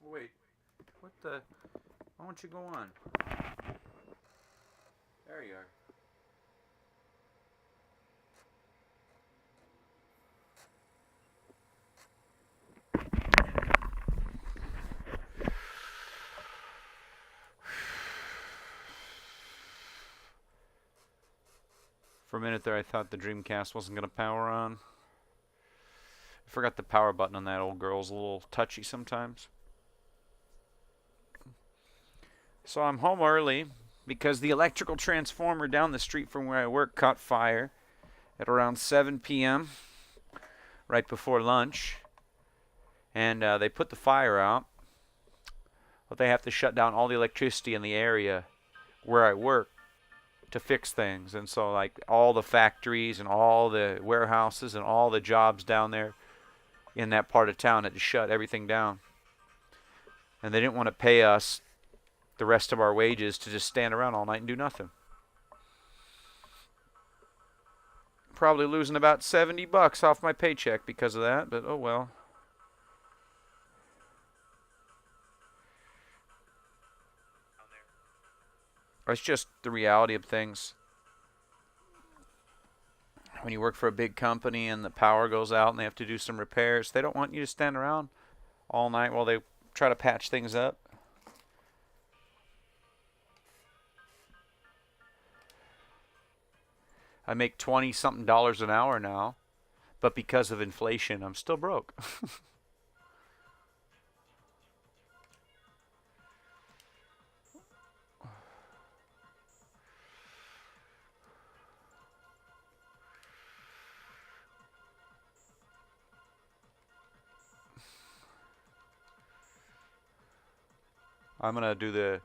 Wait, what the? Why don't you go on? There you are. For a minute there, I thought the Dreamcast wasn't going to power on. I forgot the power button on that old girl's a little touchy sometimes. So I'm home early because the electrical transformer down the street from where I work caught fire at around 7 p.m. right before lunch. And they put the fire out, but they have to shut down all the electricity in the area where I work to fix things. And so, like, all the factories and all the warehouses and all the jobs down there in that part of town had to shut everything down. And they didn't want to pay us the rest of our wages to just stand around all night and do nothing. Probably losing about $70 off my paycheck because of that, but oh well. It's just the reality of things. When you work for a big company and the power goes out and they have to do some repairs, they don't want you to stand around all night while they try to patch things up. I make 20 something dollars an hour now, but because of inflation, I'm still broke. I'm going to do the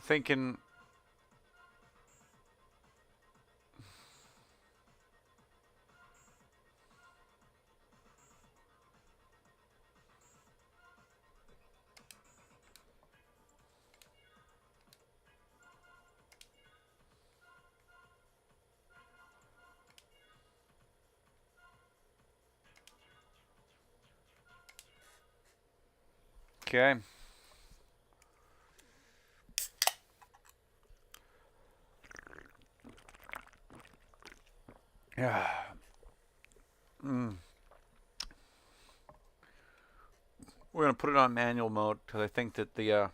thinking. Okay. Yeah. We're going to put it on manual mode because I think that the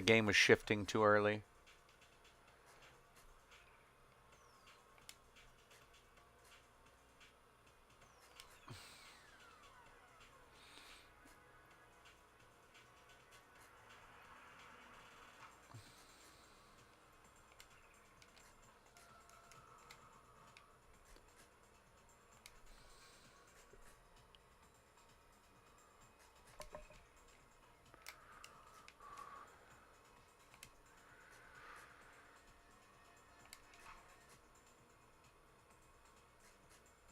game was shifting too early.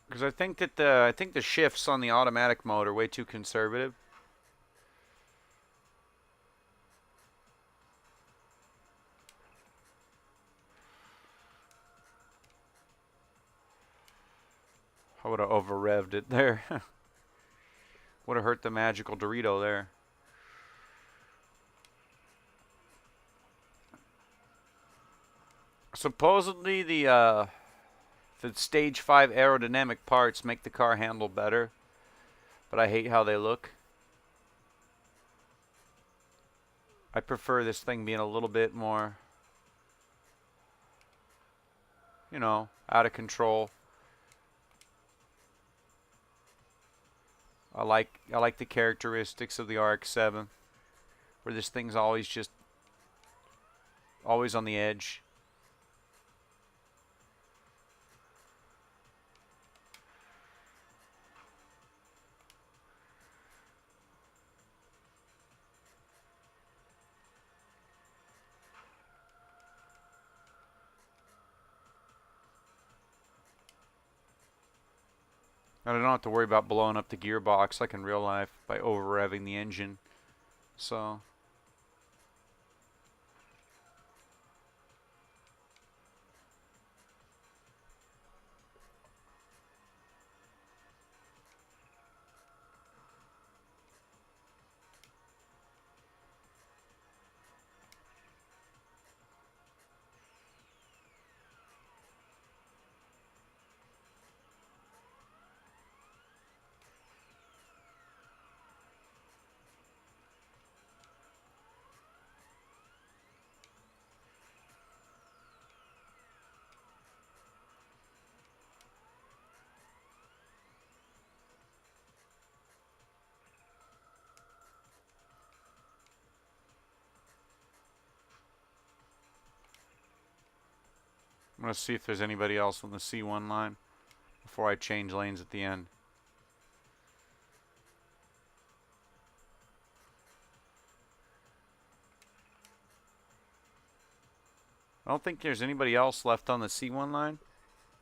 Because I think that the shifts on the automatic mode are way too conservative. I would have over revved it there. Would have hurt the magical Dorito there. Supposedly the stage 5 aerodynamic parts make the car handle better, but I hate how they look. I prefer this thing being a little bit more, out of control. I like the characteristics of the RX-7, where this thing's always on the edge. And I don't have to worry about blowing up the gearbox like in real life by over-revving the engine. So I'm going to see if there's anybody else on the C1 line before I change lanes at the end. I don't think there's anybody else left on the C1 line,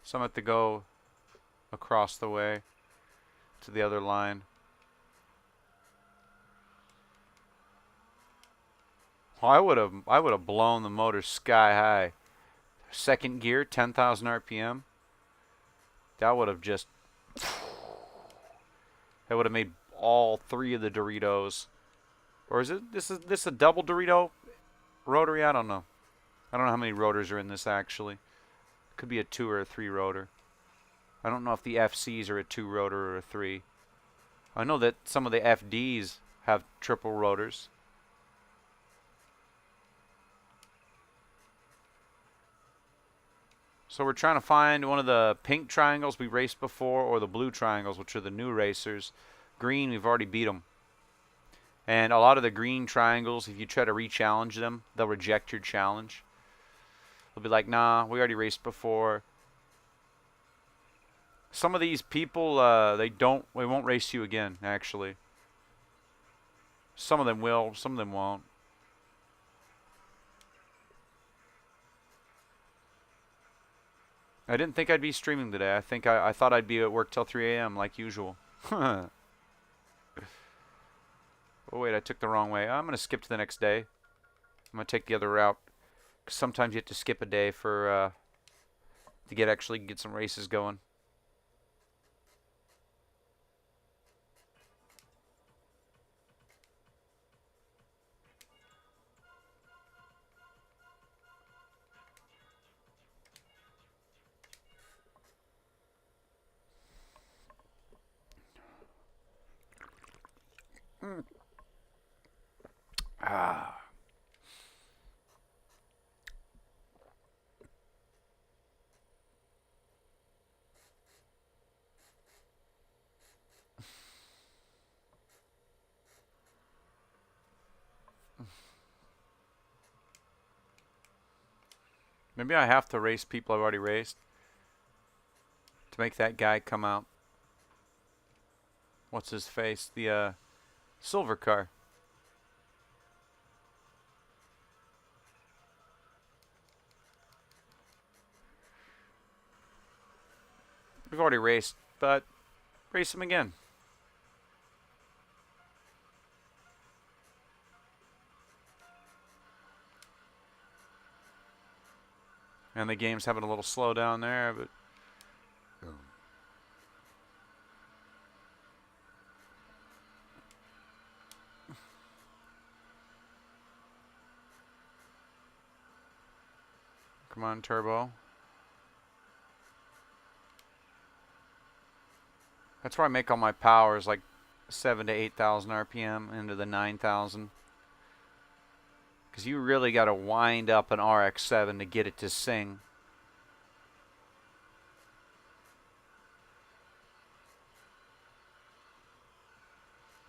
so I'm going to have to go across the way to the other line. Well, I would have blown the motor sky high. Second gear, 10,000 RPM. That would have just... That would have made all three of the Doritos. Or is this a double Dorito rotary? I don't know. I don't know how many rotors are in this actually. Could be a 2 or a 3 rotor. I don't know if the FCs are a 2 rotor or a 3. I know that some of the FDs have triple rotors. So we're trying to find one of the pink triangles we raced before or the blue triangles, which are the new racers. Green, we've already beat them. And a lot of the green triangles, if you try to re-challenge them, they'll reject your challenge. They'll be like, nah, we already raced before. Some of these people, they won't race you again, actually. Some of them will, some of them won't. I didn't think I'd be streaming today. I thought I'd be at work till 3 a.m. like usual. Oh wait, I took the wrong way. I'm going to skip to the next day. I'm going to take the other route. 'Cause sometimes you have to skip a day for to actually get some races going. Ah. Maybe I have to race people I've already raced to make that guy come out. What's his face? The silver car. We've already raced, but race him again. And the game's having a little slow down there, but come on, turbo. That's where I make all my powers, like 7,000 to 8,000 RPM into the 9,000. Because you really got to wind up an RX-7 to get it to sing.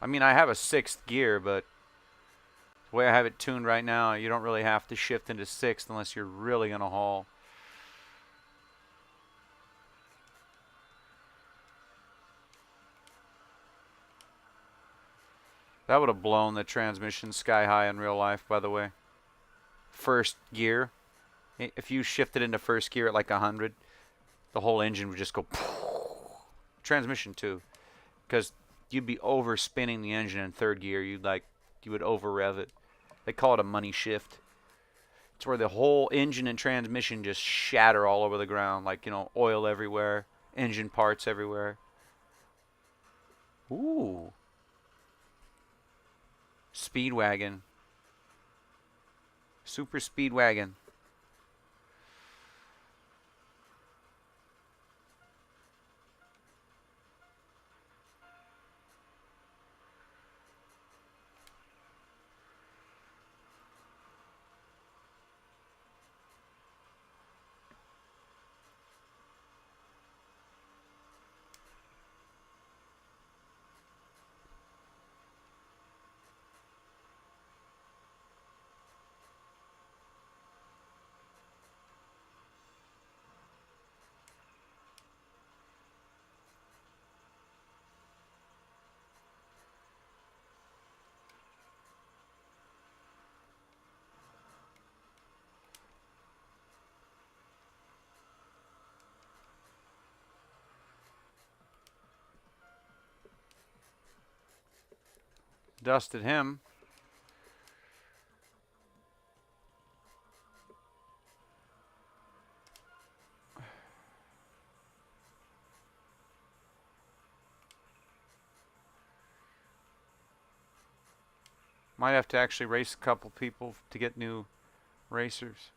I mean, I have a 6th gear, but the way I have it tuned right now, you don't really have to shift into 6th unless you're really going to haul. That would have blown the transmission sky high in real life, by the way. First gear. If you shifted into first gear at like 100, the whole engine would just go... transmission too, because you'd be over spinning the engine in third gear. You would over rev it. They call it a money shift. It's where the whole engine and transmission just shatter all over the ground, like, you know, oil everywhere, engine parts everywhere. Ooh. Speed wagon. Super speed wagon. Dusted him. Might have to actually race a couple people to get new racers.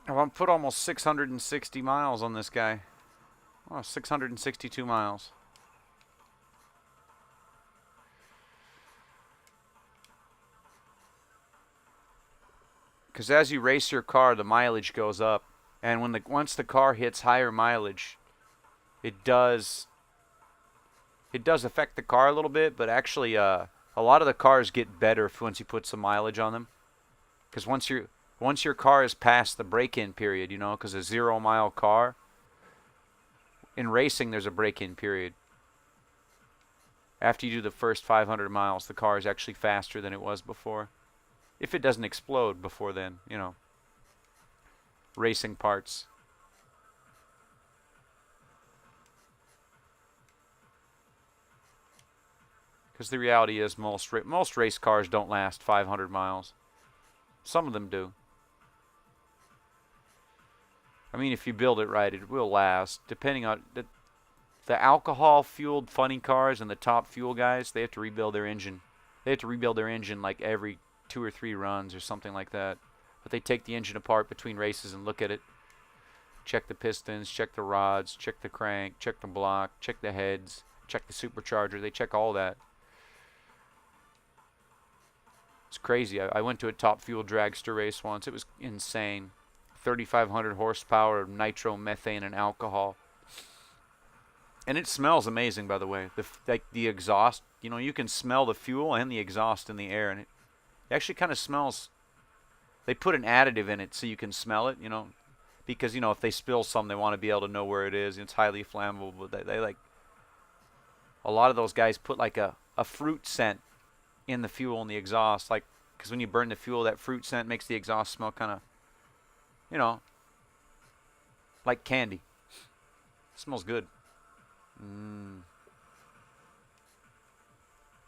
I want to put almost 660 miles on this guy. Oh, 662 miles. Because as you race your car, the mileage goes up, and once the car hits higher mileage, it does affect the car a little bit. But actually, a lot of the cars get better once you put some mileage on them. Because once your car is past the break-in period, you know, because a 0-mile car. In racing, there's a break-in period. After you do the first 500 miles, the car is actually faster than it was before. If it doesn't explode before then, you know. Racing parts. Because the reality is most race cars don't last 500 miles. Some of them do. I mean, if you build it right, it will last. Depending on the alcohol-fueled funny cars and the top fuel guys, they have to rebuild their engine. They have to rebuild their engine like every 2 or 3 runs or something like that. But they take the engine apart between races and look at it. Check the pistons, check the rods, check the crank, check the block, check the heads, check the supercharger. They check all that. It's crazy. I went to a top fuel dragster race once. It was insane. 3,500 horsepower of nitro, methane, and alcohol. And it smells amazing, by the way. The exhaust, you know, you can smell the fuel and the exhaust in the air, and it actually kind of smells. They put an additive in it so you can smell it, you know, because, you know, if they spill some, they want to be able to know where it is. It's highly flammable, but they like, a lot of those guys put like a fruit scent in the fuel and the exhaust, like, because when you burn the fuel, that fruit scent makes the exhaust smell kind of, you know, like candy. It smells good.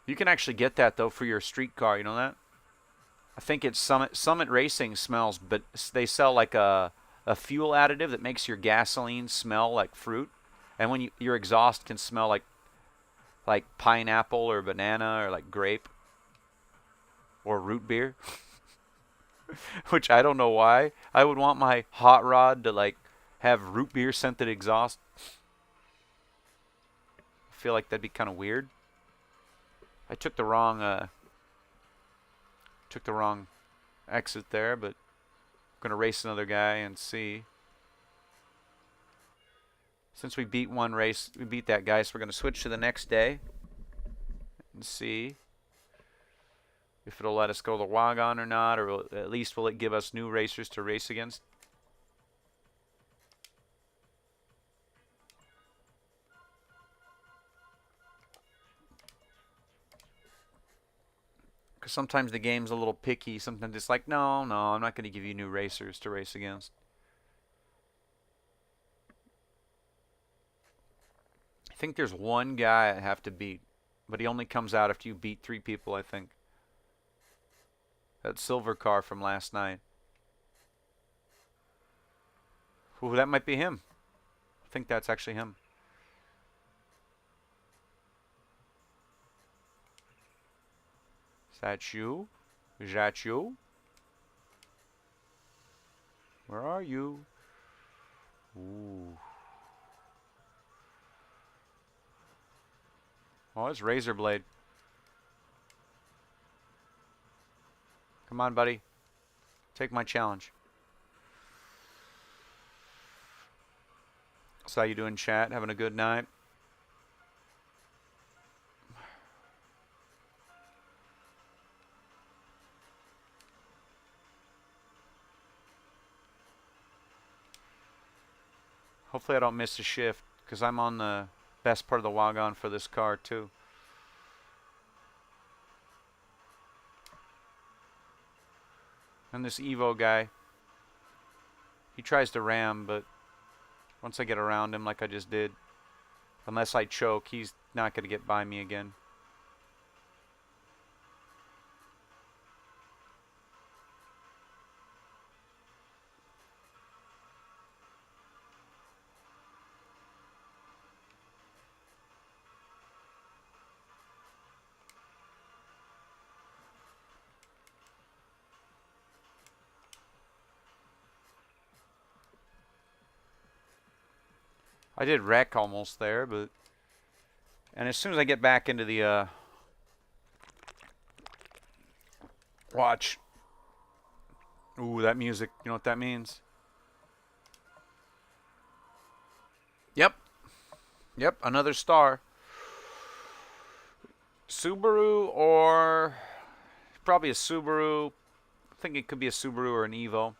You can actually get that, though, for your street car. You know that? I think it's Summit Racing smells, but they sell like a fuel additive that makes your gasoline smell like fruit. And when your exhaust can smell like pineapple or banana or like grape or root beer. Which I don't know why. I would want my hot rod to like have root beer scented exhaust. I feel like that'd be kind of weird. I took the wrong exit there, but I'm gonna race another guy and see. Since we beat one race, we beat that guy, so we're gonna switch to the next day and see if it'll let us go the wagon or not, or at least will it give us new racers to race against. Because sometimes the game's a little picky. Sometimes it's like, no, I'm not going to give you new racers to race against. I think there's one guy I have to beat, but he only comes out after you beat 3 people, I think. That silver car from last night. Ooh, that might be him. I think that's actually him. Is that you? Is that you? Where are you? Ooh. Oh, it's Razor Blade. Come on, buddy. Take my challenge. So how you doing, chat? Having a good night? Hopefully I don't miss a shift, because I'm on the best part of the wagon for this car, too. And this Evo guy, he tries to ram, but once I get around him like I just did, unless I choke, he's not going to get by me again. I did wreck almost there, but... And as soon as I get back into the, watch. Ooh, that music. You know what that means? Yep. Yep, another star. Subaru or... Probably a Subaru. I think it could be a Subaru or an Evo.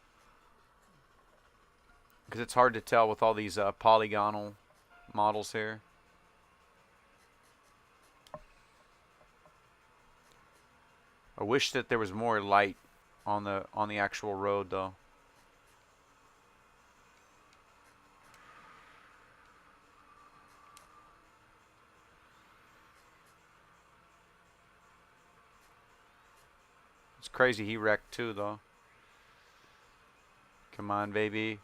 Because it's hard to tell with all these polygonal models here. I wish that there was more light on the actual road, though. It's crazy he wrecked too, though. Come on, baby.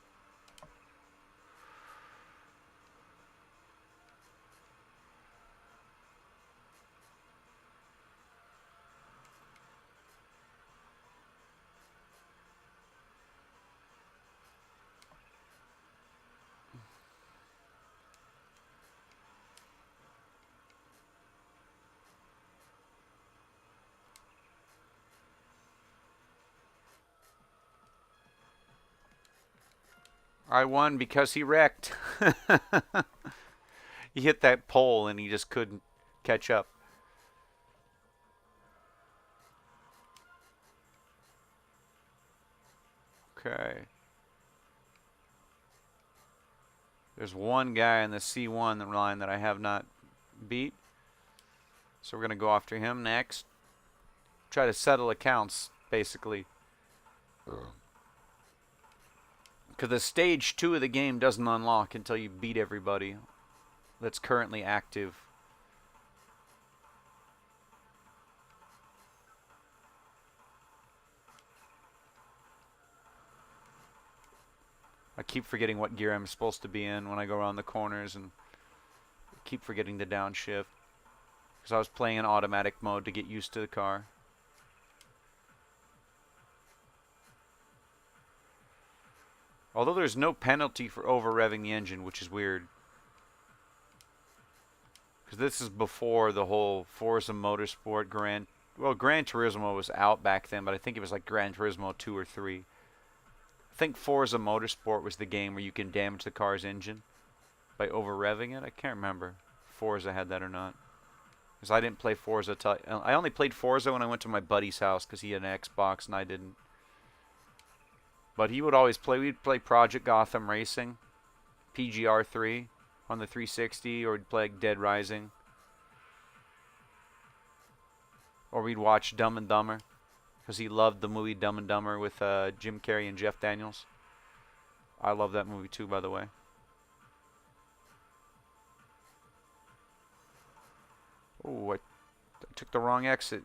I won because he wrecked. He hit that pole and he just couldn't catch up. Okay. There's one guy in the C1 line that I have not beat. So we're going to go after him next. Try to settle accounts, basically. Because the stage 2 of the game doesn't unlock until you beat everybody that's currently active. I keep forgetting what gear I'm supposed to be in when I go around the corners, and keep forgetting to downshift. Because I was playing in automatic mode to get used to the car. Although there's no penalty for over-revving the engine, which is weird. Because this is before the whole Forza Motorsport Gran Turismo was out back then, but I think it was like Gran Turismo 2 or 3. I think Forza Motorsport was the game where you can damage the car's engine by over-revving it. I can't remember if Forza had that or not. Because I didn't play Forza till... I only played Forza when I went to my buddy's house because he had an Xbox and I didn't. But he would always play... We'd play Project Gotham Racing, PGR3 on the 360, or we'd play like Dead Rising. Or we'd watch Dumb and Dumber. Because he loved the movie Dumb and Dumber with Jim Carrey and Jeff Daniels. I love that movie too, by the way. Oh, I took the wrong exit.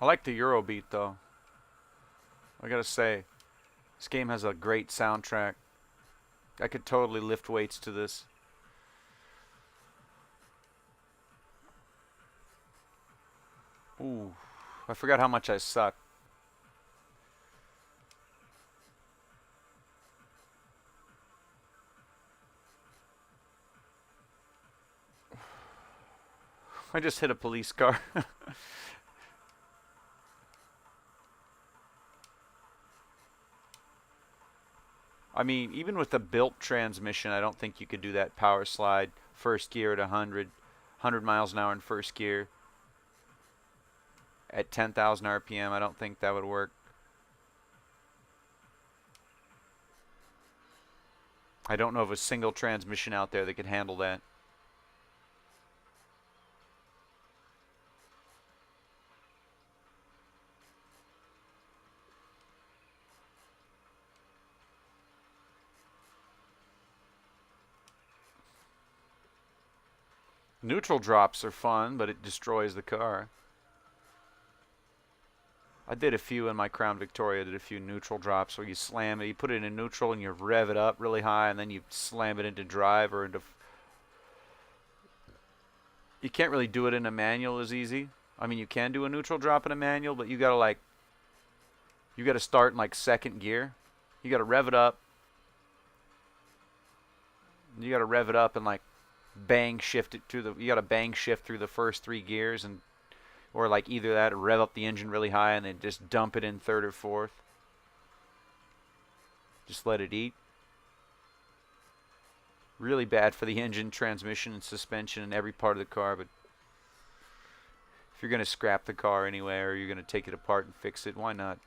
I like the Eurobeat though. I gotta say, this game has a great soundtrack. I could totally lift weights to this. Ooh, I forgot how much I suck. I just hit a police car. I mean, even with the built transmission, I don't think you could do that power slide first gear at 100 miles an hour in first gear at 10,000 RPM. I don't think that would work. I don't know of a single transmission out there that could handle that. Neutral drops are fun, but it destroys the car. I did a few in my Crown Victoria. Did a few neutral drops where you slam it, you put it in neutral, and you rev it up really high, and then you slam it into drive or into. You can't really do it in a manual as easy. I mean, you can do a neutral drop in a manual, but you gotta start in like second gear. You gotta rev it up. You gotta rev it up and like bang shift it through the. You gotta bang shift through the first three gears and. Or like either that or rev up the engine really high and then just dump it in third or fourth. Just let it eat. Really bad for the engine, transmission, and suspension and every part of the car. But if you're going to scrap the car anyway or you're going to take it apart and fix it, why not?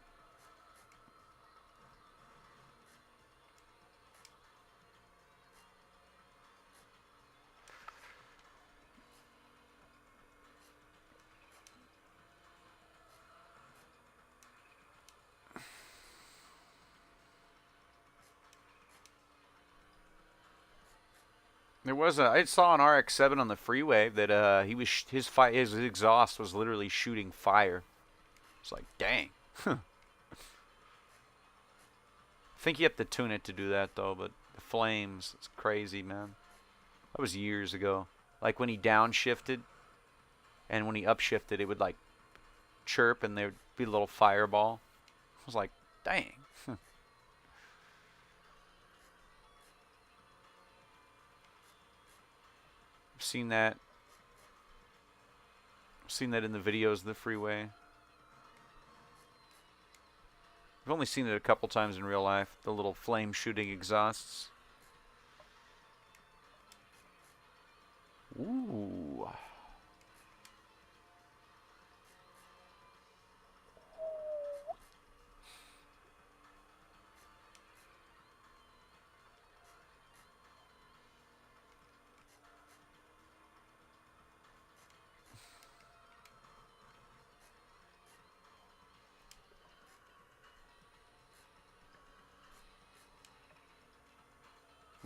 I saw an RX-7 on the freeway that his exhaust was literally shooting fire. It's like, dang. I think you have to tune it to do that though, but the flames, it's crazy, man. That was years ago. Like when he downshifted and when he upshifted, it would like chirp and there'd be a little fireball. I was like, dang. I've seen that. I've seen that in the videos of the freeway. I've only seen it a couple times in real life. The little flame shooting exhausts. Ooh.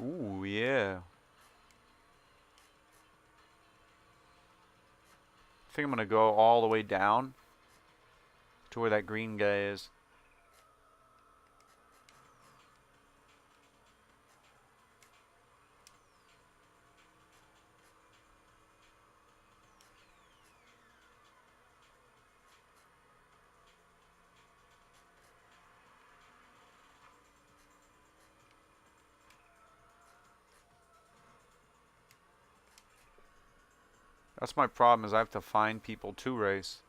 Ooh, yeah. I think I'm going to go all the way down to where that green guy is. That's my problem is I have to find people to race.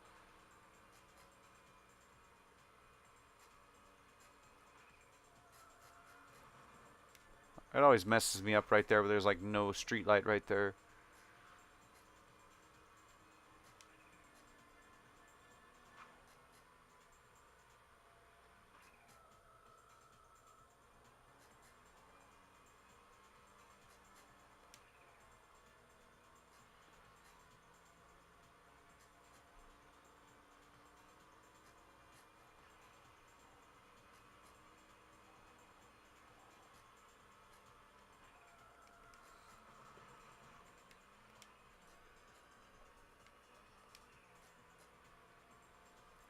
It always messes me up right there where there's like no street light right there.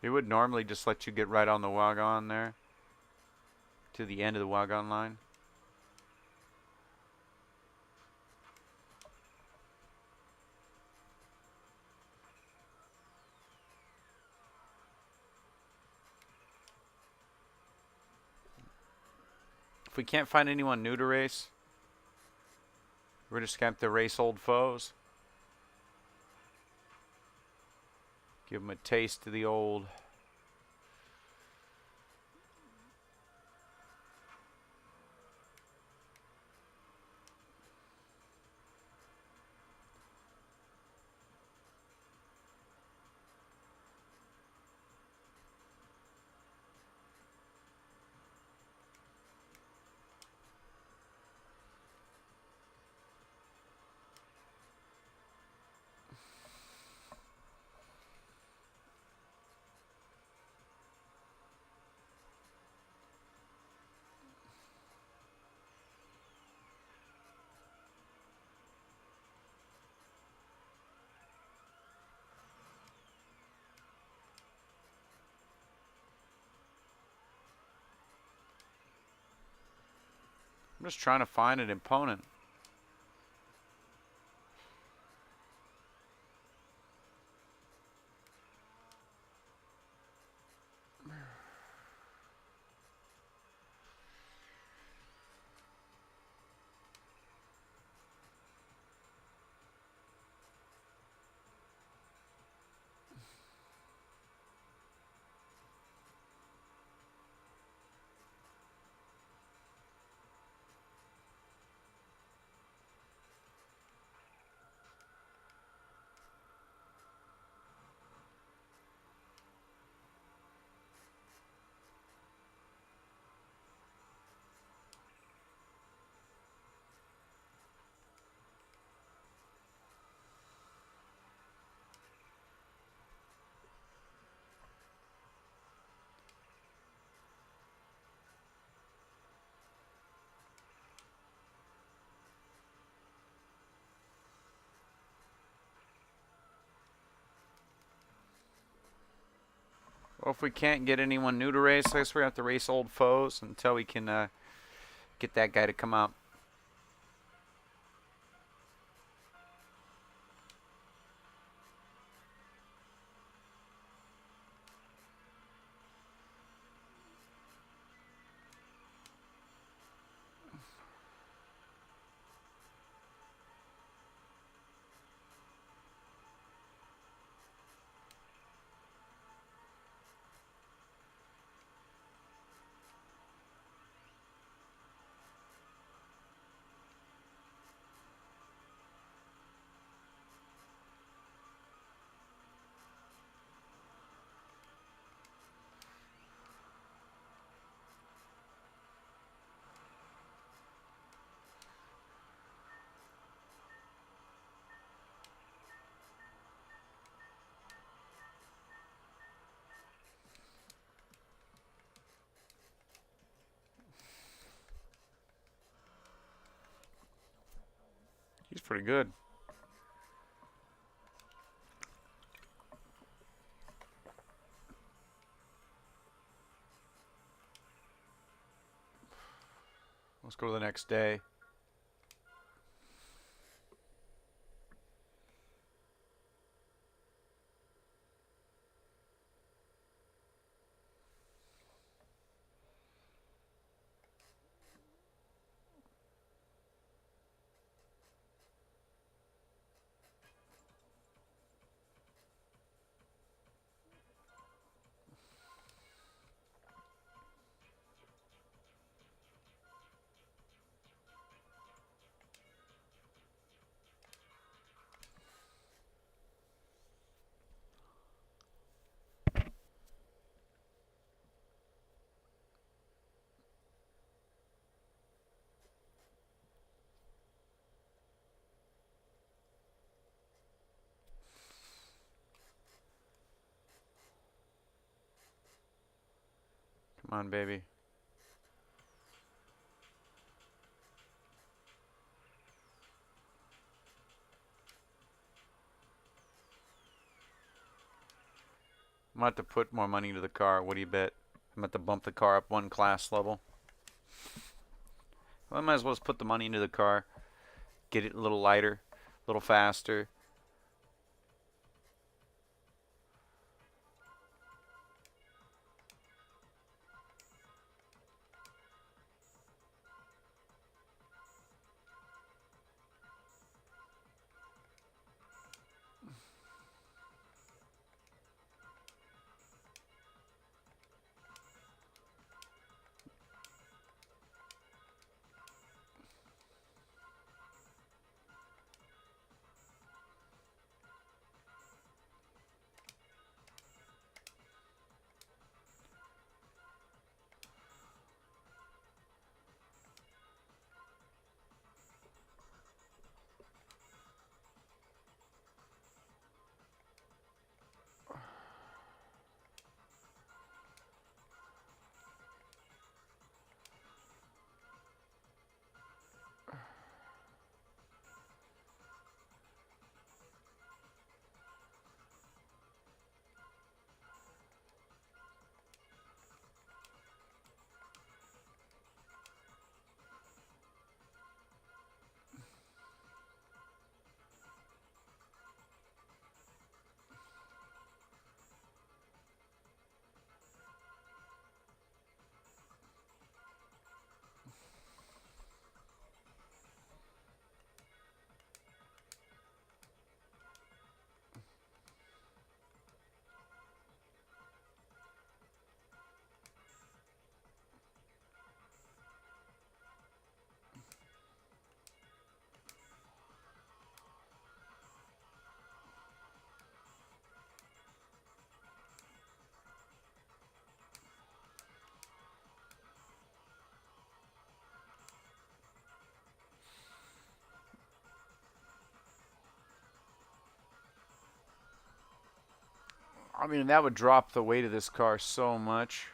It would normally just let you get right on the wagon there. To the end of the wagon line. If we can't find anyone new to race, we're just going to have to race old foes. Give them a taste of the old. I'm just trying to find an opponent. Well, if we can't get anyone new to race, I guess we have to race old foes until we can get that guy to come out. He's pretty good. Let's go to the next day. Come on, baby. I'm about to put more money into the car. What do you bet? I'm about to bump the car up one class level. Well, I might as well just put the money into the car, get it a little lighter, a little faster. I mean, that would drop the weight of this car so much.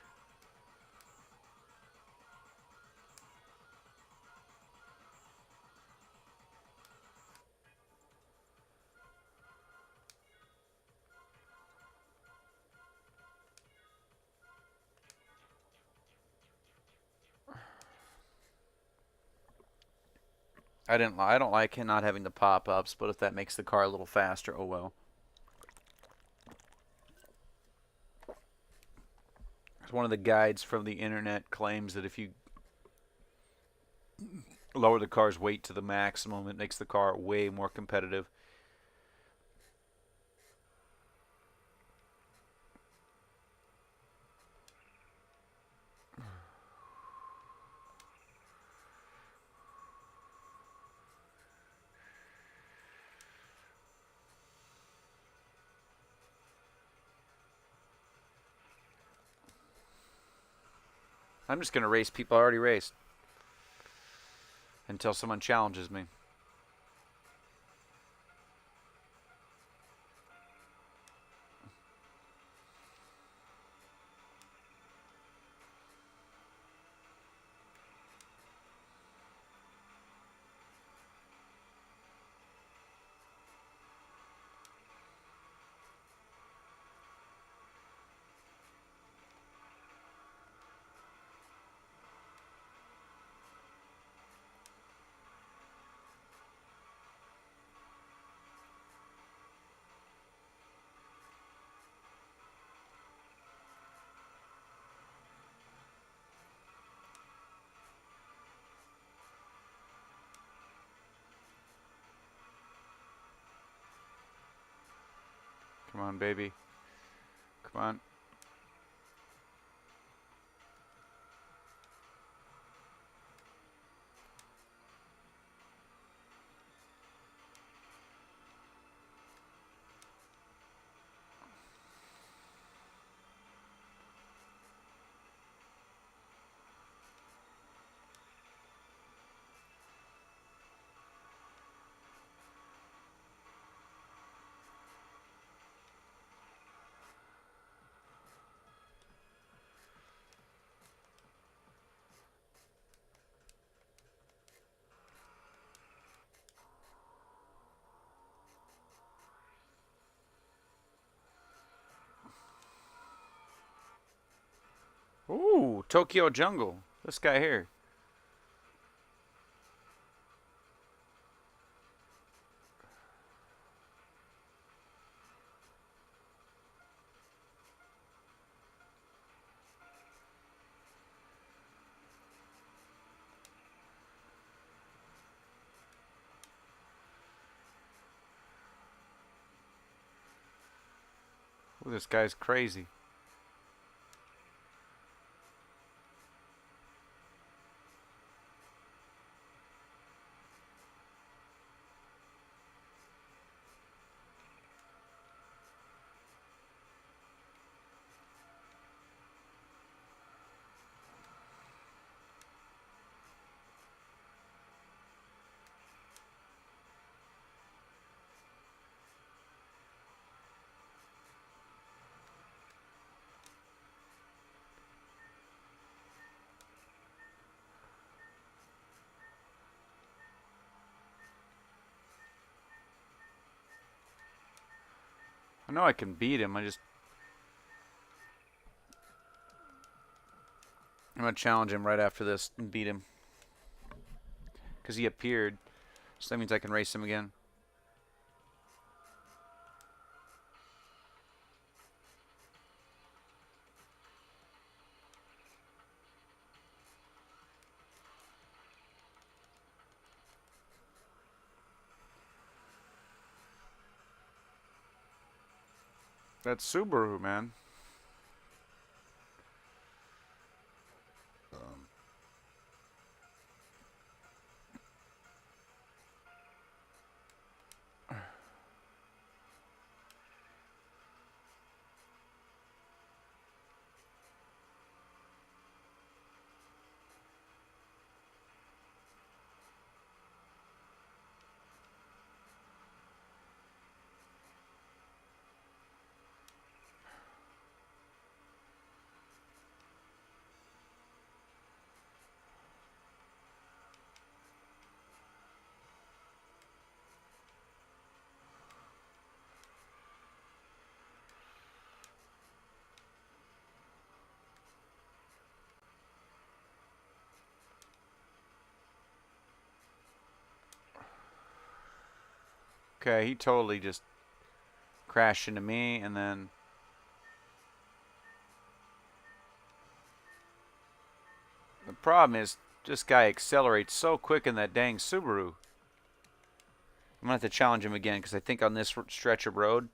I don't like not having the pop-ups, but if that makes the car a little faster, oh well. One of the guides from the internet claims that if you lower the car's weight to the maximum, it makes the car way more competitive. I'm just going to race people I already raced until someone challenges me. Come on, baby. Come on. Ooh, Tokyo Jungle. This guy here. Ooh, this guy's crazy. I know I can beat him. I'm gonna challenge him right after this and beat him. Because he appeared. So that means I can race him again. That's Subaru, man. Okay, he totally just crashed into me, and then the problem is this guy accelerates so quick in that dang Subaru. I'm gonna have to challenge him again because I think on this stretch of road,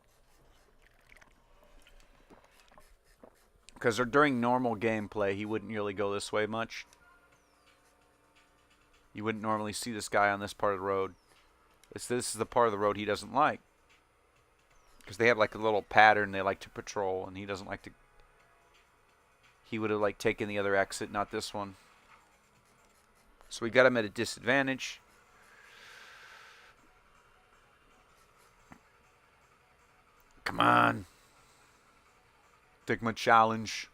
because during normal gameplay he wouldn't really go this way much. You wouldn't normally see this guy on this part of the road. This is the part of the road he doesn't like. Because they have like a little pattern they like to patrol, and he doesn't like to. He would have like taken the other exit, not this one. So we got him at a disadvantage. Come on. Take my challenge.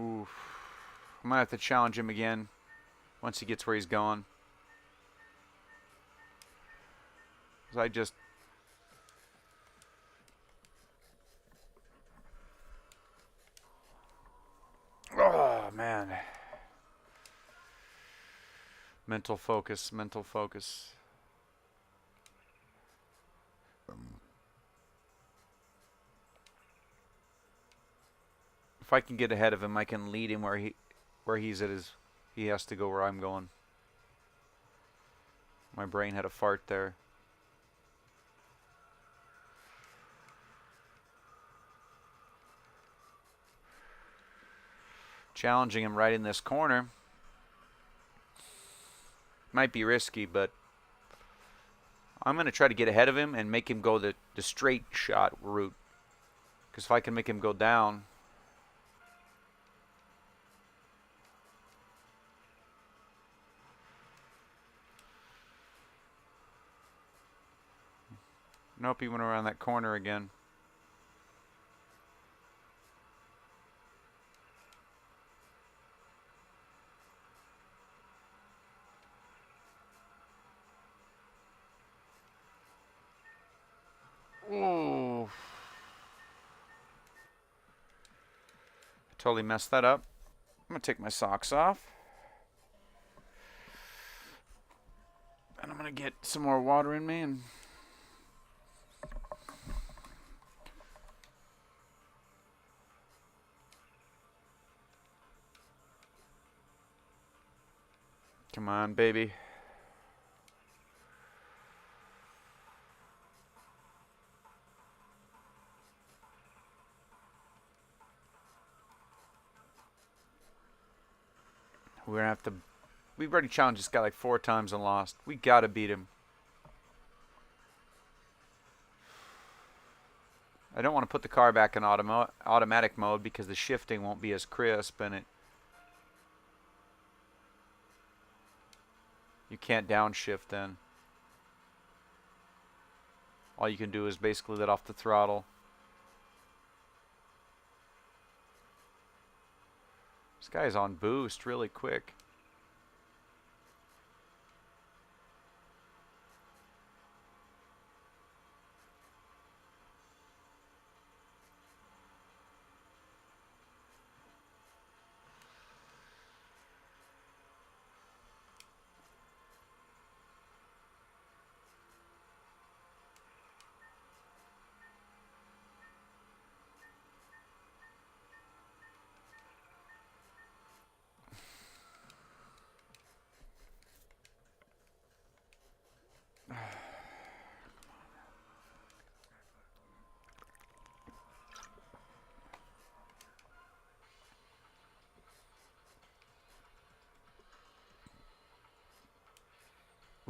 Oof. I might have to challenge him again once he gets where he's going. I just... Oh, man. Mental focus, mental focus. If I can get ahead of him, I can lead him where he's at his. He has to go where I'm going. My brain had a fart there. Challenging him right in this corner might be risky, but I'm going to try to get ahead of him and make him go the straight shot route. Because if I can make him go down... Nope, he went around that corner again. Ooh. Totally messed that up. I'm going to take my socks off. And I'm going to get some more water in me and... Come on, baby. We're going to have to... We've already challenged this guy like 4 times and lost. We got to beat him. I don't want to put the car back in automatic mode because the shifting won't be as crisp and it... You can't downshift then. All you can do is basically let off the throttle. This guy's on boost really quick.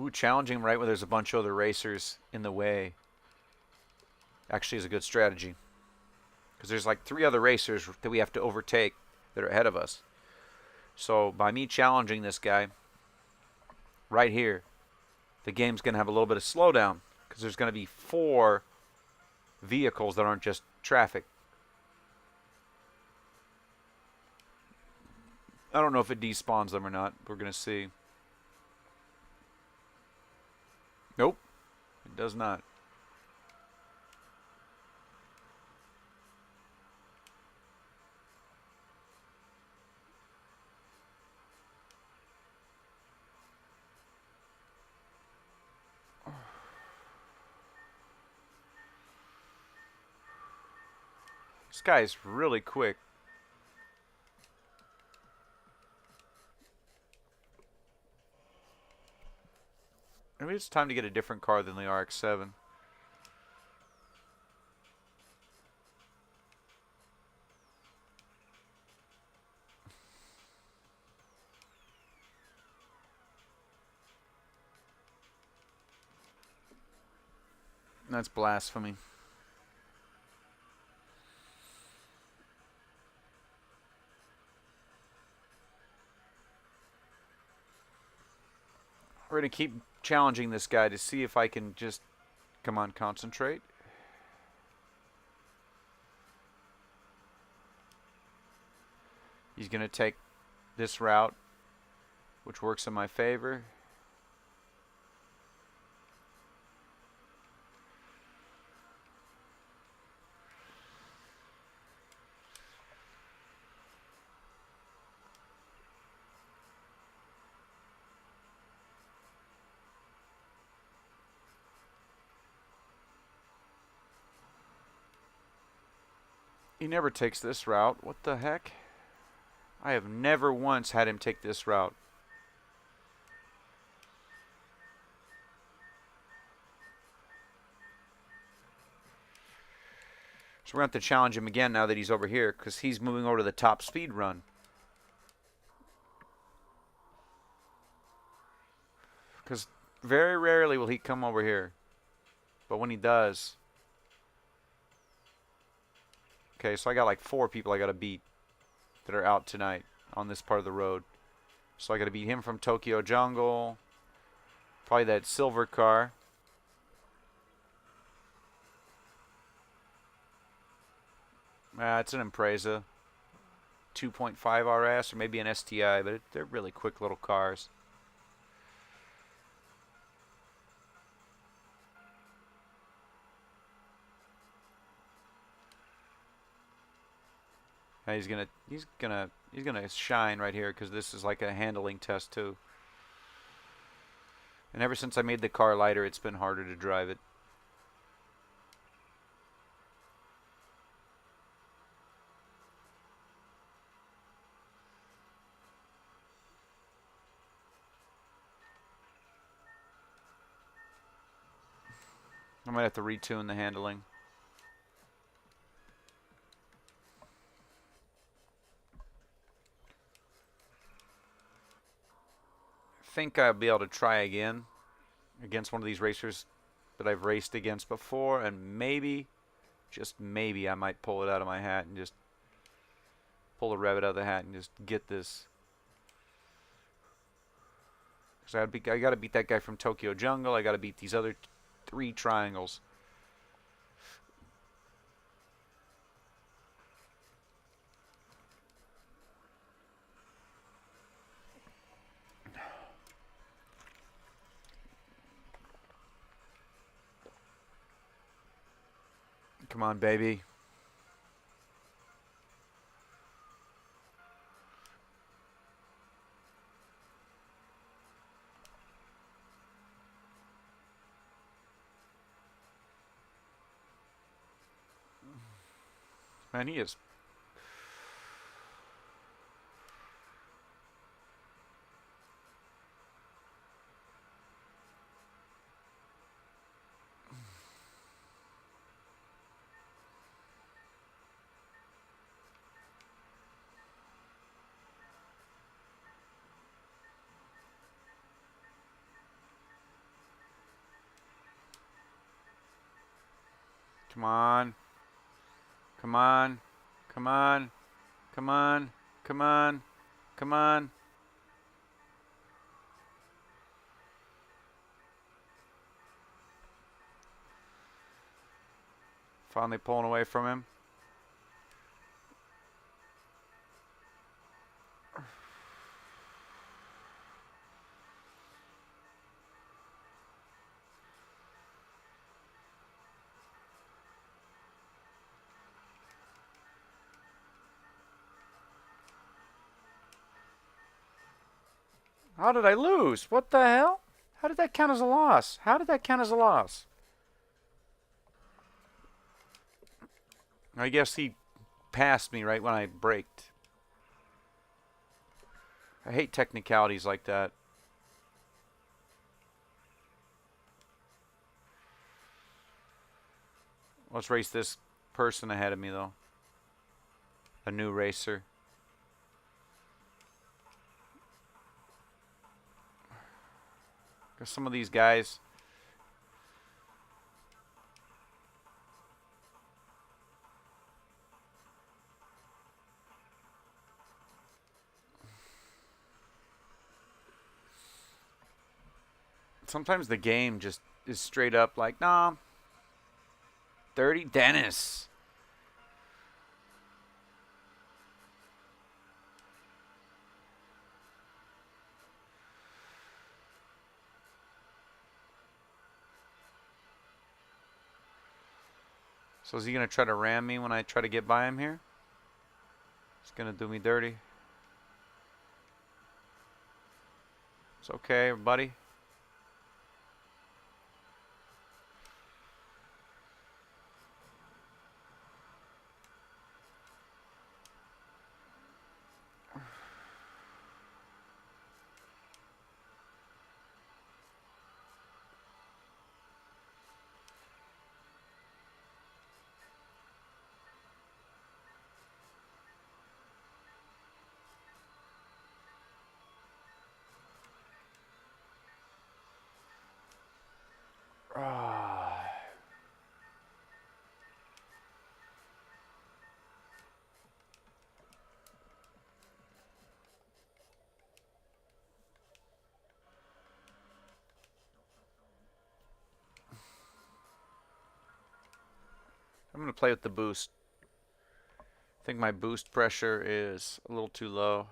Ooh, challenging right where there's a bunch of other racers in the way. Actually is a good strategy. Because there's like 3 other racers that we have to overtake that are ahead of us. So by me challenging this guy right here, the game's going to have a little bit of slowdown. Because there's going to be 4 vehicles that aren't just traffic. I don't know if it despawns them or not. We're going to see. Nope, it does not. This guy is really quick. Maybe it's time to get a different car than the RX-7. That's blasphemy. We're going to keep challenging this guy to see if I can just... Come on, concentrate. He's going to take this route, which works in my favor. He never takes this route. What the heck? I have never once had him take this route. So we're going to have to challenge him again now that he's over here, because he's moving over to the top speed run. Because very rarely will he come over here. But when he does... Okay, so I got like 4 people I got to beat that are out tonight on this part of the road. So I got to beat him from Tokyo Jungle. Probably that silver car. It's an Impreza 2.5 RS or maybe an STI, but they're really quick little cars. He's gonna shine right here because this is like a handling test too. And ever since I made the car lighter, it's been harder to drive it. I might have to retune the handling. I think I'll be able to try again against one of these racers that I've raced against before, and maybe, just maybe, I might pull it out of my hat and just pull the rabbit out of the hat and just get this. Because I got to beat that guy from Tokyo Jungle. I got to beat these other 3 triangles. Come on, baby. Man, he is. Come on. Come on. Come on. Come on. Come on. Come on. Finally pulling away from him. How did I lose? What the hell? How did that count as a loss? How did that count as a loss? I guess he passed me right when I braked. I hate technicalities like that. Let's race this person ahead of me, though. A new racer. Because some of these guys... Sometimes the game just is straight up like, nah. 30 Dennis. So is he going to try to ram me when I try to get by him here? He's going to do me dirty. It's okay, buddy. I'm going to play with the boost. I think my boost pressure is a little too low.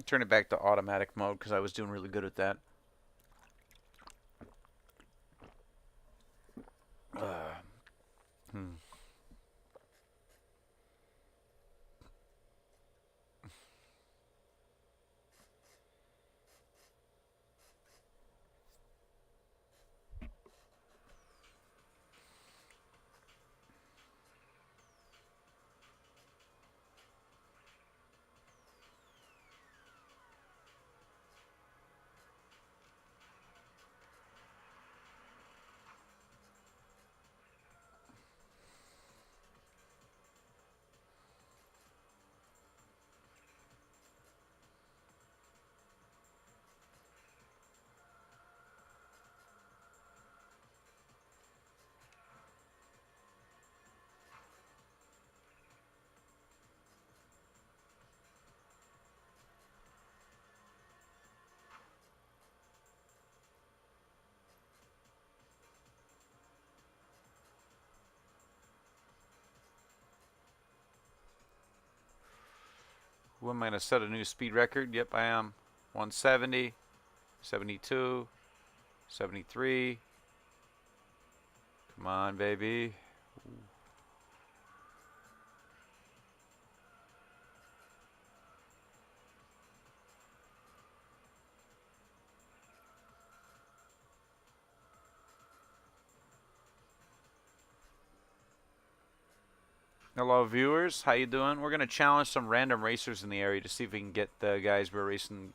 Turn it back to automatic mode because I was doing really good at that. Hmm. Who am I going to set a new speed record? Yep, I am. 170, 72, 73. Come on, baby. Hello, viewers. How you doing? We're going to challenge some random racers in the area to see if we can get the guys we were racing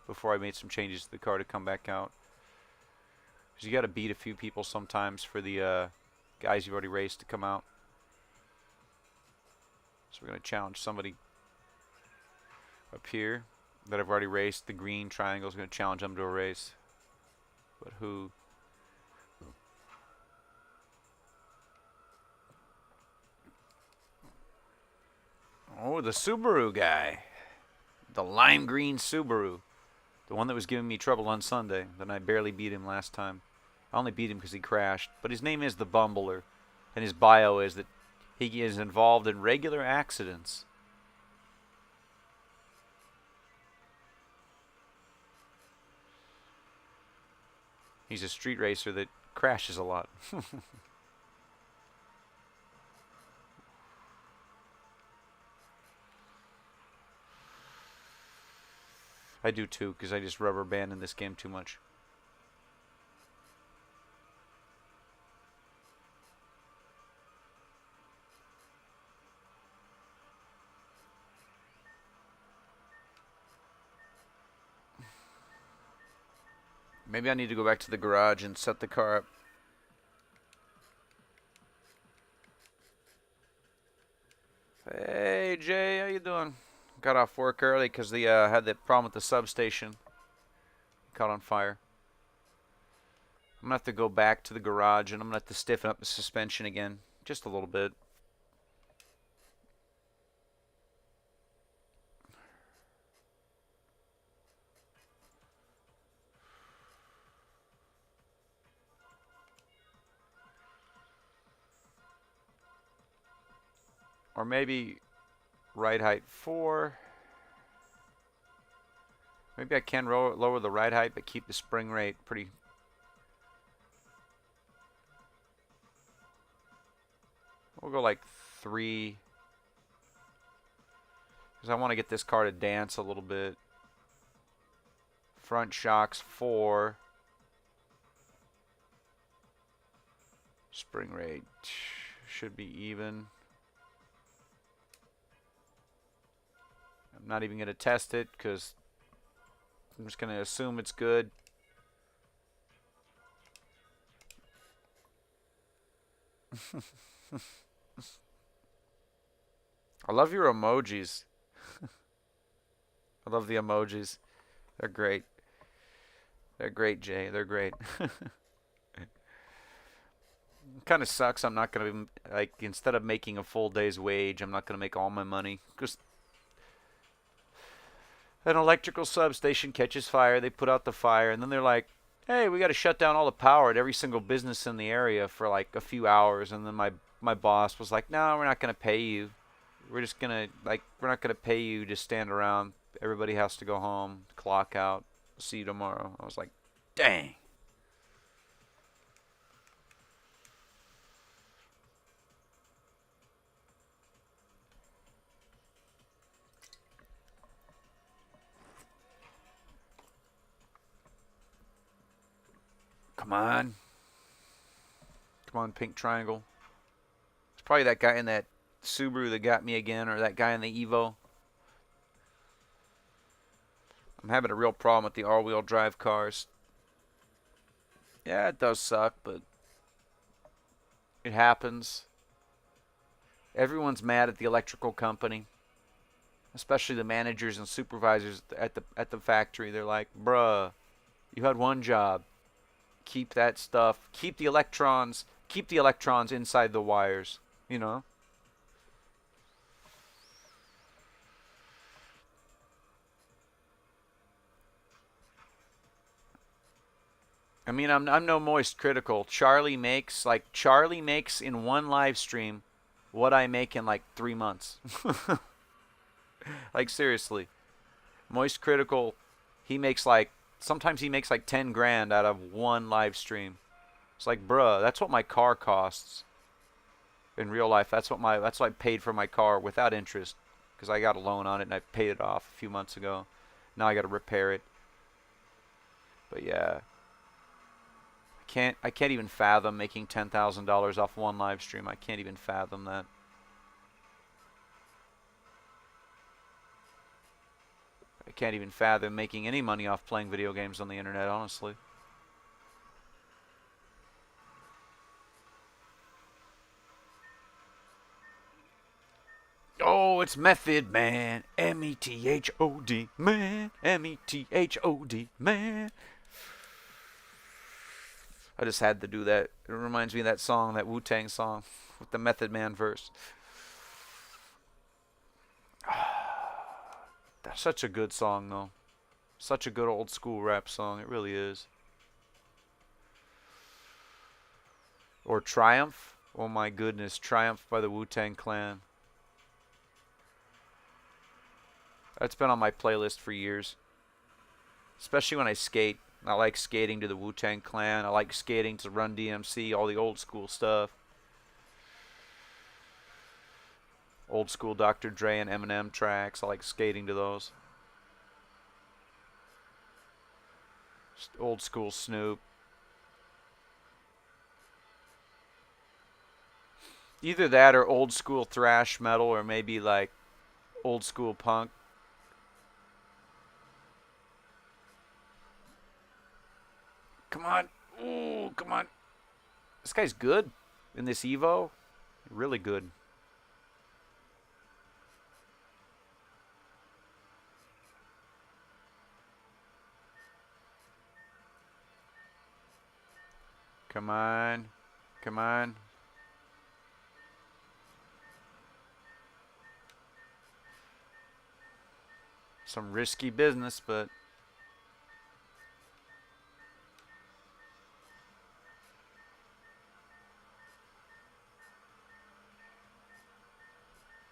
before I made some changes to the car to come back out. Because you got to beat a few people sometimes for the guys you've already raced to come out. So we're going to challenge somebody up here that I've already raced. The green triangle is going to challenge them to a race. But who? Oh, the Subaru guy. The lime green Subaru. The one that was giving me trouble on Sunday. Then I barely beat him last time. I only beat him because he crashed. But his name is the Bumbler. And his bio is that he is involved in regular accidents. He's a street racer that crashes a lot. I do too, because I just rubber band in this game too much. Maybe I need to go back to the garage and set the car up. Hey, Jay, how you doing? Got off work early because they had that problem with the substation. Caught on fire. I'm going to have to go back to the garage and I'm going to have to stiffen up the suspension again. Just a little bit. Or maybe ride height 4. Maybe I can lower the ride height but keep the spring rate pretty. We'll go like 3. Because I want to get this car to dance a little bit. Front shocks 4. Spring rate should be even. I'm not even going to test it because I'm just going to assume it's good. I love your emojis. I love the emojis. They're great. They're great, Jay. They're great. Kind of sucks. I'm not going to, like, instead of making a full day's wage, I'm not going to make all my money. Because an electrical substation catches fire, they put out the fire, and then they're like, hey, we got to shut down all the power at every single business in the area for like a few hours. And then my boss was like, no, we're not going to pay you. We're just going to, like, we're not going to pay you to stand around. Everybody has to go home, clock out, see you tomorrow. I was like, dang. Come on. Come on, pink triangle. It's probably that guy in that Subaru that got me again, or that guy in the Evo. I'm having a real problem with the all-wheel drive cars. Yeah, it does suck, but it happens. Everyone's mad at the electrical company, especially the managers and supervisors at the factory. They're like, bruh, you had one job. Keep that stuff. Keep the electrons inside the wires, you know? I mean, I'm no moist critical. Charlie makes in one live stream what I make in like 3 months. Like seriously. Moist critical, he makes like sometimes he makes like 10 grand out of one live stream. It's like, bruh, that's what my car costs. In real life, that's what I paid for my car without interest because I got a loan on it and I paid it off a few months ago. Now I got to repair it. But yeah, I can't even fathom making $10,000 off one live stream. I can't even fathom that. I can't even fathom making any money off playing video games on the internet, honestly. Oh, it's Method Man. M-E-T-H-O-D, man. M-E-T-H-O-D, man. I just had to do that. It reminds me of that song, that Wu-Tang song with the Method Man verse. That's such a good song, though. Such a good old school rap song. It really is. Or Triumph. Oh my goodness. Triumph by the Wu-Tang Clan. That's been on my playlist for years. Especially when I skate. I like skating to the Wu-Tang Clan. I like skating to Run DMC, all the old school stuff. Old school Dr. Dre and Eminem tracks. I like skating to those. Just old school Snoop. Either that or old school thrash metal or maybe like old school punk. Come on. Ooh, come on. This guy's good in this Evo. Really good. Come on. Come on. Some risky business, but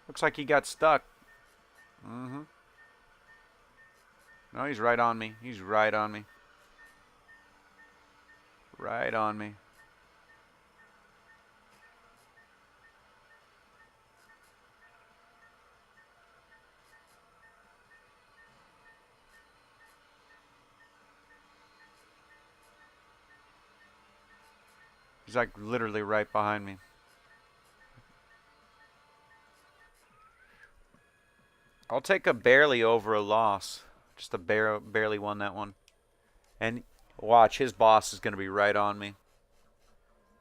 looks like he got stuck. Mm-hmm. No, he's right on me. He's right on me. Right on me. He's like literally right behind me. I'll take a barely over a loss. Just a barely won that one. And watch, his boss is going to be right on me.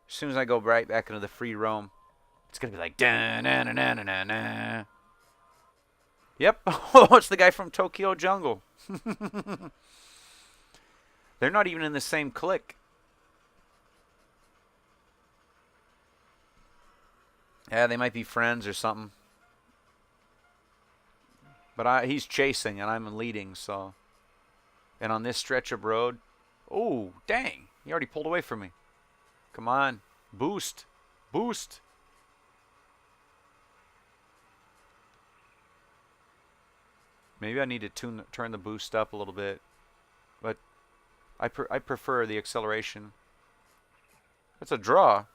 As soon as I go right back into the free roam, it's going to be like, da na na na na na. Yep. Oh, it's the guy from Tokyo Jungle. They're not even in the same clique. Yeah, they might be friends or something. But he's chasing and I'm leading, so. And on this stretch of road, oh, dang. He already pulled away from me. Come on. Boost. Boost. Maybe I need to turn the boost up a little bit. But I prefer the acceleration. That's a draw.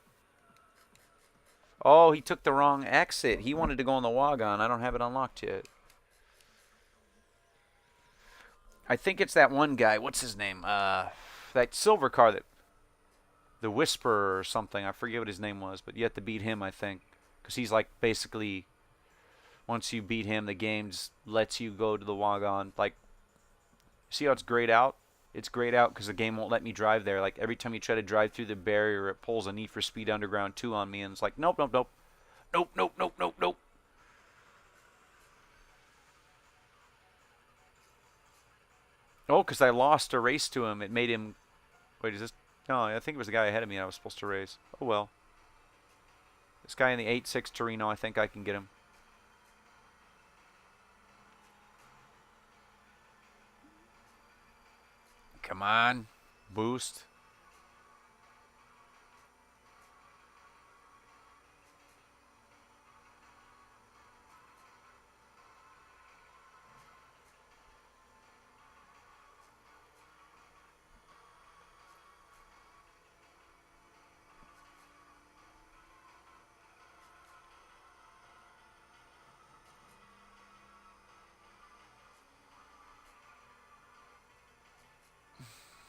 Oh, he took the wrong exit. He wanted to go on the wagon. I don't have it unlocked yet. I think it's that one guy. What's his name? That silver car that... The Whisperer or something. I forget what his name was. But you have to beat him, I think. Because he's like basically... Once you beat him, the game just lets you go to the wagon. Like, see how it's grayed out? It's grayed out because the game won't let me drive there. Like, every time you try to drive through the barrier, it pulls a Need for Speed Underground 2 on me. And it's like, nope, nope, nope. Nope, nope, nope, nope, nope. Oh, because I lost a race to him. It made him... Wait, is this... No, I think it was the guy ahead of me I was supposed to race. Oh, well. This guy in the 8.6 Torino, I think I can get him. Come on. Boost.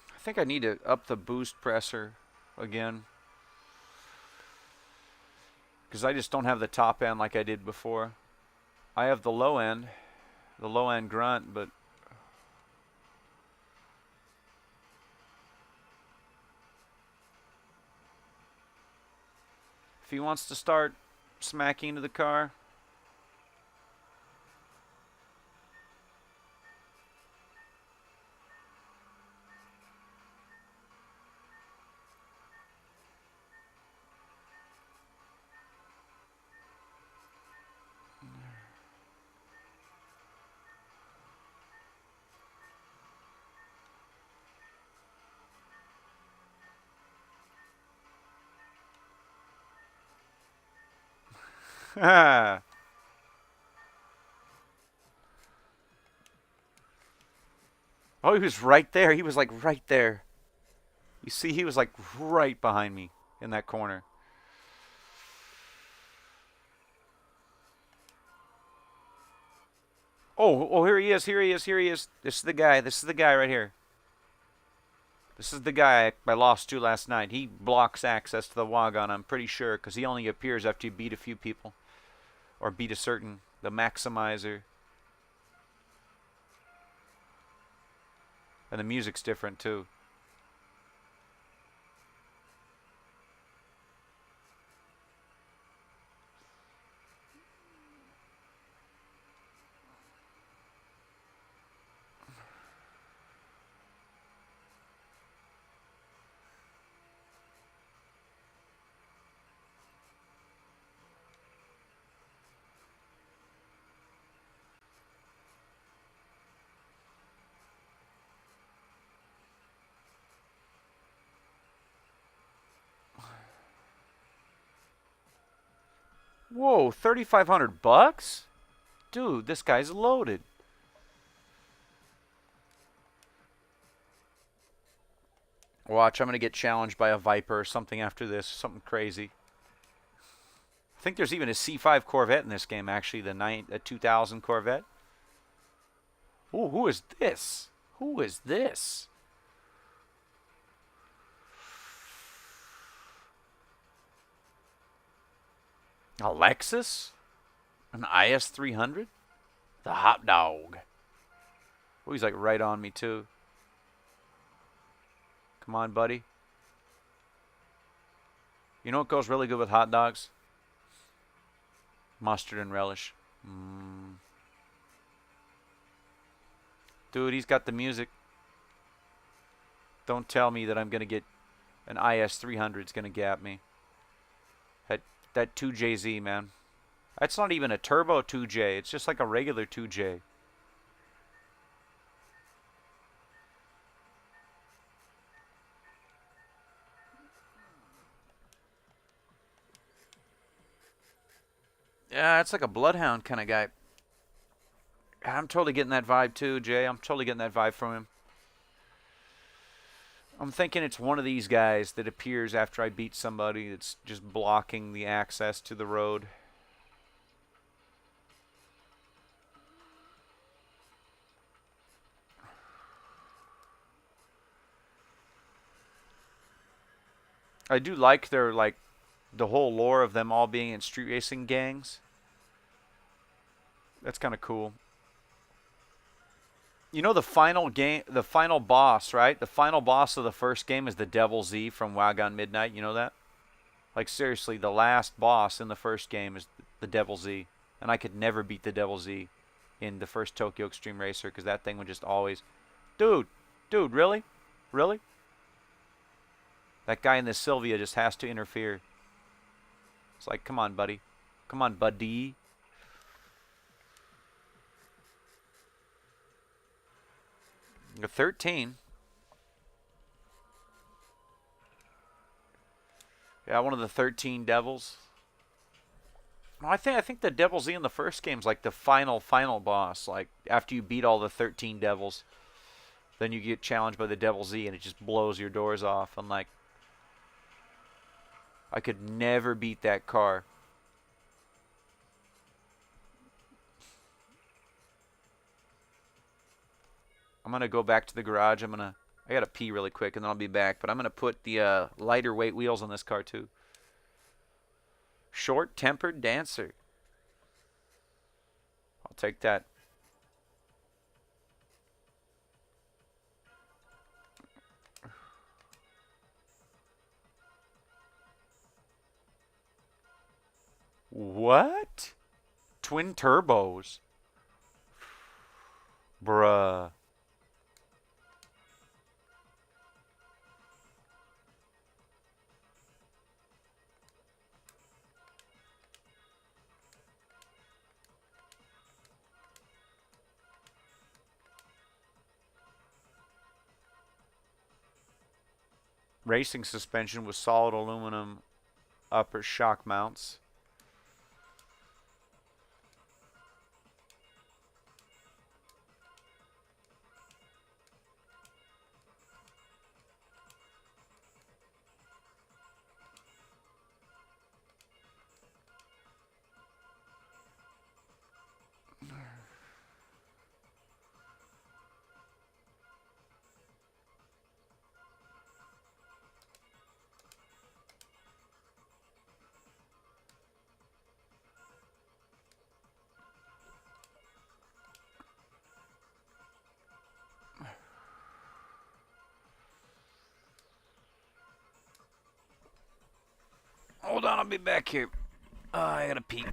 I think I need to up the boost pressure again. Because I just don't have the top end like I did before. I have the low end grunt, but... If he wants to start smacking into the car... Oh, he was right there. He was like right there. You see, he was like right behind me in that corner. Oh, here he is. Here he is. Here he is. This is the guy. This is the guy right here. This is the guy I lost to last night. He blocks access to the wagon, I'm pretty sure, because he only appears after you beat a few people. Or beat a certain... The maximizer. And the music's different, too. Whoa, 3,500 bucks? Dude, this guy's loaded. Watch, I'm going to get challenged by a Viper or something after this. Something crazy. I think there's even a C5 Corvette in this game, actually. The 2000 Corvette. Ooh, who is this? Who is this? A Lexus? An IS300? The hot dog. Oh, he's like right on me, too. Come on, buddy. You know what goes really good with hot dogs? Mustard and relish. Dude, he's got the music. Don't tell me that I'm going to get an IS300 is going to gap me. That 2JZ, man. That's not even a turbo 2J. It's just like a regular 2J. Yeah, it's like a bloodhound kind of guy. I'm totally getting that vibe too, Jay. I'm totally getting that vibe from him. I'm thinking it's one of these guys that appears after I beat somebody that's just blocking the access to the road. I do like their, like, the whole lore of them all being in street racing gangs. That's kind of cool. You know the final game, the final boss, right? The final boss of the first game is the Devil Z from Wagan Midnight. You know that? Like, seriously, the last boss in the first game is the Devil Z. And I could never beat the Devil Z in the first Tokyo Extreme Racer because that thing would just always... Dude, really? Really? That guy in the Sylvia just has to interfere. It's like, come on, buddy. Come on, buddy. A 13. Yeah, one of the 13 devils. No, I think the Devil Z in the first game is like the final boss. Like, after you beat all the 13 devils, then you get challenged by the Devil Z and it just blows your doors off. I'm like, I could never beat that car. I'm going to go back to the garage. I got to pee really quick and then I'll be back. But I'm going to put the lighter weight wheels on this car too. Short-tempered dancer. I'll take that. What? Twin turbos. Bruh. Racing suspension with solid aluminum upper shock mounts. Hold on, I'll be back here. I gotta pee.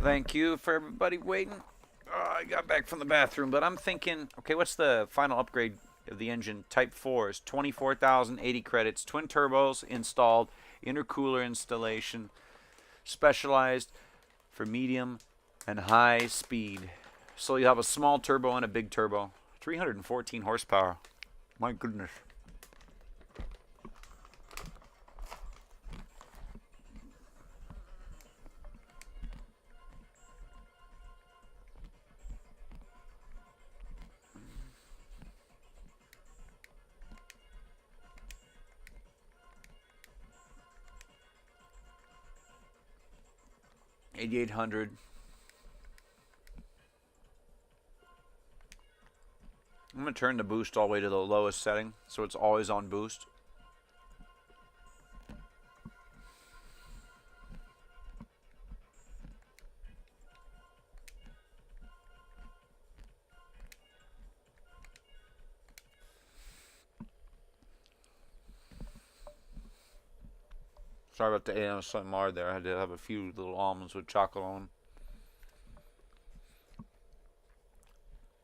Thank you for everybody waiting. I got back from the bathroom, but I'm thinking, okay, what's the final upgrade of the engine? Type 4 is 24,080 credits, twin turbos installed, intercooler installation, specialized for medium and high speed. So you have a small turbo and a big turbo. 314 horsepower. My goodness. $8,800. I'm going to turn the boost all the way to the lowest setting, so it's always on boost. Sorry about the ASMR there. I had to have a few little almonds with chocolate on them.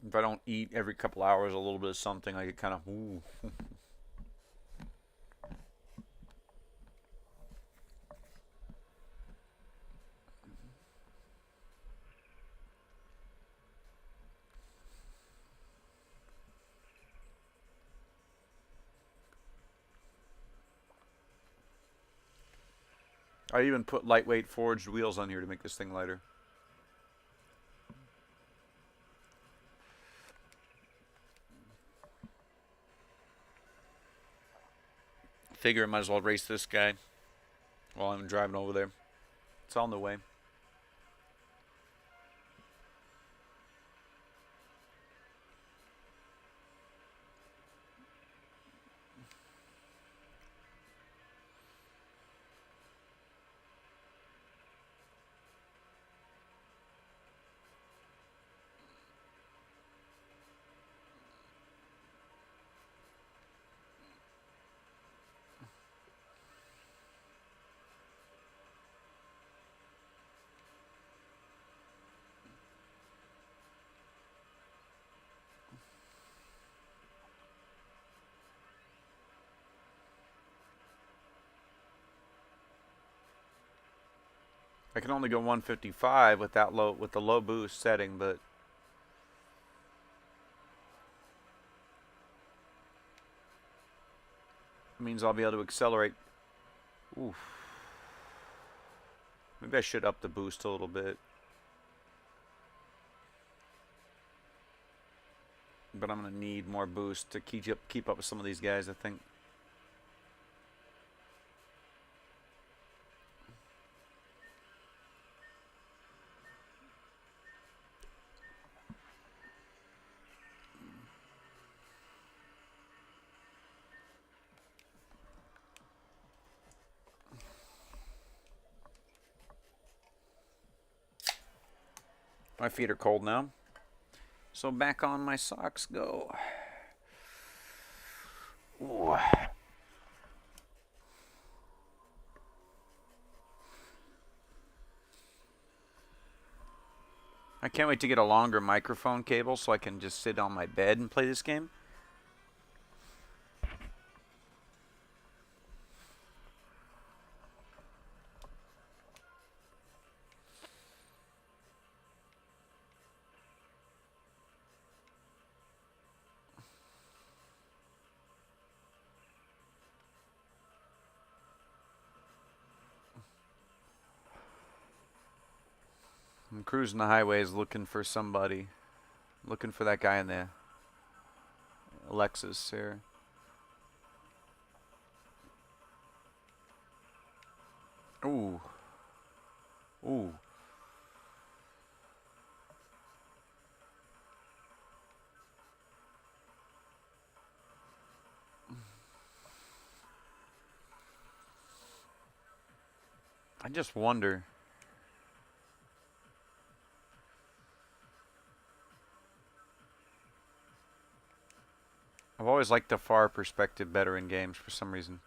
If I don't eat every couple hours a little bit of something, I get kind of, ooh. I even put lightweight forged wheels on here to make this thing lighter. Figure I might as well race this guy while I'm driving over there. It's on the way. I can only go 155 with that low, with the low boost setting, but it means I'll be able to accelerate. Oof. Maybe I should up the boost a little bit. But I'm going to need more boost to keep up with some of these guys, I think. My feet are cold now. So back on my socks go. Ooh. I can't wait to get a longer microphone cable so I can just sit on my bed and play this game. I'm cruising the highways looking for somebody. Looking for that guy in the Lexus here. Ooh. Ooh. I just wonder. I've always liked the far perspective better in games for some reason.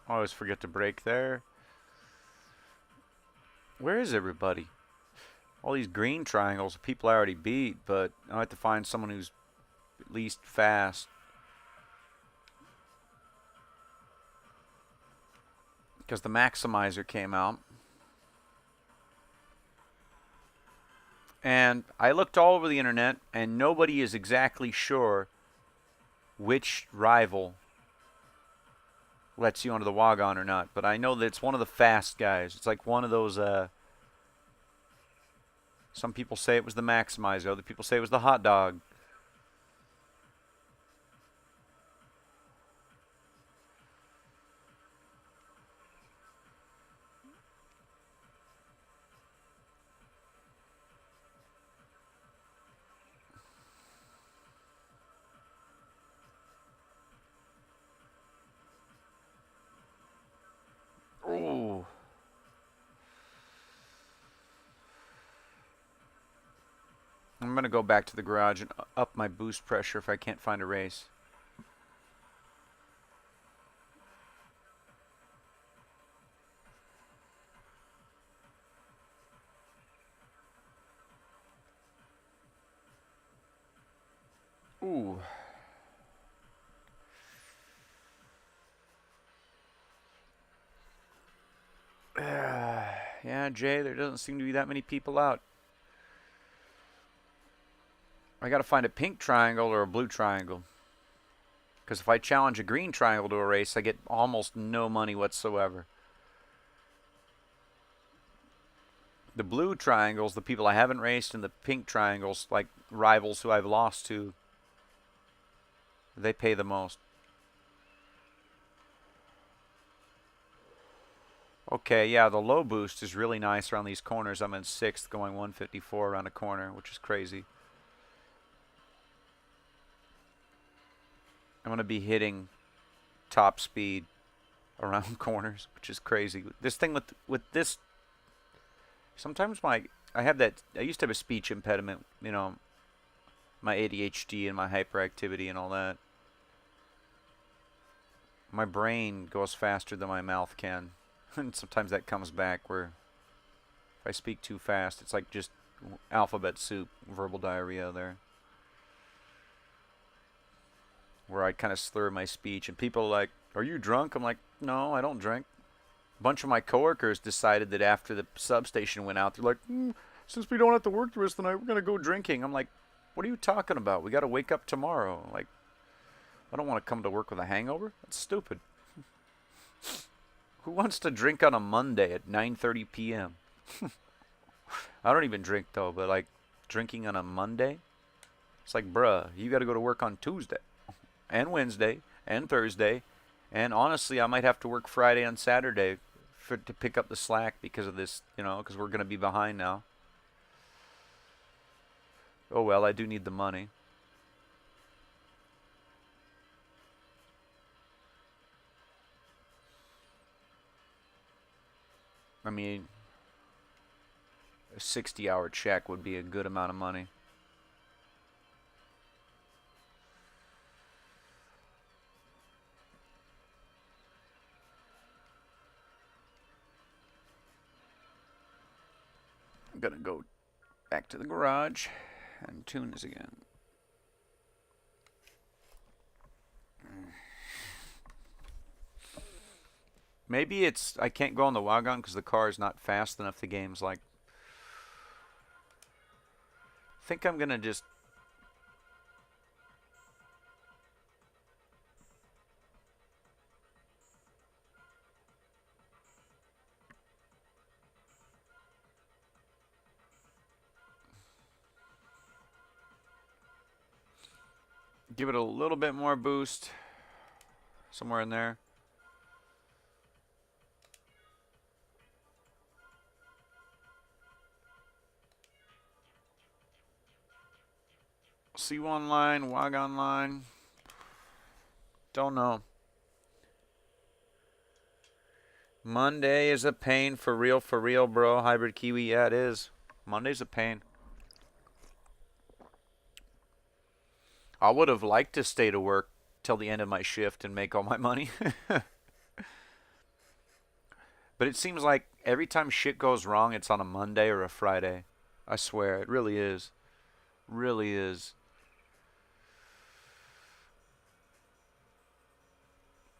I always forget to brake there. Where is everybody? All these green triangles, people I already beat, but I have to find someone who's at least fast. Because the Maximizer came out. And I looked all over the internet, and nobody is exactly sure which rival lets you onto the wagon or not. But I know that it's one of the fast guys. It's like one of those, some people say it was the Maximizer. Other people say it was the hot dog. Ooh. I'm going to go back to the garage and up my boost pressure if I can't find a race. Ooh. Yeah, Jay, there doesn't seem to be that many people out. I got to find a pink triangle or a blue triangle. Because if I challenge a green triangle to a race, I get almost no money whatsoever. The blue triangles, the people I haven't raced, and the pink triangles, like rivals who I've lost to, they pay the most. Okay, yeah, the low boost is really nice around these corners. I'm in 6th going 154 around a corner, which is crazy. I'm going to be hitting top speed around corners, which is crazy. This thing with this, sometimes I used to have a speech impediment, you know, my ADHD and my hyperactivity and all that. My brain goes faster than my mouth can. And sometimes that comes back where if I speak too fast, it's like just alphabet soup, verbal diarrhea there. Where I kind of slur my speech, and people are like, "Are you drunk?" I'm like, "No, I don't drink." A bunch of my coworkers decided that after the substation went out, they're like, "Since we don't have to work the rest of the night, we're gonna go drinking." I'm like, "What are you talking about? We got to wake up tomorrow." Like, I don't want to come to work with a hangover. That's stupid. Who wants to drink on a Monday at 9:30 p.m.? I don't even drink though, but like drinking on a Monday, it's like, bruh, you got to go to work on Tuesday and Wednesday and Thursday, and honestly, I might have to work Friday and Saturday to pick up the slack because of this, you know, because we're gonna be behind now. Oh well, I do need the money. I mean, a 60-hour check would be a good amount of money. I'm gonna go back to the garage and tune this again. Maybe it's I can't go on the wagon because the car is not fast enough. The game's like, I think I'm gonna just give it a little bit more boost somewhere in there. C1 line, wagon line. Don't know. Monday is a pain for real, bro. Hybrid Kiwi, yeah, it is. Monday's a pain. I would have liked to stay to work till the end of my shift and make all my money. But it seems like every time shit goes wrong, it's on a Monday or a Friday. I swear, it really is. Really is.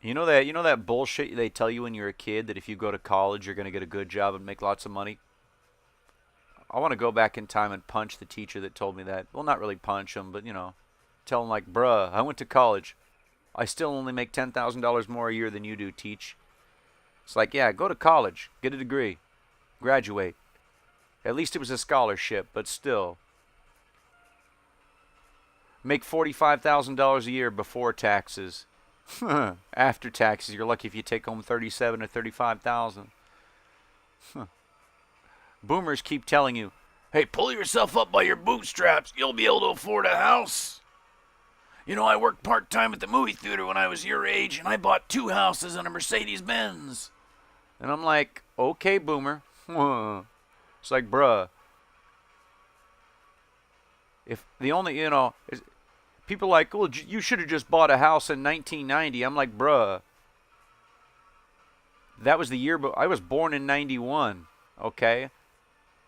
You know that bullshit they tell you when you're a kid that if you go to college, you're going to get a good job and make lots of money? I want to go back in time and punch the teacher that told me that. Well, not really punch him, but, tell him like, bruh, I went to college. I still only make $10,000 more a year than you do, teach. It's like, yeah, go to college, get a degree, graduate. At least it was a scholarship, but still. Make $45,000 a year before taxes. After taxes, you're lucky if you take home 37 or 35,000. Boomers keep telling you, hey, pull yourself up by your bootstraps. You'll be able to afford a house. I worked part-time at the movie theater when I was your age, and I bought 2 houses and a Mercedes-Benz. And I'm like, okay, boomer. It's like, bruh. If the only, people are like, well, you should have just bought a house in 1990. I'm like, bruh. That was the year, I was born in 91, okay?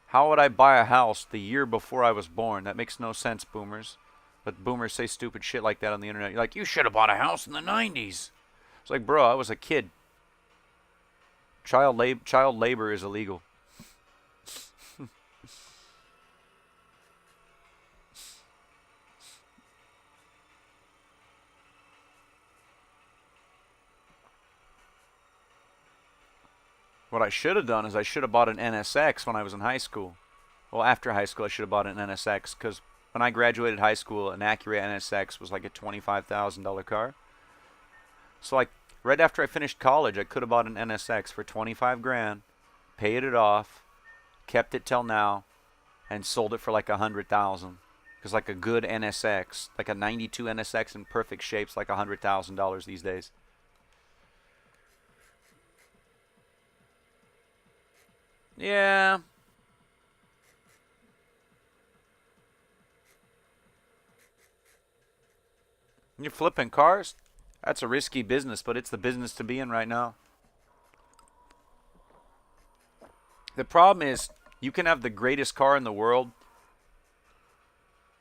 How would I buy a house the year before I was born? That makes no sense, boomers. But boomers say stupid shit like that on the internet. You're like, you should have bought a house in the 90s. It's like, bro, I was a kid. Child labor is illegal. What I should have done is I should have bought an NSX when I was in high school. Well, after high school, I should have bought an NSX because when I graduated high school, an Acura NSX was like a $25,000 car. So like right after I finished college, I could have bought an NSX for 25 grand, paid it off, kept it till now, and sold it for like 100,000. Because like a good NSX, like a 92 NSX in perfect shape's like $100,000 these days. Yeah. You're flipping cars? That's a risky business, but it's the business to be in right now. The problem is, you can have the greatest car in the world.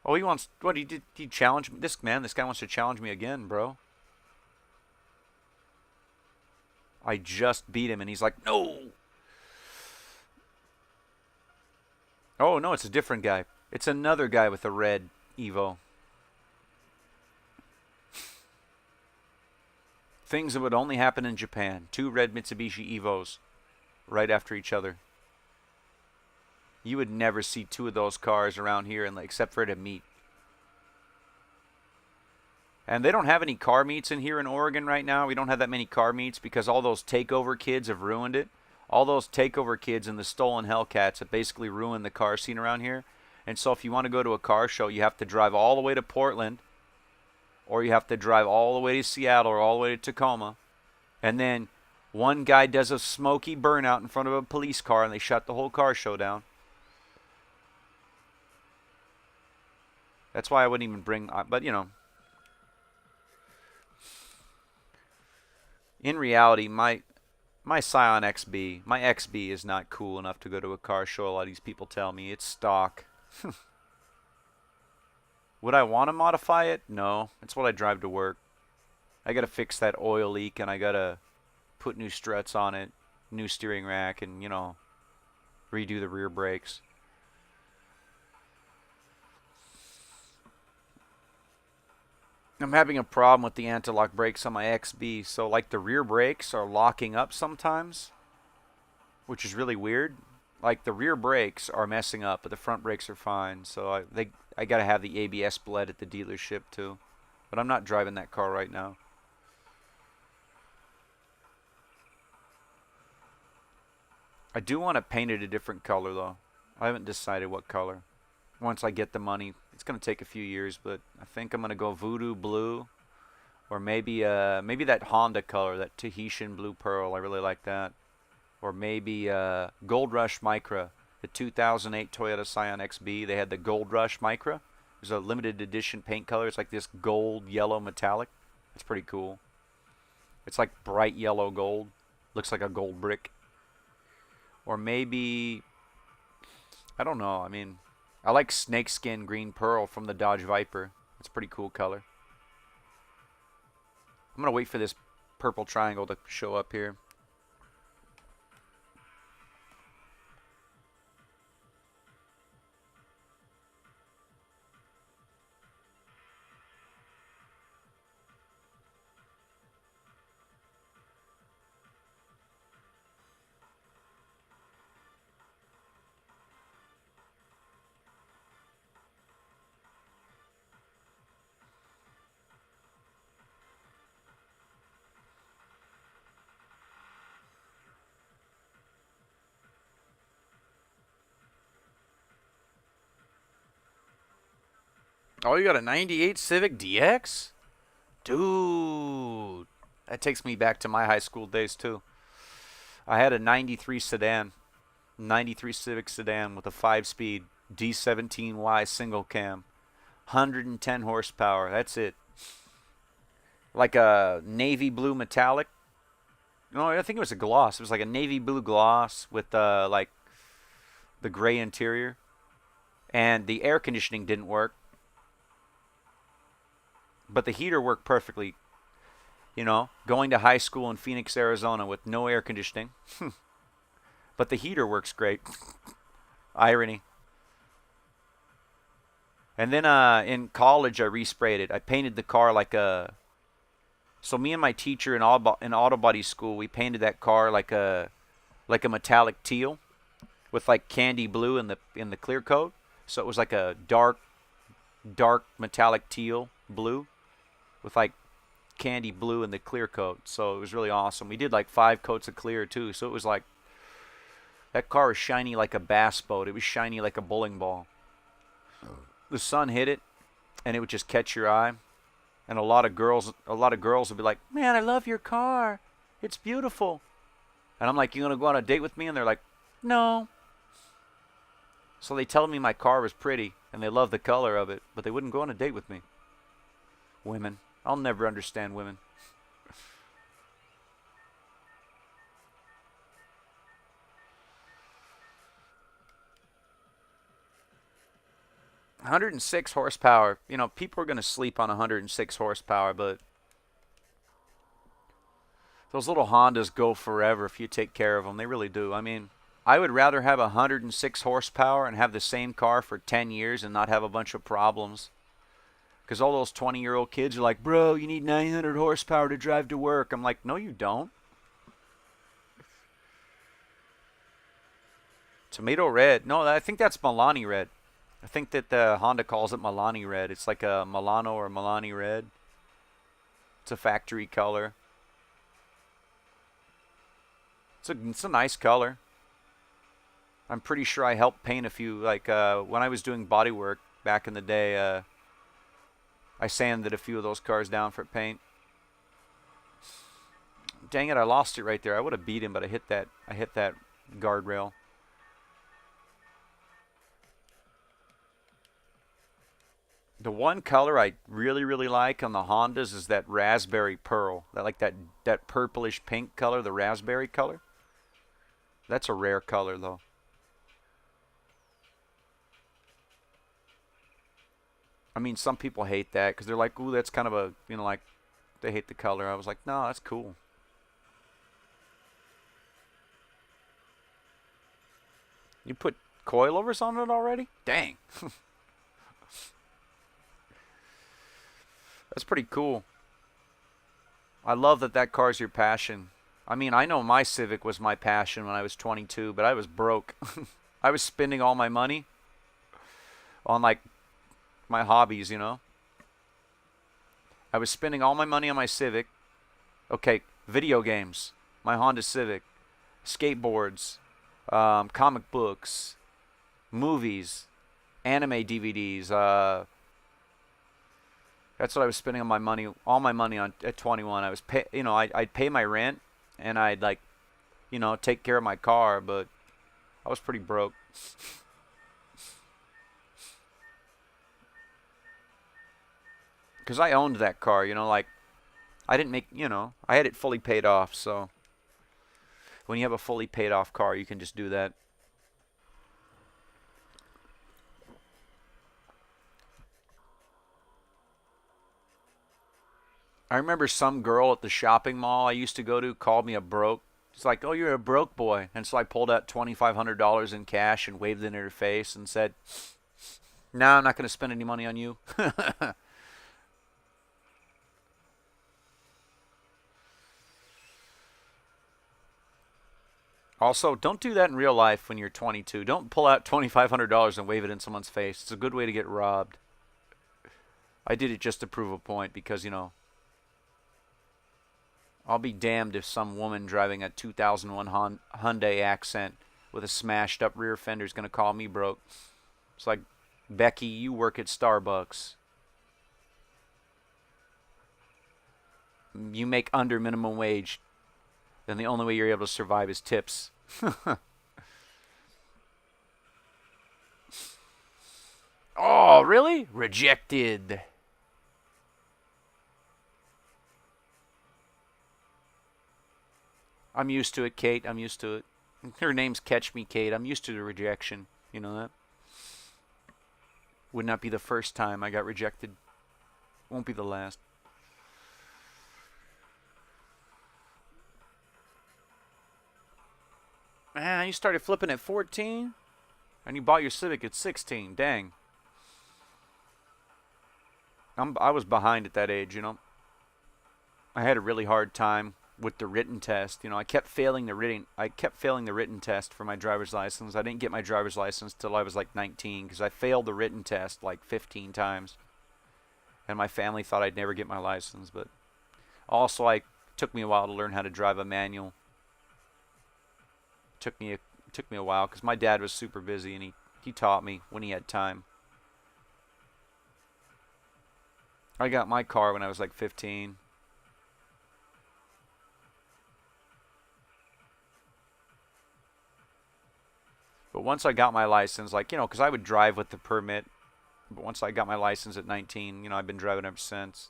Oh, he wants, what, he challenge me? This guy wants to challenge me again, bro. I just beat him, and he's like, no. Oh, no, it's a different guy. It's another guy with a red Evo. Things that would only happen in Japan. 2 red Mitsubishi Evos right after each other. You would never see 2 of those cars around here except for at a meet. And they don't have any car meets in here in Oregon right now. We don't have that many car meets because all those takeover kids have ruined it. All those takeover kids and the stolen Hellcats have basically ruined the car scene around here. And so if you want to go to a car show, you have to drive all the way to Portland, or you have to drive all the way to Seattle or all the way to Tacoma. And then one guy does a smoky burnout in front of a police car and they shut the whole car show down. That's why I wouldn't even bring, but in reality, my Scion XB, my XB is not cool enough to go to a car show. A lot of these people tell me it's stock. Would I want to modify it? No. It's what I drive to work. I got to fix that oil leak, and I got to put new struts on it, new steering rack, and, redo the rear brakes. I'm having a problem with the anti-lock brakes on my XB. So, like, the rear brakes are locking up sometimes, which is really weird. Like, the rear brakes are messing up, but the front brakes are fine. So, I got to have the ABS bled at the dealership, too. But I'm not driving that car right now. I do want to paint it a different color, though. I haven't decided what color. Once I get the money, it's going to take a few years, but I think I'm going to go voodoo blue, or maybe that Honda color, that Tahitian blue pearl. I really like that. Or maybe Gold Rush Micra, the 2008 Toyota Scion XB. They had the Gold Rush Micra. It was a limited edition paint color. It's like this gold yellow metallic. It's pretty cool. It's like bright yellow gold. Looks like a gold brick. Or maybe, I don't know. I mean, I like snakeskin green pearl from the Dodge Viper. It's a pretty cool color. I'm going to wait for this purple triangle to show up here. Oh, you got a 98 Civic DX? Dude, that takes me back to my high school days too. I had a 93 sedan, 93 Civic sedan with a 5-speed D17Y single cam, 110 horsepower. That's it. Like a navy blue metallic. No, I think it was a gloss. It was like a navy blue gloss with like the gray interior, and the air conditioning didn't work, but the heater worked perfectly. You know, going to high school in Phoenix, Arizona with no air conditioning. But the heater works great. Irony. And then in college, I resprayed it. I painted the car like a... So me and my teacher in auto body school, we painted that car like a metallic teal with like candy blue in the clear coat. So it was like a dark metallic teal blue with like candy blue in the clear coat. So it was really awesome. We did like 5 coats of clear too. So it was like, that car was shiny like a bass boat. It was shiny like a bowling ball. The sun hit it and it would just catch your eye. And a lot of girls would be like, "Man, I love your car. It's beautiful." And I'm like, "You gonna go on a date with me?" And they're like, "No." So they tell me my car was pretty and they love the color of it, but they wouldn't go on a date with me. Women. I'll never understand women. 106 horsepower. You know, people are going to sleep on 106 horsepower, but those little Hondas go forever if you take care of them. They really do. I mean, I would rather have 106 horsepower and have the same car for 10 years and not have a bunch of problems. Because all those 20-year-old kids are like, "Bro, you need 900 horsepower to drive to work." I'm like, "No, you don't." Tomato red. No, I think that's Milani red. I think that the Honda calls it Milani red. It's like a Milano or Milani red. It's a factory color. It's a nice color. I'm pretty sure I helped paint a few, like when I was doing body work back in the day, I sanded a few of those cars down for paint. Dang it, I lost it right there. I would have beat him, but I hit that guardrail. The one color I really, really like on the Hondas is that raspberry pearl. That purplish pink color, the raspberry color. That's a rare color, though. I mean, some people hate that because they're like, "Ooh, that's kind of a, you know, like, they hate the color." I was like, "No, that's cool." You put coilovers on it already? Dang. That's pretty cool. I love that car's your passion. I mean, I know my Civic was my passion when I was 22, but I was broke. I was spending all my money on, like, my hobbies, you know? I was spending all my money on my Civic. Okay, video games, my Honda Civic, skateboards, comic books, movies, anime DVDs. That's what I was spending on my money, all my money on at 21. I was I'd pay my rent and I'd, like, you know, take care of my car, but I was pretty broke. Because I owned that car, you know, like, I didn't make, you know, I had it fully paid off, so. When you have a fully paid off car, you can just do that. I remember some girl at the shopping mall I used to go to called me a broke. She's like, "Oh, you're a broke boy." And so I pulled out $2,500 in cash and waved it in her face and said, "No, I'm not going to spend any money on you." Also, don't do that in real life when you're 22. Don't pull out $2,500 and wave it in someone's face. It's a good way to get robbed. I did it just to prove a point because, I'll be damned if some woman driving a 2001 Hyundai Accent with a smashed up rear fender is going to call me broke. It's like, Becky, you work at Starbucks. You make under minimum wage. Then the only way you're able to survive is tips. Oh, really? Rejected. I'm used to it, Kate. I'm used to it. Her name's Catch Me, Kate. I'm used to the rejection. You know that? Would not be the first time I got rejected. Won't be the last. Man, you started flipping at 14? And you bought your Civic at 16. Dang. I was behind at that age, I had a really hard time with the written test. I kept failing the written test for my driver's license. I didn't get my driver's license till I was like 19 because I failed the written test like 15 times. And my family thought I'd never get my license, but also it took me a while to learn how to drive a manual. Took me a while because my dad was super busy and he taught me when he had time. I got my car when I was like 15. But once I got my license, because I would drive with the permit. But once I got my license at 19, I've been driving ever since.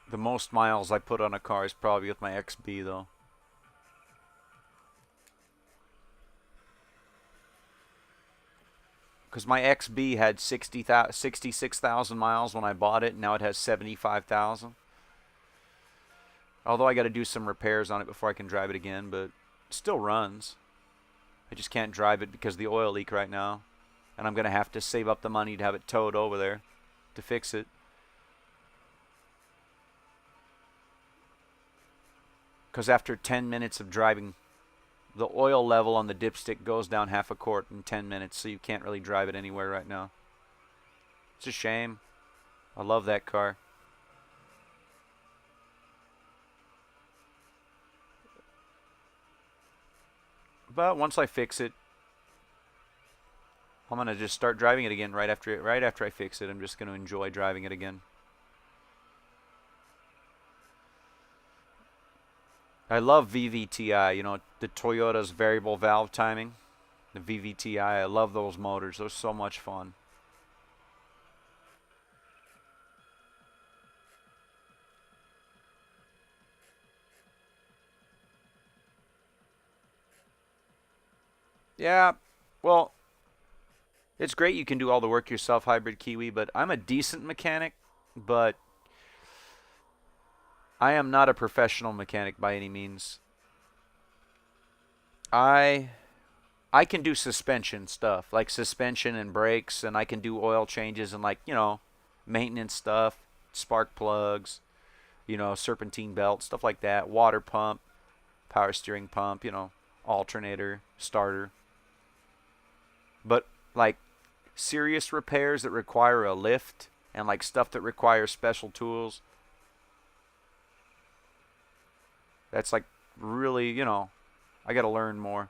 The most miles I put on a car is probably with my XB, though. Because my XB had 66,000 miles when I bought it, and now it has 75,000. Although I got to do some repairs on it before I can drive it again, but it still runs. I just can't drive it because of the oil leak right now. And I'm going to have to save up the money to have it towed over there to fix it. Because after 10 minutes of driving, the oil level on the dipstick goes down half a quart in 10 minutes, so you can't really drive it anywhere right now. It's a shame. I love that car. But once I fix it, I'm gonna just start driving it again right after I fix it. I'm just gonna enjoy driving it again. I love VVTi, the Toyota's variable valve timing. The VVTi, I love those motors. They're so much fun. Yeah, well, it's great you can do all the work yourself, Hybrid Kiwi, but I'm a decent mechanic, but I am not a professional mechanic by any means. I can do suspension stuff, like suspension and brakes, and I can do oil changes and maintenance stuff, spark plugs, serpentine belt, stuff like that, water pump, power steering pump, alternator, starter. But like serious repairs that require a lift and like stuff that requires special tools, that's like really, I got to learn more.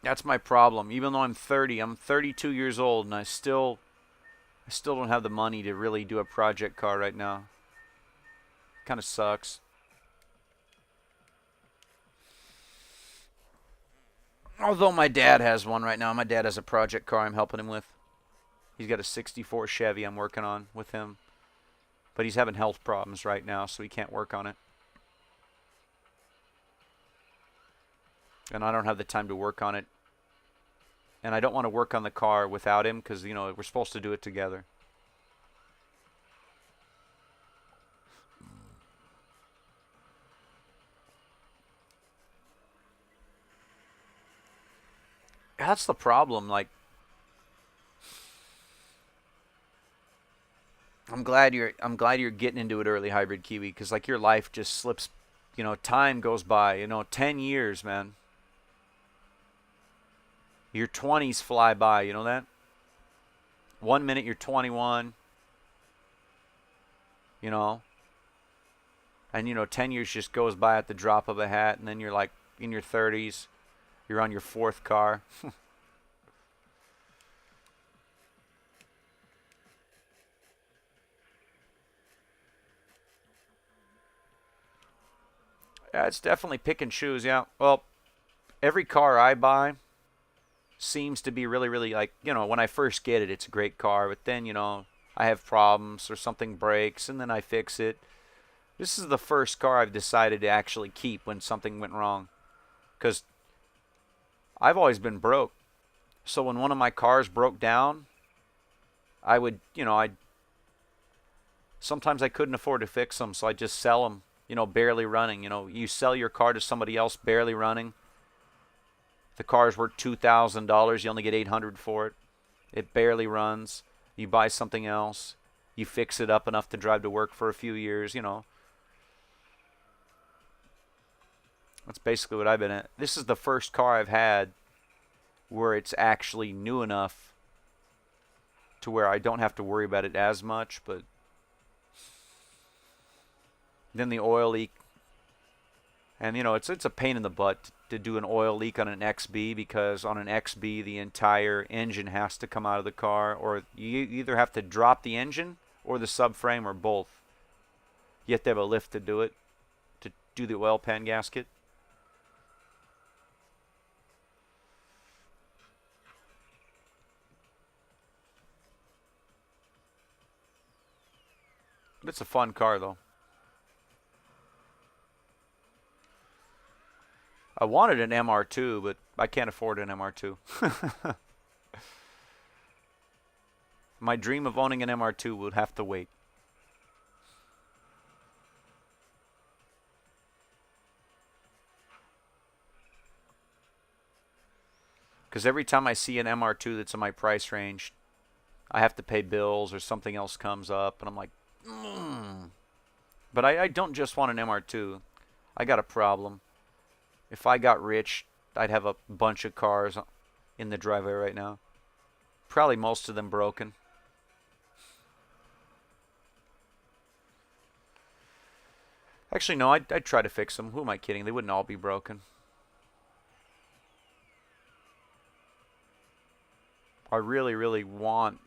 That's my problem. Even though I'm 30, I'm 32 years old, and I still don't have the money to really do a project car right now. Kind of sucks. Although my dad has one right now. My dad has a project car I'm helping him with. He's got a 64 Chevy I'm working on with him. But he's having health problems right now, so he can't work on it. And I don't have the time to work on it. And I don't want to work on the car without him because, you know, we're supposed to do it together. That's the problem. Like, I'm glad you're getting into it early, Hybrid Kiwi, because like your life just slips. You know, time goes by. You know, 10 years, man. Your 20s fly by. You know that? 1 minute you're 21. You know, and you know 10 years just goes by at the drop of a hat, and then you're like in your 30s. You're on your fourth car. Yeah, it's definitely pick and choose. Yeah. Well, every car I buy seems to be really, really like, you know, when I first get it, it's a great car, but then, you know, I have problems or something breaks and then I fix it. This is the first car I've decided to actually keep when something went wrong. Because I've always been broke. So when one of my cars broke down, I would, you know, sometimes I couldn't afford to fix them, so I just sell them, you know, barely running. You know, you sell your car to somebody else barely running. The car's worth $2,000. You only get $800 for it. It barely runs. You buy something else. You fix it up enough to drive to work for a few years. You know, that's basically what I've been at. This is the first car I've had where it's actually new enough to where I don't have to worry about it as much. But then the oil leak. And, you know, it's a pain in the butt to do an oil leak on an XB, because on an XB the entire engine has to come out of the car, or you either have to drop the engine or the subframe or both. You have to have a lift to do it, to do the oil pan gasket. It's a fun car, though. I wanted an MR2, but I can't afford an MR2. My dream of owning an MR2 would have to wait. Because every time I see an MR2 that's in my price range, I have to pay bills or something else comes up, and I'm like, mm. But I don't just want an MR2. I got a problem. If I got rich, I'd have a bunch of cars in the driveway right now. Probably most of them broken. Actually, no, I'd try to fix them. Who am I kidding? They wouldn't all be broken. I really, really want...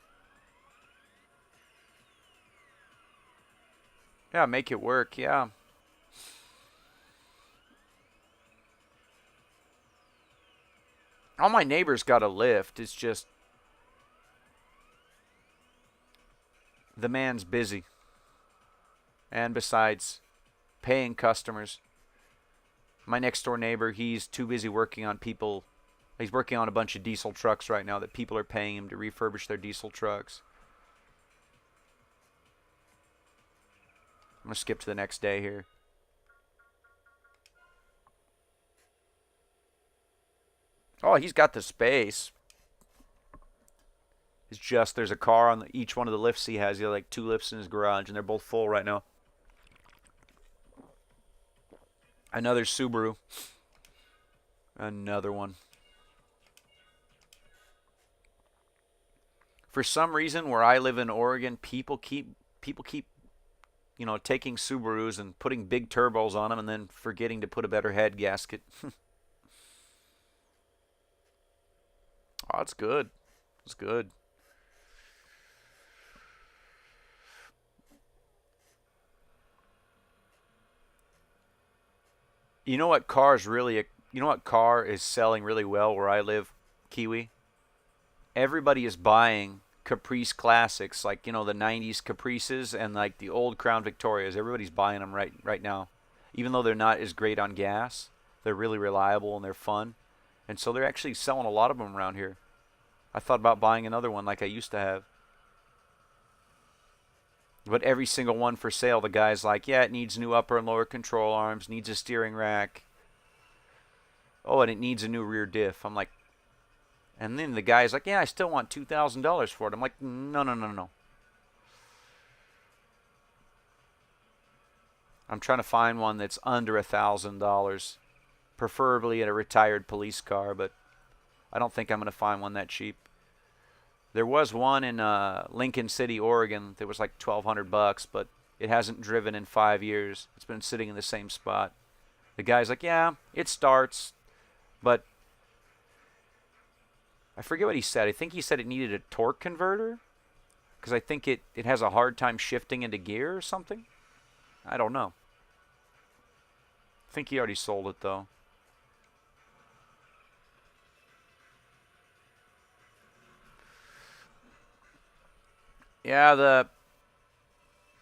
Yeah, make it work, yeah. All my neighbors got a lift. It's just... the man's busy. And besides, paying customers. My next door neighbor, he's too busy working on people. He's working on a bunch of diesel trucks right now that people are paying him to refurbish their diesel trucks. I'm going to skip to the next day here. Oh, he's got the space. It's just there's a car on each one of the lifts he has. He has like 2 lifts in his garage, and they're both full right now. Another Subaru. Another one. For some reason, where I live in Oregon, people keep you know, taking Subarus and putting big turbos on them and then forgetting to put a better head gasket. Oh, it's good. It's good. You know what cars really You know what car is selling really well where I live, Kiwi? Everybody is buying Caprice Classics, like the '90s Caprices and like the old Crown Victorias. Everybody's buying them right now, even though they're not as great on gas. They're really reliable and they're fun, and so they're actually selling a lot of them around here. I thought about buying another one like I used to have, but every single one for sale, the guy's like, yeah, it needs new upper and lower control arms, needs a steering rack. Oh, and it needs a new rear diff. I'm like, and then the guy's like, yeah, I still want $2,000 for it. I'm like, no, no, no, no. I'm trying to find one that's under $1,000, preferably in a retired police car, but I don't think I'm going to find one that cheap. There was one in Lincoln City, Oregon that was like $1,200, but it hasn't driven in 5 years. It's been sitting in the same spot. The guy's like, yeah, it starts, but I forget what he said. I think he said it needed a torque converter because I think it has a hard time shifting into gear or something. I don't know. I think he already sold it though. Yeah,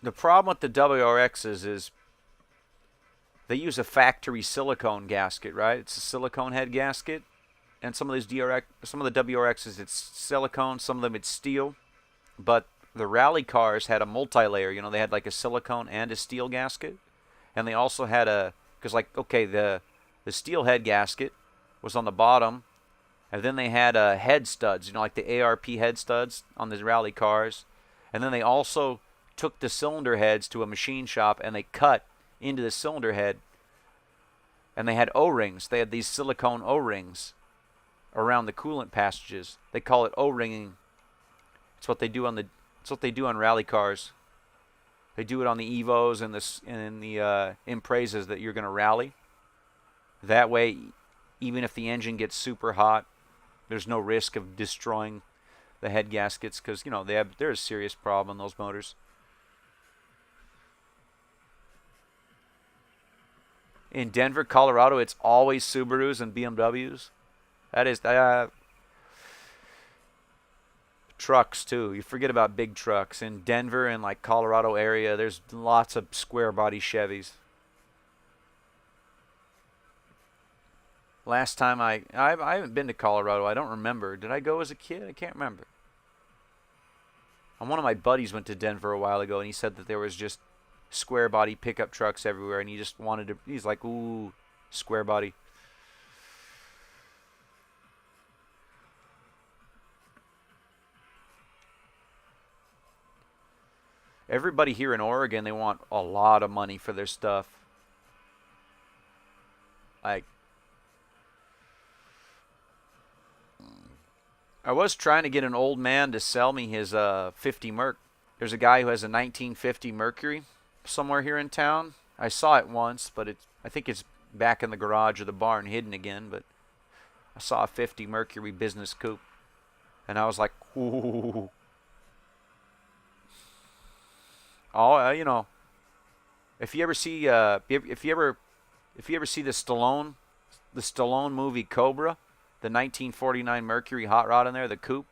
the problem with the WRXs is they use a factory silicone gasket, right? It's a silicone head gasket, and some of the WRXs, it's silicone, some of them it's steel. But the rally cars had a multi-layer. They had like a silicone and a steel gasket, and they also had because the steel head gasket was on the bottom, and then they had head studs, like the ARP head studs on the rally cars, and then they also took the cylinder heads to a machine shop and they cut into the cylinder head, and they had O-rings. They had these silicone O-rings around the coolant passages. They call it O-ringing. It's what they do on rally cars. They do it on the Evos and the Imprezas that you're going to rally. That way, even if the engine gets super hot, there's no risk of destroying the head gaskets because they're a serious problem on those motors. In Denver, Colorado, it's always Subarus and BMWs. That is trucks too. You forget about big trucks. In Denver and like Colorado area, there's lots of square body Chevys. Last time I haven't been to Colorado. I don't remember. Did I go as a kid? I can't remember. And one of my buddies went to Denver a while ago, and he said that there was just square body pickup trucks everywhere, and he just wanted to. He's like, ooh, square body. Everybody here in Oregon, they want a lot of money for their stuff. Like, I was trying to get an old man to sell me his 50 Merc. There's a guy who has a 1950 Mercury somewhere here in town. I saw it once, but I think it's back in the garage or the barn hidden again, but I saw a 50 Mercury business coupe, and I was like, ooh. Oh, if you ever see if you ever see the Stallone movie Cobra, the 1949 Mercury hot rod in there, the coupe.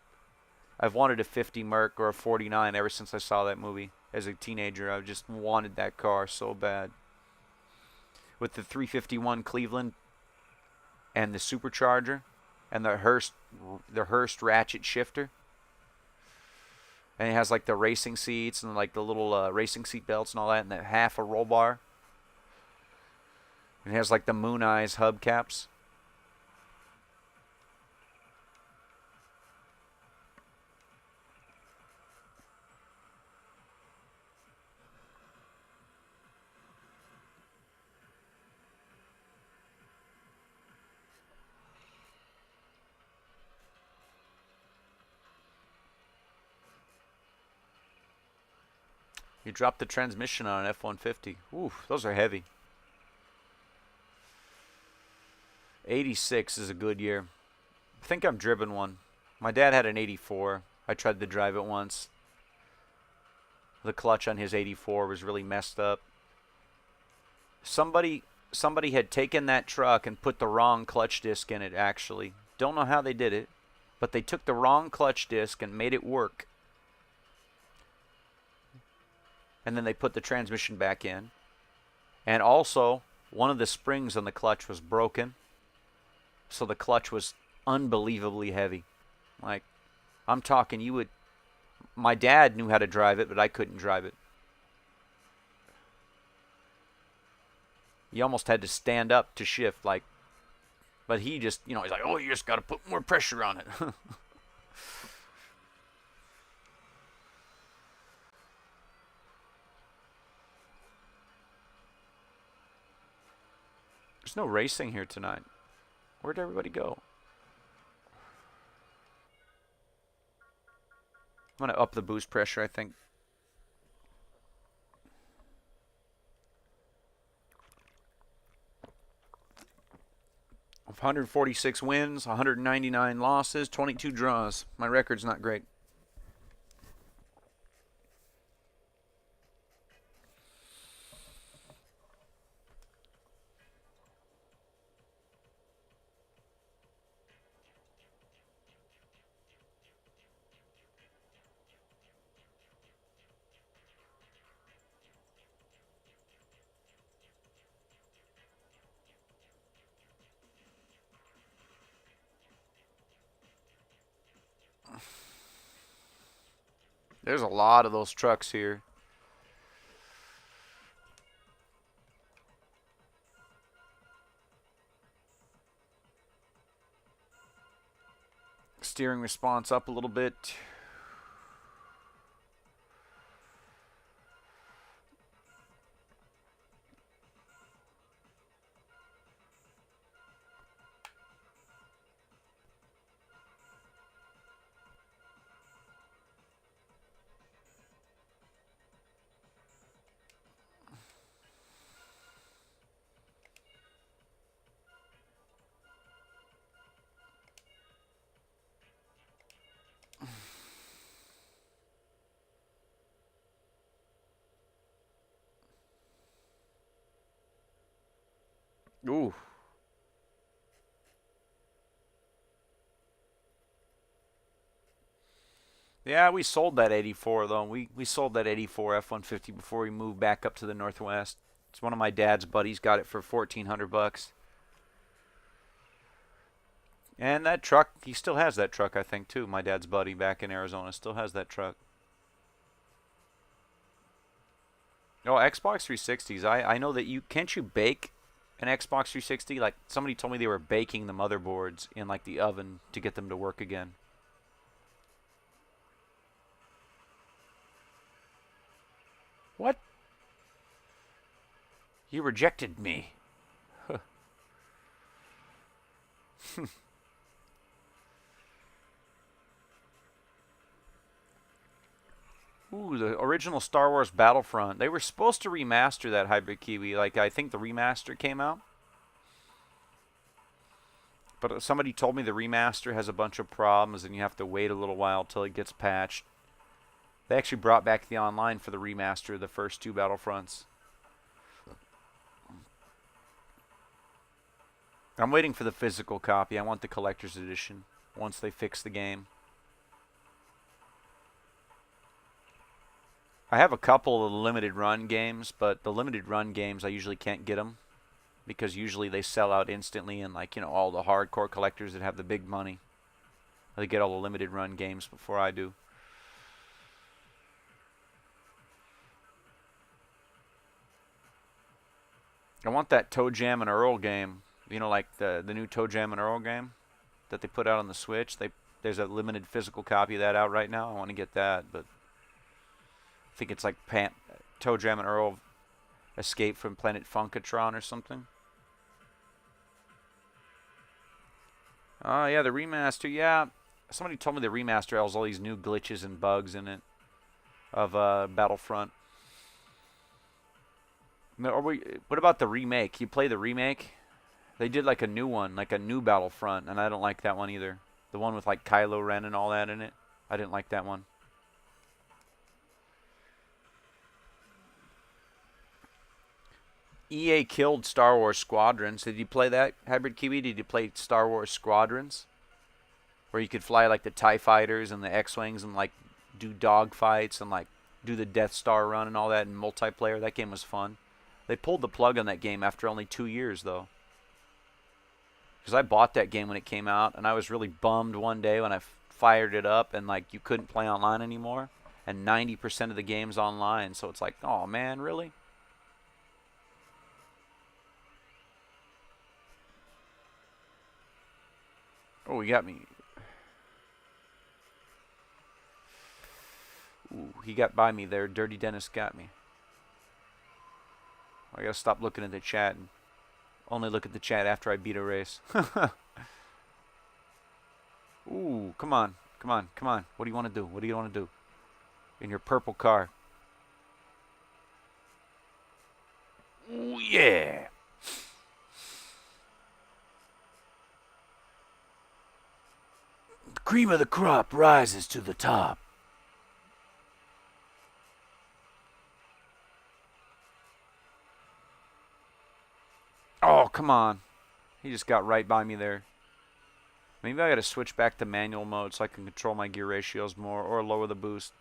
I've wanted a 50 Merc or a 49 ever since I saw that movie as a teenager. I just wanted that car so bad. With the 351 Cleveland and the supercharger and the Hurst ratchet shifter. And it has like the racing seats and like the little racing seat belts and all that, and the half a roll bar. And it has like the moon eyes hubcaps. You drop the transmission on an F-150. Ooh, those are heavy. 86 is a good year. I think I've driven one. My dad had an 84. I tried to drive it once. The clutch on his 84 was really messed up. Somebody somebody had taken that truck and put the wrong clutch disc in it, actually. Don't know how they did it, but they took the wrong clutch disc and made it work. And then they put the transmission back in. And also, one of the springs on the clutch was broken. So the clutch was unbelievably heavy. Like, I'm talking, you would... My dad knew how to drive it, but I couldn't drive it. You almost had to stand up to shift, like... But he just, you know, he's like, oh, you just got to put more pressure on it. There's no racing here tonight. Where'd everybody go? I'm going to up the boost pressure, I think. Of 146 wins, 199 losses, 22 draws. My record's not great. There's a lot of those trucks here. Steering response up a little bit. Ooh. Yeah, we sold that 84 though. We sold that 84 F-150 before we moved back up to the Northwest. It's one of my dad's buddies got it for $1,400. And that truck, he still has that truck, I think, too. My dad's buddy back in Arizona still has that truck. Oh, Xbox 360s. I know that you can't you bake an Xbox 360? Like somebody told me they were baking the motherboards in like the oven to get them to work again. What? You rejected me. Ooh, the original Star Wars Battlefront. They were supposed to remaster that Hybrid Kiwi. Like, I think the remaster came out. But somebody told me the remaster has a bunch of problems and you have to wait a little while till it gets patched. They actually brought back the online for the remaster of the first two Battlefronts. I'm waiting for the physical copy. I want the collector's edition once they fix the game. I have a couple of limited run games, but the limited run games I usually can't get them because usually they sell out instantly, and like, you know, all the hardcore collectors that have the big money, they get all the limited run games before I do. I want that Toe Jam and Earl game, you know, like the new Toe Jam and Earl game that they put out on the Switch. There's a limited physical copy of that out right now. I want to get that, but I think it's like Toe Jam and Earl Escape from Planet Funkatron or something. Oh, yeah, the remaster. Yeah, somebody told me the remaster has all these new glitches and bugs in it of Battlefront. What about the remake? You play the remake? They did like a new one, like a new Battlefront, and I don't like that one either. The one with like Kylo Ren and all that in it. I didn't like that one. EA killed Star Wars Squadrons. Did you play that, Hybrid Kiwi? Did you play Star Wars Squadrons? Where you could fly like the TIE fighters and the X-Wings and like do dog fights and like do the Death Star run and all that in multiplayer. That game was fun. They pulled the plug on that game after only 2 years though. Because I bought that game when it came out and I was really bummed one day when I fired it up and like you couldn't play online anymore. And 90% of the game's online. So it's like, oh man, really? Oh, he got me. Ooh, he got by me there. Dirty Dennis got me. I gotta stop looking at the chat and only look at the chat after I beat a race. Ooh, come on. Come on. Come on. What do you want to do? What do you want to do? In your purple car. Ooh, yeah. The cream of the crop rises to the top. Oh, come on. He just got right by me there. Maybe I gotta switch back to manual mode so I can control my gear ratios more or lower the boost.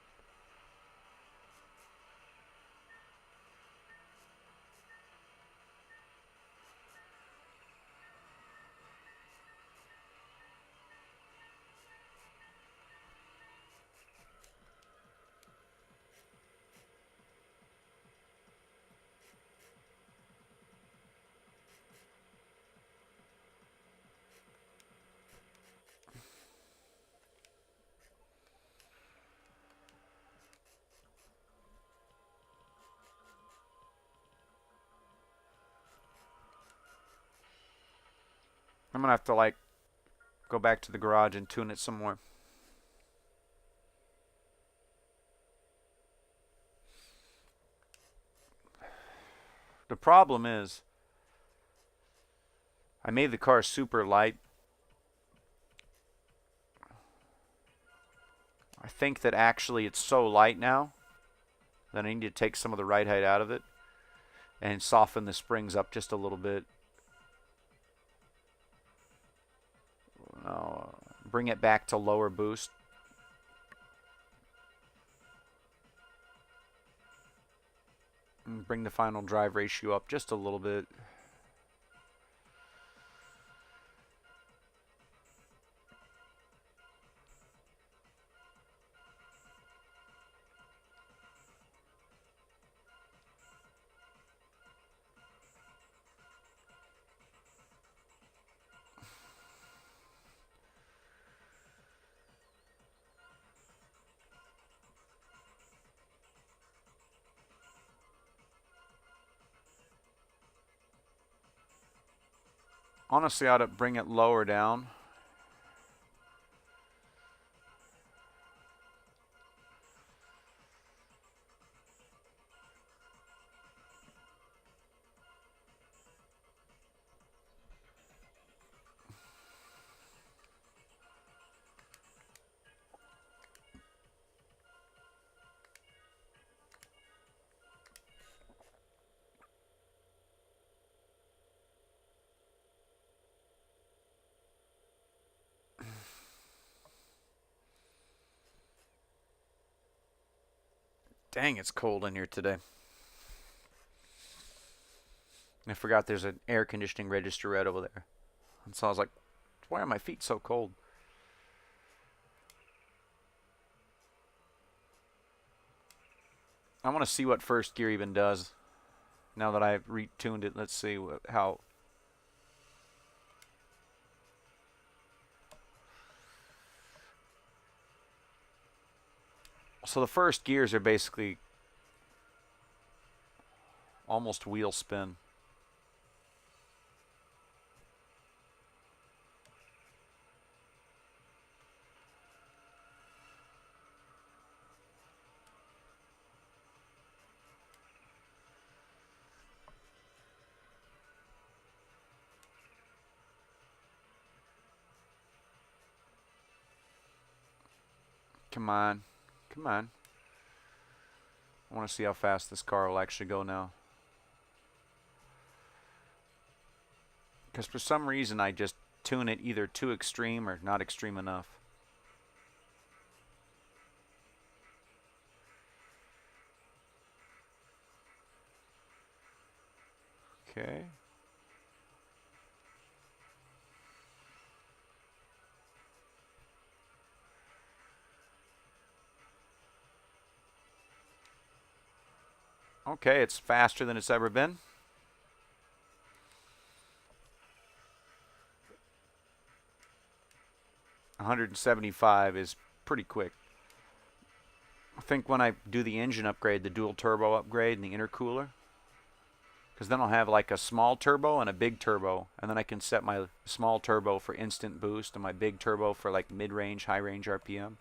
I'm gonna have to like go back to the garage and tune it some more. The problem is I made the car super light. I think that actually it's so light now that I need to take some of the ride height out of it and soften the springs up just a little bit. Bring it back to lower boost. And bring the final drive ratio up just a little bit. Honestly, I ought to bring it lower down. Dang, it's cold in here today. I forgot there's an air conditioning register right over there. And so I was like, why are my feet so cold? I want to see what first gear even does. Now that I've retuned it, let's see how. So the first gears are basically almost wheel spin. Come on. Come on. I want to see how fast this car will actually go now. Because for some reason I just tune it either too extreme or not extreme enough. Okay. Okay, it's faster than it's ever been. $175 is pretty quick. I think when I do the engine upgrade, the dual turbo upgrade and the intercooler, because then I'll have like a small turbo and a big turbo, and then I can set my small turbo for instant boost and my big turbo for like mid-range, high-range RPM.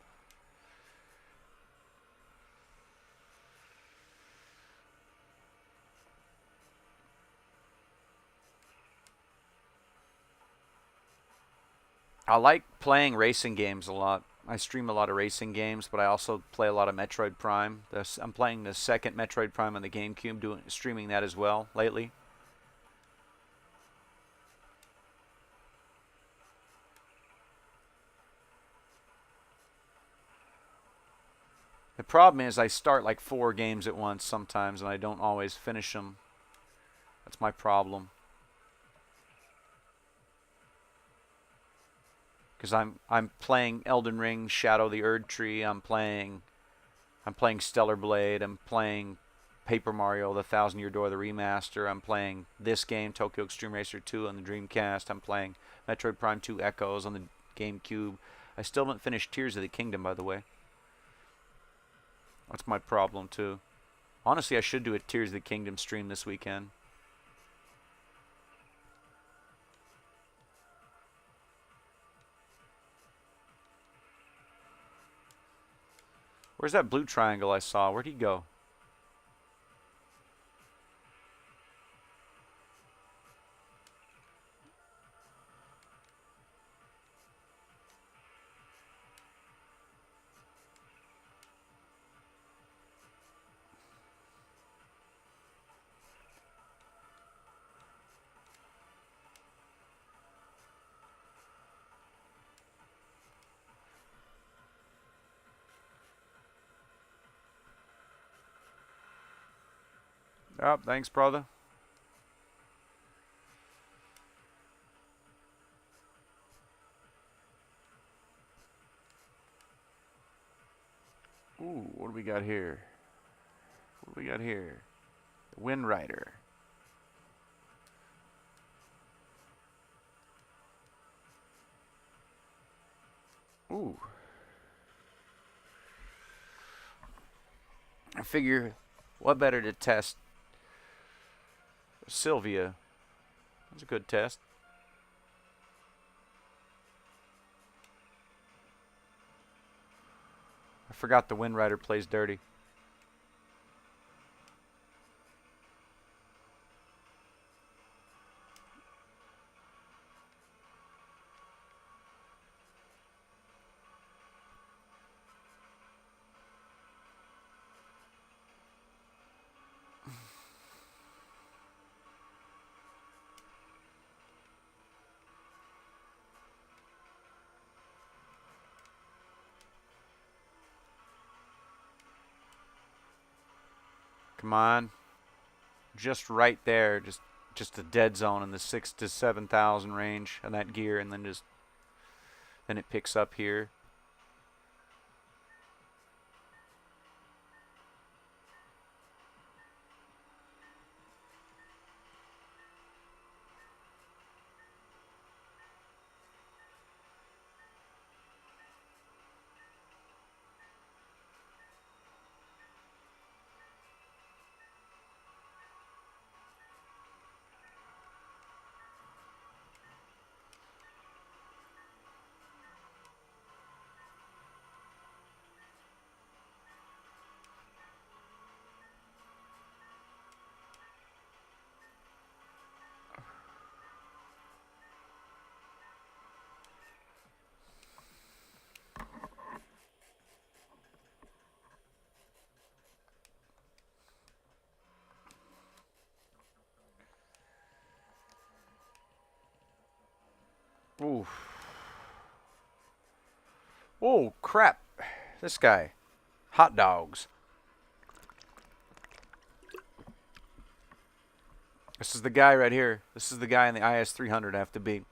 I like playing racing games a lot. I stream a lot of racing games, but I also play a lot of Metroid Prime. I'm playing the second Metroid Prime on the GameCube, streaming that as well lately. The problem is I start like 4 games at once sometimes, and I don't always finish them. That's my problem. Because I'm playing Elden Ring, Shadow of the Erd Tree. I'm playing Stellar Blade. I'm playing Paper Mario: The Thousand Year Door, the remaster. I'm playing this game, Tokyo Extreme Racer 2 on the Dreamcast. I'm playing Metroid Prime 2 Echoes on the GameCube. I still haven't finished Tears of the Kingdom, by the way. That's my problem too. Honestly, I should do a Tears of the Kingdom stream this weekend. Where's that blue triangle I saw? Where'd he go? Oh, thanks, brother. Ooh, what do we got here? What do we got here? The Wind Rider. Ooh. I figure, what better to test? Sylvia. That's a good test. I forgot the Wind Rider plays dirty. Come on. Just right there. Just a dead zone in the 6 to 7,000 range on that gear, and then it picks up here. Ooh. Oh, crap. This guy. Hot dogs. This is the guy right here. This is the guy in the IS-300 I have to beat.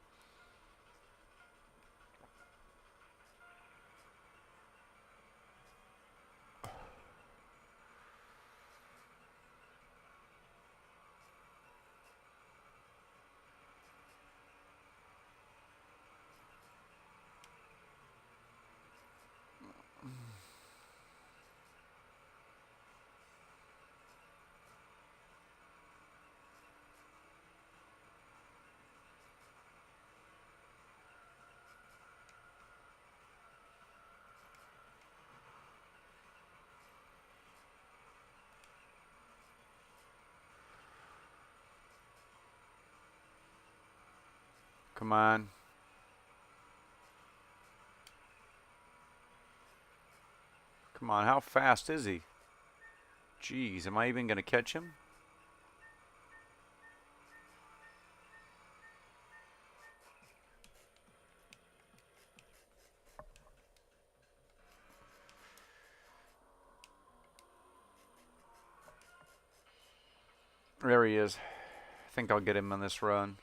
Come on. Come on, how fast is he? Jeez, am I even going to catch him? There he is. I think I'll get him on this run.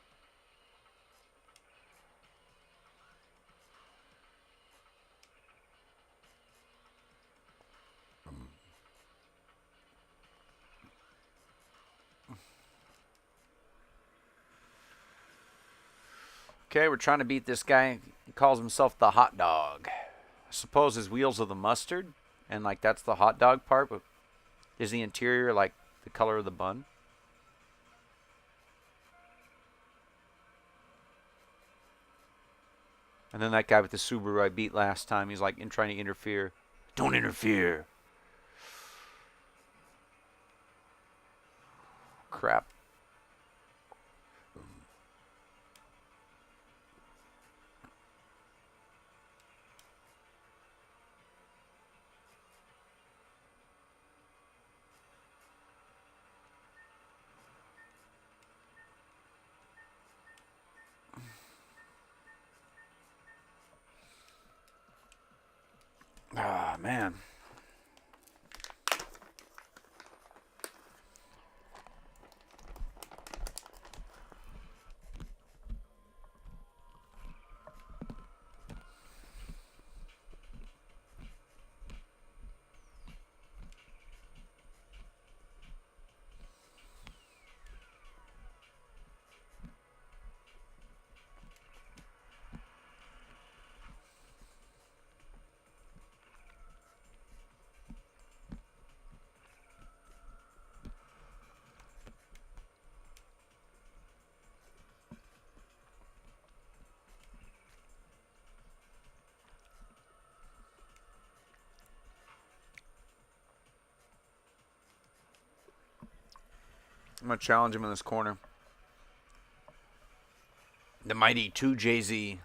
Okay, we're trying to beat this guy. He calls himself the hot dog. I suppose his wheels are the mustard, and like that's the hot dog part, but is the interior like the color of the bun? And then that guy with the Subaru I beat last time, he's like trying to interfere. Don't interfere. Crap. Ah, man. I'm going to challenge him in this corner. The mighty 2JZ.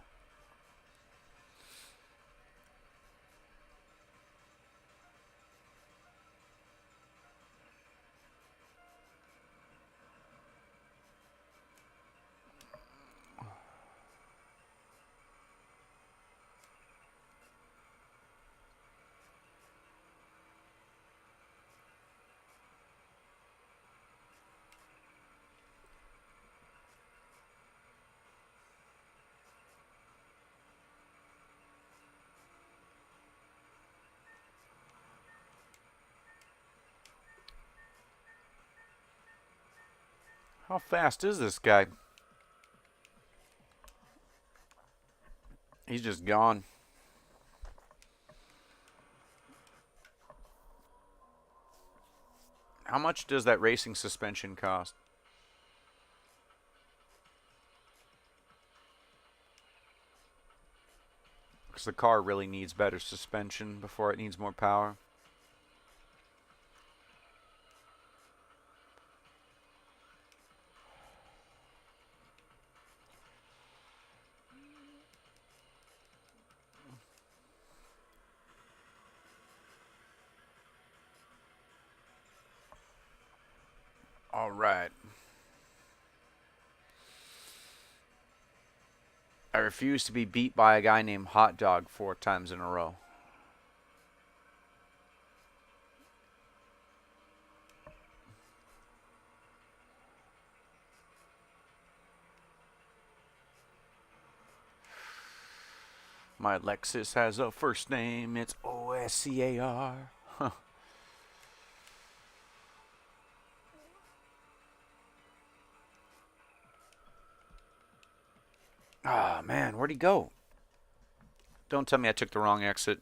How fast is this guy? He's just gone. How much does that racing suspension cost? Because the car really needs better suspension before it needs more power. All right. refuse to be beat by a guy named Hot Dog 4 times in a row. My Lexus has a first name. It's O-S-C-A-R. Huh. Ah, man, where'd he go? Don't tell me I took the wrong exit.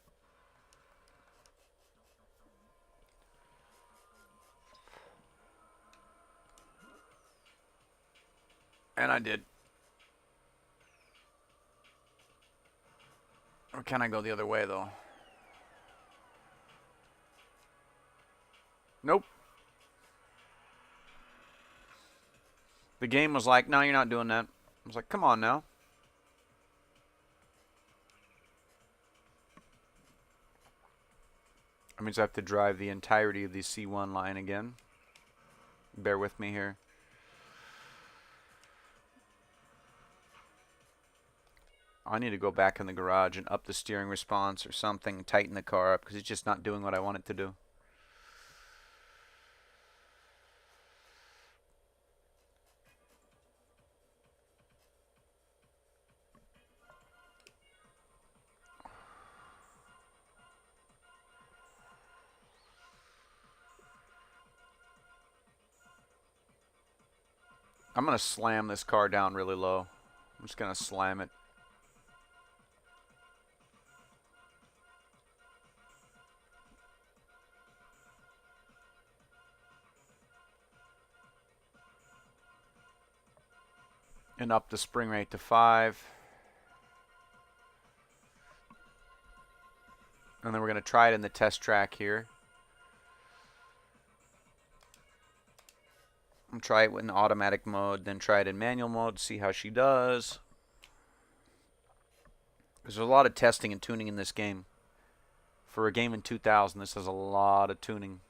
And I did. Or can I go the other way, though? Nope. The game was like, no, you're not doing that. I was like, come on now. That means I have to drive the entirety of the C1 line again. Bear with me here. I need to go back in the garage and up the steering response or something, tighten the car up, because it's just not doing what I want it to do. I'm going to slam this car down really low. I'm just going to slam it. And up the spring rate to 5. And then we're going to try it in the test track here. I'm try it in automatic mode, then try it in manual mode, see how she does. There's a lot of testing and tuning in this game. For a game in 2000, this has a lot of tuning.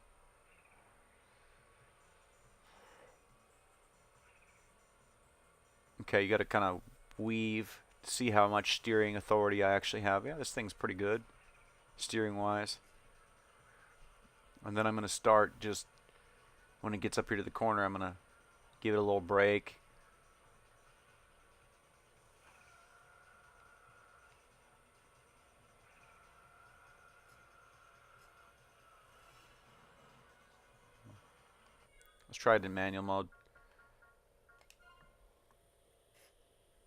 Okay, you got to kind of weave to see how much steering authority I actually have. Yeah, this thing's pretty good, steering-wise. And then I'm going to start just, when it gets up here to the corner, I'm going to give it a little brake. Let's try it in manual mode.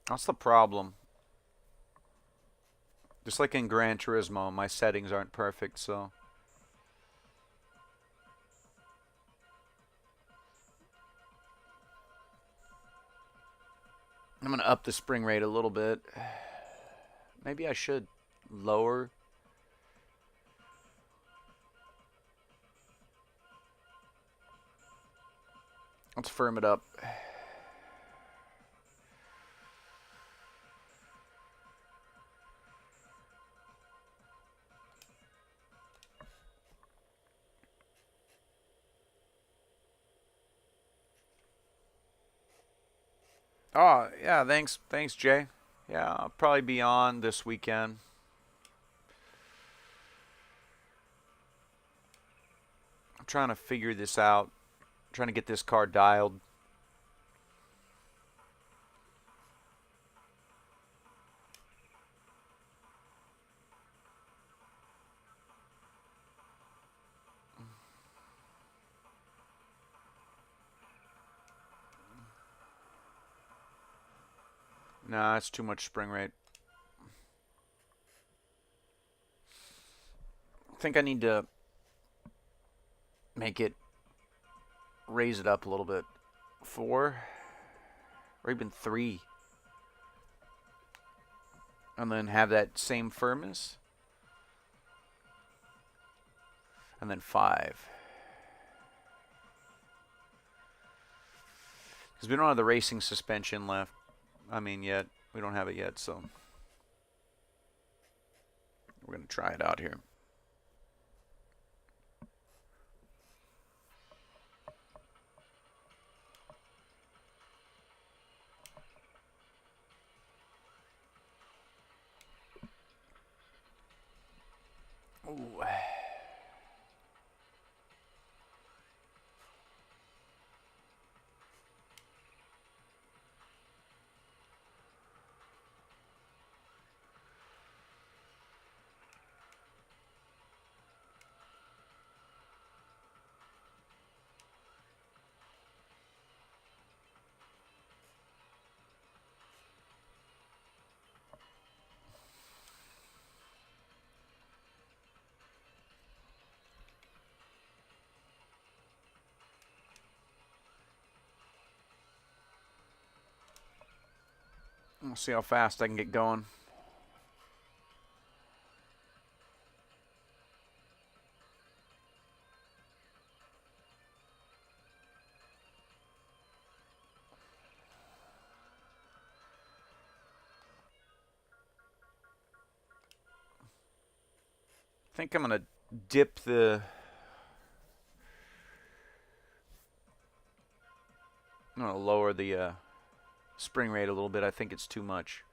That's the problem. Just like in Gran Turismo, my settings aren't perfect, so... I'm going to up the spring rate a little bit. Maybe I should lower. Let's firm it up. Oh, yeah, thanks, Jay. Yeah, I'll probably be on this weekend. I'm trying to figure this out. I'm trying to get this car dialed. Nah, it's too much spring rate. I think I need to make it, raise it up a little bit. 4 or even 3. And then have that same firmness. And then 5. Because we don't have the racing suspension left. I mean, yet. We don't have it yet, so we're going to try it out here. Ooh. We'll see how fast I can get going. I think I'm gonna dip the. I'm gonna lower the spring rate a little bit. I think it's too much.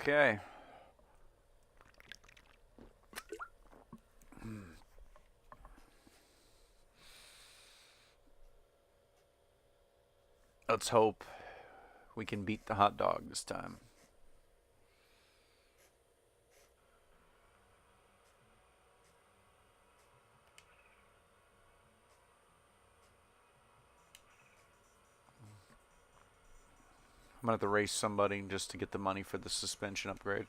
Okay. Let's hope we can beat the hot dog this time. I'm gonna have to race somebody just to get the money for the suspension upgrade.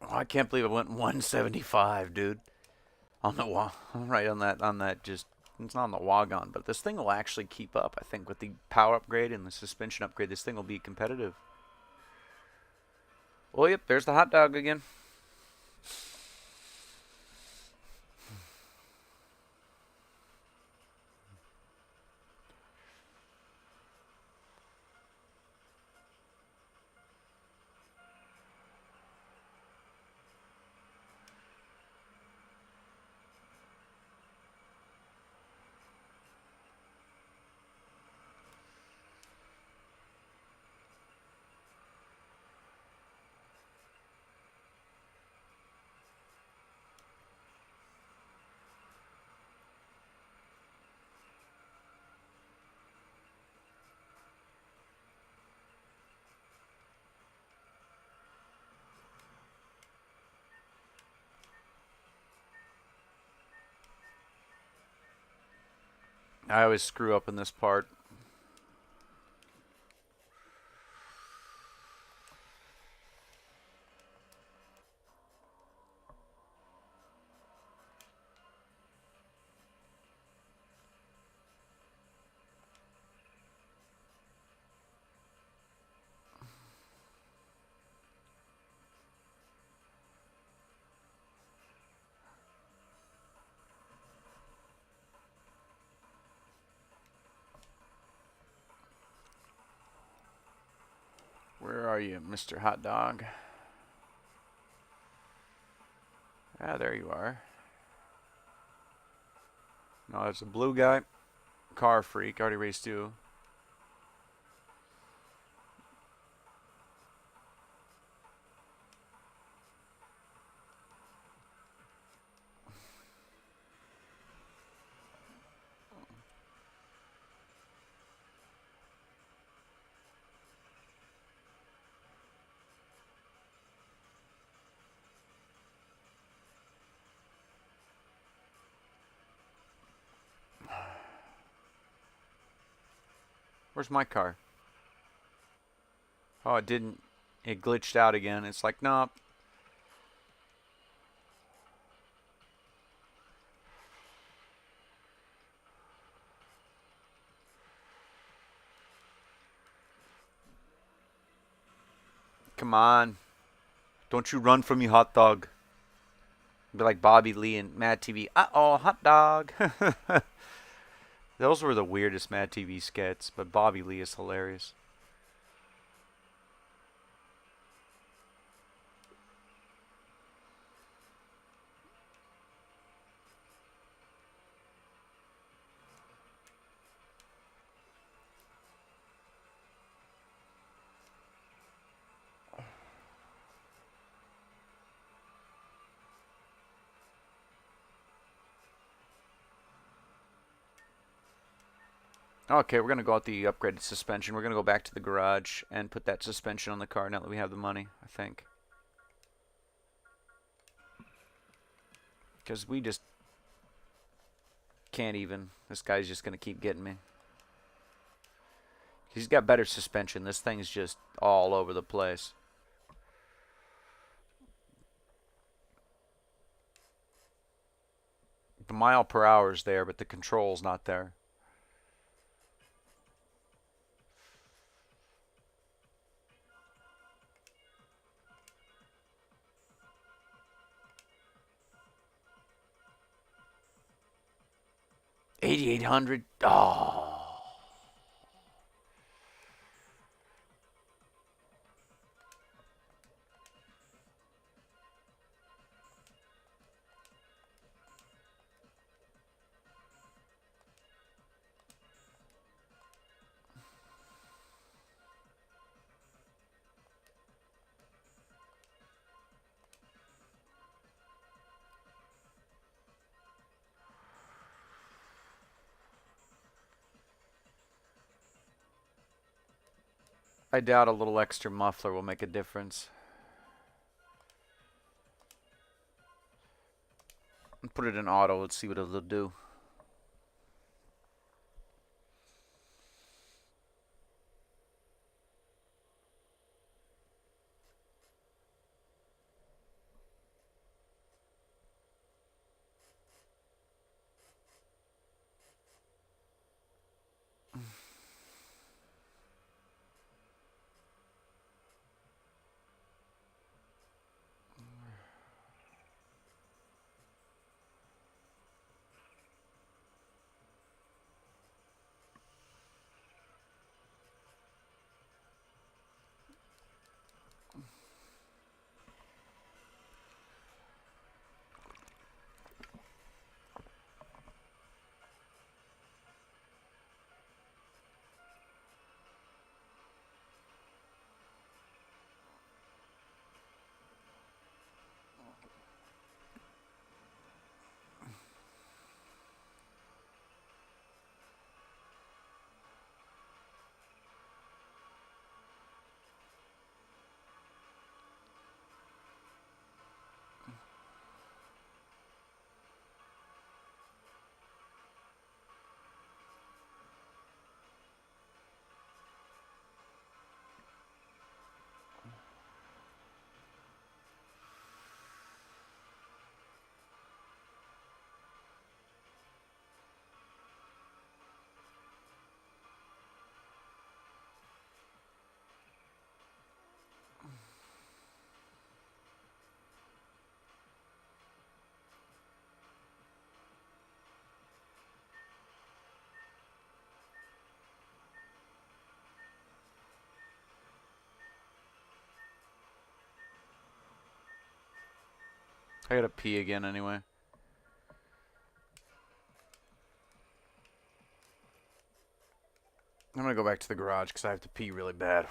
Oh, I can't believe I went 175, dude. On the right on that just it's not on the wagon, but this thing will actually keep up. I think with the power upgrade and the suspension upgrade, this thing will be competitive. Well, yep, there's the hot dog again. I always screw up in this part. are you, Mr. Hot Dog? Ah, there you are. No, it's a blue guy. Car freak. Already raced you. Where's my car? Oh, it didn't. It glitched out again. It's like, nope. Come on. Don't you run from me, hot dog. Be like Bobby Lee and Mad TV. Uh-oh, hot dog. Those were the weirdest Mad TV skits, but Bobby Lee is hilarious. Okay, we're going to go out the upgraded suspension. We're going to go back to the garage and put that suspension on the car now that we have the money, I think. Because we just can't even. This guy's just going to keep getting me. He's got better suspension. This thing's just all over the place. The mile per hour is there, but the control's not there. $8,800. Oh. I doubt a little extra muffler will make a difference. Put it in auto. Let's see what it'll do. I gotta pee again anyway. I'm gonna go back to the garage because I have to pee really bad.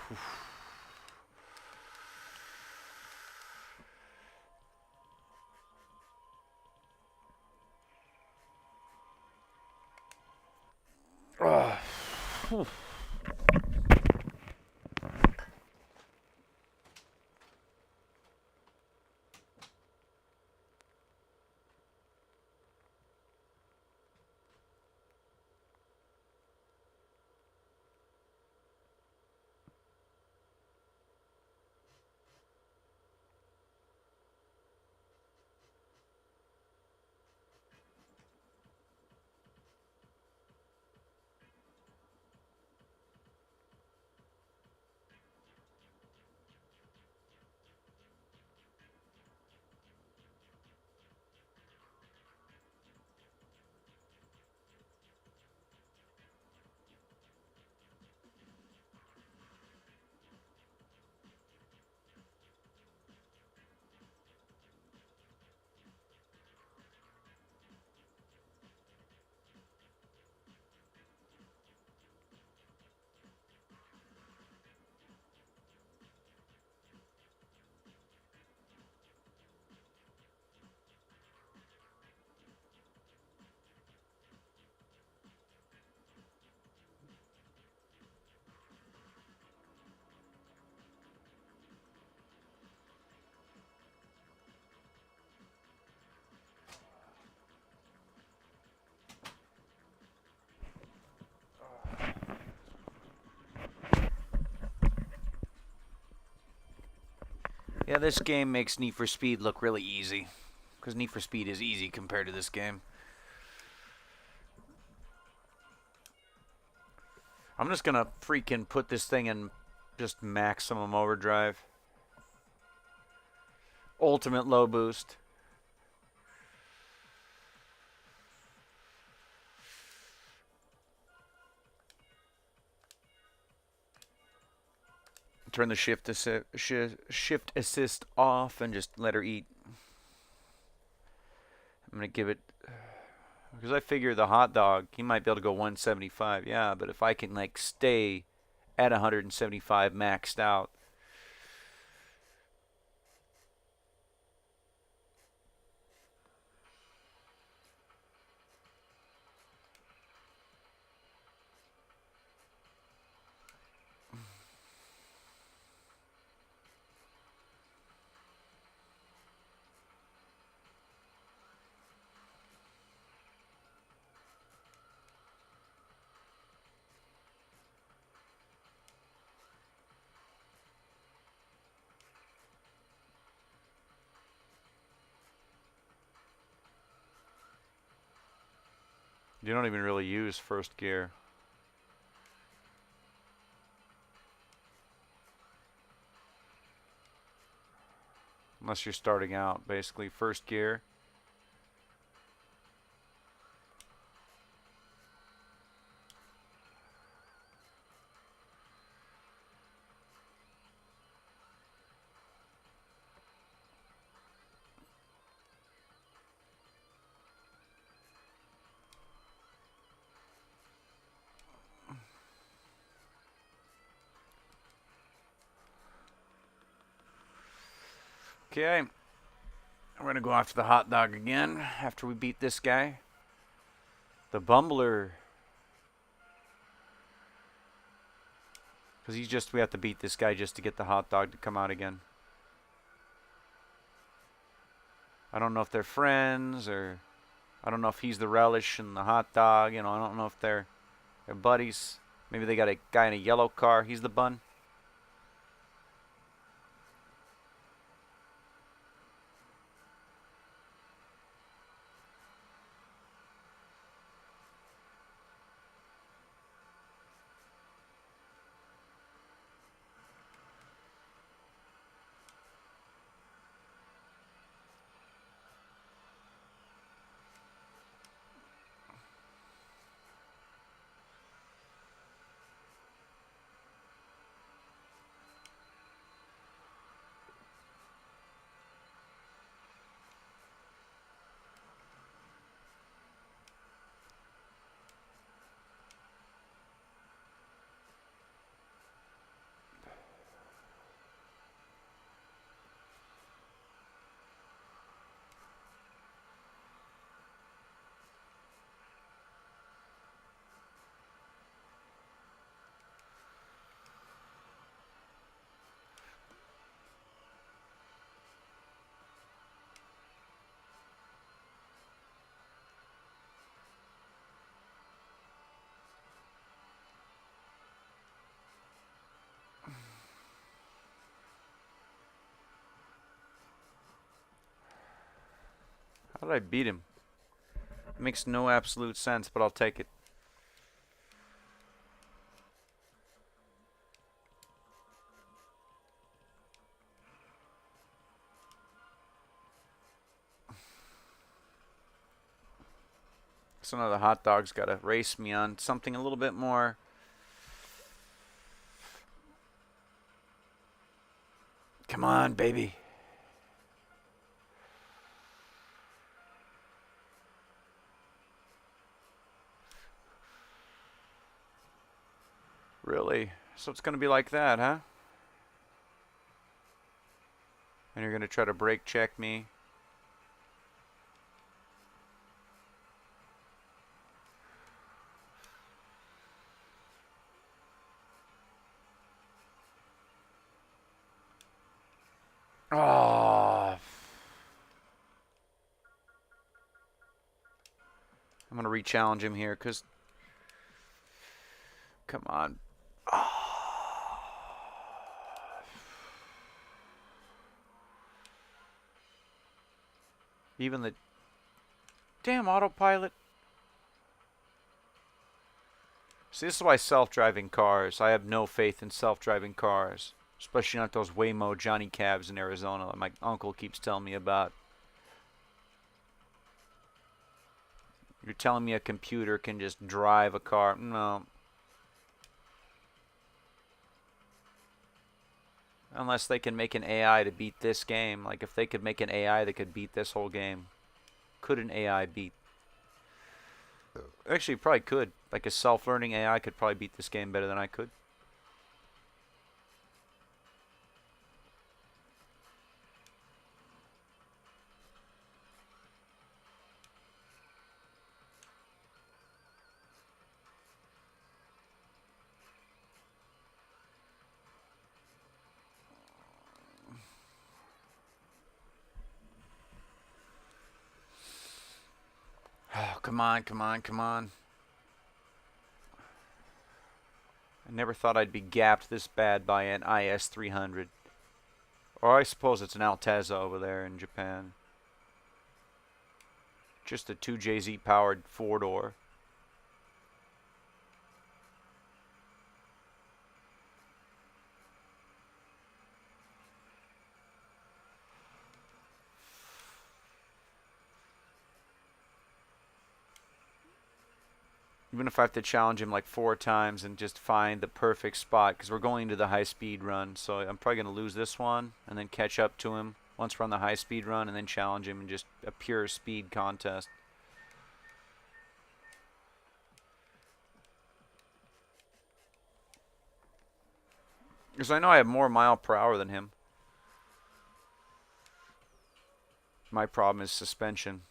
Yeah, this game makes Need for Speed look really easy. Because Need for Speed is easy compared to this game. I'm just gonna freaking put this thing in just maximum overdrive. Ultimate low boost. Turn the shift assist off and just let her eat. I'm going to give it, because I figure the hot dog, he might be able to go 175. Yeah, but if I can like stay at 175 maxed out. You don't even really use first gear. Unless you're starting out, basically. First gear. Okay. We're going to go after the hot dog again after we beat this guy. The bumbler. Because we have to beat this guy just to get the hot dog to come out again. I don't know if they're friends or I don't know if he's the relish and the hot dog. You know, I don't know if they're buddies. Maybe they got a guy in a yellow car. He's the bun. How did I beat him? It makes no absolute sense, but I'll take it. So now the hot dog's got to race me on something a little bit more. Come on, baby. Really? So it's going to be like that, huh? And you're going to try to brake check me? Oh. I'm going to re-challenge him here because... Come on. Oh. Even the damn autopilot. See, this is why self-driving cars, I have no faith in self-driving cars. Especially not those Waymo Johnny Cabs in Arizona that my uncle keeps telling me about. You're telling me a computer can just drive a car? No. Unless they can make an AI to beat this game. Like, if they could make an AI that could beat this whole game. Could an AI beat? Actually, probably could. Like, a self-learning AI could probably beat this game better than I could. Oh, come on, come on, come on. I never thought I'd be gapped this bad by an IS-300. Or I suppose it's an Altezza over there in Japan. Just a 2JZ powered 4-door. Even if I have to challenge him like 4 times and just find the perfect spot, because we're going to the high-speed run, so I'm probably going to lose this one and then catch up to him once we're on the high-speed run and then challenge him in just a pure speed contest. Because I know I have more mile per hour than him. My problem is suspension.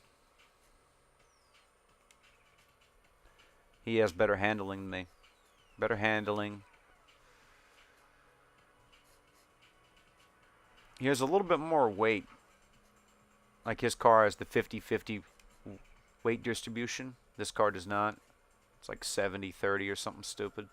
He has better handling than me. Better handling. He has a little bit more weight. Like his car has the 50-50 weight distribution. This car does not. It's like 70-30 or something stupid.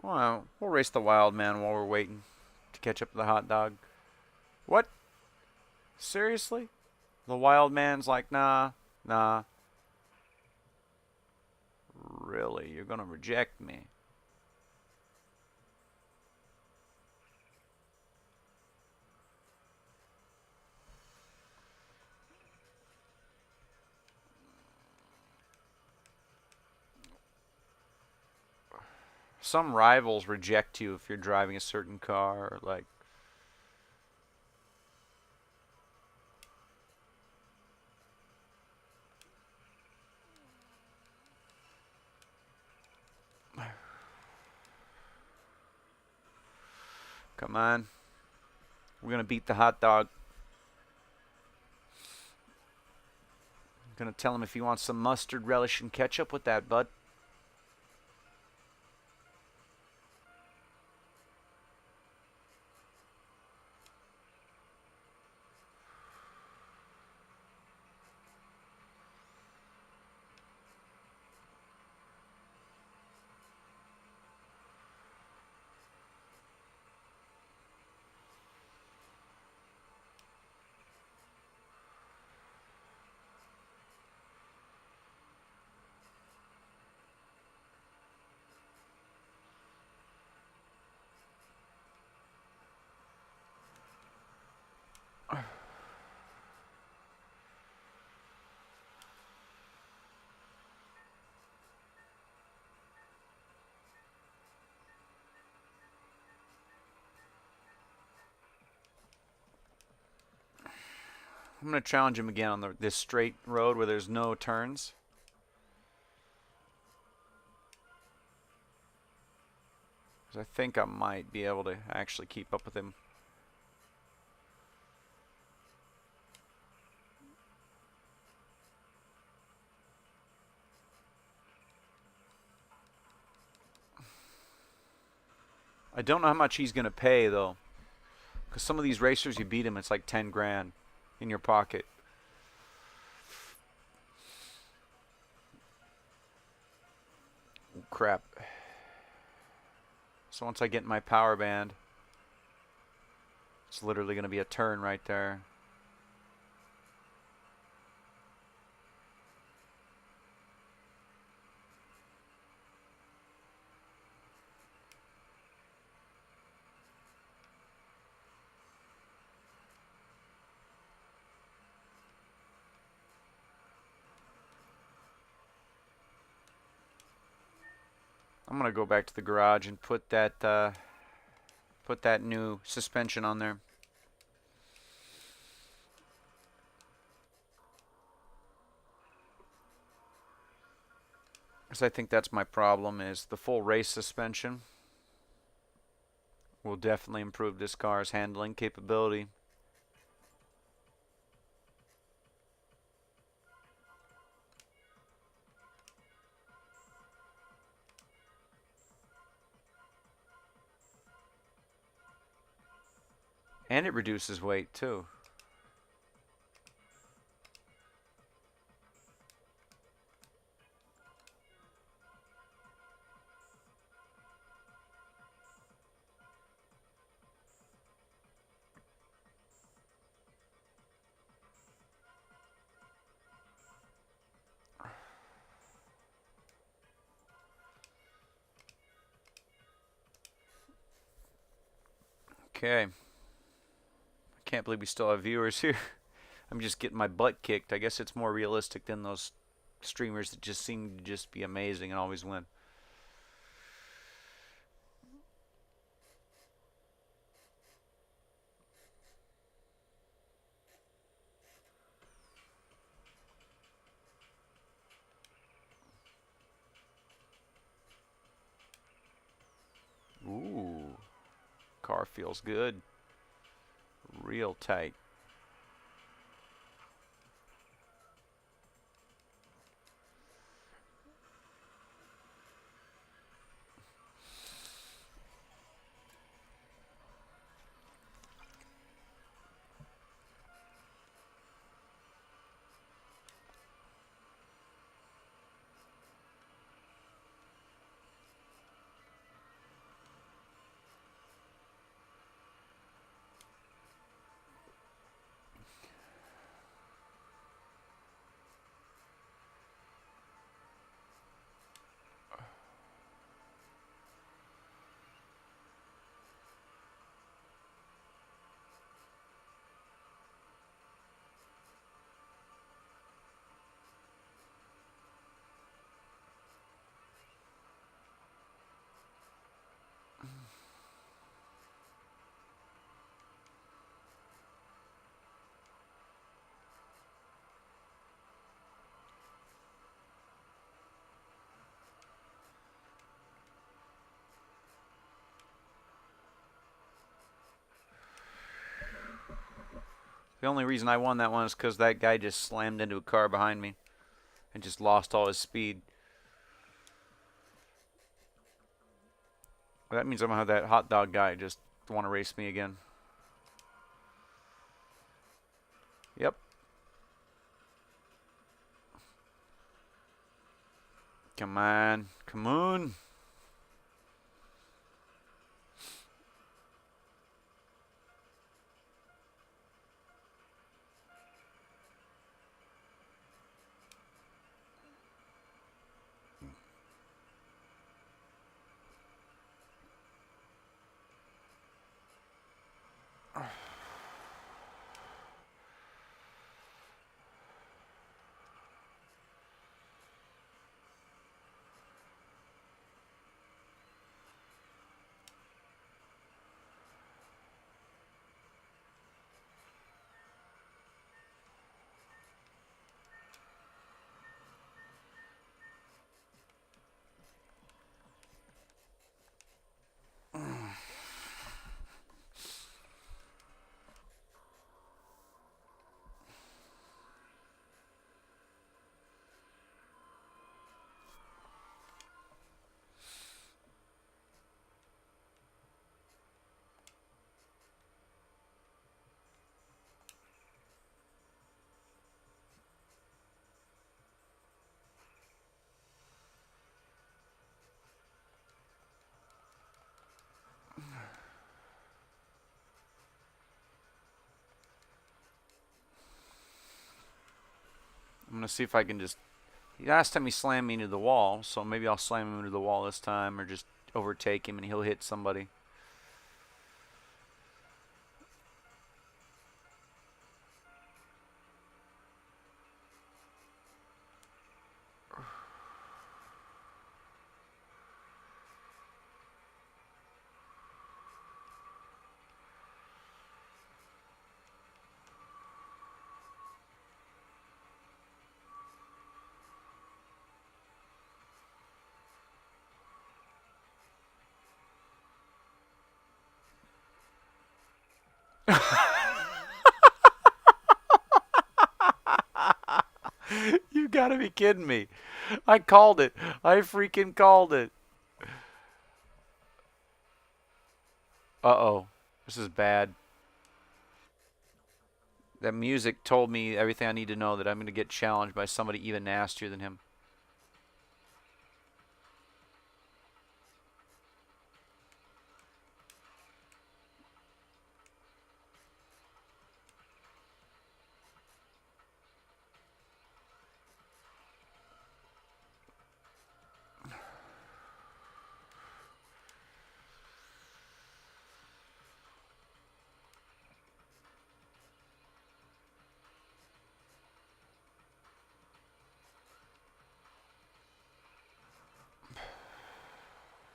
Well, we'll race the wild man while we're waiting to catch up to the hot dog. What? Seriously? The wild man's like, nah, nah. Really? You're gonna reject me? Some rivals reject you if you're driving a certain car, like... Come on. We're going to beat the hot dog. I'm going to tell him if he wants some mustard, relish, and ketchup with that, bud. I'm going to challenge him again on this straight road where there's no turns. Because I think I might be able to actually keep up with him. I don't know how much he's going to pay, though. Because some of these racers, you beat him, it's like 10 grand in your pocket. Oh, crap. So once I get in my power band, it's literally going to be a turn right there. I'm going to go back to the garage and put that new suspension on there. Because I think that's my problem, is the full race suspension will definitely improve this car's handling capability. And it reduces weight too. Okay. I can't believe we still have viewers here. I'm just getting my butt kicked. I guess it's more realistic than those streamers that just seem to just be amazing and always win. Ooh. Car feels good. Real tight. only reason I won that one is because that guy just slammed into a car behind me and just lost all his speed. That means I'm going to have that hot dog guy just want to race me again. Yep. Come on. Come on. I'm going to see if I can just... Last time he slammed me into the wall, so maybe I'll slam him into the wall this time or just overtake him and he'll hit somebody. You gotta be kidding me. I called it. I freaking called it. Uh-oh. This is bad. That music told me everything I need to know that I'm going to get challenged by somebody even nastier than him.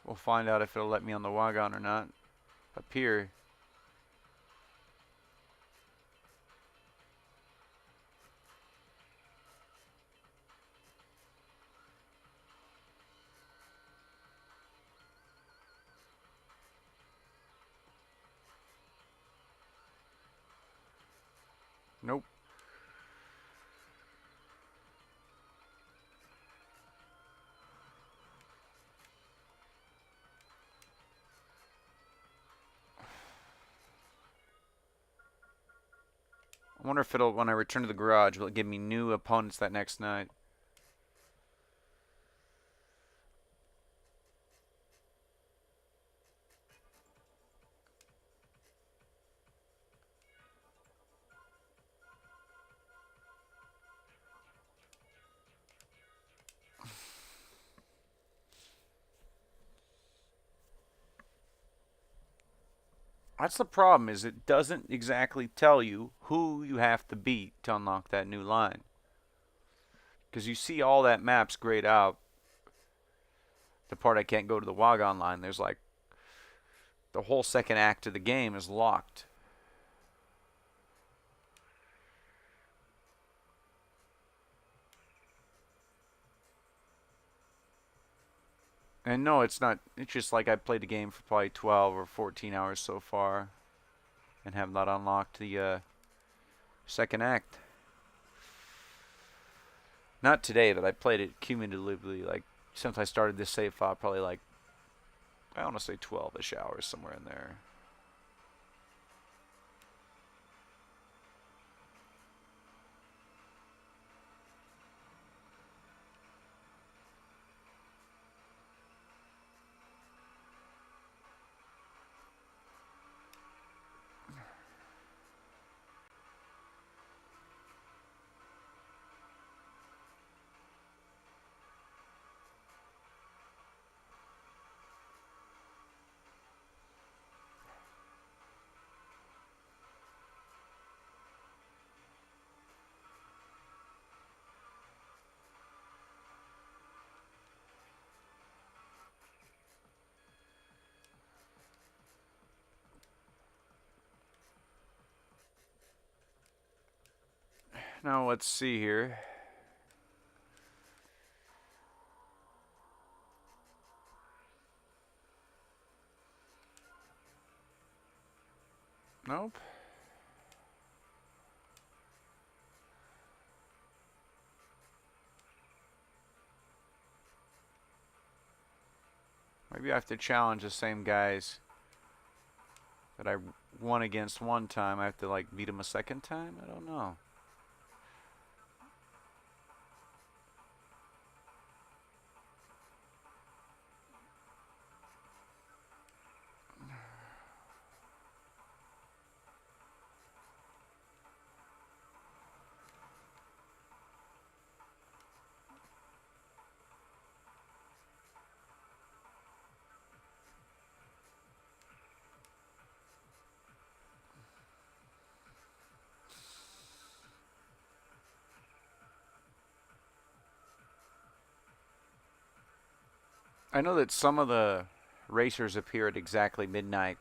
We'll find out if it'll let me on the wagon or not. Up here. Nope. I wonder if it'll, when I return to the garage, will it give me new opponents that next night? That's the problem, is it doesn't exactly tell you who you have to beat to unlock that new line. Because you see all that map's grayed out. The part I can't go to the wagon line, there's like the whole second act of the game is locked. And no, it's not. It's just like I played the game for probably 12 or 14 hours so far and have not unlocked the Second act. Not today, but I played it cumulatively. Like, since I started this save file, probably like, I want to say 12-ish hours, somewhere in there. Now let's see here. Nope. Maybe I have to challenge the same guys that I won against one time. I have to like beat them a second time? I don't know. I know that some of the racers appear at exactly midnight.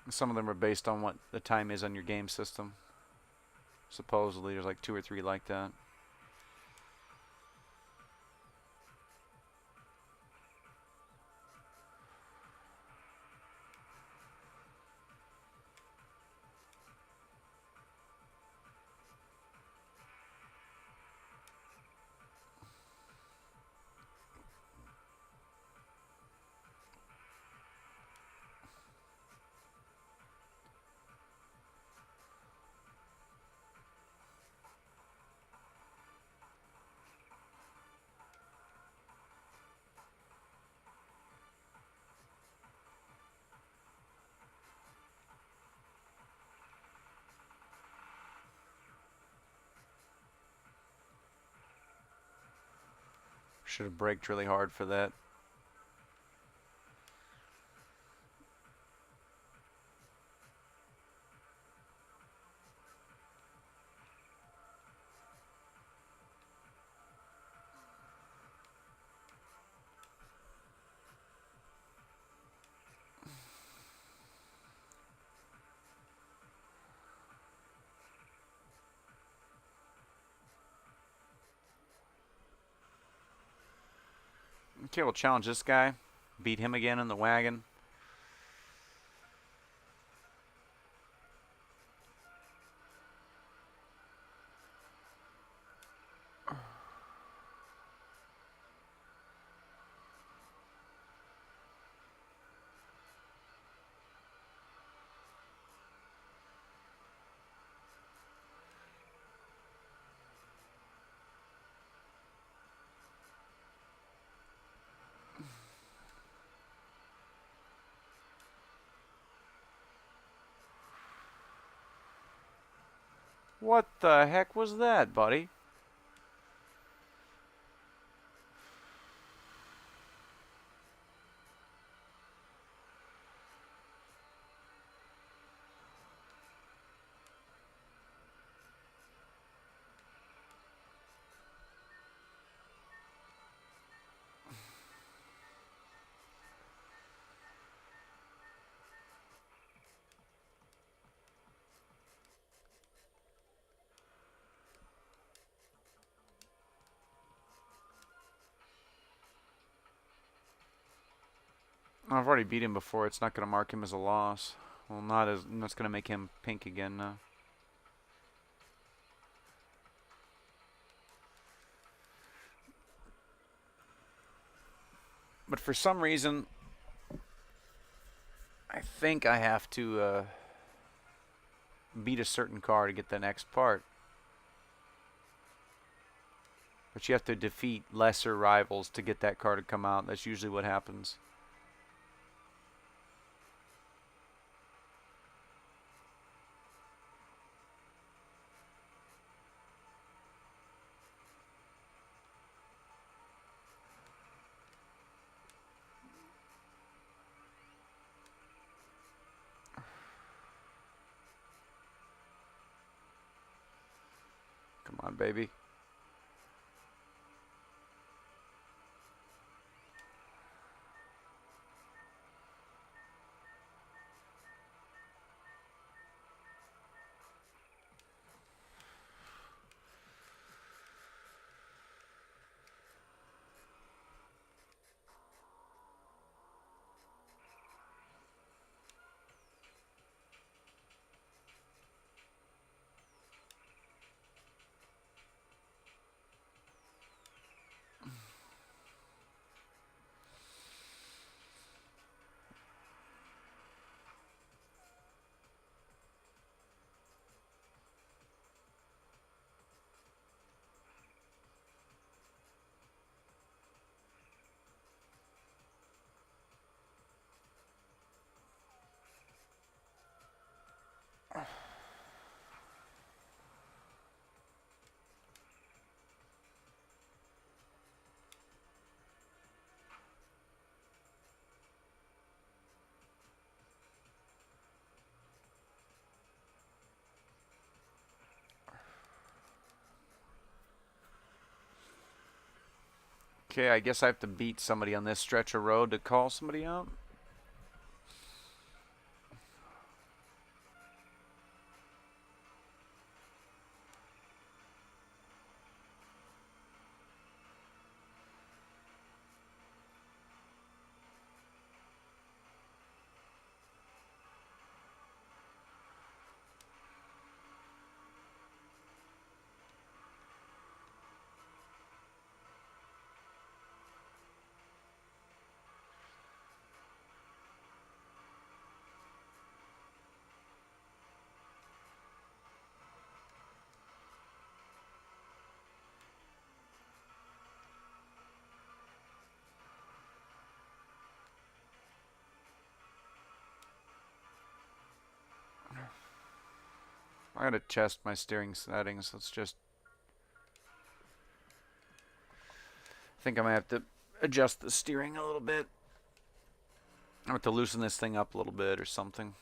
Some of them are based on what the time is on your game system. Supposedly, there's like 2 or 3 like that. Should have braked really hard for that. Okay, we'll challenge this guy. Beat him again in the wagon. What the heck was that, buddy? I've already beat him before. It's not going to mark him as a loss. Well, not as. That's going to make him pink again now. But for some reason, I think I have to beat a certain car to get the next part. But you have to defeat lesser rivals to get that car to come out. That's usually what happens. Come on, baby. Okay, I guess I have to beat somebody on this stretch of road to call somebody out. I gotta test my steering settings. Let's just. I think I might have to adjust the steering a little bit. I have to loosen this thing up a little bit or something.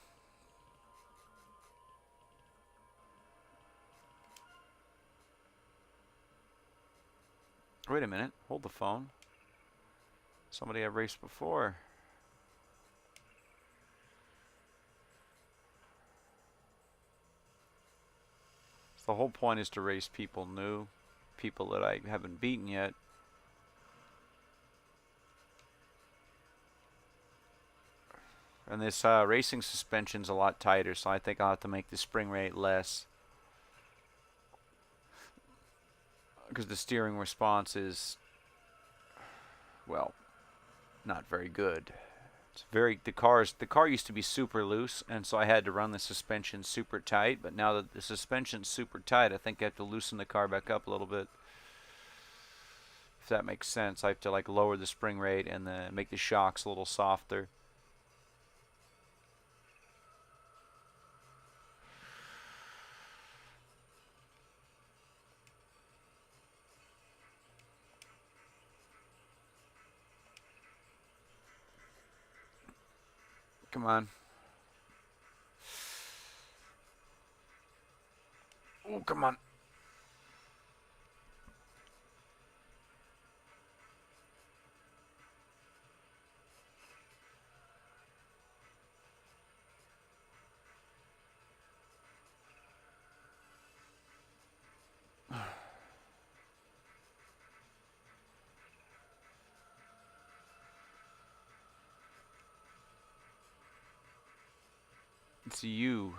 Wait a minute. Hold the phone. Somebody I've raced before. The whole point is to race people new, people that I haven't beaten yet. And this racing suspension's a lot tighter, so I think I'll have to make the spring rate less. Because the steering response is, well, not very good. It's very the car used to be super loose, and so I had to run the suspension super tight. But now that the suspension's super tight, I think I have to loosen the car back up a little bit. If that makes sense, I have to like lower the spring rate and then make the shocks a little softer. Come on. Oh, come on. It's you.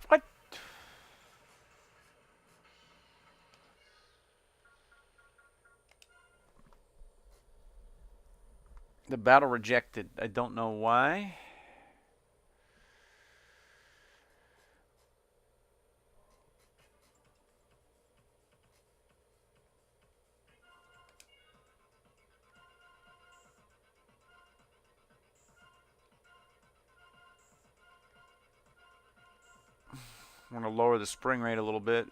What? The battle rejected. I don't know why. I'm going to lower the spring rate a little bit.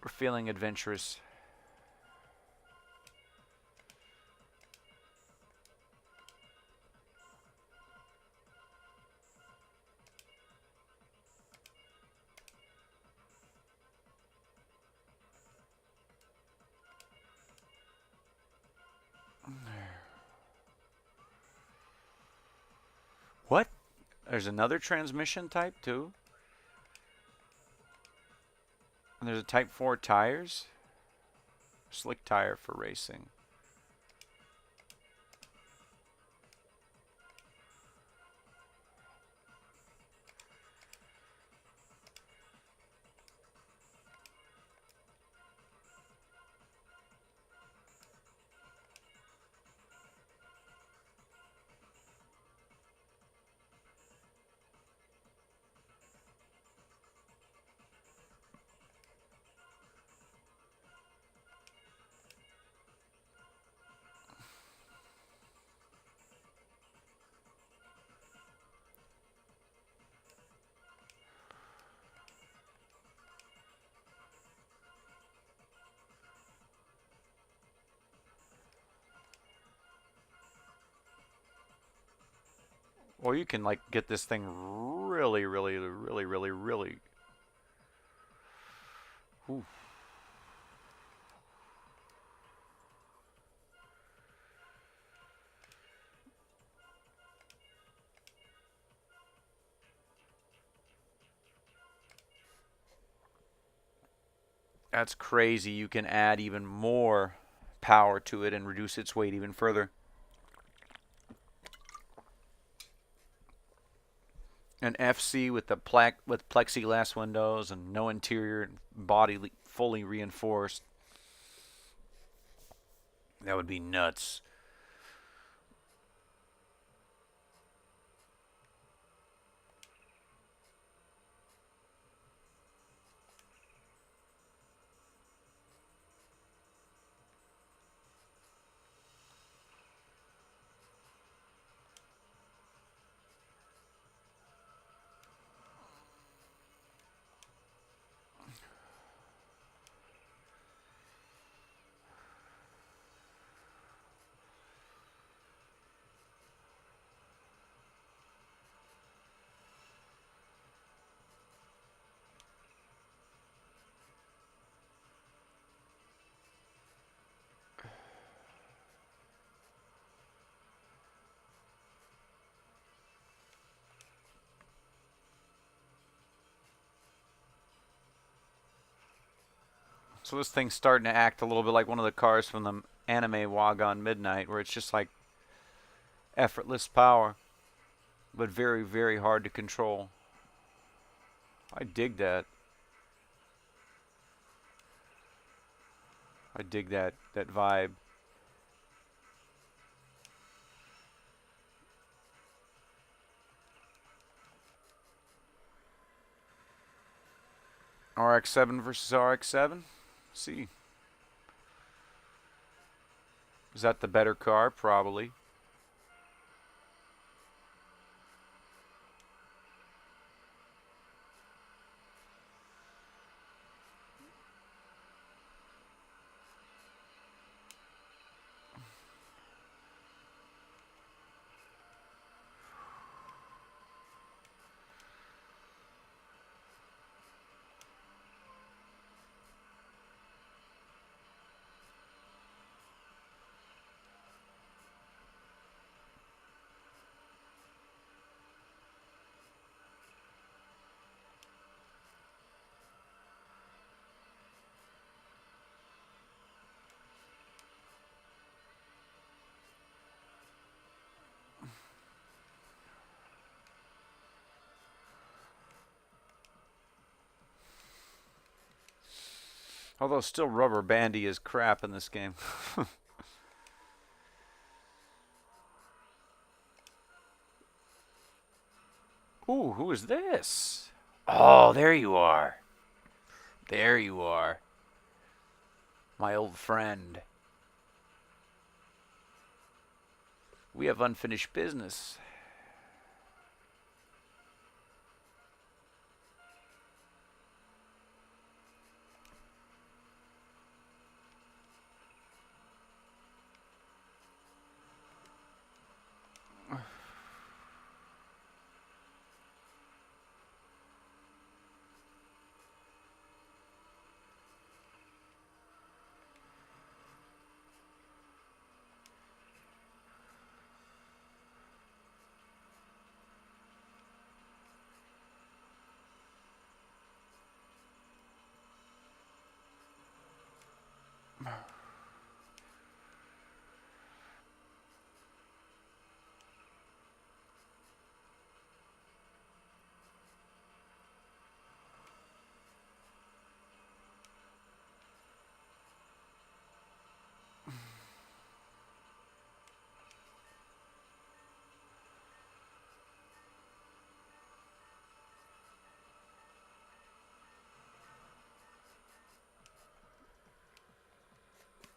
We're feeling adventurous. What? There's another transmission type too? And there's a Type 4 tires? Slick tire for racing. Or you can like get this thing really. Ooh. That's crazy. You can add even more power to it and reduce its weight even further. An FC with the with plexiglass windows and no interior and body fully reinforced. That would be nuts. So this thing's starting to act a little bit like one of the cars from the anime Wagon Midnight, where it's just like effortless power, but very hard to control. I dig that. I dig that vibe. RX-7 versus RX-7. See. Is that the better car? Probably. Although still rubber bandy is crap in this game. Ooh, who is this? Oh, there you are. There you are. My old friend. We have unfinished business.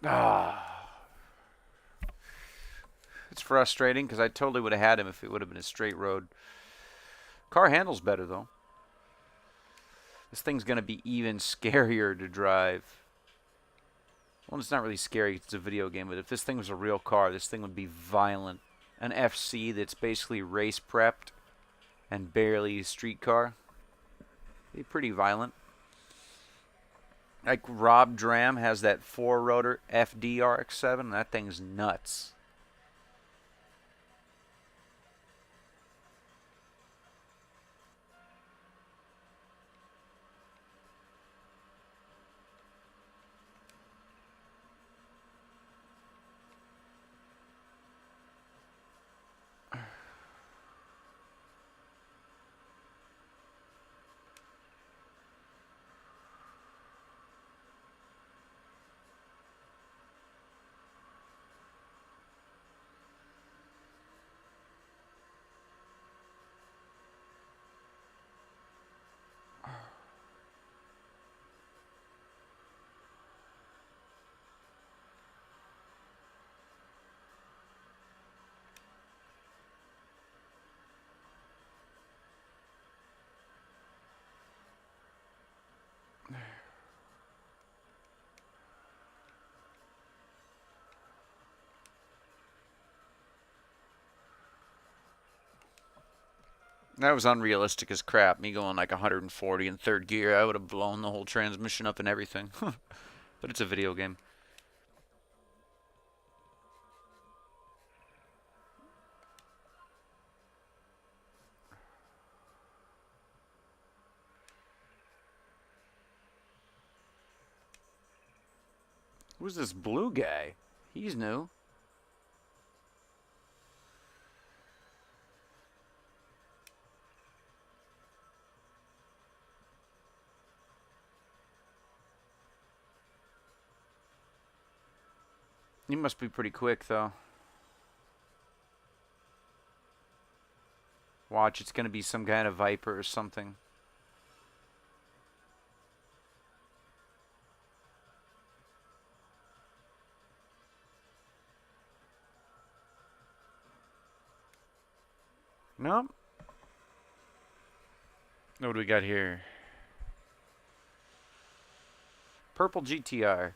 Ah. It's frustrating because I totally would have had him if it would have been a straight road. Car handles better, though. This thing's going to be even scarier to drive. Well, it's not really scary. It's a video game. But if this thing was a real car, this thing would be violent. An FC that's basically race prepped and barely a street car. Be pretty violent. Like Rob Dram has that 4-rotor FD RX-7. That thing's nuts. That was unrealistic as crap. Me going like 140 in third gear, I would have blown the whole transmission up and everything. But it's a video game. Who's this blue guy? He's new. He must be pretty quick, though. Watch, it's going to be some kind of Viper or something. Nope. What do we got here? Purple GTR.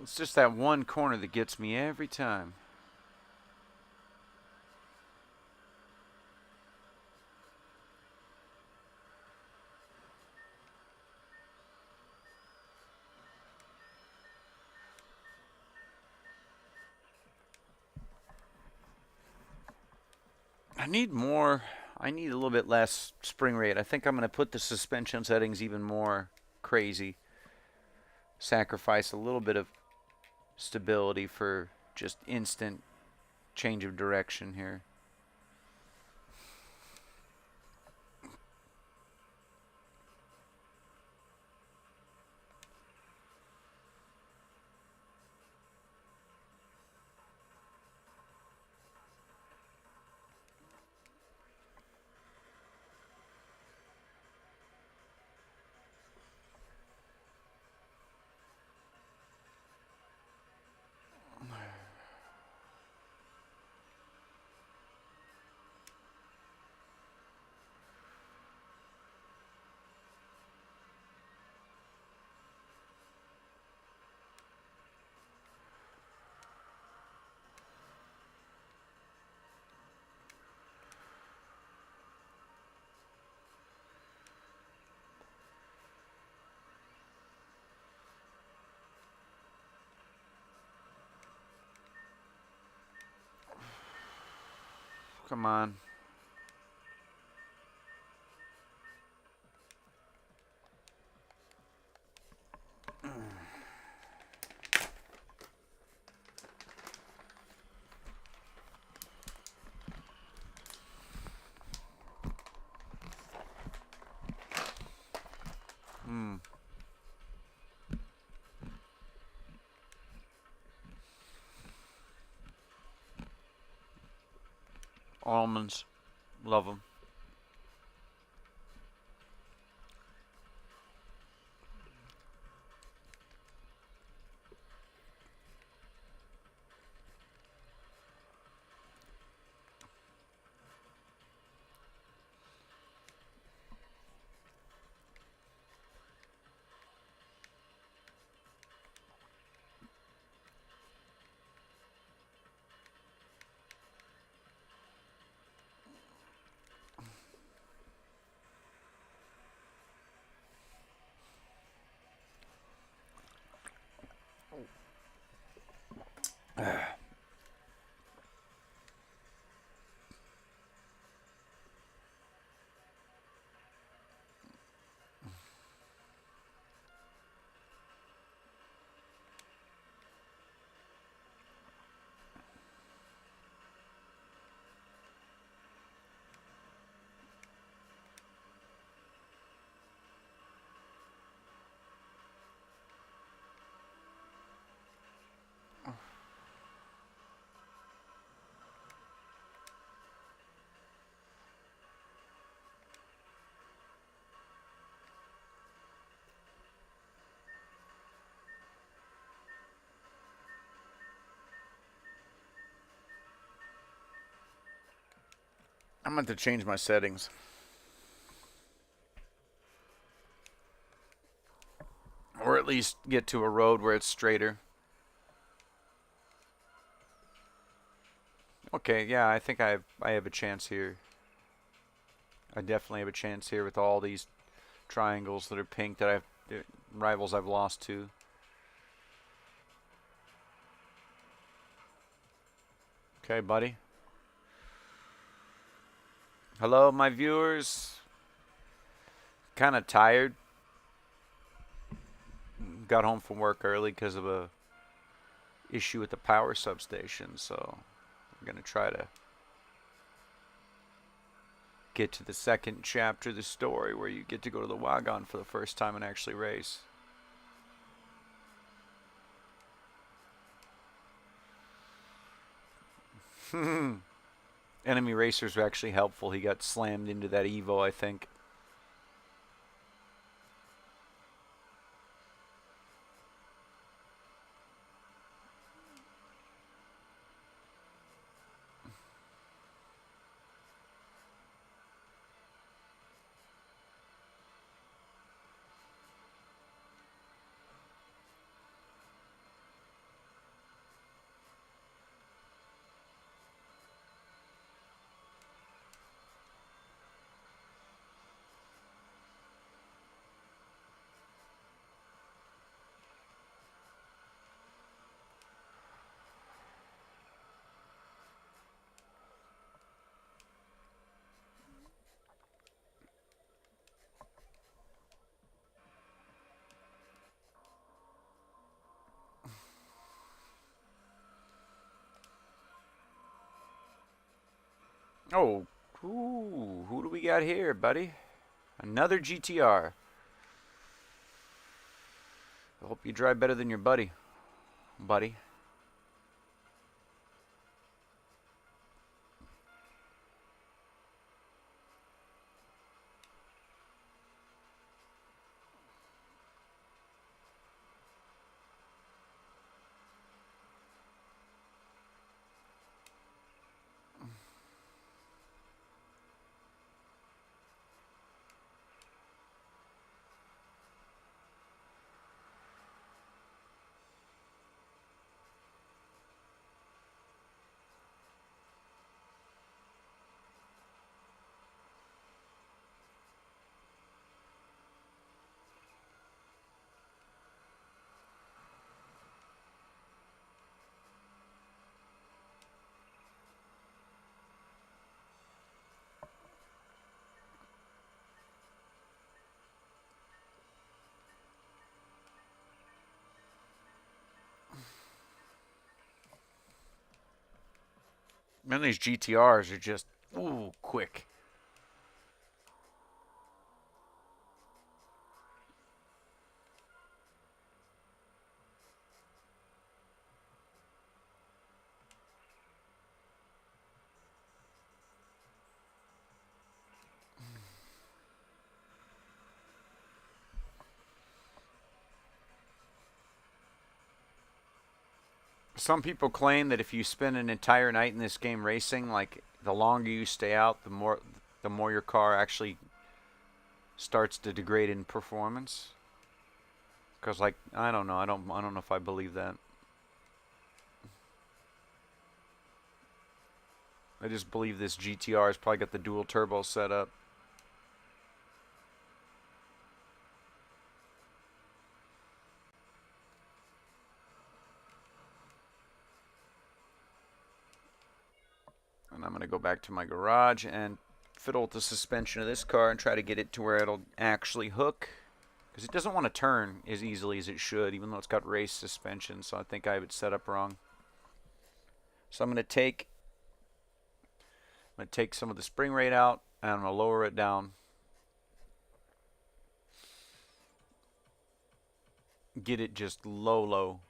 It's just that one corner that gets me every time. I need more. I need a little bit less spring rate. I think I'm going to put the suspension settings even more crazy. Sacrifice a little bit of stability for just instant change of direction here. Come on. Almonds. Love them. I'm going to change my settings. Or at least get to a road where it's straighter. Okay, yeah, I think I have a chance here. I definitely have a chance here with all these triangles that are pink that rivals I've lost to. Okay, buddy. Hello, my viewers. Kind of tired. Got home from work early because of a issue with the power substation, so we're going to try to get to the second chapter of the story where you get to go to the wagan for the first time and actually race. Enemy racers were actually helpful. He got slammed into that Evo, I think. Oh, ooh, who do we got here, buddy? Another GTR. I hope you drive better than your buddy. Man, these GTRs are just, ooh, quick. Some people claim that if you spend an entire night in this game racing, like the longer you stay out, the more your car actually starts to degrade in performance. Cause like I don't know, I don't know if I believe that. I just believe this GTR has probably got the dual turbo set up. And I'm gonna go back to my garage and fiddle with the suspension of this car and try to get it to where it'll actually hook. Because it doesn't want to turn as easily as it should, even though it's got race suspension. So I think I have it set up wrong. So I'm gonna take some of the spring rate out and I'm gonna lower it down. Get it just low.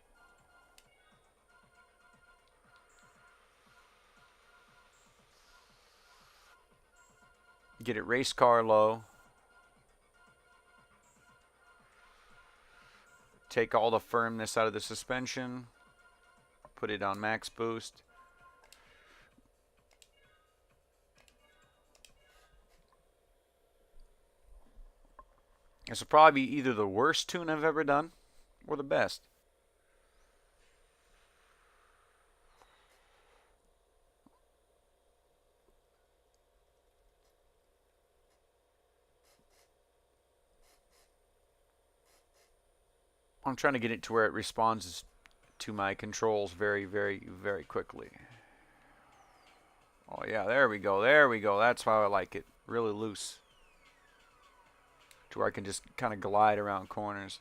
Get it race car low. Take all the firmness out of the suspension. Put it on max boost. This will probably be either the worst tune I've ever done or the best. I'm trying to get it to where it responds to my controls very quickly. Oh yeah, there we go. That's how I like it. Really loose. To where I can just kind of glide around corners.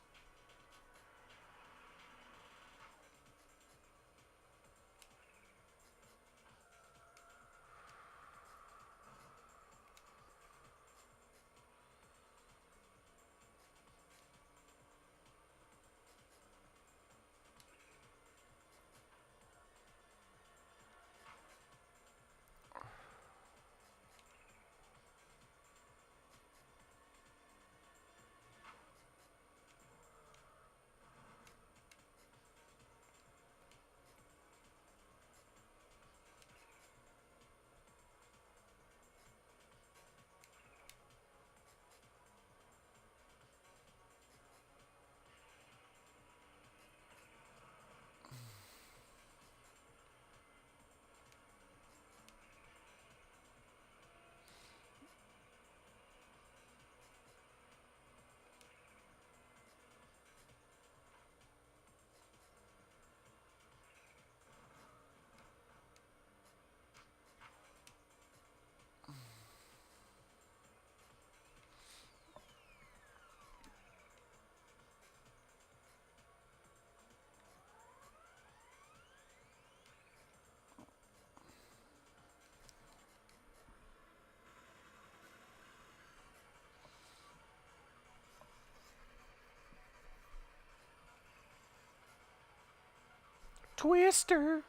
Twister.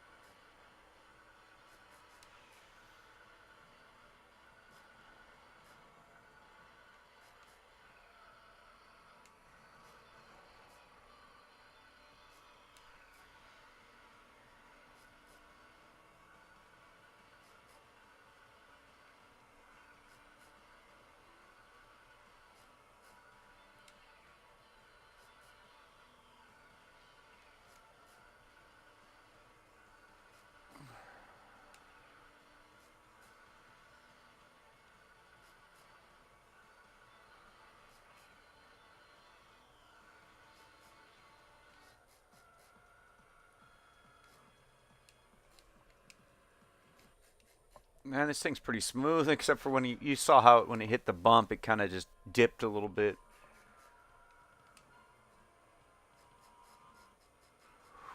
Man, this thing's pretty smooth, except for when you saw how when it hit the bump, it kind of just dipped a little bit.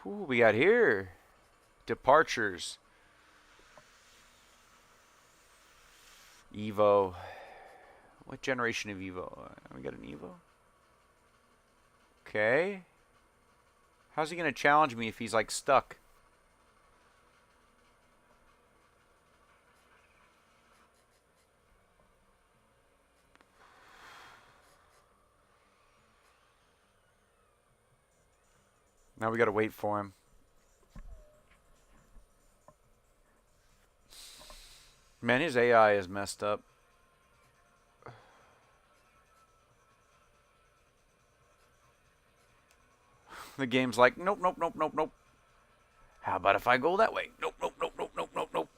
Who we got here? Departures. Evo. What generation of Evo? We got an Evo? Okay. How's he going to challenge me if he's like stuck? Now we got to wait for him. Man, his AI is messed up. The game's like, nope, nope, nope, nope, nope. How about if I go that way? Nope, nope, nope, nope, nope, nope, nope.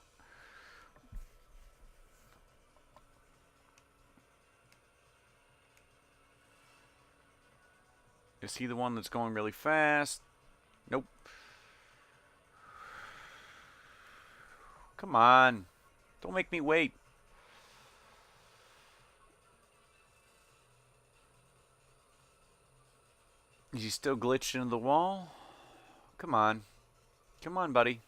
Is he the one that's going really fast? Nope. Come on. Don't make me wait. Is he still glitched into the wall? Come on. Come on, buddy.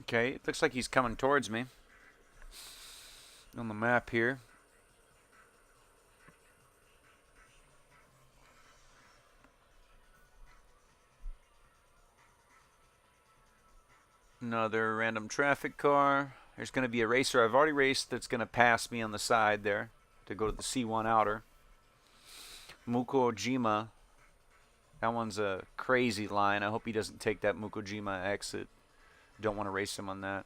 Okay, it looks like he's coming towards me. On the map here. Another random traffic car. There's going to be a racer I've already raced that's going to pass me on the side there to go to the C1 outer. Mukojima. That one's a crazy line. I hope he doesn't take that Mukojima exit. Don't want to race him on that.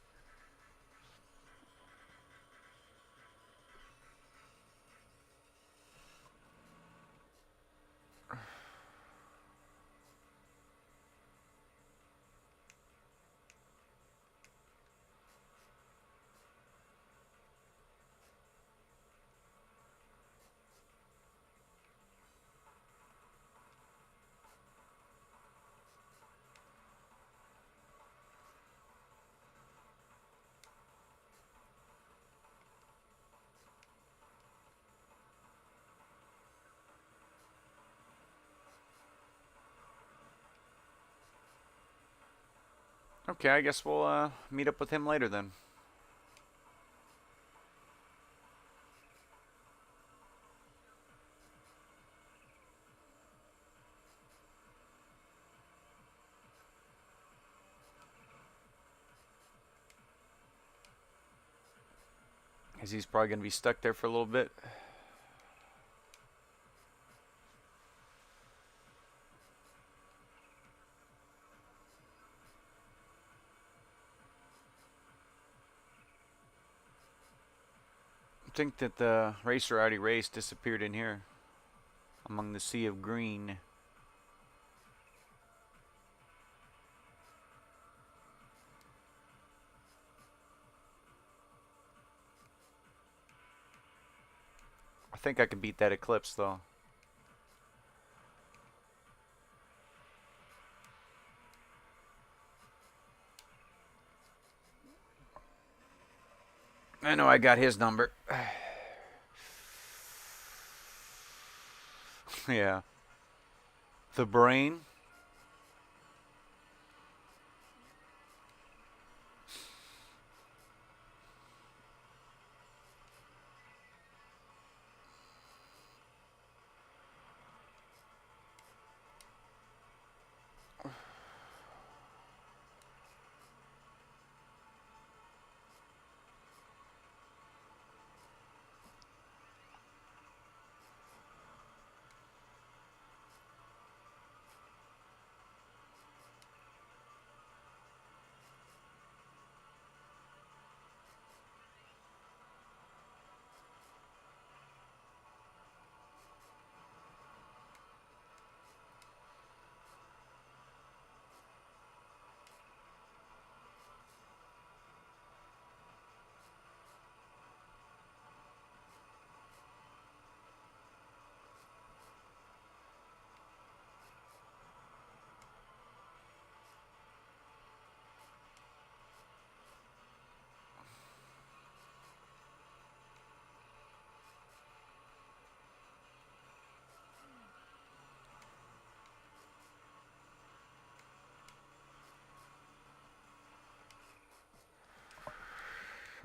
Okay, I guess we'll meet up with him later then. Because he's probably going to be stuck there for a little bit. I think that the racer I already raced disappeared in here among the sea of green. I think I can beat that Eclipse though. I know I got his number. Yeah. The brain.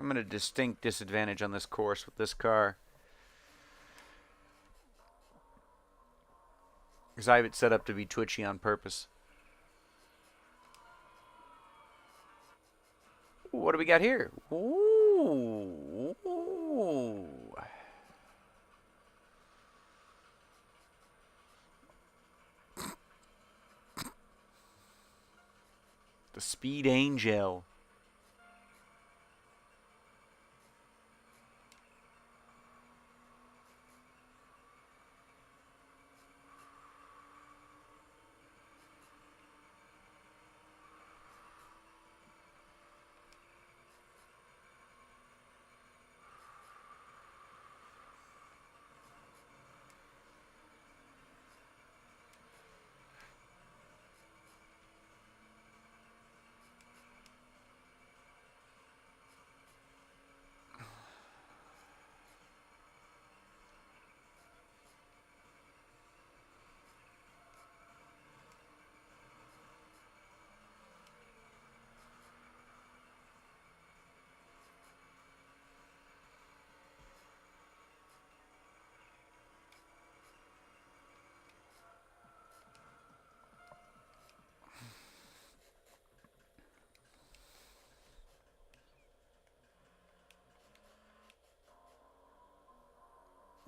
I'm at a distinct disadvantage on this course with this car. Because I have it set up to be twitchy on purpose. Ooh, what do we got here? Ooh. Ooh. The Speed Angel.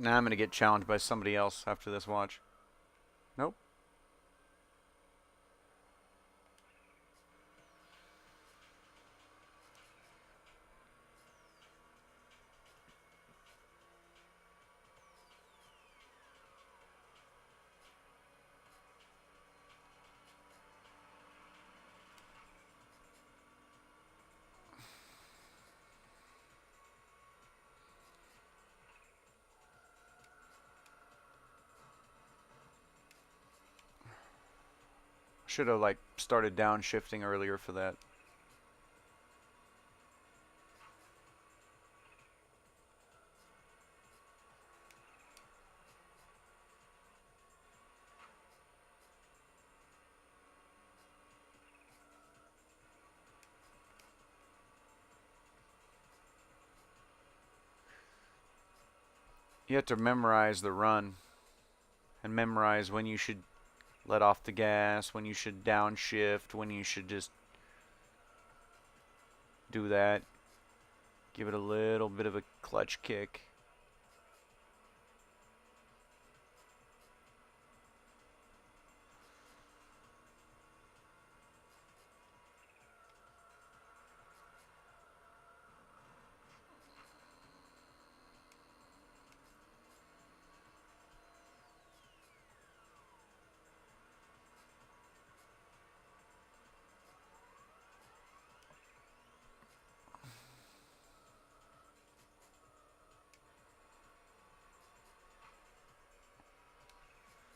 Now I'm going to get challenged by somebody else after this watch. Nope. Should have like started downshifting earlier for that. You have to memorize the run and memorize when you should let off the gas, when you should downshift, when you should just do that. Give it a little bit of a clutch kick.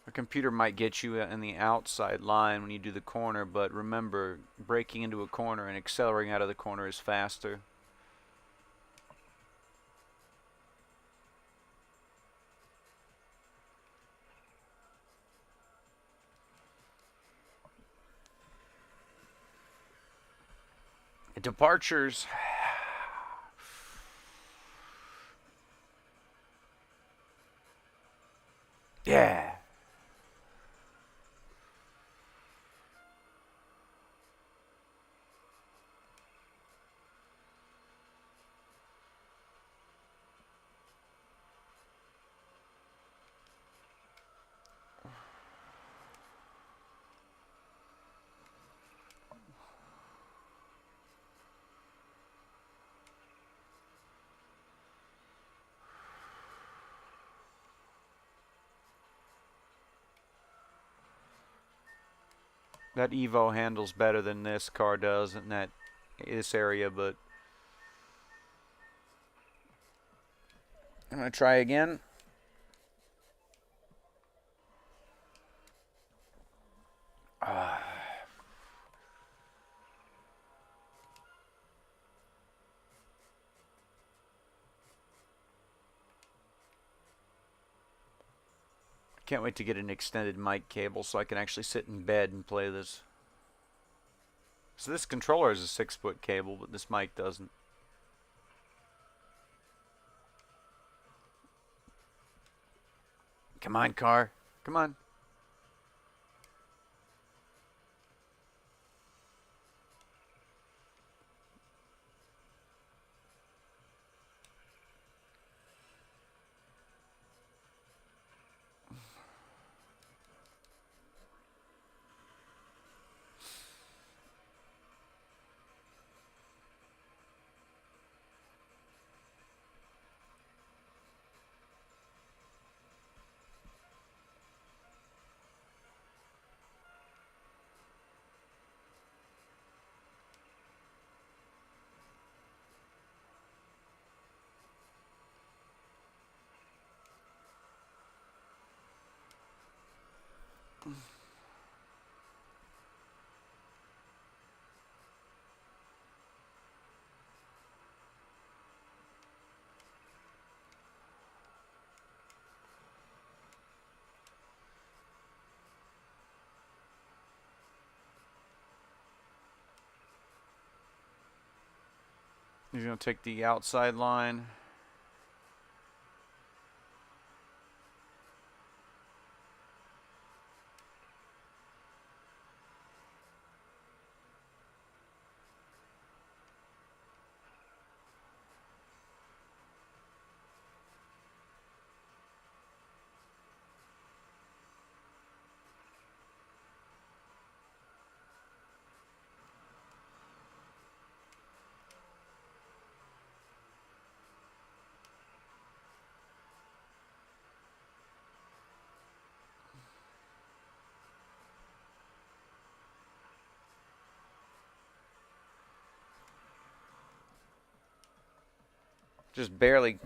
The computer might get you in the outside line when you do the corner, but remember, braking into a corner and accelerating out of the corner is faster. Departures. Yeah. That Evo handles better than this car does in this area, but I'm gonna try again. Can't wait to get an extended mic cable so I can actually sit in bed and play this. So this controller is a 6-foot cable, but this mic doesn't. Come on, car. Come on. You're going to take the outside line. Just barely.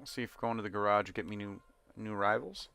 See if going to the garage will get me new rivals.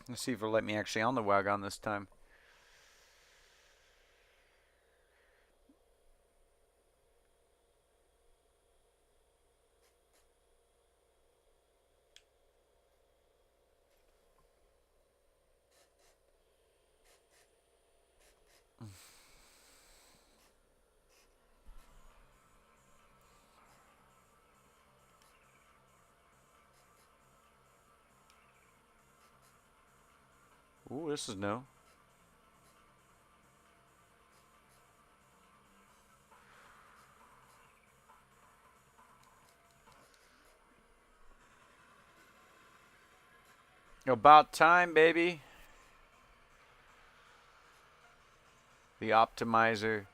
Let's see if it'll let me actually on the wagon this time. Ooh, this is new. About time, baby. The optimizer.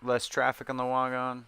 Less traffic on the wagon.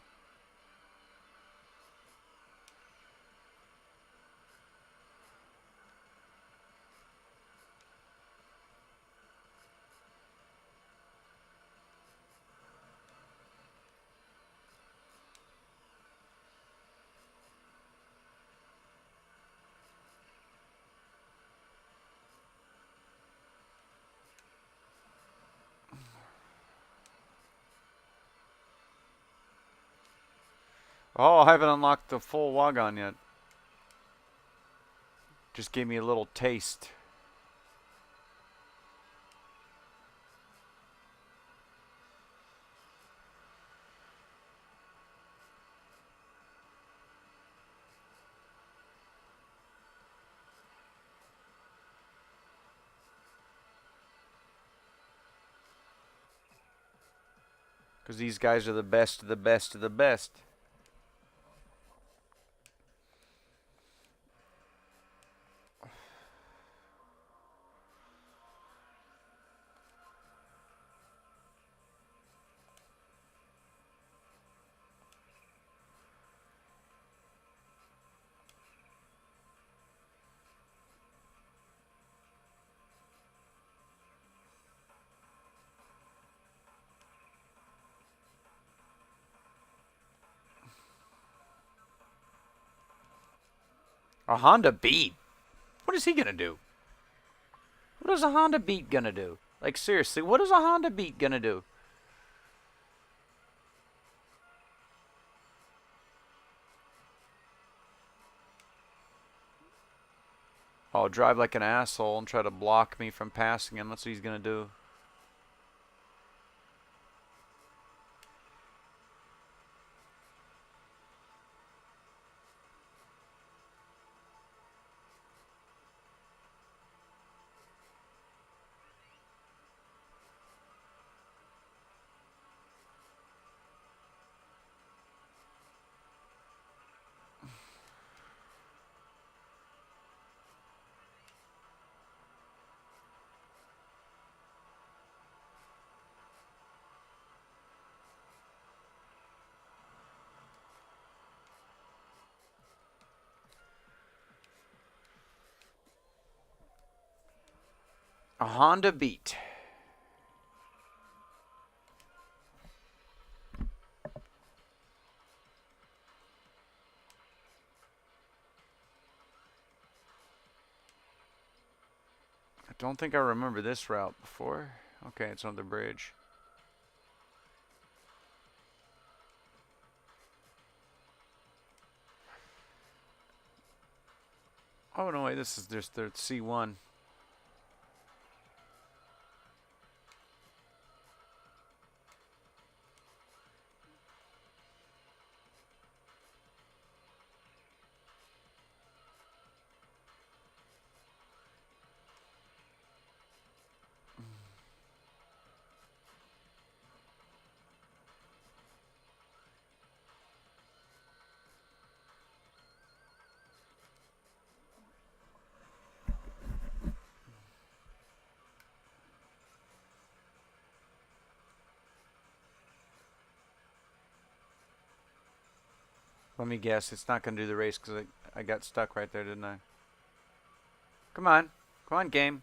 Oh, I haven't unlocked the full wagon yet. Just gave me a little taste. Because these guys are the best of the best of the best. A Honda Beat? What is he going to do? What is a Honda Beat going to do? Like, seriously, what is a Honda Beat going to do? Oh, drive like an asshole and try to block me from passing him. That's what he's going to do. A Honda Beat. I don't think I remember this route before. Okay, it's on the bridge. Oh no, wait, this is just the C1. Let me guess, it's not going to do the race because I got stuck right there, didn't I? Come on. Come on, game.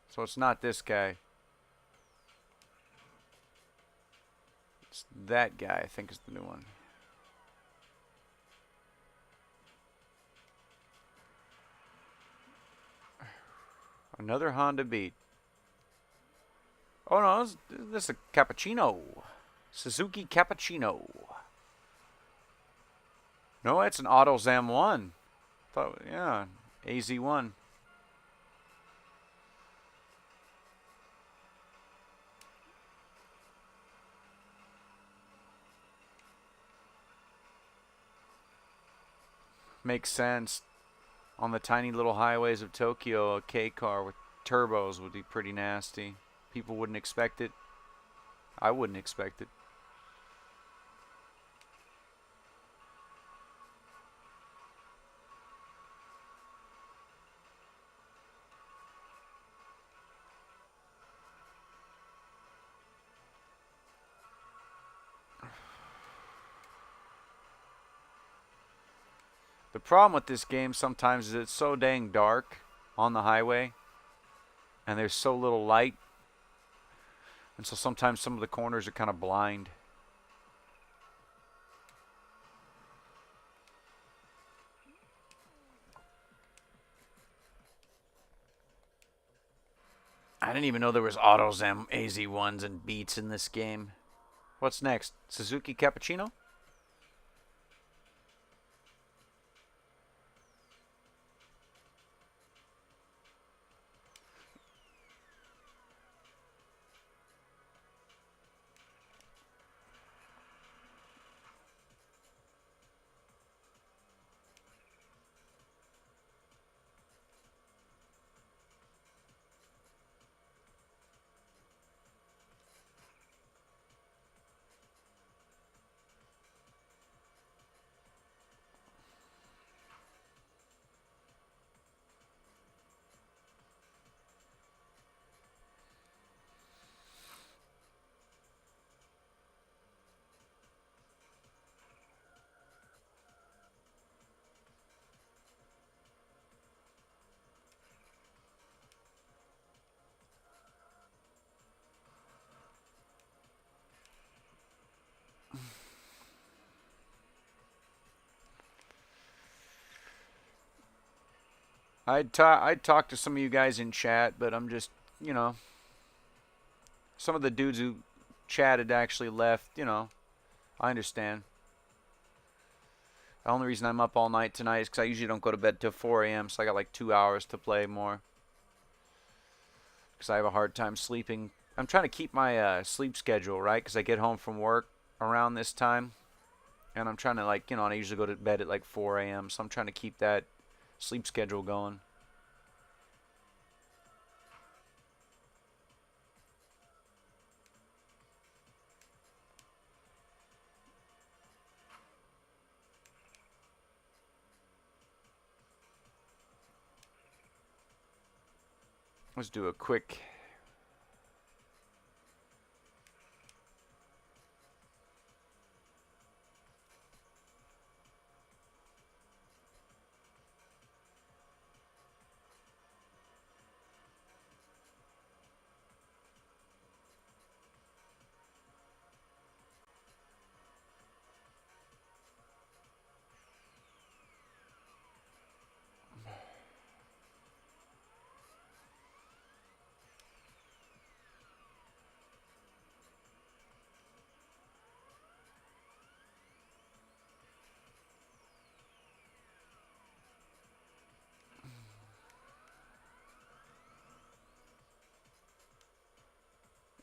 So it's not this guy. It's that guy, I think, is the new one. Another Honda Beat. Oh no, this is a cappuccino. Suzuki cappuccino. No, it's an AutoZam 1. Thought, yeah, AZ1. Makes sense. On the tiny little highways of Tokyo, a K car with turbos would be pretty nasty. People wouldn't expect it. I wouldn't expect it. The problem with this game sometimes is it's so dang dark on the highway, and there's so little light, and so sometimes some of the corners are kind of blind. I didn't even know there was autos, AZ1s, and beats in this game. What's next? Suzuki Cappuccino? I'd talk to some of you guys in chat, but I'm just, you know, some of the dudes who chatted actually left, you know. I understand. The only reason I'm up all night tonight is because I usually don't go to bed till 4 a.m., so I got like 2 hours to play more. Because I have a hard time sleeping. I'm trying to keep my sleep schedule, right? Because I get home from work around this time. And I'm trying to, like, you know, I usually go to bed at like 4 a.m., so I'm trying to keep that sleep schedule going. Let's do a quick...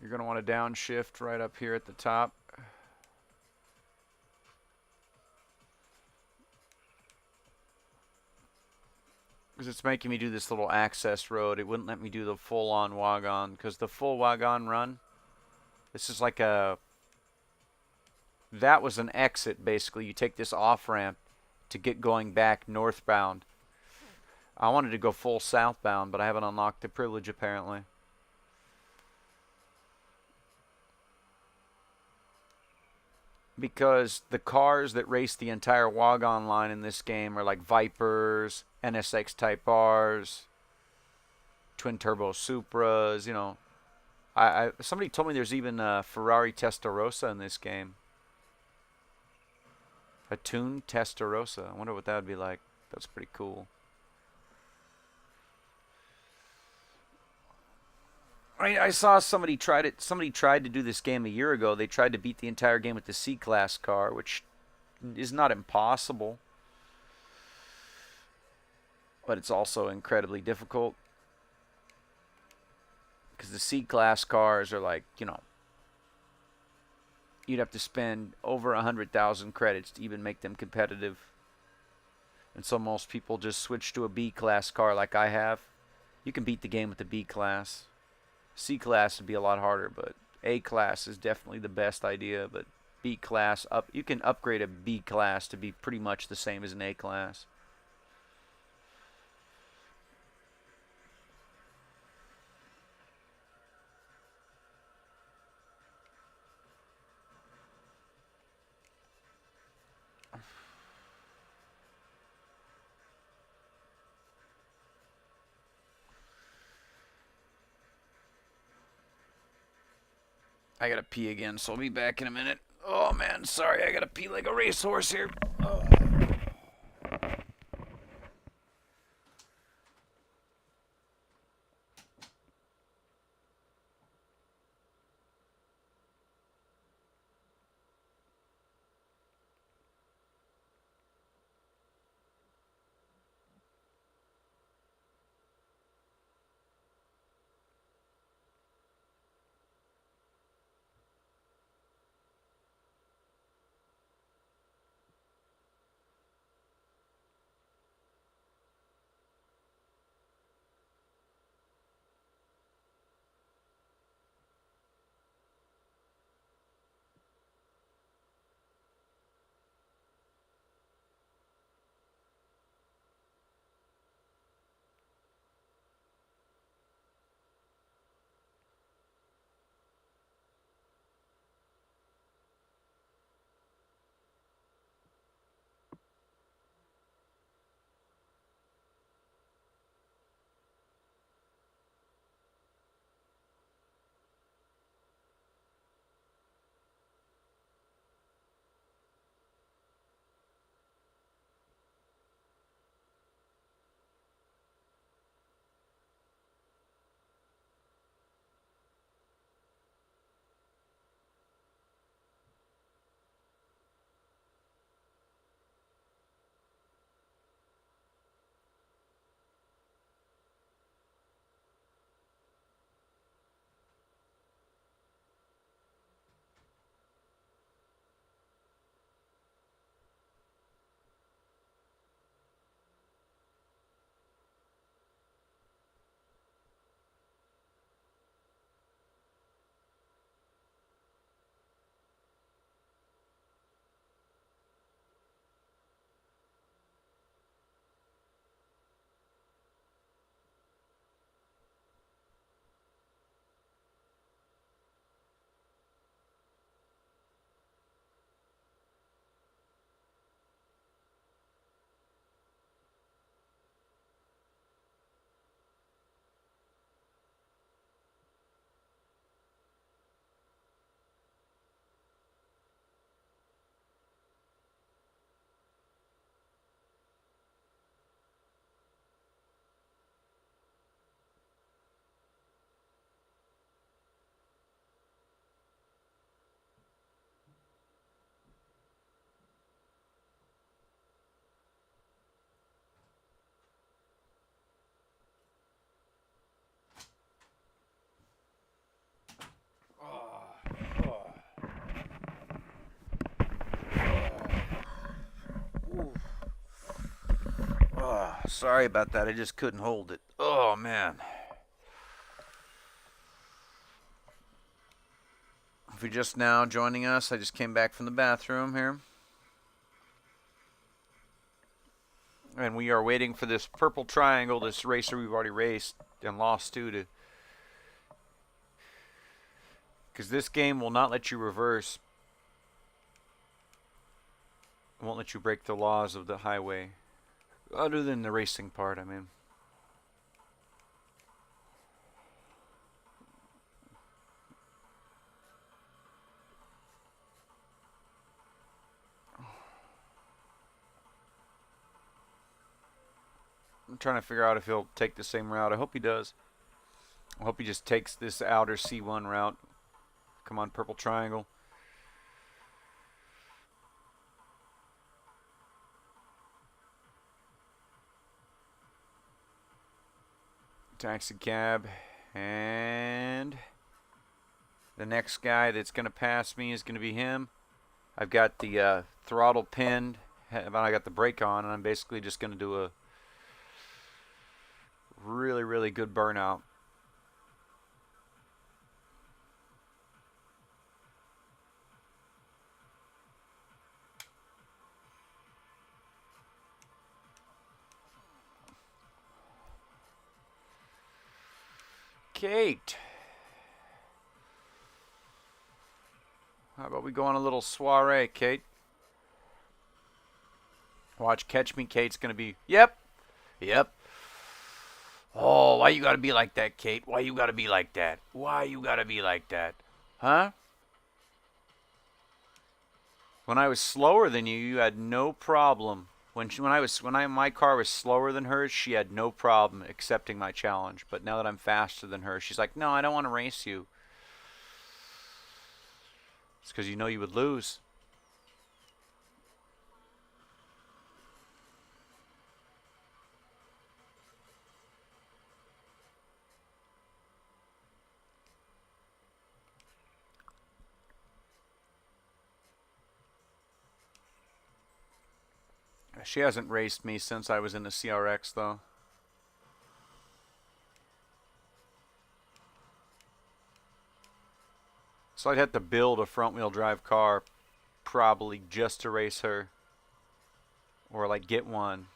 You're going to want to downshift right up here at the top. Because it's making me do this little access road. It wouldn't let me do the full-on wagon. Because the full wagon run, this is like a... That was an exit, basically. You take this off-ramp to get going back northbound. I wanted to go full southbound, but I haven't unlocked the privilege, apparently. Because the cars that race the entire wagon line in this game are like Vipers, NSX Type Rs, twin turbo Supras, you know. Somebody told me there's even a Ferrari Testarossa in this game. A tuned Testarossa. I wonder what that would be like. That's pretty cool. I saw somebody tried it. Somebody tried to do this game a year ago. They tried to beat the entire game with the C-Class car, which is not impossible, but it's also incredibly difficult because the C-Class cars are like, you know, you'd have to spend over 100,000 credits to even make them competitive. And so most people just switch to a B class car like I have. You can beat the game with the B class. C class would be a lot harder, but A class is definitely the best idea. But B class, you can upgrade a B class to be pretty much the same as an A class. I gotta pee again, so I'll be back in a minute. Oh man, sorry, I gotta pee like a racehorse here. Oh. Sorry about that. I just couldn't hold it. Oh, man. If you're just now joining us, I just came back from the bathroom here. And we are waiting for this purple triangle, this racer we've already raced and lost to because this game will not let you reverse. It won't let you break the laws of the highway. Other than the racing part, I mean. I'm trying to figure out if he'll take the same route. I hope he does. I hope he just takes this outer C1 route. Come on, purple triangle. Taxi cab. And the next guy that's going to pass me is going to be him. I've got the throttle pinned I got the brake on, and I'm basically just going to do a really, really good burnout. Kate, how about we go on a little soiree, Kate? Watch, catch me, Kate's gonna be. Yep, yep. Oh, why you gotta be like that, Kate? Why you gotta be like that? Why you gotta be like that? Huh? When I was slower than you, you had no problem. My car was slower than hers, she had no problem accepting my challenge. But now that I'm faster than her, she's like, "No, I don't want to race you." It's because you know you would lose. She hasn't raced me since I was in the CRX, though. So I'd have to build a front-wheel drive car probably just to race her. Or, like, get one.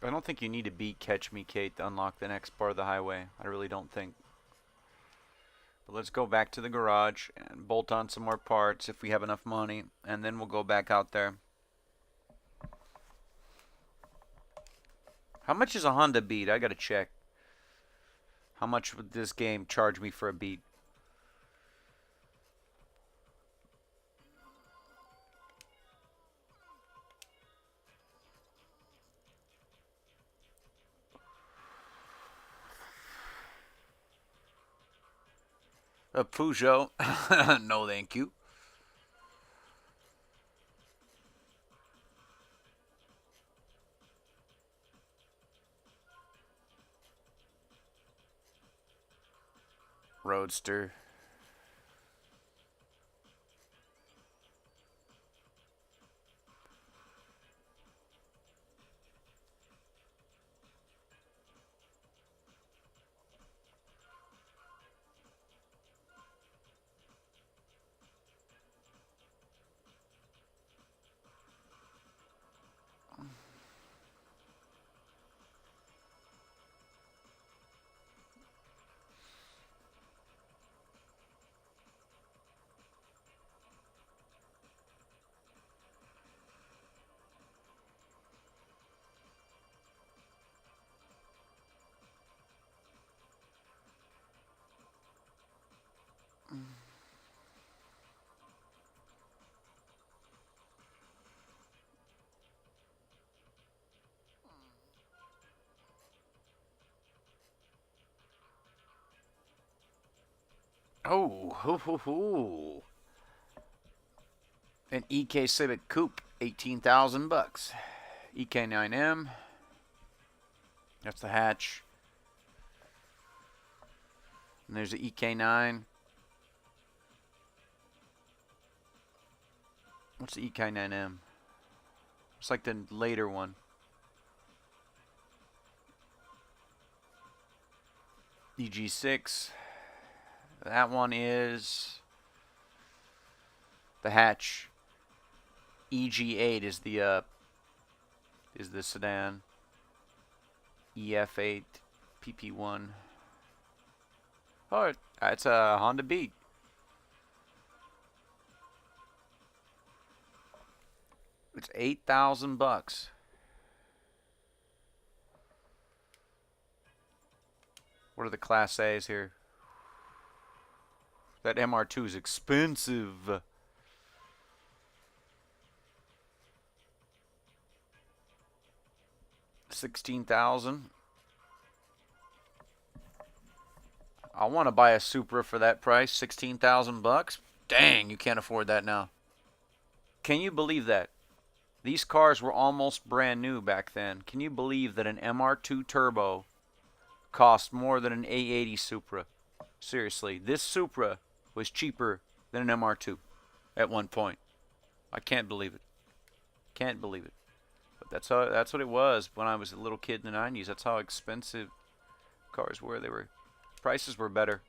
I don't think you need to beat Catch Me Kate to unlock the next part of the highway. I really don't think. But let's go back to the garage and bolt on some more parts if we have enough money. And then we'll go back out there. How much is a Honda Beat? I gotta check. How much would this game charge me for a Beat? A Peugeot? No, thank you. Roadster. Oh, hoo, hoo, hoo. An EK Civic Coupe, 18,000 bucks. EK9M. That's the hatch. And there's the EK9. What's the EK9M? It's like the later one. EG6. That one is the hatch. EG8 is the sedan. EF8 PP1. Oh, it's a Honda Beat. It's 8,000 bucks. What are the Class A's here? That MR2 is expensive. $16,000. I want to buy a Supra for that price. 16,000 bucks. Dang, you can't afford that now. Can you believe that? These cars were almost brand new back then. Can you believe that an MR2 Turbo cost more than an A80 Supra? Seriously, this Supra was cheaper than an MR2 at one point. I can't believe it. Can't believe it. But that's what it was when I was a little kid in the 90s. That's how expensive cars were. Prices were better.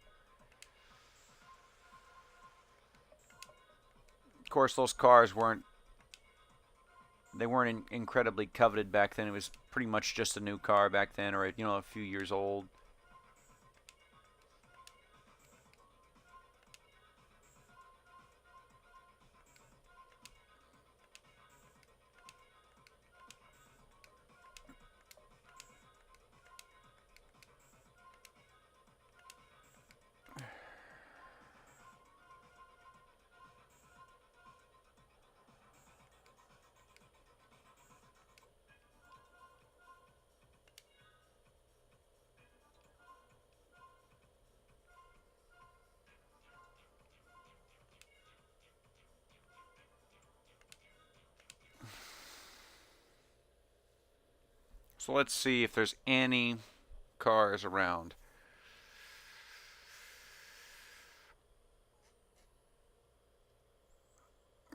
Of course, those cars weren't incredibly coveted back then. It was pretty much just a new car back then, or a few years old. So let's see if there's any cars around.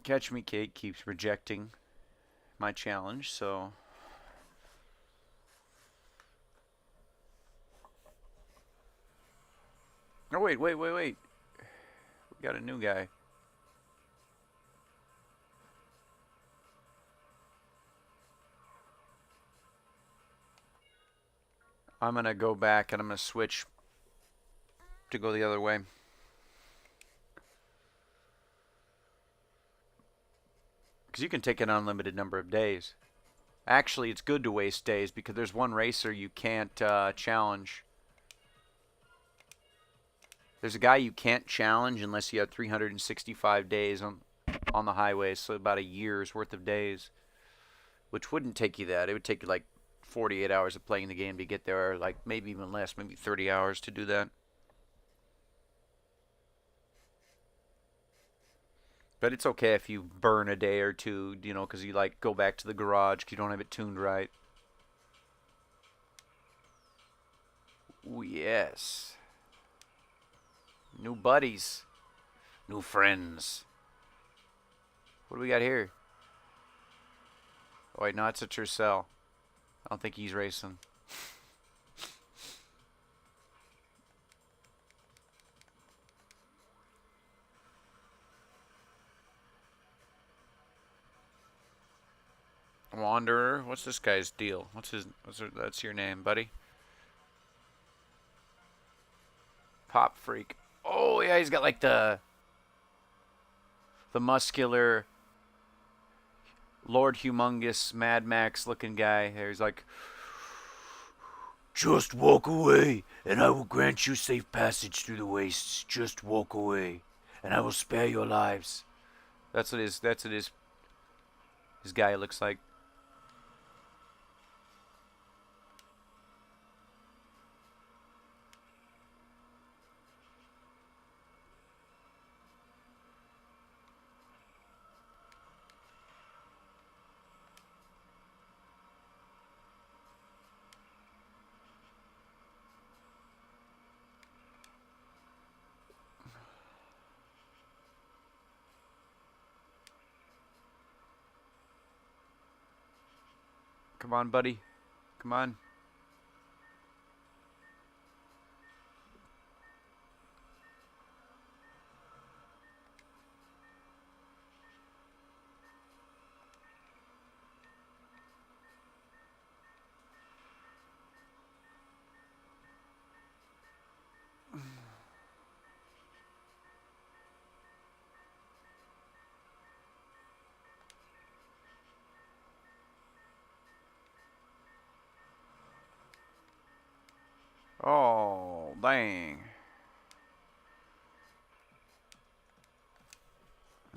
Catch Me Kate keeps rejecting my challenge, so oh wait. We got a new guy. I'm gonna go back and I'm gonna switch to go the other way. Because you can take an unlimited number of days. Actually, it's good to waste days because there's one racer you can't challenge. There's a guy you can't challenge unless you have 365 days on the highway, so about a year's worth of days. Which wouldn't take you that. It would take you like 48 hours of playing the game to get there, or like maybe even less, maybe 30 hours to do that. But it's okay if you burn a day or two, because you like go back to the garage because you don't have it tuned right. Ooh, yes. New buddies. New friends. What do we got here? Oh, wait, no, it's a Tercel. I don't think he's racing. Wanderer. What's this guy's deal? That's your name, buddy? Pop Freak. Oh, yeah, he's got like the muscular Lord Humongous Mad Max looking guy. There he's like, just walk away, and I will grant you safe passage through the wastes. Just walk away, and I will spare your lives. That's what his guy looks like. Come on, buddy. Come on. Oh, dang.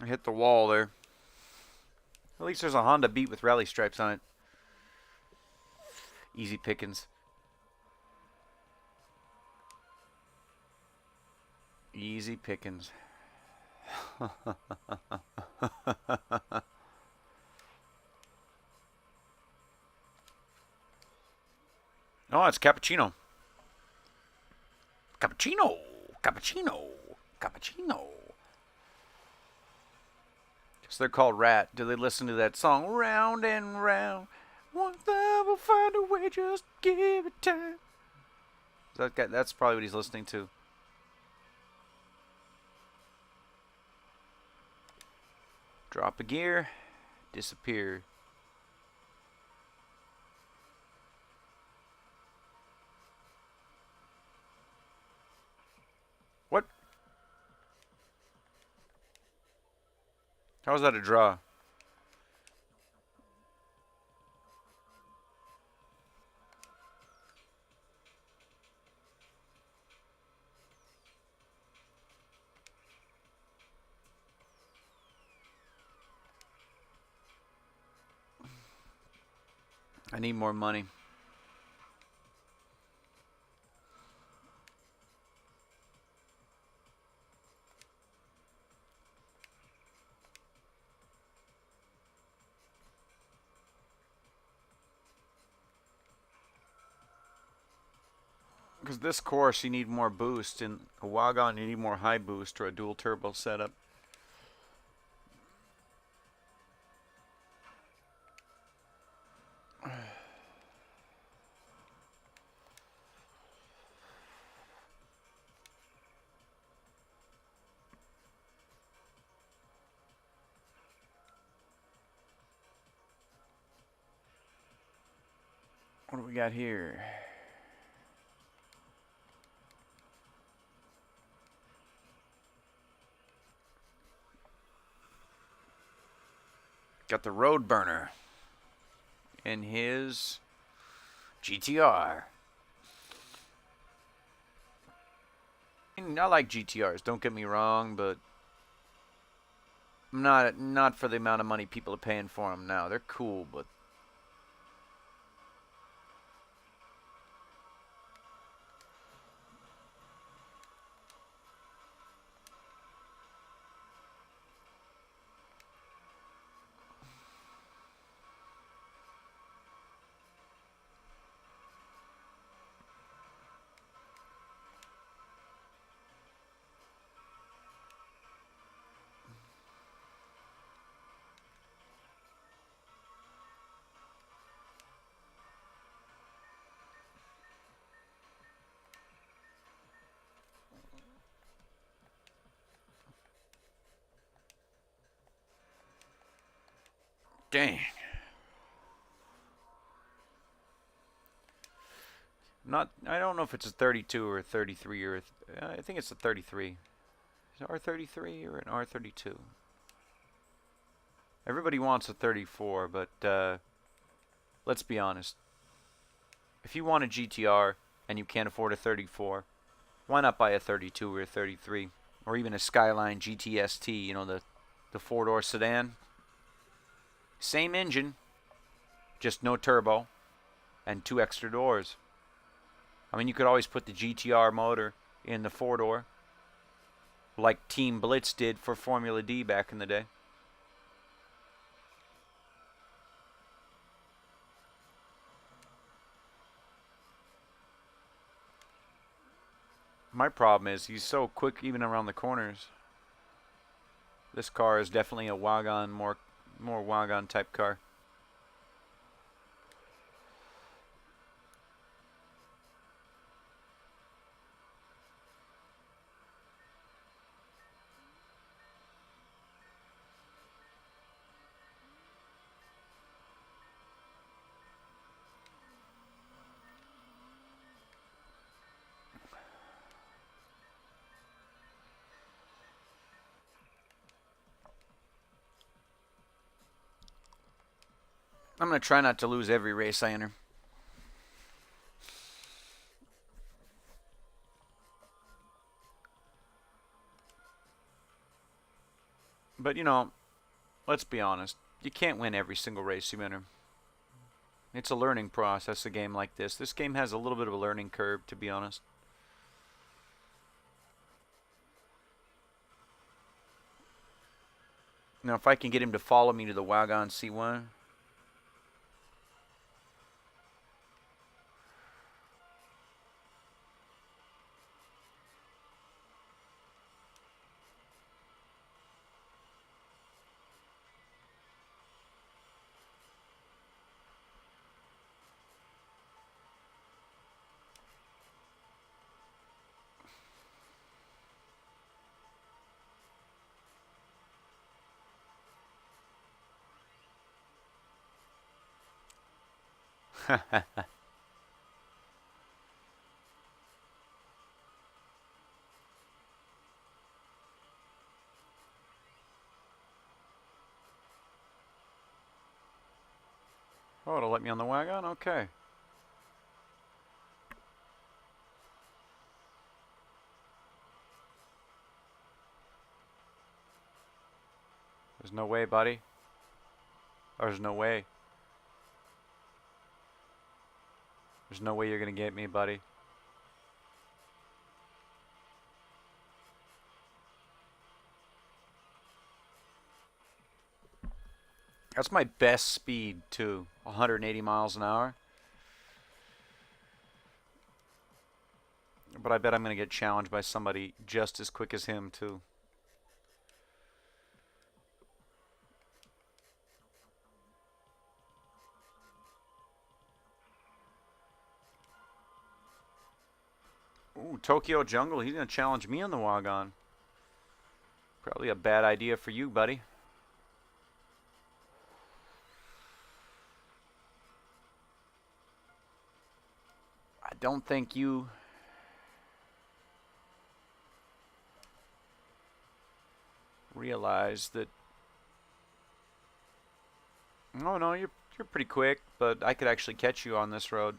I hit the wall there. At least there's a Honda Beat with rally stripes on it. Easy pickings. Easy pickings. Oh, it's cappuccino. Cappuccino. Cappuccino. Cappuccino. So they're called Rat. Do they listen to that song? Round and round. One love will find a way, just give it time. That's probably what he's listening to. Drop a gear. Disappear. What? How was that a draw? I need more money. Because this course, you need more boost. In a wagon, you need more high boost or a dual turbo setup. What do we got here? Got the road burner in his GTR. I like GTRs, don't get me wrong, but not for the amount of money people are paying for them now. They're cool, but dang. I don't know if it's a 32 or a 33 or I think it's a 33. Is it R33 or an R32? Everybody wants a 34, but let's be honest. If you want a GTR and you can't afford a 34, why not buy a 32 or a 33? Or even a Skyline GTST, you know, the four-door sedan. Same engine, just no turbo, and 2 extra doors. I mean, you could always put the GTR motor in the four-door, like Team Blitz did for Formula D back in the day. My problem is he's so quick even around the corners. This car is definitely a wagon, more wagon type car. I'm going to try not to lose every race I enter. But, you know, let's be honest. You can't win every single race you enter. It's a learning process, a game like this. This game has a little bit of a learning curve, to be honest. Now, if I can get him to follow me to the wagon C1... Oh, it'll let me on the wagon? Okay. There's no way, buddy. There's no way. There's no way you're gonna get me, buddy. That's my best speed, too. 180 miles an hour. But I bet I'm gonna get challenged by somebody just as quick as him, too. Ooh, Tokyo Jungle. He's going to challenge me on the wagon. Probably a bad idea for you, buddy. I don't think you realize that... Oh, no, you're pretty quick, but I could actually catch you on this road.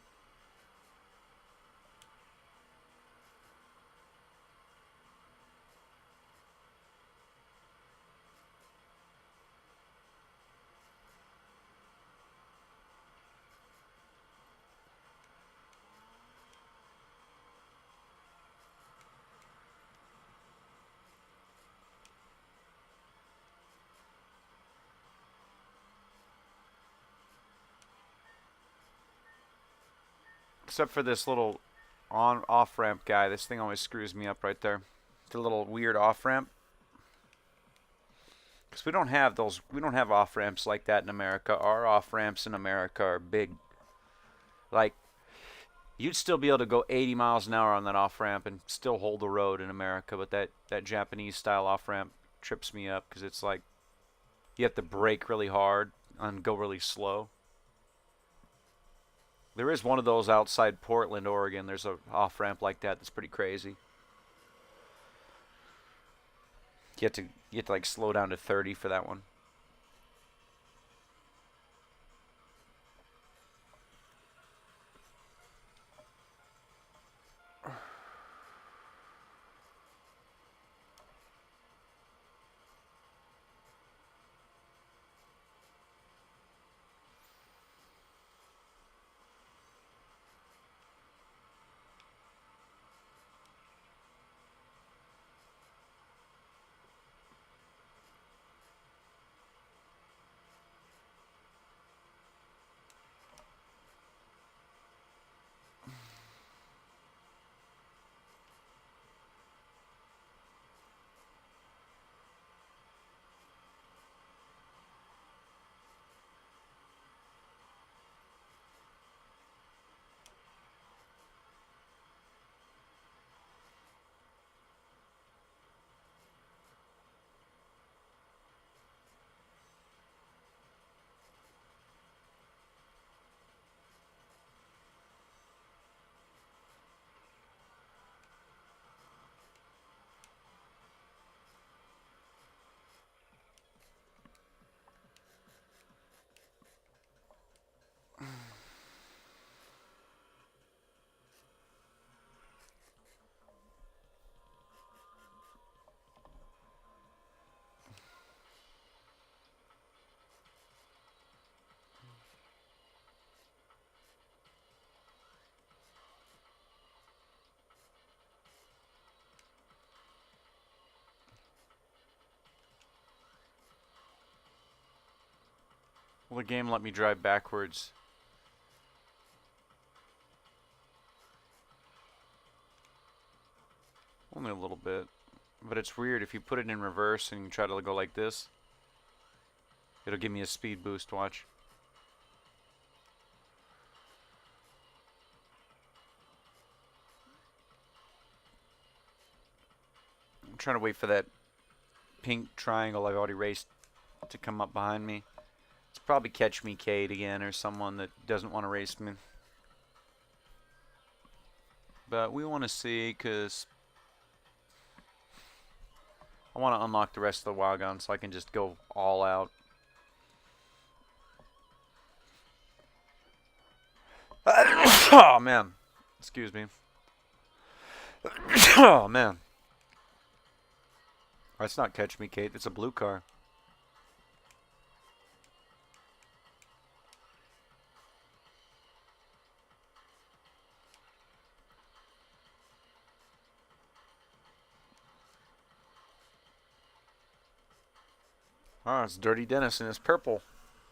Except for this little off ramp guy. This thing always screws me up right there. The little weird off ramp. Because we don't have those. We don't have off ramps like that in America. Our off ramps in America are big. Like, you'd still be able to go 80 miles an hour on that off ramp and still hold the road in America. But that Japanese style off ramp trips me up because it's like you have to brake really hard and go really slow. There is one of those outside Portland, Oregon. There's a off ramp like that that's pretty crazy. You have to like slow down to 30 for that one. Well, the game let me drive backwards. Only a little bit. But it's weird. If you put it in reverse and you try to go like this, it'll give me a speed boost. Watch. I'm trying to wait for that pink triangle I've already raced to come up behind me. It's probably Catch Me Kate again or someone that doesn't want to race me. But we want to see because I want to unlock the rest of the wagon so I can just go all out. Oh, man. Excuse me. Oh, man. That's not Catch Me Kate. It's a blue car. Oh, it's Dirty Dennis in his purple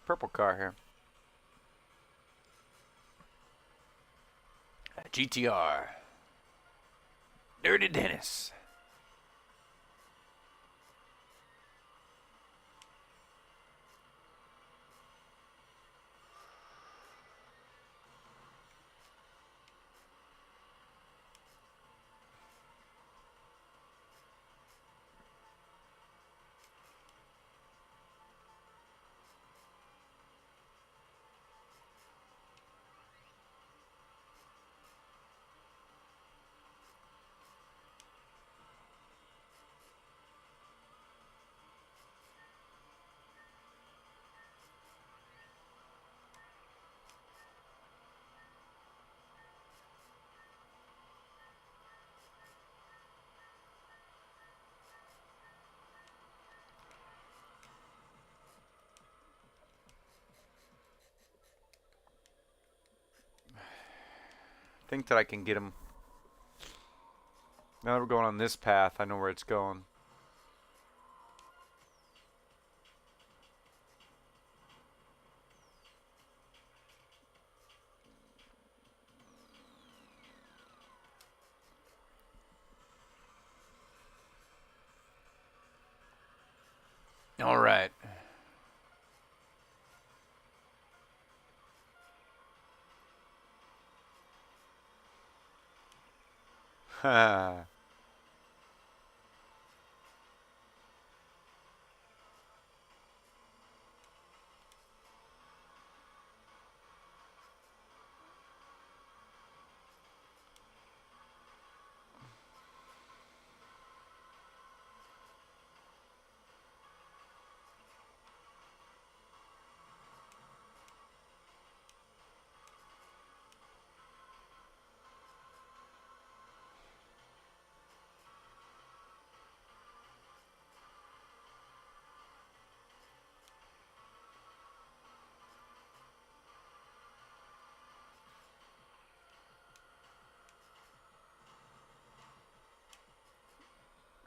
car here. GTR. Dirty Dennis. Think that I can get him. Now that we're going on this path, I know where it's going. All right. Ha.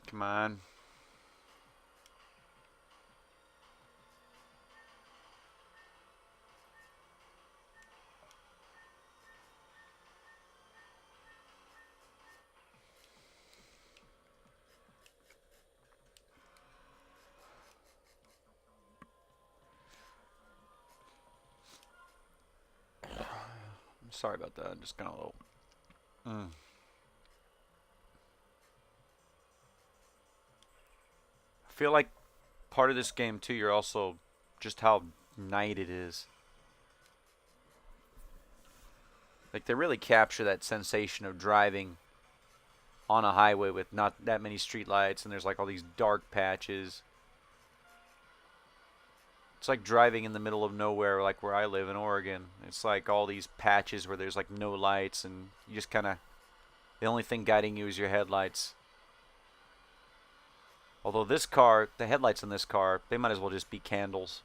Come on. I'm sorry about that. I'm just kind of low. I feel like part of this game too, you're also just how night it is. Like they really capture that sensation of driving on a highway with not that many street lights and there's like all these dark patches. It's like driving in the middle of nowhere like where I live in Oregon. It's like all these patches where there's like no lights and you just kind of, the only thing guiding you is your headlights. Although this car, the headlights on this car, they might as well just be candles.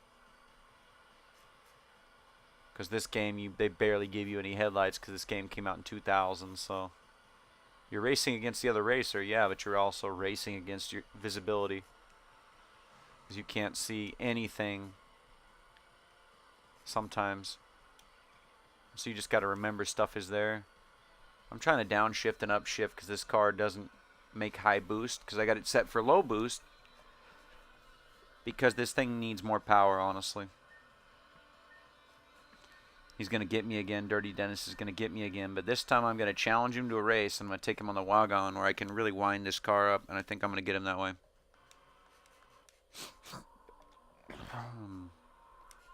Because this game, they barely give you any headlights because this game came out in 2000, so. You're racing against the other racer, yeah, but you're also racing against your visibility. Because you can't see anything sometimes. So you just got to remember stuff is there. I'm trying to downshift and upshift because this car doesn't make high boost because I got it set for low boost because this thing needs more power, honestly. He's going to get me again. Dirty Dennis is going to get me again. But this time I'm going to challenge him to a race. I'm going to take him on the wagon where I can really wind this car up. And I think I'm going to get him that way.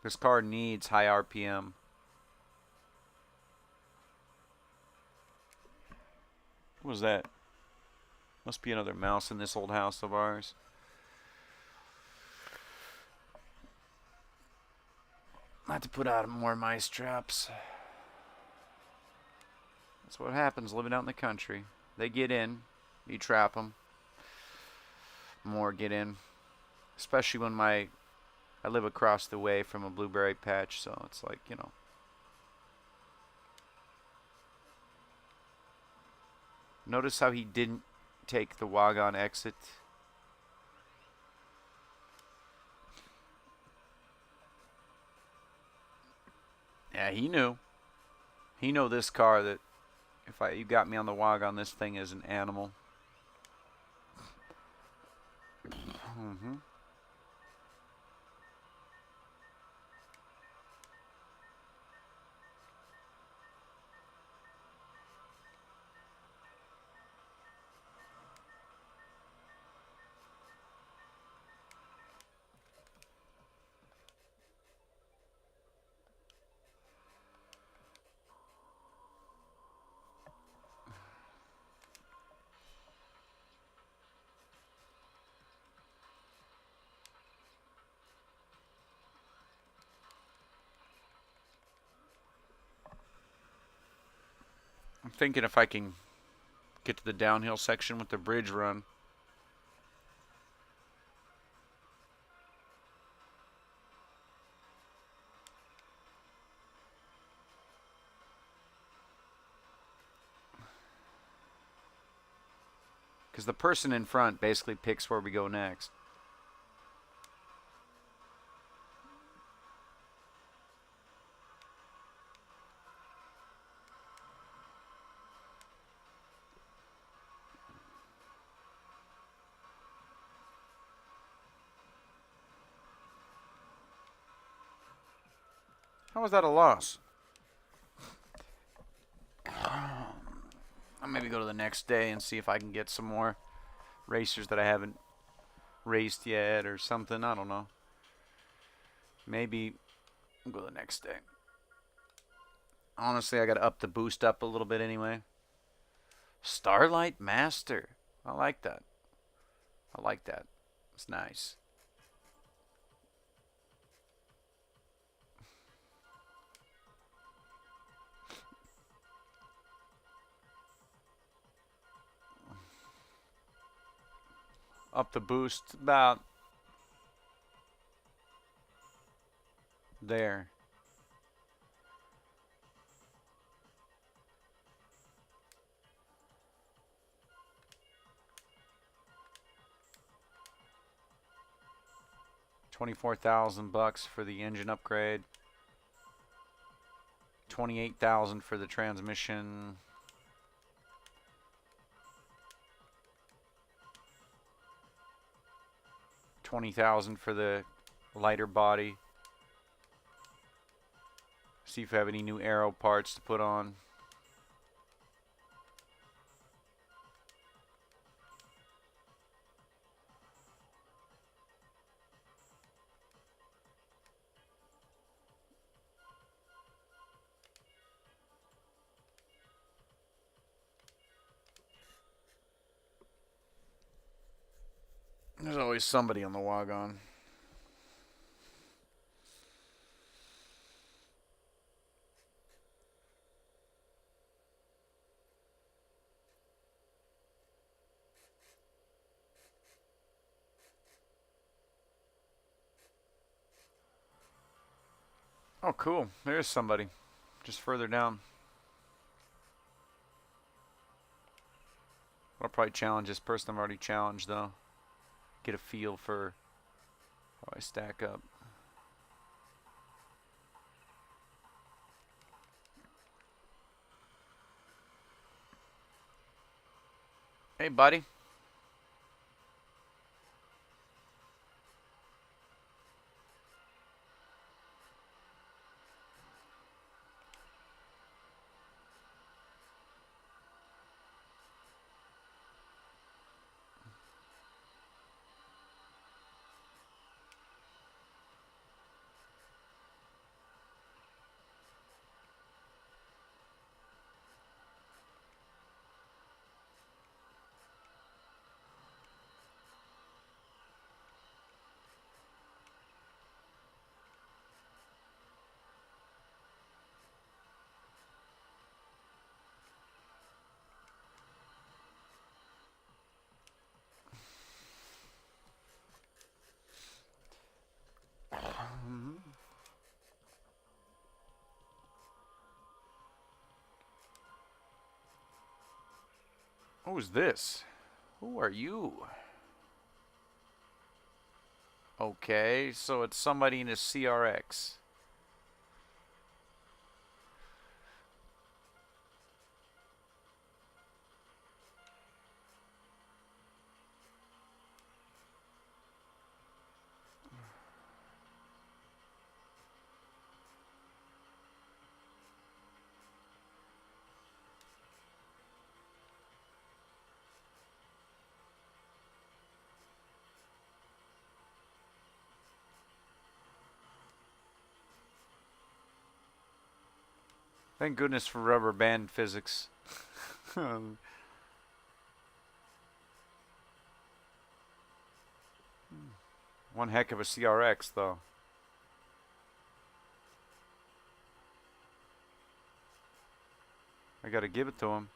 This car needs high RPM. What was that? Must be another mouse in this old house of ours. I have to put out more mice traps. That's what happens living out in the country. They get in, you trap them. More get in. Especially when I live across the way from a blueberry patch, so it's like, you know. Notice how he didn't take the wagon exit. Yeah, he knew. He know this car that if you got me on the wagon, this thing is an animal. Mm-hmm. I'm thinking if I can get to the downhill section with the bridge run. Because the person in front basically picks where we go next. How was that a loss? I'll maybe go to the next day and see if I can get some more racers that I haven't raced yet or something. I don't know. Maybe I'll go the next day. Honestly, I got to up the boost up a little bit anyway. Starlight Master. I like that. I like that. It's nice. Up the boost about there. $24,000 for the engine upgrade. 28,000 for the transmission. $20,000 for the lighter body. See if I have any new aero parts to put on. There's always somebody on the wagon. Oh, cool. There's somebody. Just further down. I'll probably challenge this person I've already challenged, though. Get a feel for how I stack up. Hey, buddy. Who's this? Who are you? Okay, so it's somebody in a CRX. Thank goodness for rubber band physics. One heck of a CRX, though. I gotta give it to him.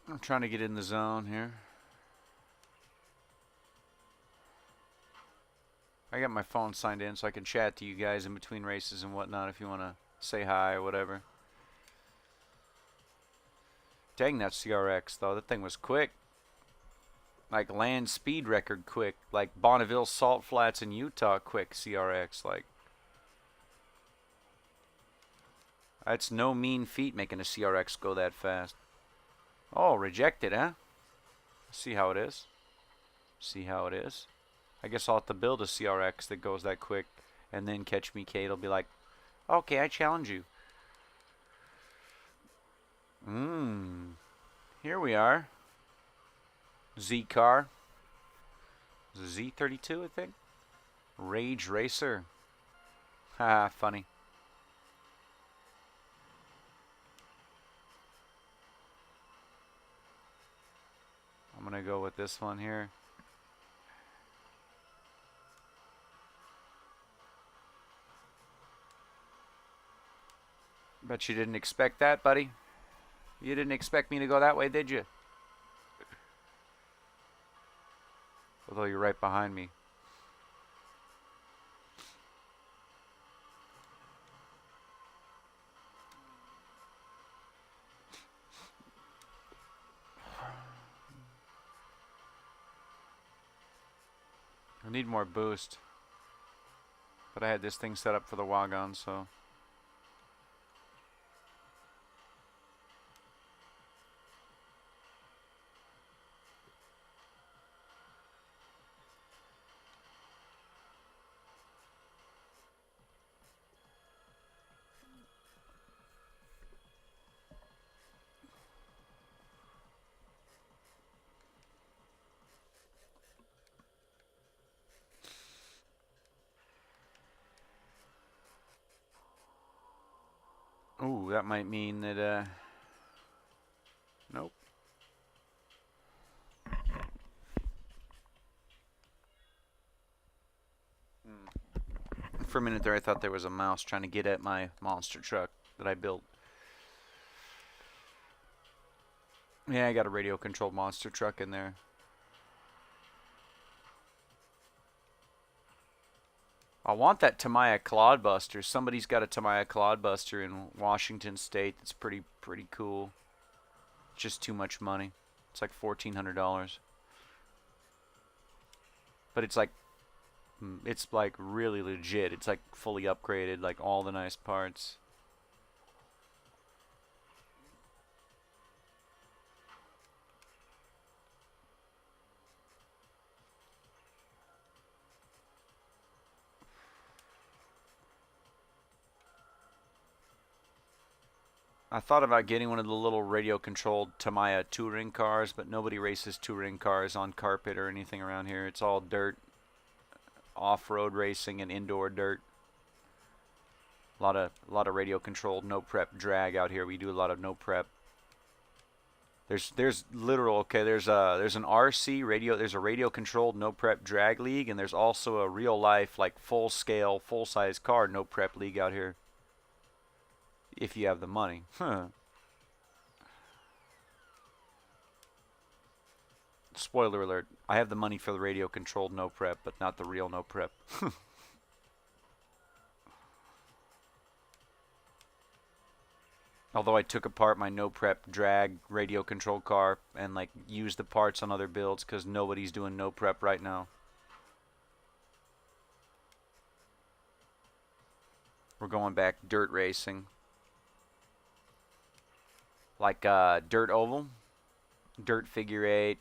I'm trying to get in the zone here. I got my phone signed in so I can chat to you guys in between races and whatnot if you want to say hi or whatever. Dang, that CRX, though. That thing was quick. Like land speed record quick. Like Bonneville Salt Flats in Utah quick CRX. Like, that's no mean feat making a CRX go that fast. Oh, rejected, huh? See how it is. See how it is. I guess I'll have to build a CRX that goes that quick, and then Catch Me Kate will be like, okay, I challenge you. Here we are. Z car. Z32, I think. Rage Racer. Haha, funny. I'm gonna go with this one here. Bet you didn't expect that, buddy. You didn't expect me to go that way, did you? Although you're right behind me. I need more boost. But I had this thing set up for the wagon, so... Ooh, that might mean that, nope. For a minute there, I thought there was a mouse trying to get at my monster truck that I built. Yeah, I got a radio-controlled monster truck in there. I want that Tamiya Clodbuster. Somebody's got a Tamiya Clodbuster in Washington State that's pretty cool. Just too much money. It's like $1,400. But it's like really legit. It's like fully upgraded, like all the nice parts. I thought about getting one of the little radio-controlled Tamiya touring cars, but nobody races touring cars on carpet or anything around here. It's all dirt, off-road racing, and indoor dirt. A lot of radio-controlled, no prep drag out here. We do a lot of no prep. There's literal there's an RC radio. There's a radio-controlled no prep drag league, and there's also a real-life like full-scale, full-size car no prep league out here. If you have the money. Huh. Spoiler alert, I have the money for the radio controlled no prep, but not the real no prep. Although I took apart my no prep drag radio controlled car and like used the parts on other builds because nobody's doing no prep right now. We're going back dirt racing. Like dirt oval, dirt figure eight,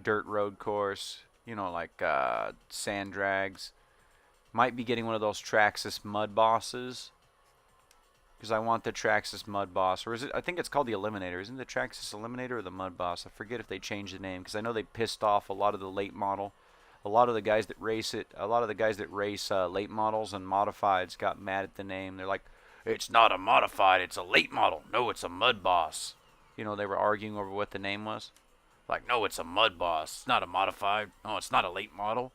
dirt road course, you know, like sand drags. Might be getting one of those Traxxas mud bosses because I want the Traxxas mud boss, or is it? I think it's called the Eliminator. Isn't the Traxxas Eliminator or the mud boss? I forget if they changed the name because I know they pissed off a lot of the late model. A lot of the guys that race it, a lot of the guys that race late models and modifieds got mad at the name. They're like, it's not a modified, it's a late model. No, it's a mud boss. You know, they were arguing over what the name was. Like, no, it's a mud boss. It's not a modified. No, it's not a late model.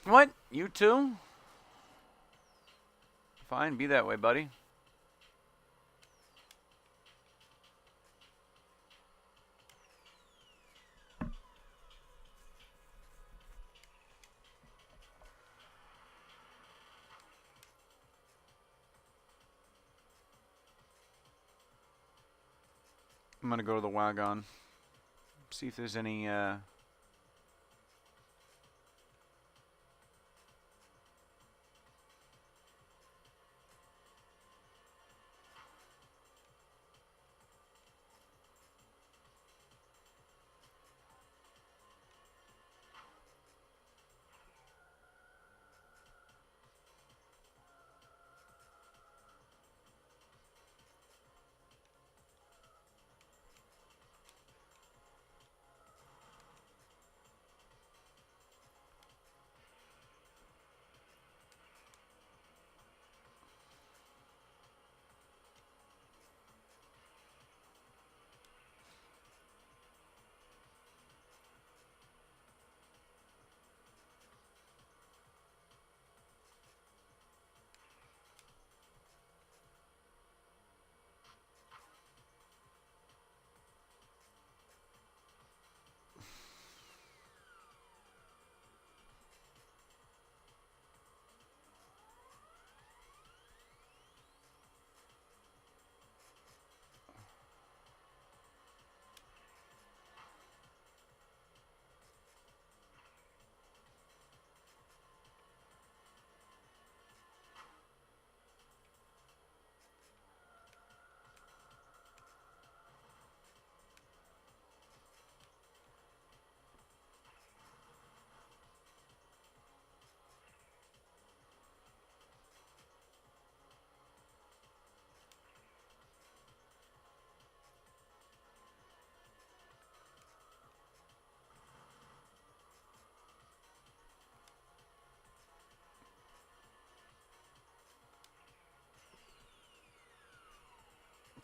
What? You too? Fine, be that way, buddy. I'm gonna go to the wagon. See if there's any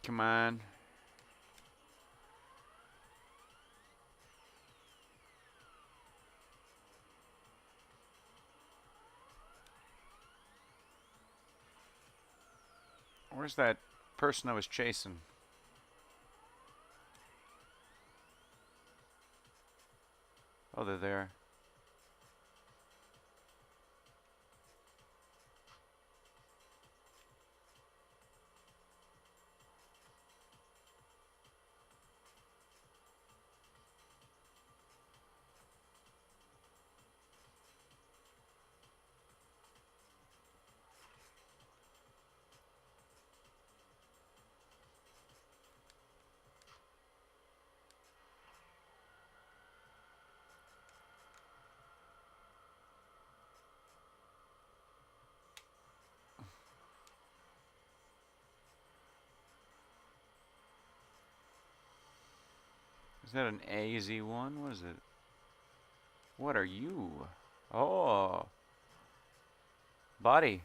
Come on. Where's that person I was chasing? Oh, they're there. Is that an AZ1? What is it? What are you? Oh. Body.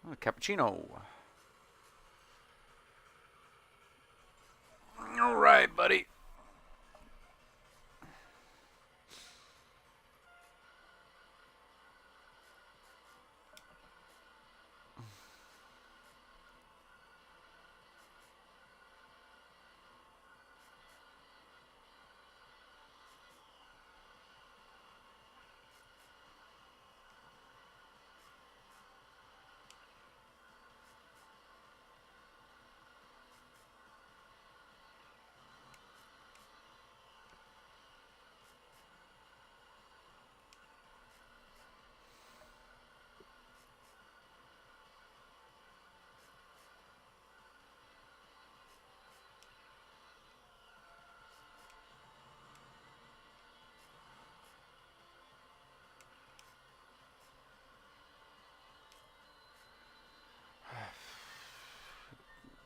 Oh, cappuccino. All right, buddy.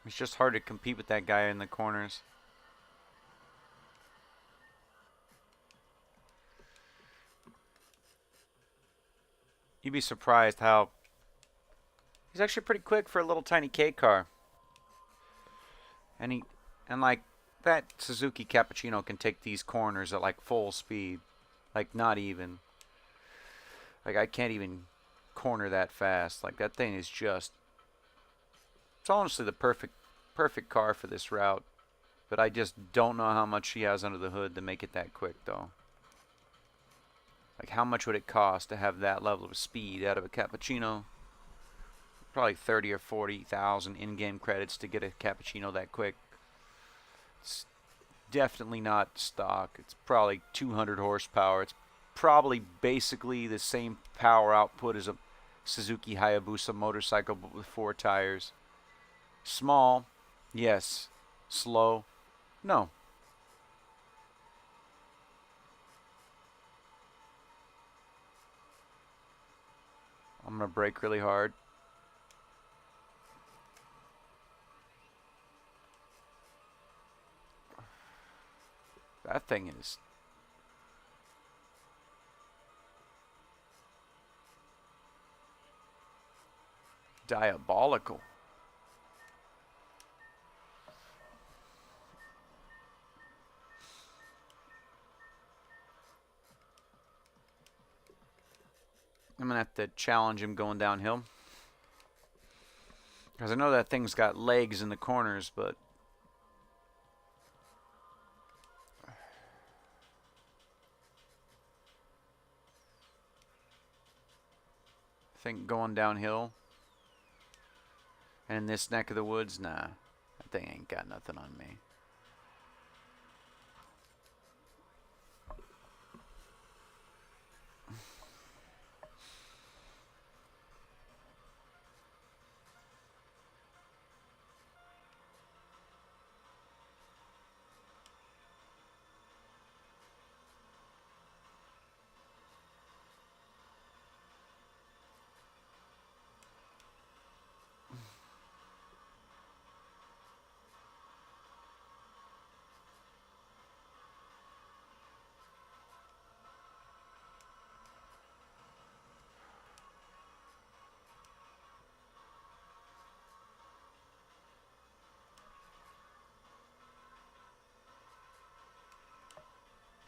It's just hard to compete with that guy in the corners. You'd be surprised how he's actually pretty quick for a little tiny K car. And like that Suzuki Cappuccino can take these corners at like full speed. Like not even. Like I can't even corner that fast. Like that thing is just, it's honestly the perfect car for this route. But I just don't know how much she has under the hood to make it that quick though. Like how much would it cost to have that level of speed out of a Cappuccino? Probably 30 or 40,000 in-game credits to get a Cappuccino that quick. It's definitely not stock. It's probably 200 horsepower. It's probably basically the same power output as a Suzuki Hayabusa motorcycle, but with 4 tires. Small, yes. Slow, no. I'm gonna brake really hard. That thing is diabolical. I'm gonna have to challenge him going downhill. Because I know that thing's got legs in the corners, but I think going downhill and in this neck of the woods, nah, that thing ain't got nothing on me.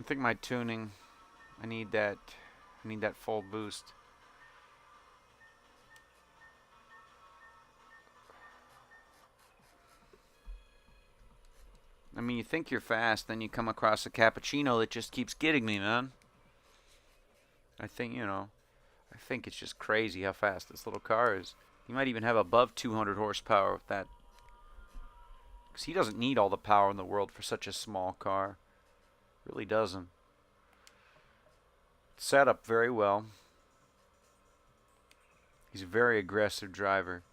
I think my tuning, I need that full boost. I mean, you think you're fast, then you come across a cappuccino that just keeps getting me, man. I think, I think it's just crazy how fast this little car is. You might even have above 200 horsepower with that. Because he doesn't need all the power in the world for such a small car. Really doesn't. Set up very well. He's a very aggressive driver.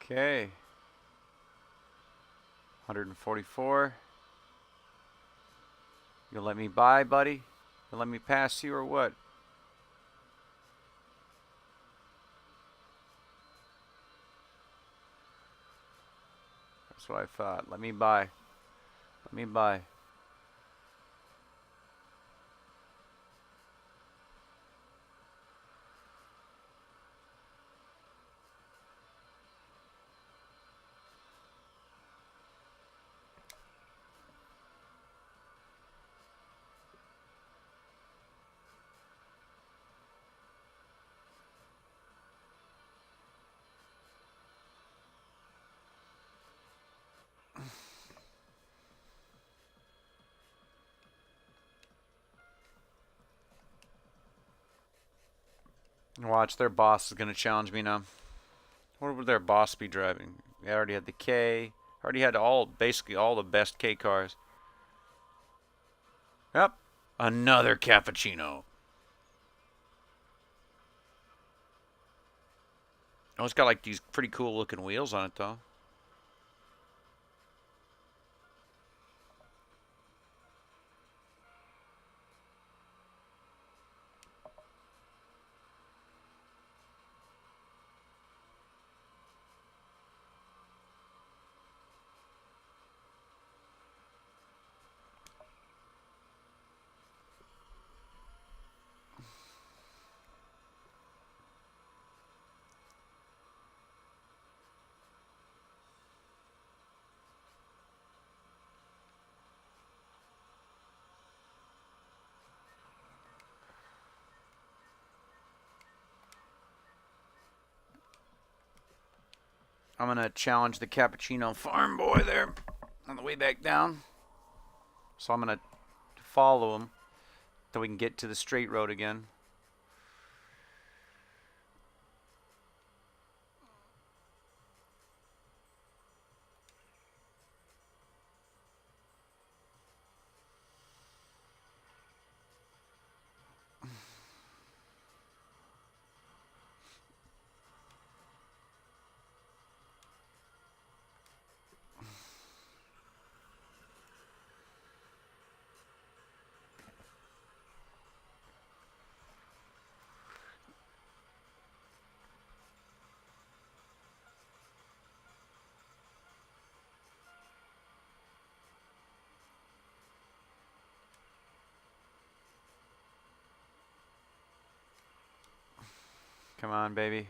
Okay. 144. You'll let me by, buddy? You'll let me pass you or what? That's what I thought. Let me by. Let me by. Watch, their boss is going to challenge me now. What would their boss be driving? They already had the K. Already had basically all the best K cars. Yep. Another cappuccino. Oh, it's got like these pretty cool looking wheels on it though. I'm going to challenge the cappuccino farm boy there on the way back down. So I'm going to follow him till we can get to the straight road again. Come on, baby.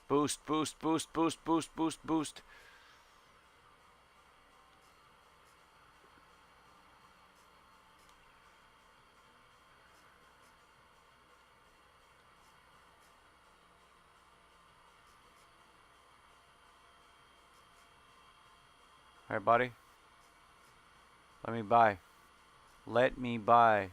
Boost, boost, boost, boost, boost, boost, boost. All right, buddy. Let me by. Let me by.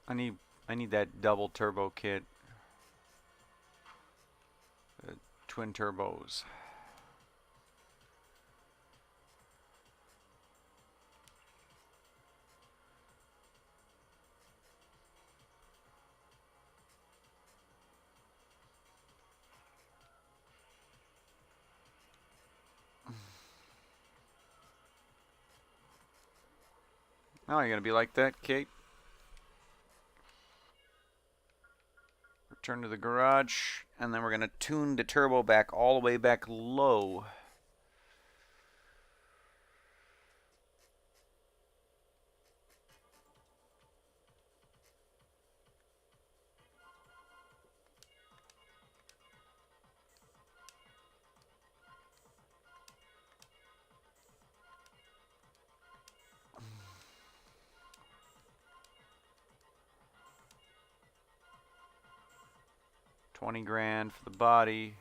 I need that double turbo kit. Twin turbos. Oh, you're gonna be like that, Kate? Return to the garage, and then we're gonna tune the turbo back all the way back low. $20,000 for the body.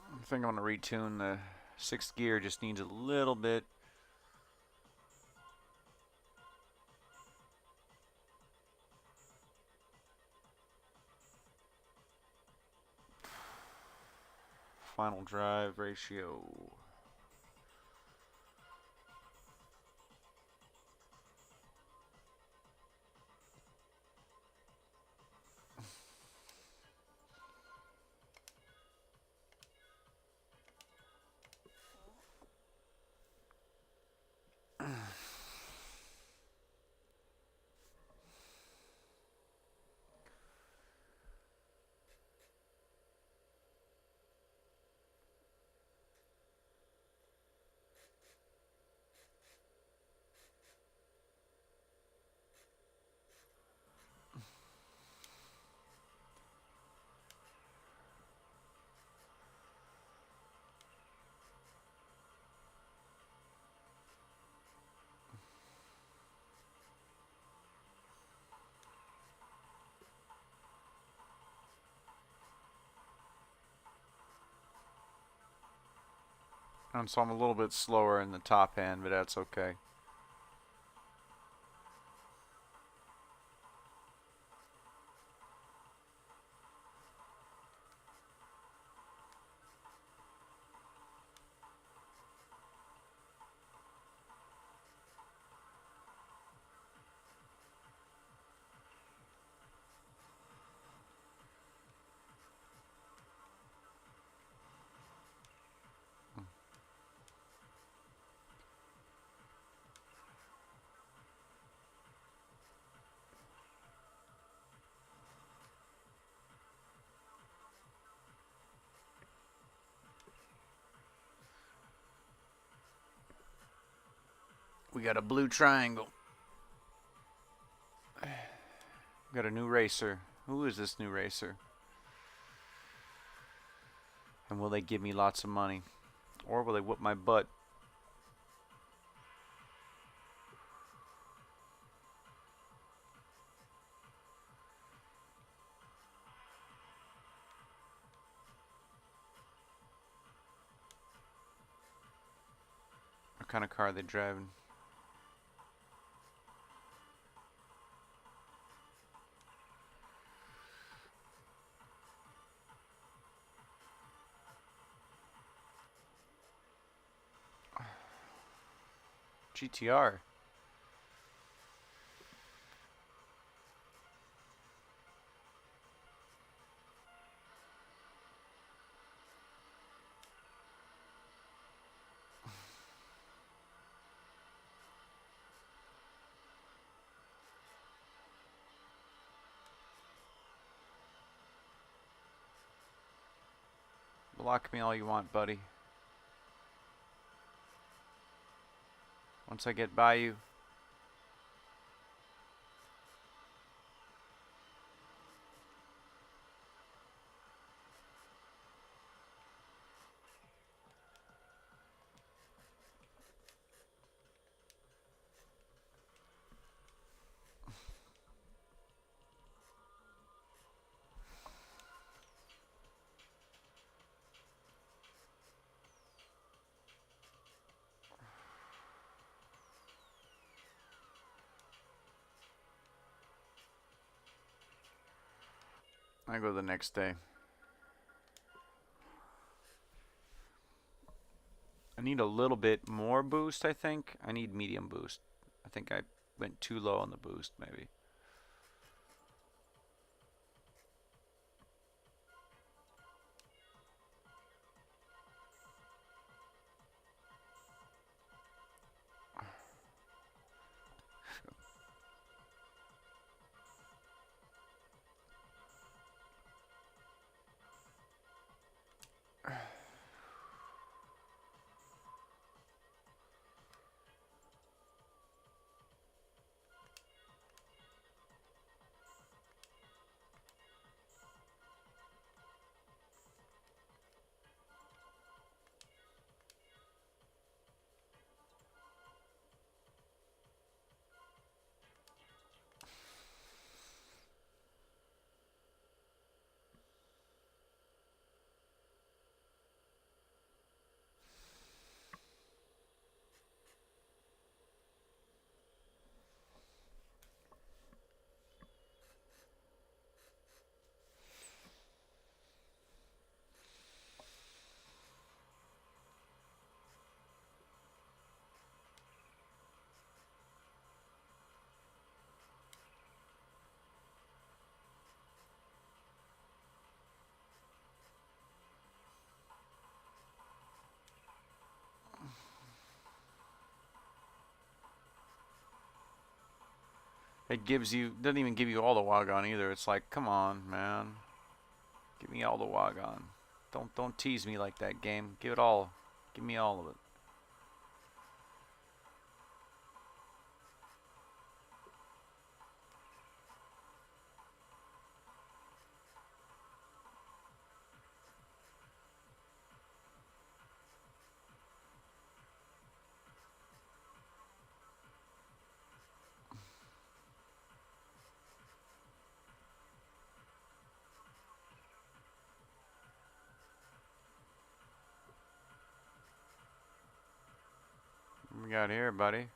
I think I'm gonna retune the 6th gear. Just needs a little bit. Final drive ratio. And so I'm a little bit slower in the top end, but that's okay. We got a blue triangle. We got a new racer. Who is this new racer? And will they give me lots of money? Or will they whoop my butt? What kind of car are they driving? GTR. Block me all you want, buddy. Once I get by you. I go the next day. I need a little bit more boost, I think. I need medium boost. I think I went too low on the boost, maybe. It gives you, doesn't even give you all the wagon either. It's like, come on, man. Give me all the wagon. Don't tease me like that, game. Give it all. Give me all of it. What we got here, buddy?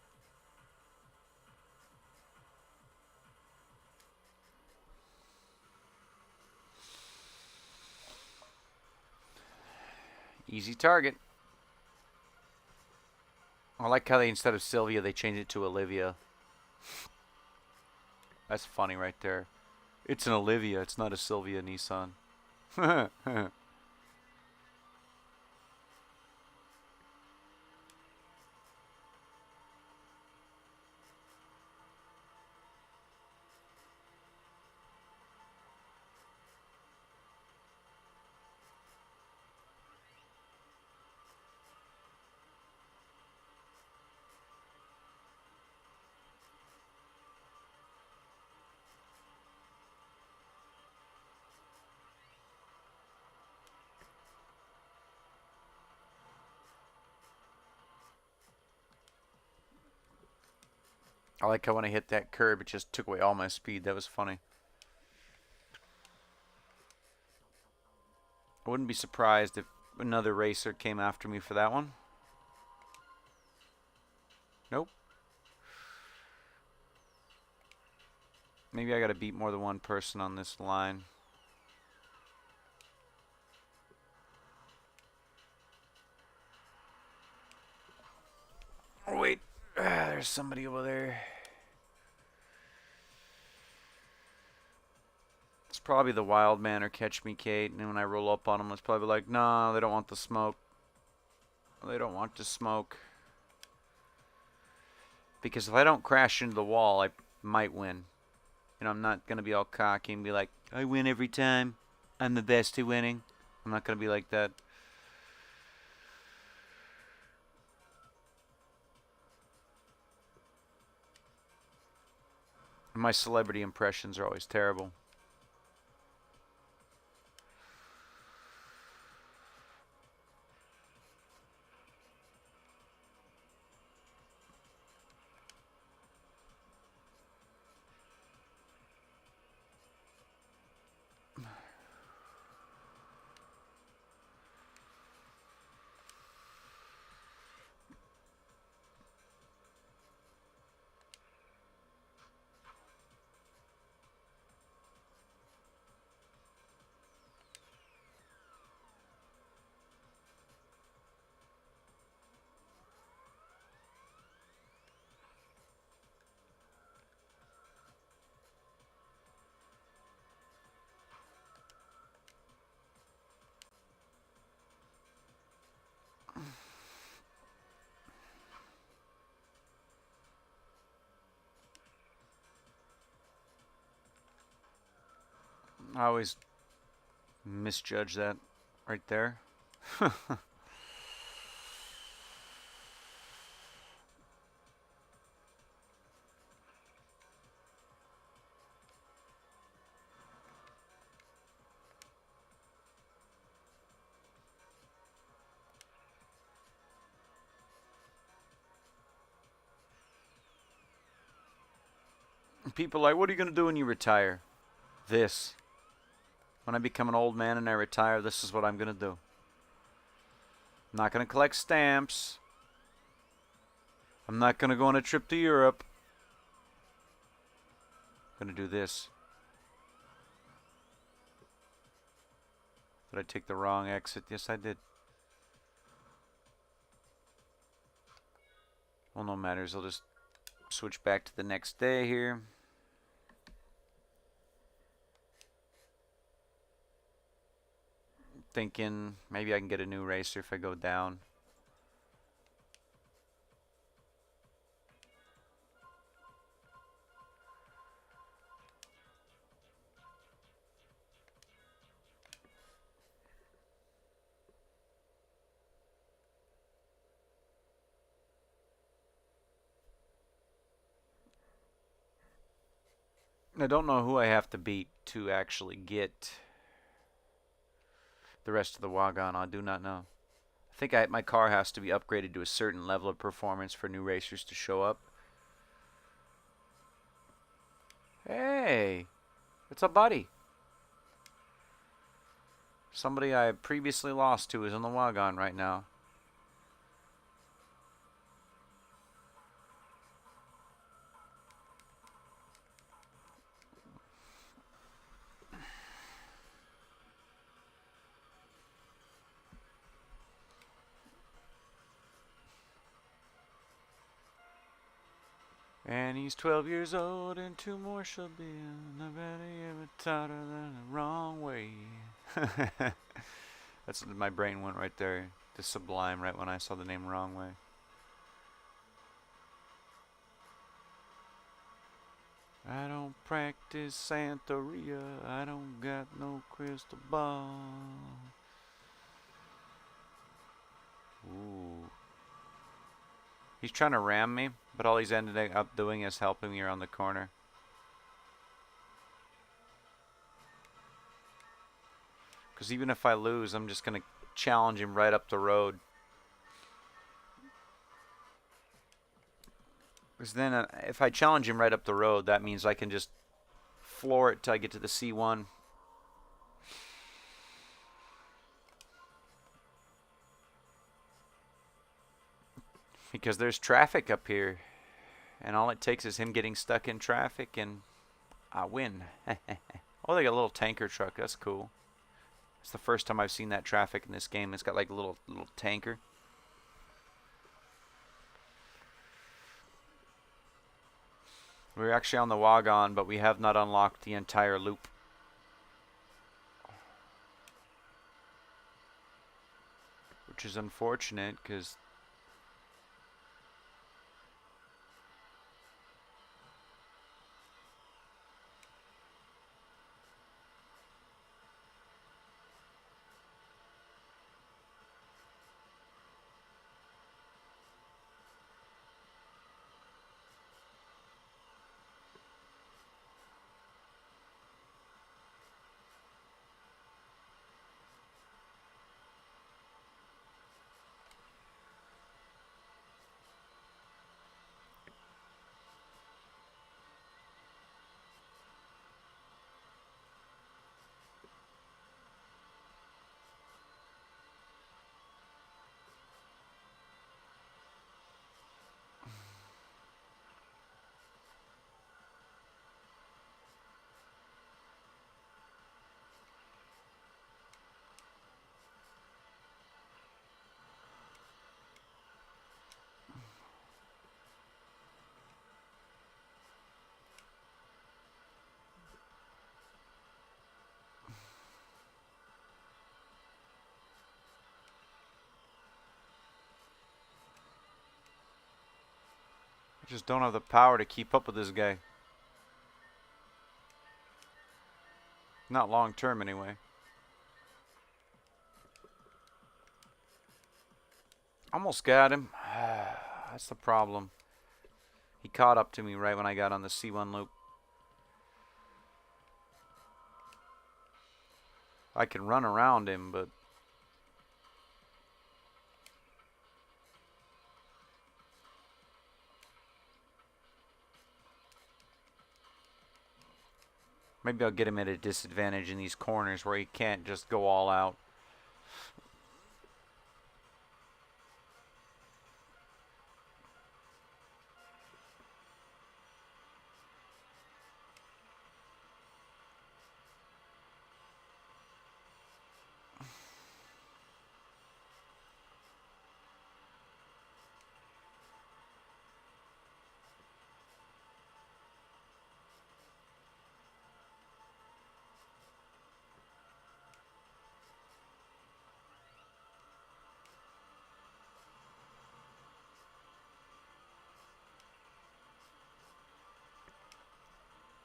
Easy target. I like how they, instead of Sylvia, they changed it to Olivia. That's funny right there. It's an Olivia. It's not a Sylvia Nissan. I like how when I hit that curb, it just took away all my speed. That was funny. I wouldn't be surprised if another racer came after me for that one. Nope. Maybe I gotta beat more than one person on this line. Oh, wait. There's somebody over there. It's probably the wild man or catch me Kate, and when I roll up on them, it's probably like, no, they don't want the smoke. They don't want to smoke. Because if I don't crash into the wall, I might win. You know, I'm not going to be all cocky and be like, I win every time. I'm the best at winning. I'm not going to be like that. My celebrity impressions are always terrible. I always misjudge that right there. People are like, what are you going to do when you retire? This. When I become an old man and I retire, this is what I'm going to do. I'm not going to collect stamps. I'm not going to go on a trip to Europe. I'm going to do this. Did I take the wrong exit? Yes, I did. Well, no matters. I'll just switch back to the next day here. Thinking maybe I can get a new racer if I go down. I don't know who I have to beat to actually get the rest of the wagon. I do not know. I think my car has to be upgraded to a certain level of performance for new racers to show up. Hey, it's a buddy. Somebody I previously lost to is on the wagon right now. And he's 12 years old, and 2 more shall be. Nobody ever taught her the wrong way. That's my brain went right there to Sublime right when I saw the name Wrong Way. I don't practice Santeria. I don't got no crystal ball. Ooh. He's trying to ram me, but all he's ended up doing is helping me around the corner. Because even if I lose, I'm just going to challenge him right up the road. Because then if I challenge him right up the road, that means I can just floor it till I get to the C1. Because there's traffic up here. And all it takes is him getting stuck in traffic and I win. Oh, they got a little tanker truck. That's cool. It's the first time I've seen that traffic in this game. It's got like a little tanker. We're actually on the wagon, but we have not unlocked the entire loop. Which is unfortunate because I just don't have the power to keep up with this guy. Not long term, anyway. Almost got him. That's the problem. He caught up to me right when I got on the C1 loop. I can run around him, but maybe I'll get him at a disadvantage in these corners where he can't just go all out.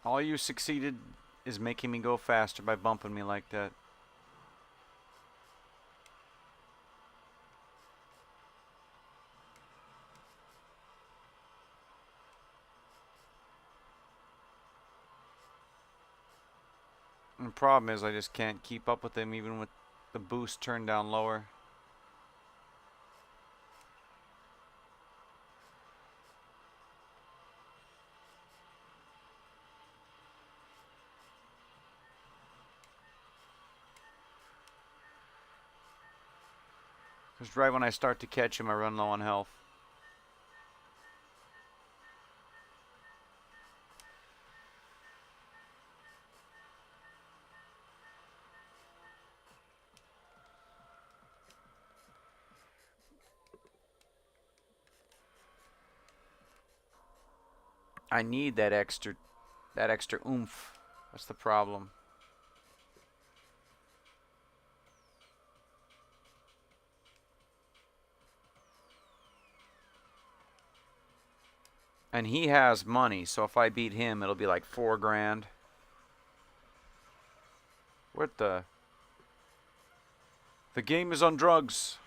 All you succeeded is making me go faster by bumping me like that. And the problem is I just can't keep up with him even with the boost turned down lower. Just right when I start to catch him, I run low on health. I need that extra oomph. That's the problem. And he has money, so if I beat him, it'll be like $4 grand. What the? The game is on drugs.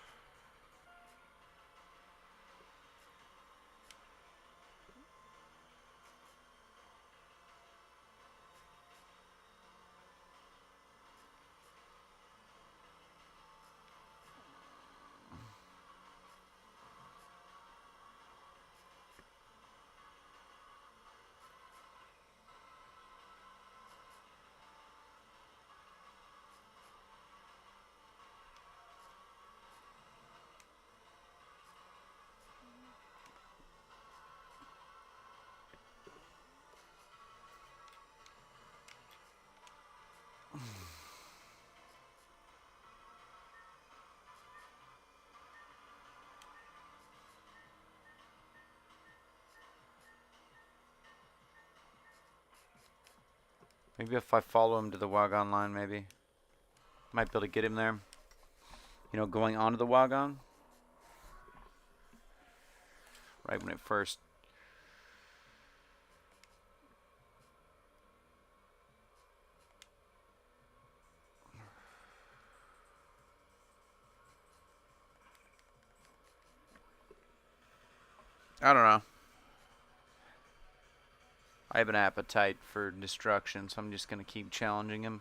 Maybe if I follow him to the wagon line, maybe. Might be able to get him there. You know, going onto the wagon. Right when it first. I don't know. I have an appetite for destruction, so I'm just going to keep challenging him.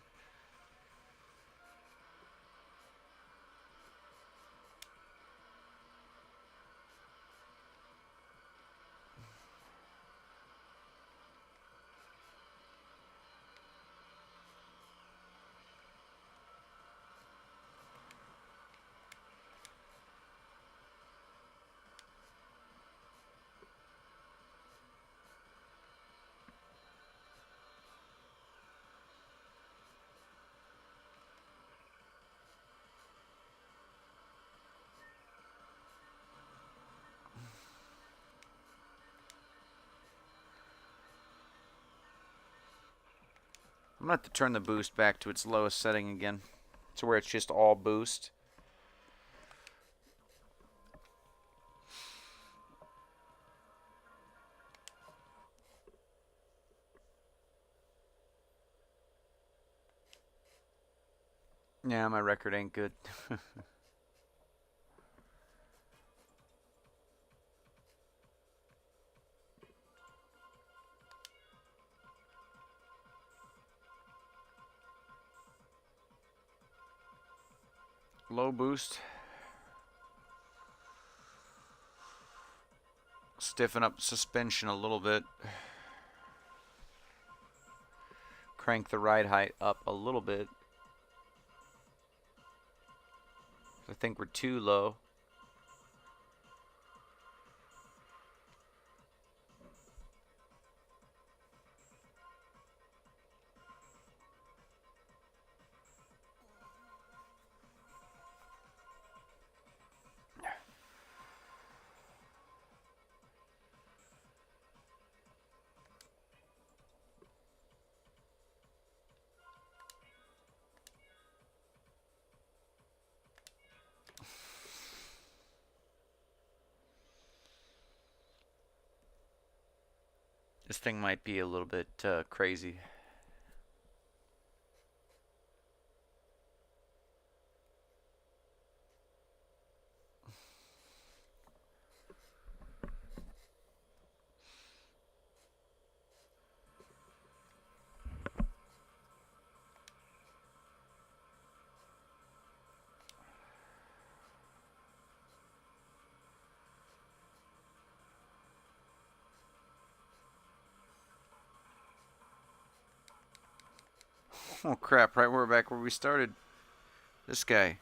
I'm going to have to turn the boost back to its lowest setting again, to where it's just all boost. Yeah, my record ain't good. Low boost. Stiffen up suspension a little bit. Crank the ride height up a little bit. I think we're too low. This thing might be a little bit crazy. Oh crap, right, we're back where we started. This guy.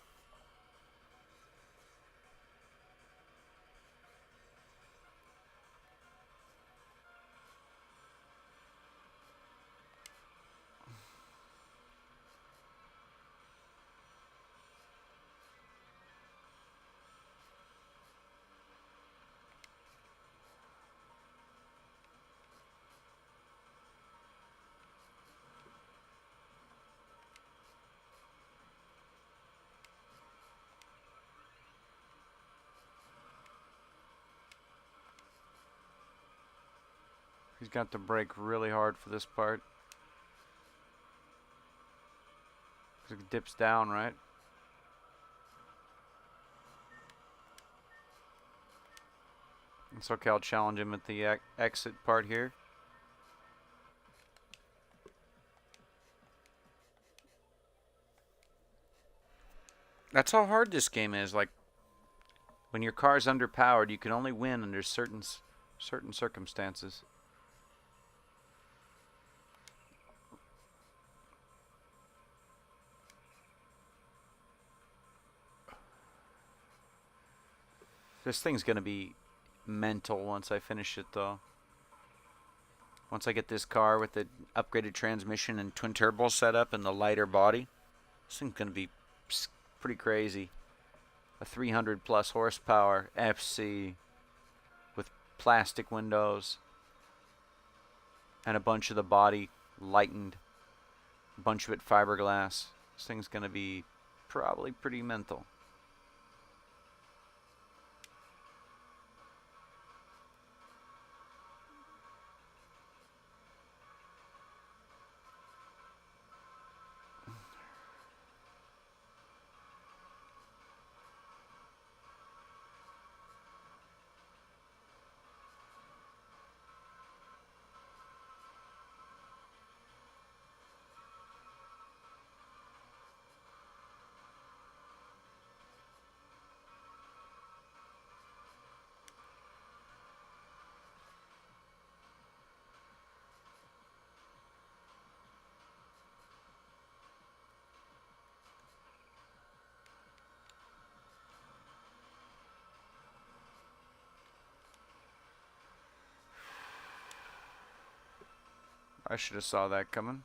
He's got to brake really hard for this part. It dips down, right? It's okay, I'll challenge him at the exit part here. That's how hard this game is. Like, when your car's underpowered, you can only win under certain circumstances. This thing's gonna be mental once I finish it, though. Once I get this car with the upgraded transmission and twin turbo setup and the lighter body, this thing's gonna be pretty crazy. A 300 plus horsepower FC with plastic windows and a bunch of the body lightened, a bunch of it fiberglass. This thing's gonna be probably pretty mental. I should have saw that coming.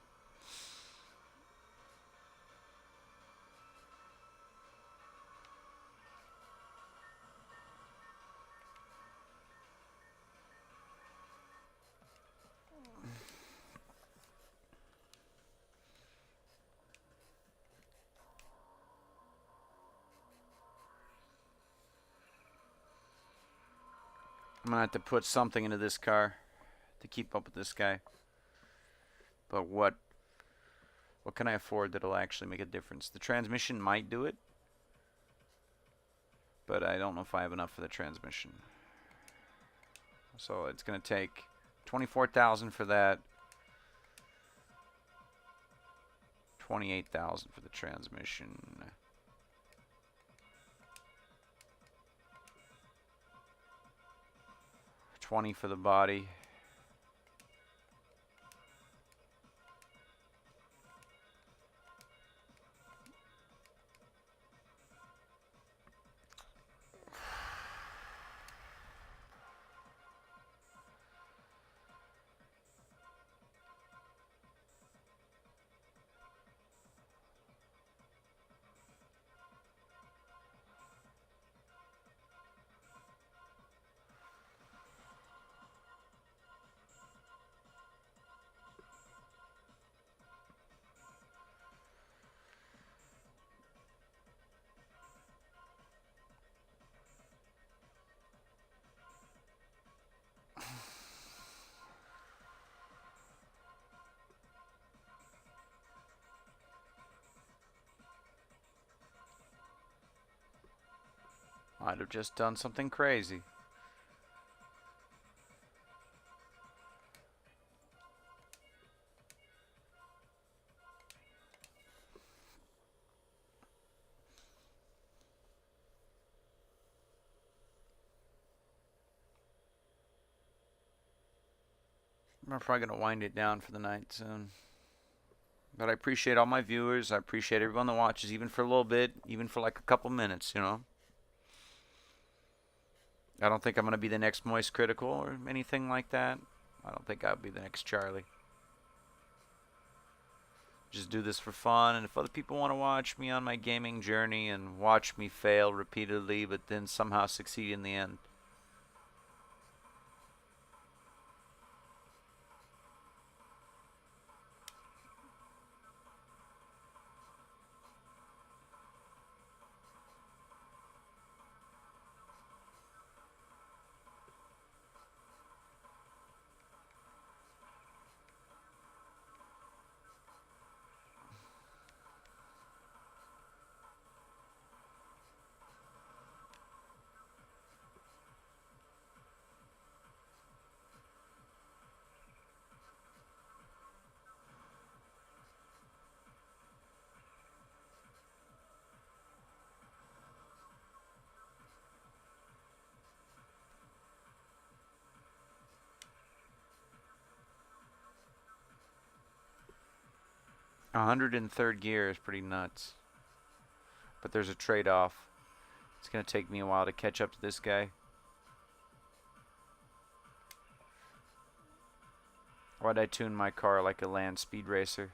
I'm gonna have to put something into this car to keep up with this guy. But what What can I afford that'll actually make a difference? The transmission might do it, but I don't know if I have enough for the transmission. So it's going to take $24,000 for that, $28,000 for the transmission. $20,000 for the body. I'd have just done something crazy. I'm probably going to wind it down for the night soon. But I appreciate all my viewers. I appreciate everyone that watches, even for a little bit, even for like a couple minutes, you know. I don't think I'm going to be the next Moist Critical or anything like that. I don't think I'll be the next Charlie. Just do this for fun, and if other people want to watch me on my gaming journey and watch me fail repeatedly but then somehow succeed in the end, 103rd gear is pretty nuts. But there's a trade-off. It's going to take me a while to catch up to this guy. Why'd I tune my car like a land speed racer?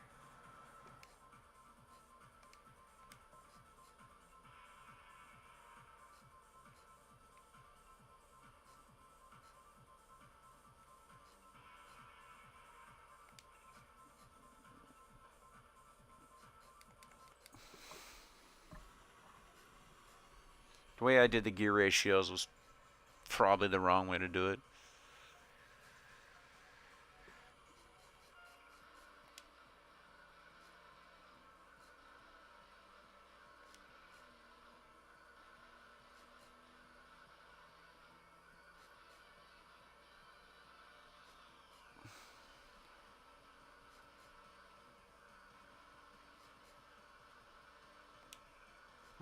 The way I did the gear ratios was probably the wrong way to do it.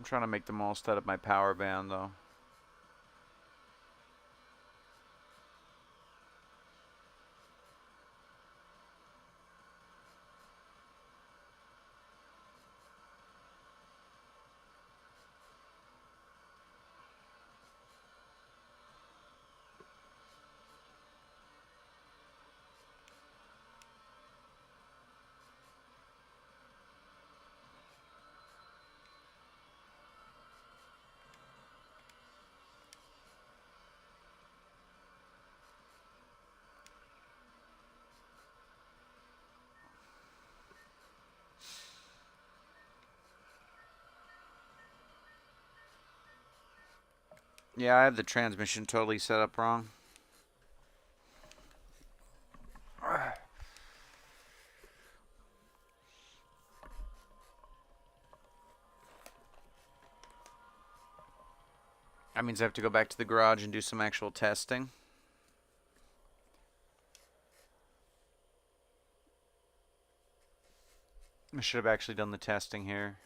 I'm trying to make the most out of my power band, though. Yeah, I have the transmission totally set up wrong. That means I have to go back to the garage and do some actual testing. I should have actually done the testing here.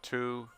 Two.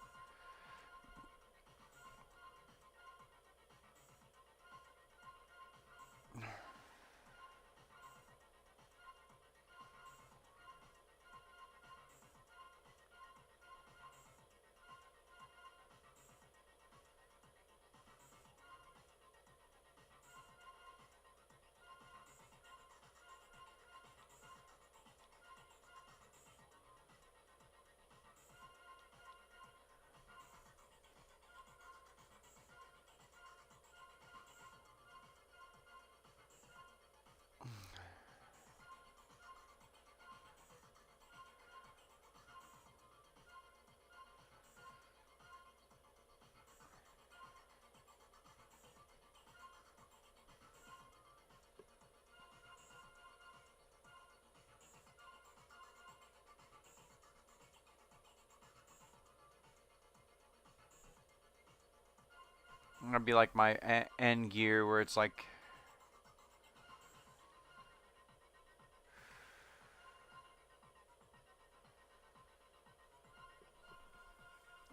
That'd be like my end gear where it's like...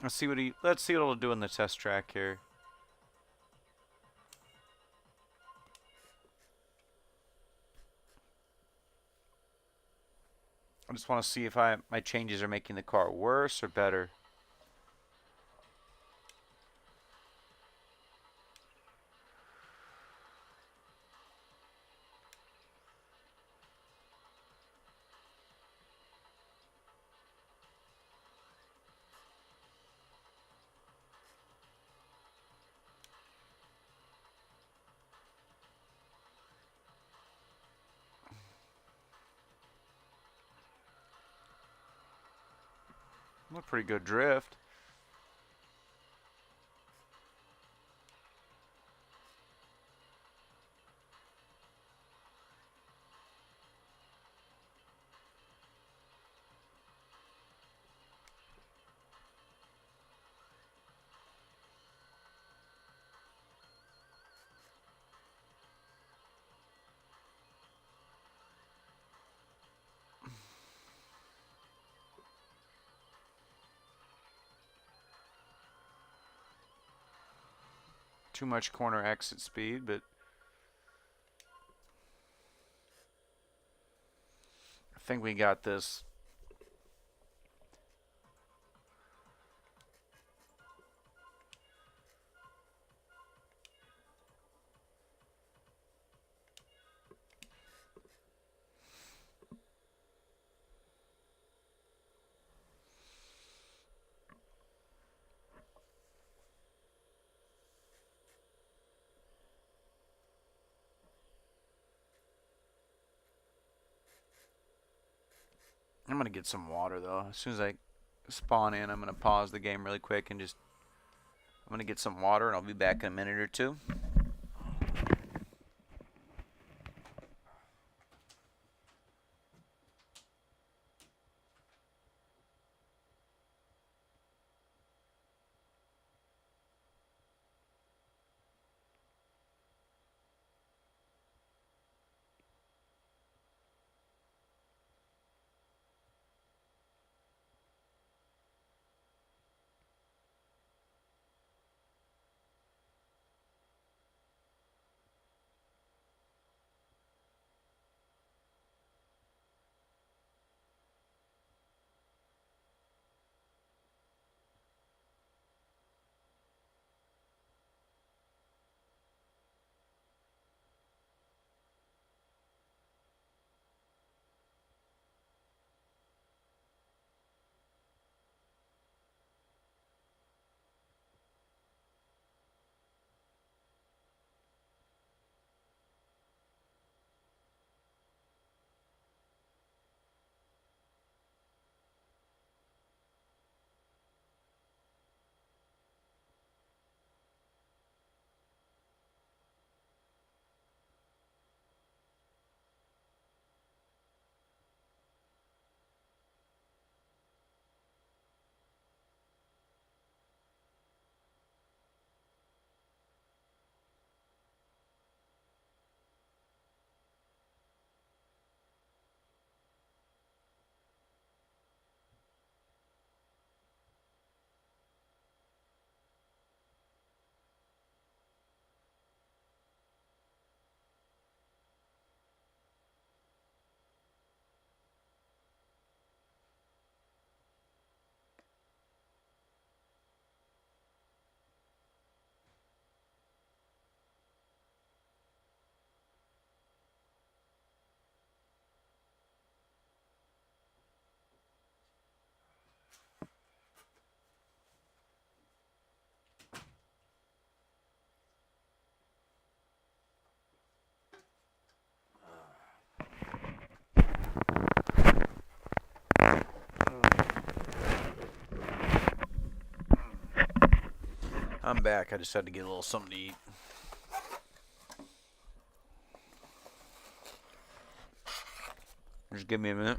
Let's see what it'll do in the test track here. I just want to see if my changes are making the car worse or better. A pretty good drift. Too much corner exit speed, but I think we got this. I'm going to get some water, though. As soon as I spawn in, I'm going to pause the game really quick and just... I'm going to get some water, and I'll be back in a minute or two. I'm back. I just had to get a little something to eat. Just give me a minute.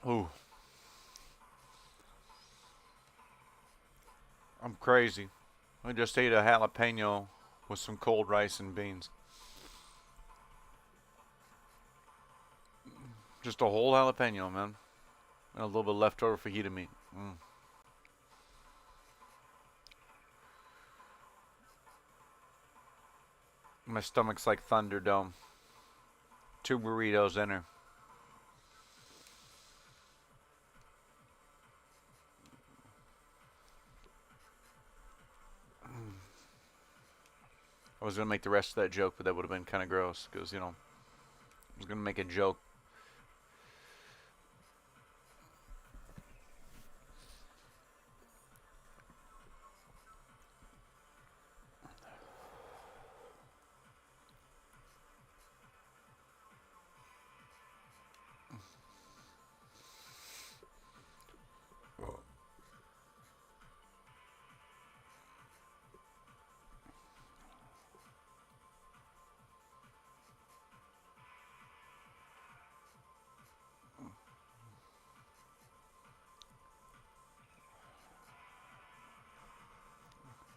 Ooh. I'm crazy. I just ate a jalapeno with some cold rice and beans. Just a whole jalapeno, man. And a little bit left over for fajita meat. My stomach's like Thunderdome. 2 burritos in her. I was going to make the rest of that joke, but that would have been kind of gross. Because, you know, I was going to make a joke.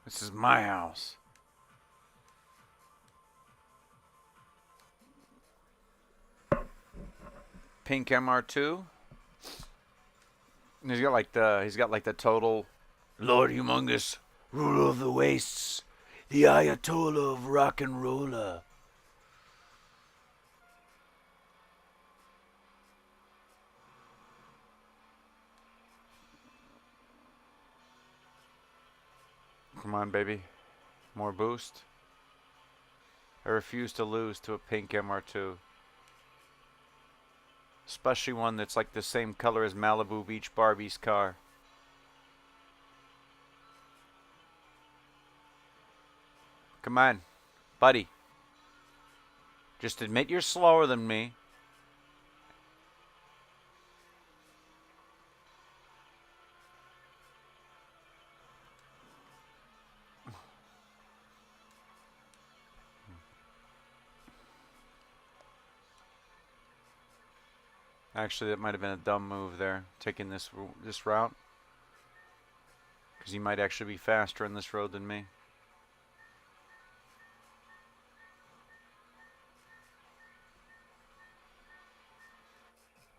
This is my house. Pink MR2. And he's got like the total Lord Humongous, ruler of the wastes, the Ayatollah of rock and roller. Come on, baby. More boost. I refuse to lose to a pink MR2. Especially one that's like the same color as Malibu Beach Barbie's car. Come on, buddy. Just admit you're slower than me. Actually, that might have been a dumb move there, taking this route. Because he might actually be faster on this road than me.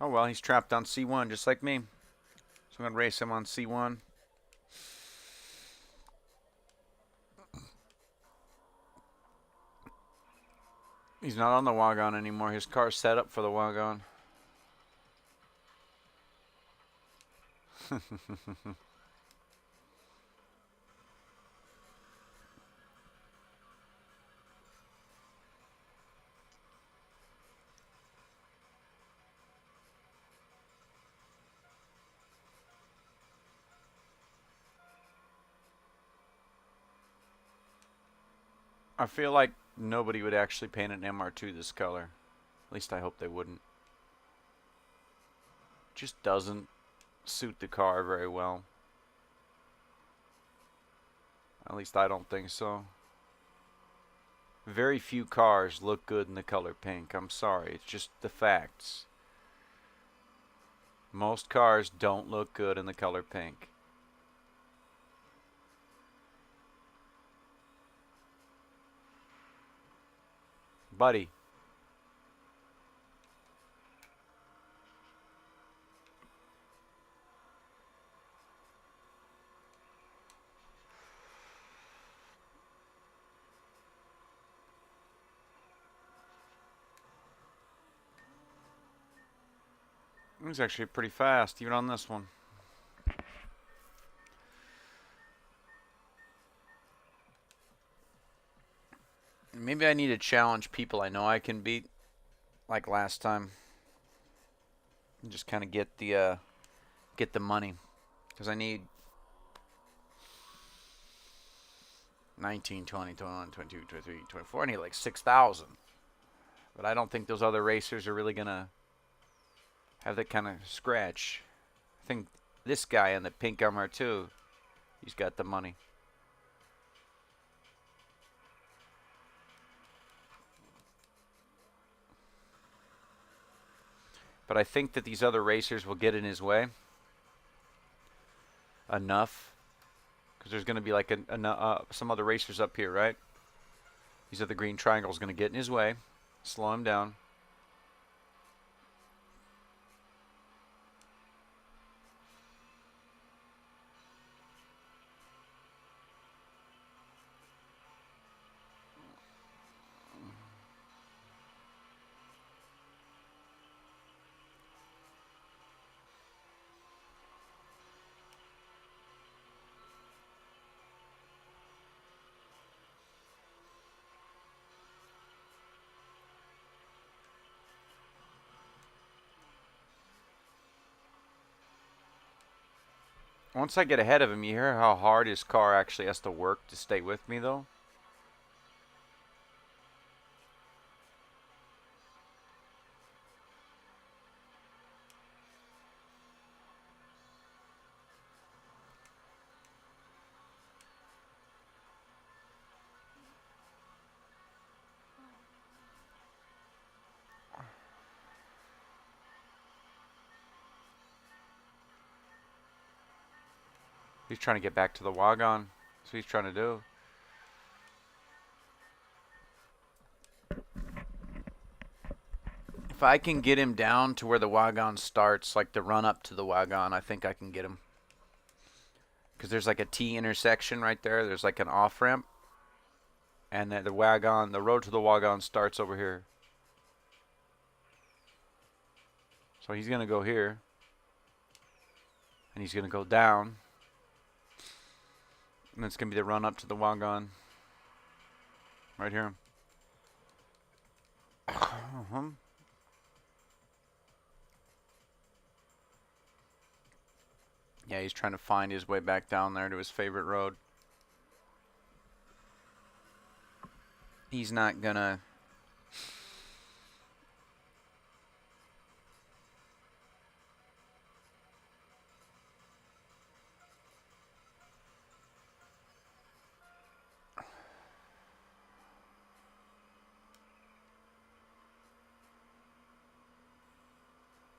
Oh well, he's trapped on C1 just like me. So I'm going to race him on C1. He's not on the wagon anymore. His car's set up for the wagon. I feel like nobody would actually paint an MR2 this color. At least I hope they wouldn't. Just doesn't suit the car very well. At least I don't think so. Very few cars look good in the color pink. I'm sorry. It's just the facts. Most cars don't look good in the color pink. Buddy. It was actually pretty fast, even on this one. Maybe I need to challenge people I know I can beat, like last time. And just kind of get the money, because I need 19, 20, 21, 22, 23, 24. I need like 6,000. But I don't think those other racers are really gonna have that kind of scratch. I think this guy in the pink MR2, he's got the money. But I think that these other racers will get in his way enough, because there's going to be like some other racers up here, right? These other green triangles going to get in his way, slow him down. Once I get ahead of him, you hear how hard his car actually has to work to stay with me, though? He's trying to get back to the wagon. That's what he's trying to do. If I can get him down to where the wagon starts, like the run up to the wagon, I think I can get him. Because there's like a T intersection right there. There's like an off ramp. And the wagon, the road to the wagon starts over here. So he's going to go here. And he's going to go down. And it's going to be the run up to the wagon. Right here. Yeah, he's trying to find his way back down there to his favorite road. He's not gonna...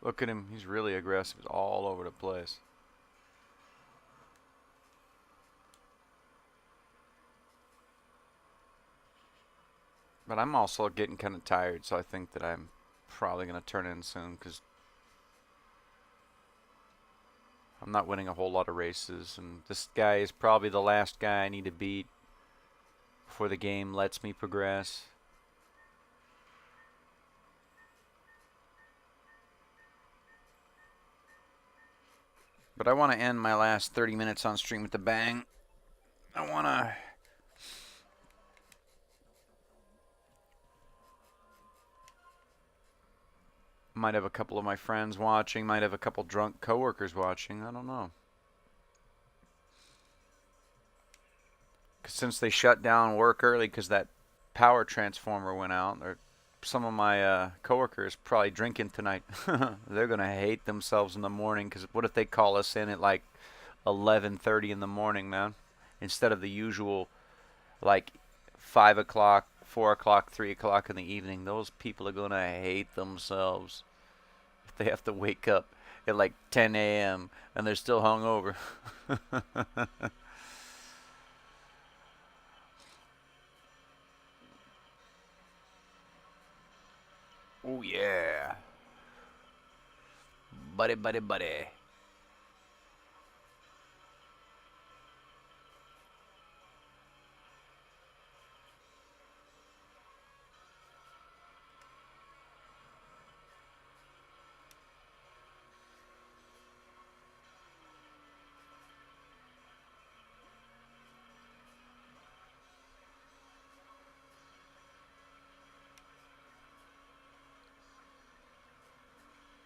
Look at him. He's really aggressive. He's all over the place. But I'm also getting kind of tired, so I think that I'm probably going to turn in soon, because I'm not winning a whole lot of races, and this guy is probably the last guy I need to beat before the game lets me progress. But I want to end my last 30 minutes on stream with a bang. I want to... Might have a couple of my friends watching, might have a couple drunk coworkers watching, I don't know. 'Cause since they shut down work early because that power transformer went out, or some of my coworkers probably drinking tonight. They're going to hate themselves in the morning, because what if they call us in at like 11:30 in the morning, man? Instead of the usual like 5 o'clock, 4 o'clock, 3 o'clock in the evening. Those people are going to hate themselves if they have to wake up at like 10 a.m. and they're still hungover. Oh yeah. Buddy, buddy, buddy.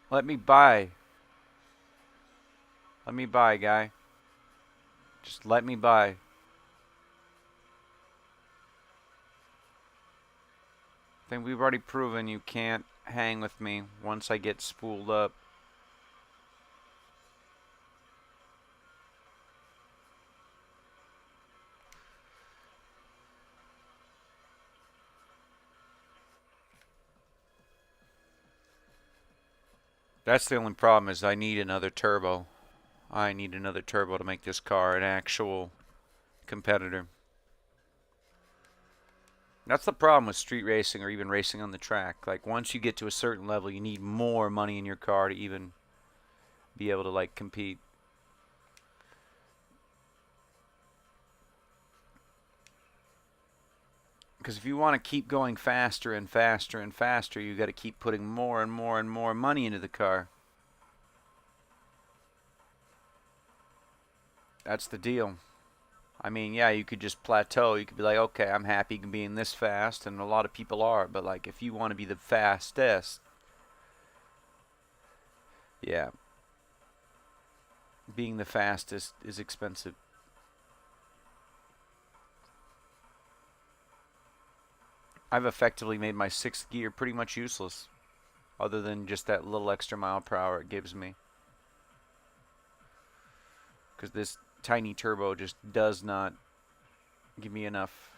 Let me buy. Let me buy, guy. Just let me buy. I think we've already proven you can't hang with me once I get spooled up. That's the only problem is I need another turbo. I need another turbo to make this car an actual competitor. That's the problem with street racing or even racing on the track. Like once you get to a certain level, you need more money in your car to even be able to like compete. Because if you want to keep going faster and faster and faster, you got to keep putting more and more and more money into the car. That's the deal. I mean, yeah, you could just plateau. You could be like, okay, I'm happy being this fast, and a lot of people are. But like, if you want to be the fastest, yeah, being the fastest is expensive. I've effectively made my sixth gear pretty much useless, other than just that little extra mile per hour it gives me. Because this tiny turbo just does not give me enough.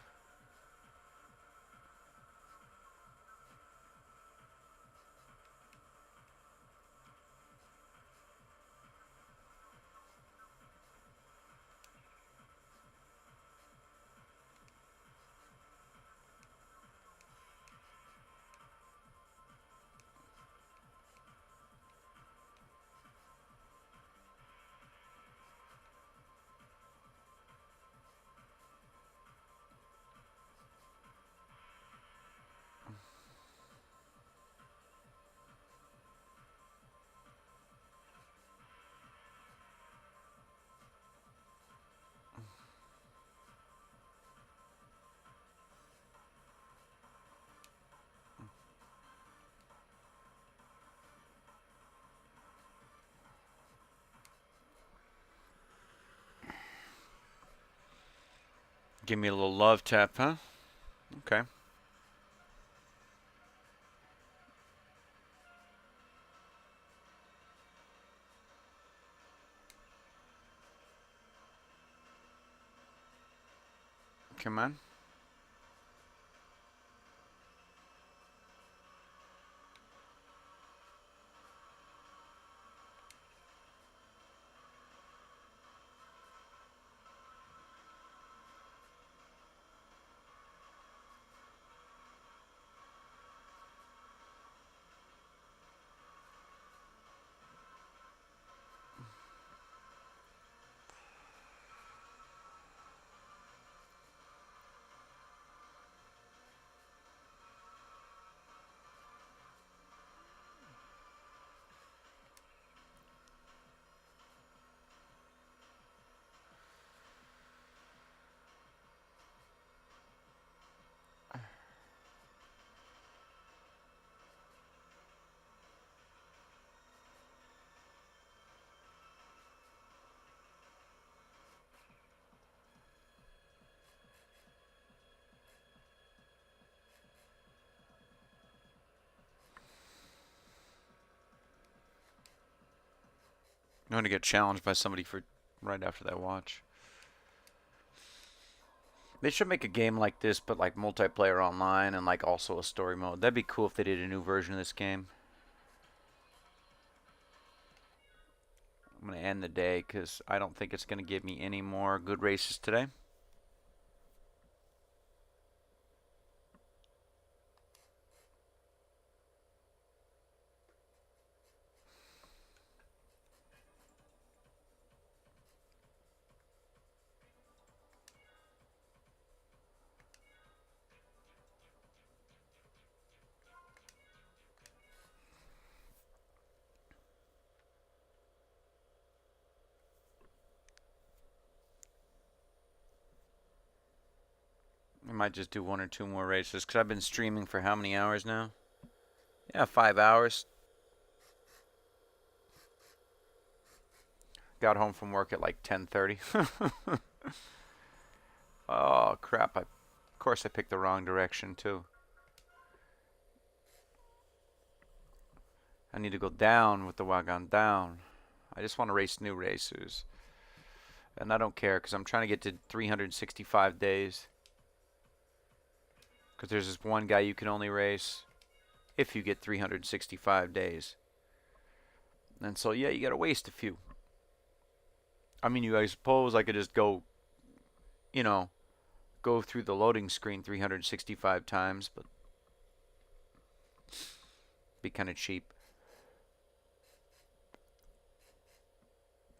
Give me a little love tap, huh? Okay. Come on. I'm going to get challenged by somebody for right after that watch. They should make a game like this, but like multiplayer online and like also a story mode. That'd be cool if they did a new version of this game. I'm going to end the day because I don't think it's going to give me any more good races today. I might just do 1 or 2 more races because I've been streaming for how many hours now? Yeah, 5 hours. Got home from work at like 10:30. Oh crap! Of course I picked the wrong direction too. I need to go down with the wagon down. I just want to race new racers. And I don't care because I'm trying to get to 365 days. Because there's this one guy you can only race if you get 365 days. And so, yeah, you got to waste a few. I mean, I suppose I could just go, you know, go through the loading screen 365 times, but be kind of cheap.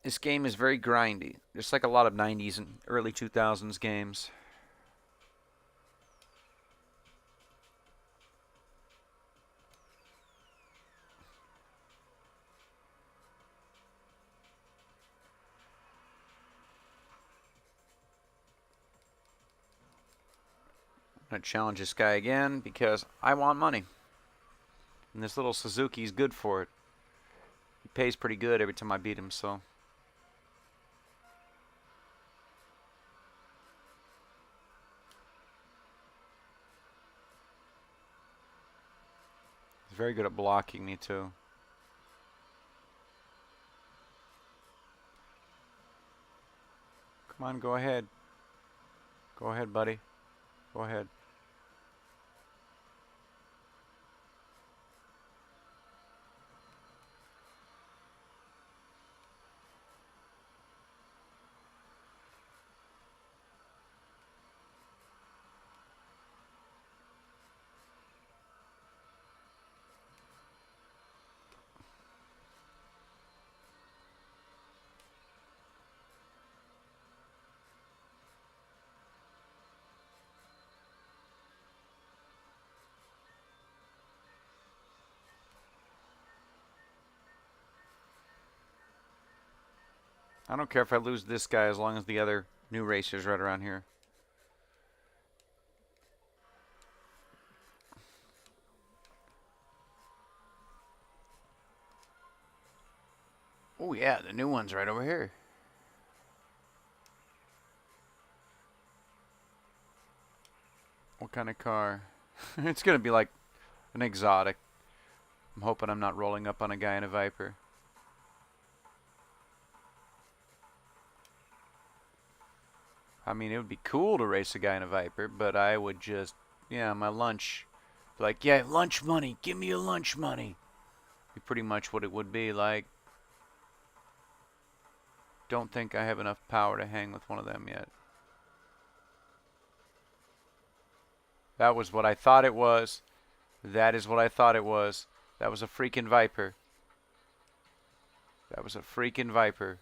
This game is very grindy, just like a lot of 90s and early 2000s games. I'm going to challenge this guy again because I want money. And this little Suzuki's good for it. He pays pretty good every time I beat him, so... He's very good at blocking me, too. Come on, go ahead. Go ahead, buddy. Go ahead. I don't care if I lose this guy as long as the other new racer's right around here. Oh yeah, the new one's right over here. What kind of car? It's gonna be like an exotic. I'm hoping I'm not rolling up on a guy in a Viper. I mean, it would be cool to race a guy in a Viper, but I would just, yeah, my lunch. Like, yeah, lunch money. Give me your lunch money. Be pretty much what it would be like. Don't think I have enough power to hang with one of them yet. That was what I thought it was. That is what I thought it was. That was a freaking Viper. That was a freaking Viper.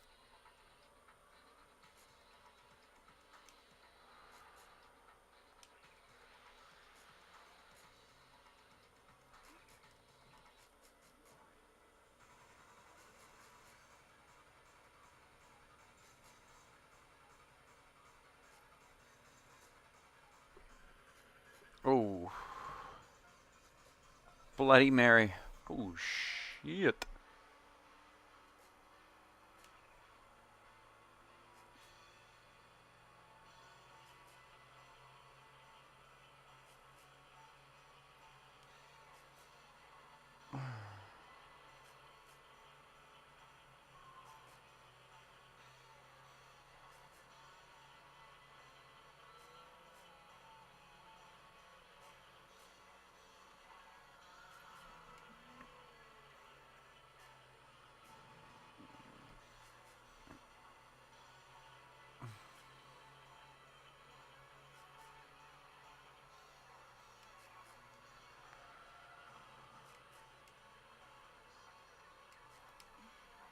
Oh. Bloody Mary. Oh, shit.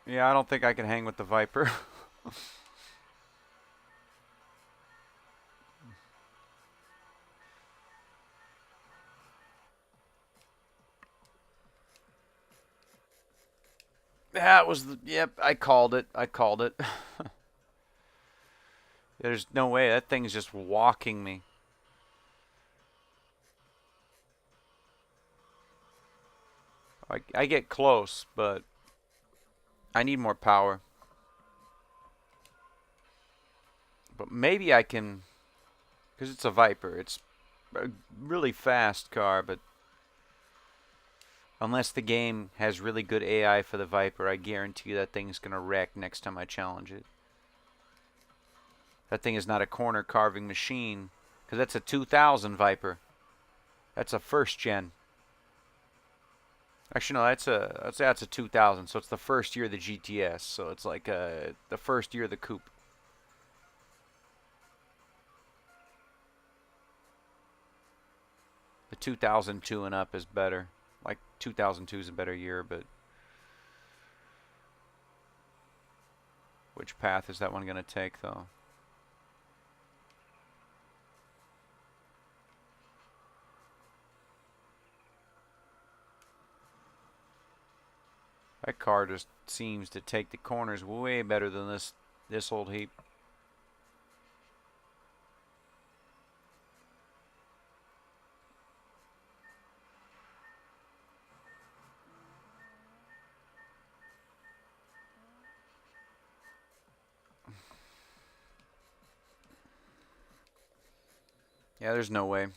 Yeah, I don't think I can hang with the Viper. That was the, yep, I called it. I called it. There's no way. That thing's just walking me. I get close, but I need more power. But maybe I can, because it's a Viper. It's a really fast car, but unless the game has really good AI for the Viper, I guarantee you that thing's going to wreck next time I challenge it. That thing is not a corner carving machine, because that's a 2000 Viper. That's a first gen. Actually, no, that's a 2000. So it's the first year of the GTS. So it's like the first year of the coupe. The 2002 and up is better. Like 2002 is a better year, but which path is that one going to take, though? That car just seems to take the corners way better than this old heap. Yeah, there's no way.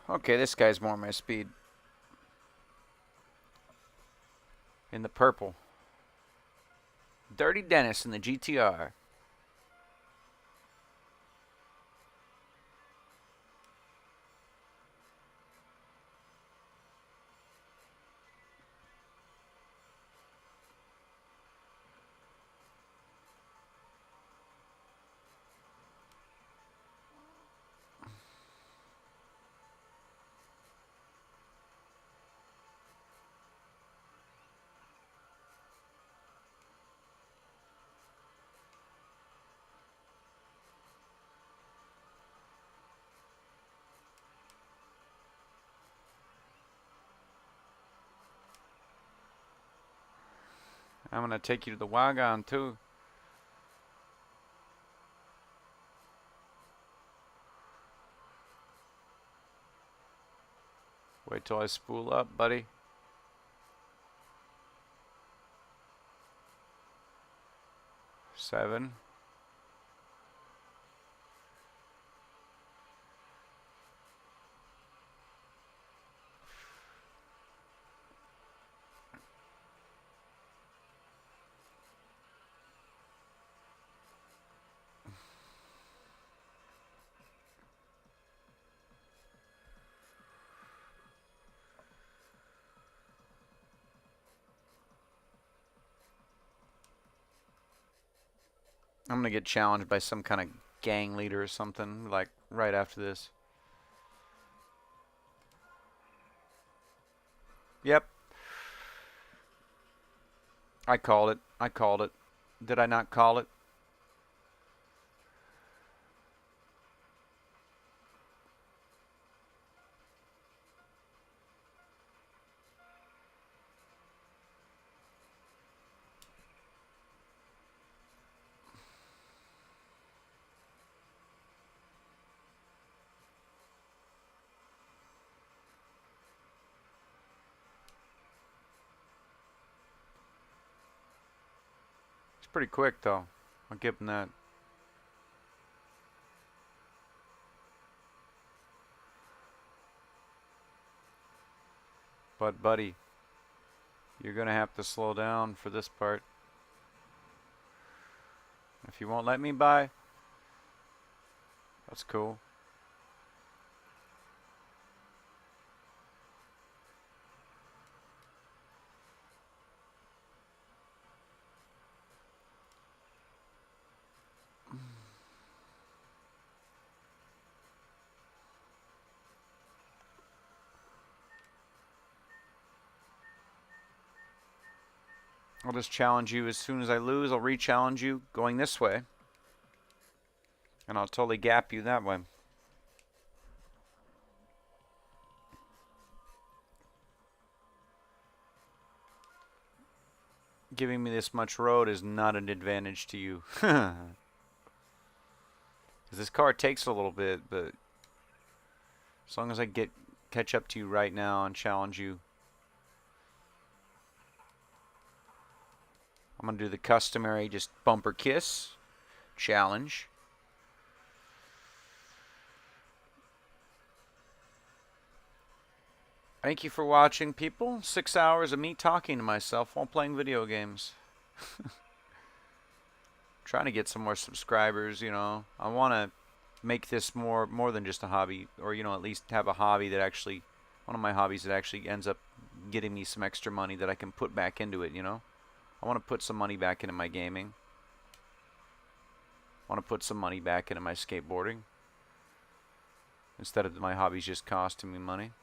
Okay, this guy's more my speed. In the purple. Dirty Dennis in the GTR. I'm going to take you to the wagon, too. Wait till I spool up, buddy. Seven. I'm going to get challenged by some kind of gang leader or something, like, right after this. Yep. I called it. I called it. Did I not call it? Pretty quick though. I'll give him that. But buddy, you're gonna have to slow down for this part. If you won't let me by, that's cool. I'll just challenge you as soon as I lose. I'll re-challenge you going this way. And I'll totally gap you that way. Giving me this much road is not an advantage to you. Because this car takes a little bit, but as long as I catch up to you right now and challenge you, I'm going to do the customary just bumper kiss challenge. Thank you for watching, people. 6 hours of me talking to myself while playing video games. Trying to get some more subscribers, you know. I want to make this more than just a hobby, or, you know, at least have a hobby that actually, one of my hobbies that actually ends up getting me some extra money that I can put back into it, you know. I want to put some money back into my gaming. I want to put some money back into my skateboarding instead of my hobbies just costing me money.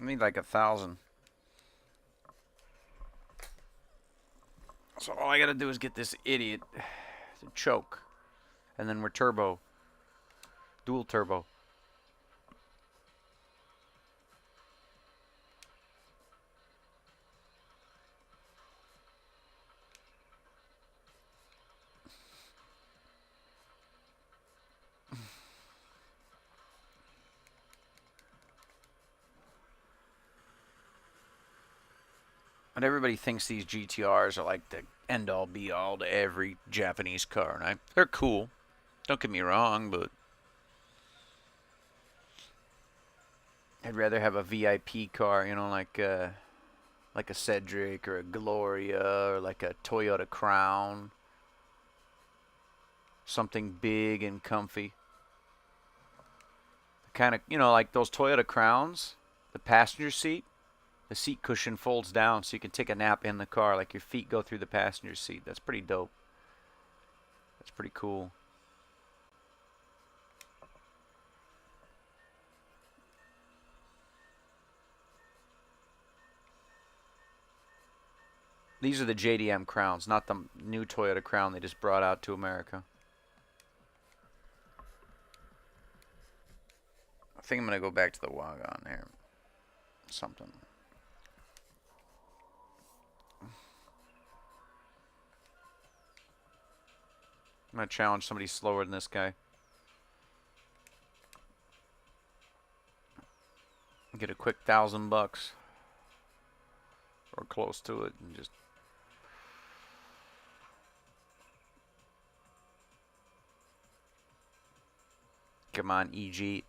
I need like 1,000. So all I gotta do is get this idiot to choke. And then we're turbo. Dual turbo. And everybody thinks these GTRs are like the end-all be-all to every Japanese car, and they're cool. Don't get me wrong, but I'd rather have a VIP car, you know, like a Cedric or a Gloria or like a Toyota Crown. Something big and comfy. Kind of, you know, like those Toyota Crowns, the passenger seat. The seat cushion folds down so you can take a nap in the car, like your feet go through the passenger seat. That's pretty dope. That's pretty cool. These are the JDM Crowns, not the new Toyota Crown they just brought out to America. I think I'm going to go back to the wagon here. Something. I'm going to challenge somebody slower than this guy. Get a quick $1,000. Or close to it. And just... Come on, EG.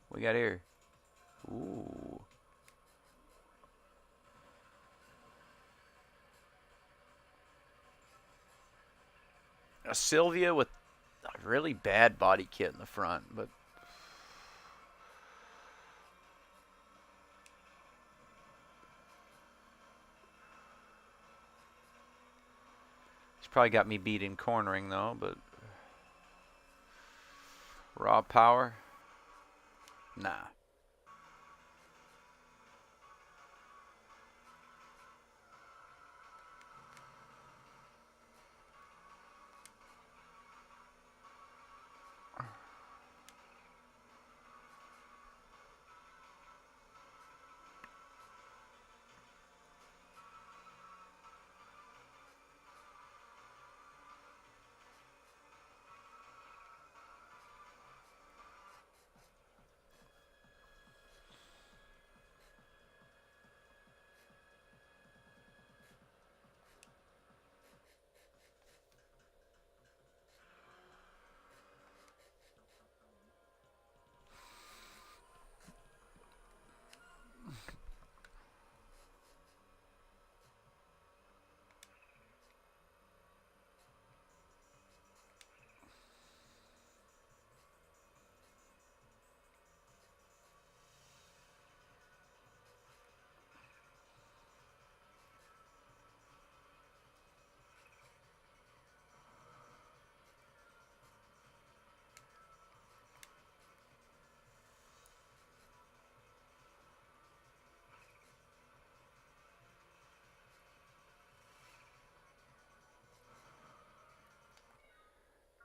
What we got here? Ooh. A Sylvia with a really bad body kit in the front, but He's probably got me beat in cornering though, but raw power? Nah.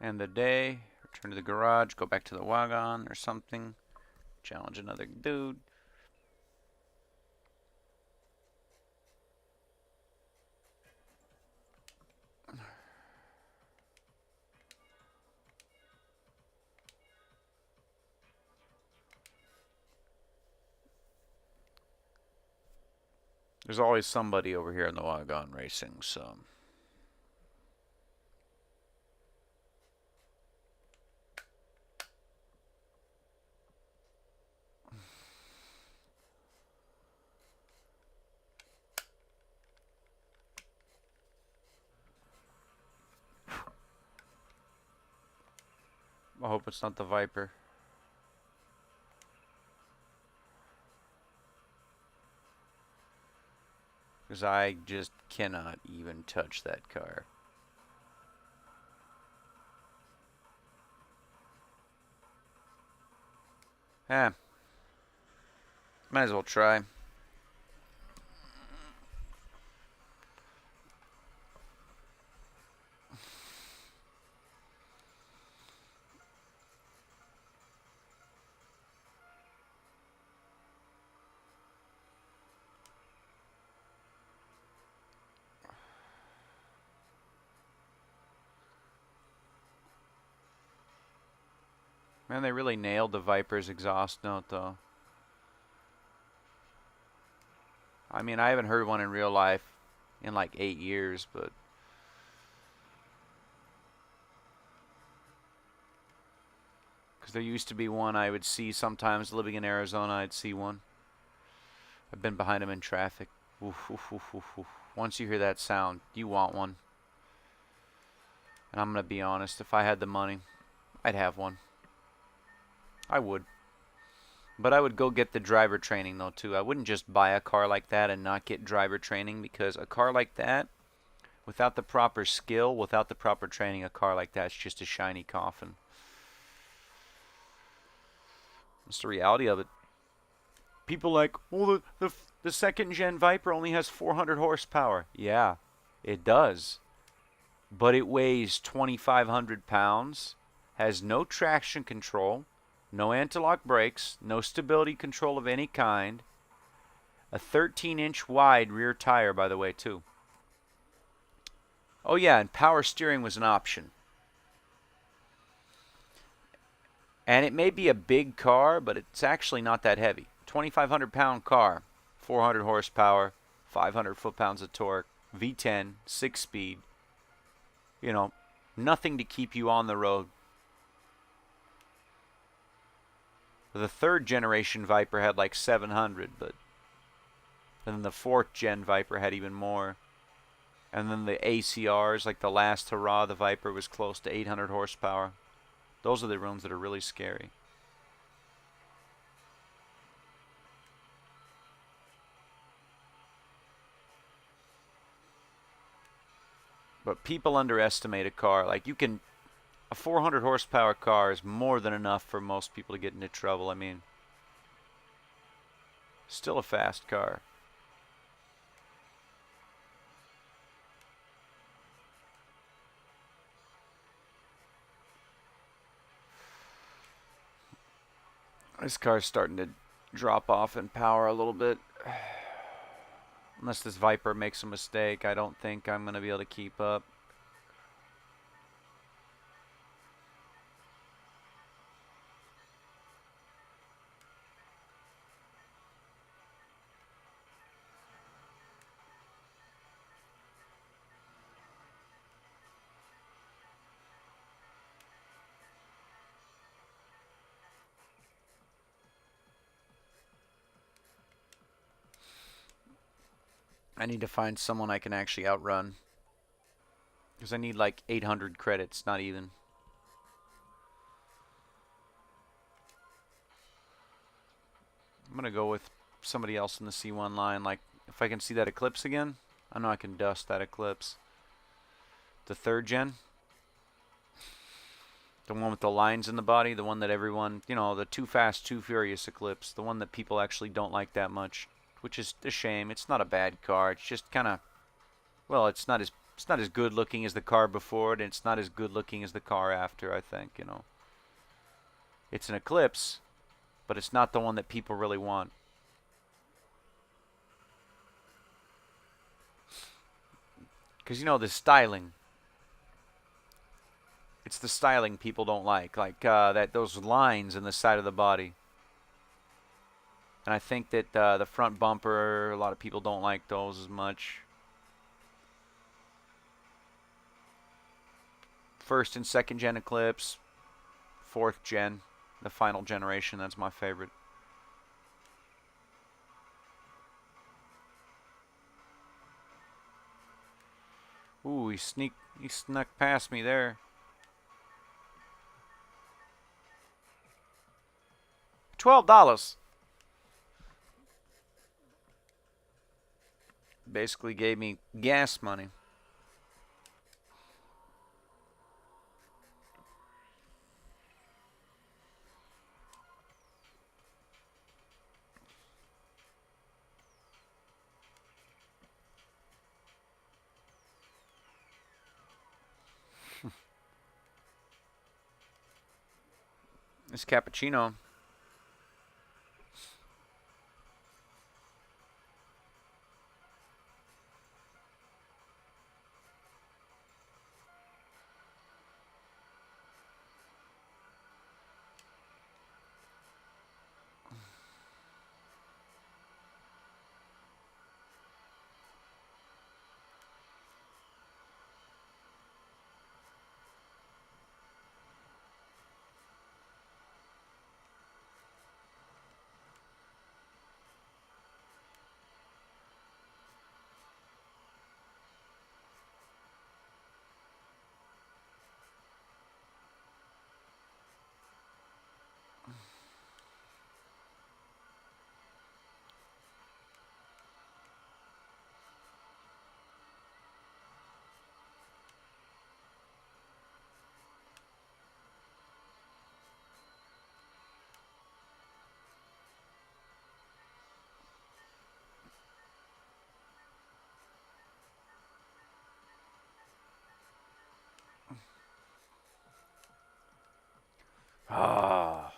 End the day. Return to the garage. Go back to the wagon or something. Challenge another dude. There's always somebody over here in the wagon racing, so. I hope it's not the Viper. Because I just cannot even touch that car. Eh. Might as well try. Man, they really nailed the Viper's exhaust note, though. I mean, I haven't heard one in real life in like 8 years, but... Because there used to be one I would see sometimes living in Arizona, I'd see one. I've been behind them in traffic. Oof, oof, oof, oof, oof. Once you hear that sound, you want one. And I'm going to be honest, if I had the money, I'd have one. I would. But I would go get the driver training, though, too. I wouldn't just buy a car like that and not get driver training, because a car like that, without the proper skill, without the proper training, a car like that's just a shiny coffin. That's the reality of it. People like, well, the second-gen Viper only has 400 horsepower. Yeah, it does. But it weighs 2,500 pounds, has no traction control, no anti-lock brakes, no stability control of any kind. A 13-inch wide rear tire, by the way, too. Oh, yeah, and power steering was an option. And it may be a big car, but it's actually not that heavy. 2,500-pound car, 400 horsepower, 500 foot-pounds of torque, V10, 6-speed. You know, nothing to keep you on the road. The third generation Viper had like 700, but then the fourth gen Viper had even more. And then the ACRs, like the last hurrah, the Viper was close to 800 horsepower. Those are the ones that are really scary. But people underestimate a car. Like a 400 horsepower car is more than enough for most people to get into trouble. I mean, still a fast car. This car's starting to drop off in power a little bit. Unless this Viper makes a mistake, I don't think I'm going to be able to keep up. I need to find someone I can actually outrun. Because I need like 800 credits, not even. I'm going to go with somebody else in the C1 line. Like, if I can see that Eclipse again, I know I can dust that Eclipse. The 3rd gen. The one with the lines in the body. The one that everyone, you know, the Too Fast, Too Furious Eclipse. The one that people actually don't like that much. Which is a shame. It's not a bad car. It's just kind of, well, it's not as good looking as the car before it, and it's not as good looking as the car after, I think, you know. It's an Eclipse, but it's not the one that people really want. Because, you know, the styling. It's the styling people don't like those lines in the side of the body. And I think that the front bumper, a lot of people don't like those as much. 1st and 2nd gen Eclipse, 4th gen, the final generation, that's my favorite. Ooh, he snuck past me there. $12. Basically gave me gas money. This cappuccino. Ah,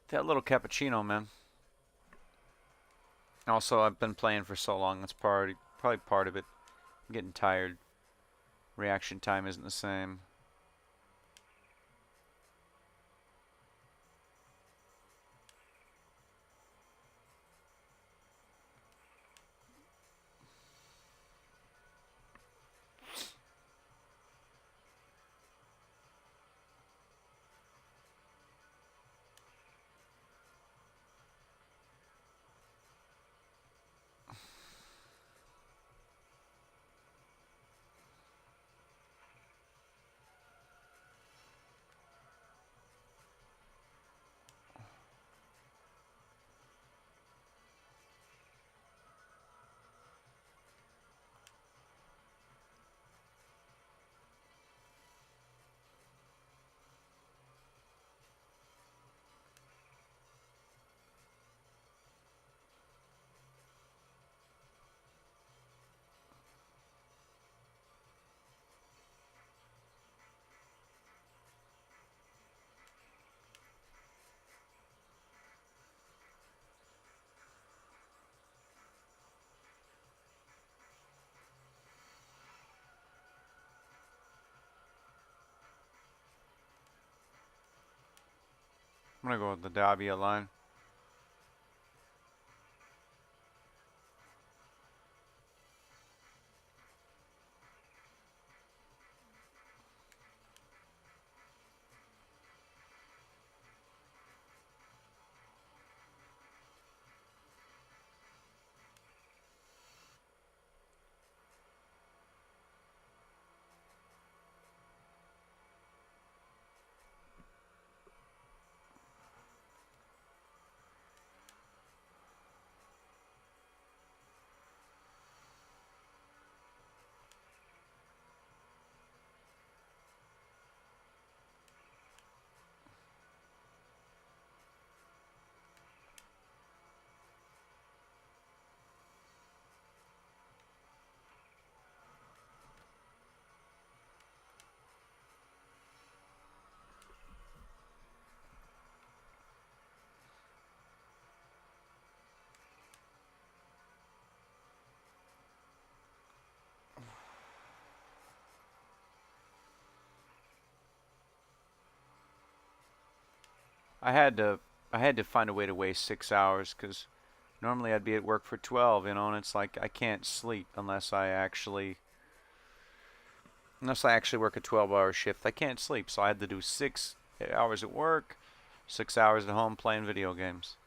that little cappuccino, man. Also, I've been playing for so long. That's probably part of it. I'm getting tired. Reaction time isn't the same. I'm gonna go with the Davia line. I had to I had to find a way to waste 6 hours because normally I'd be at work for 12, you know, and it's like I can't sleep unless I actually work a 12-hour shift. I can't sleep, so I had to do 6 hours at work, 6 hours at home playing video games.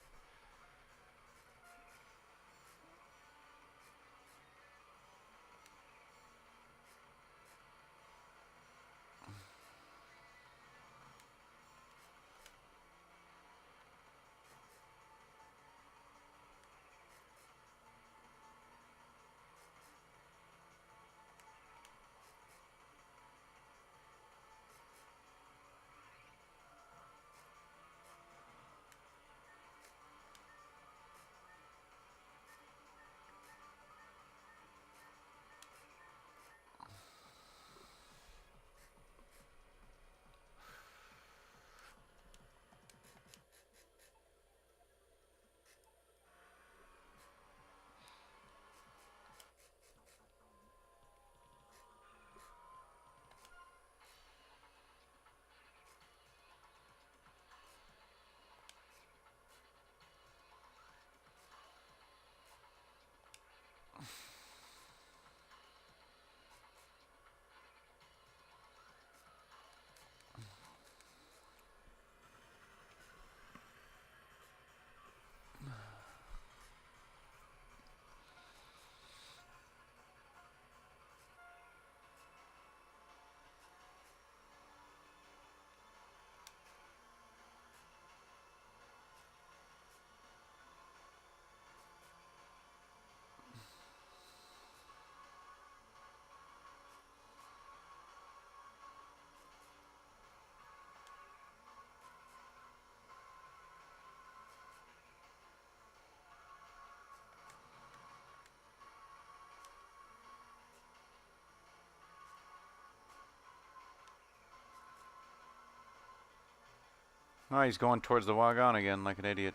Oh, he's going towards the wagon again like an idiot.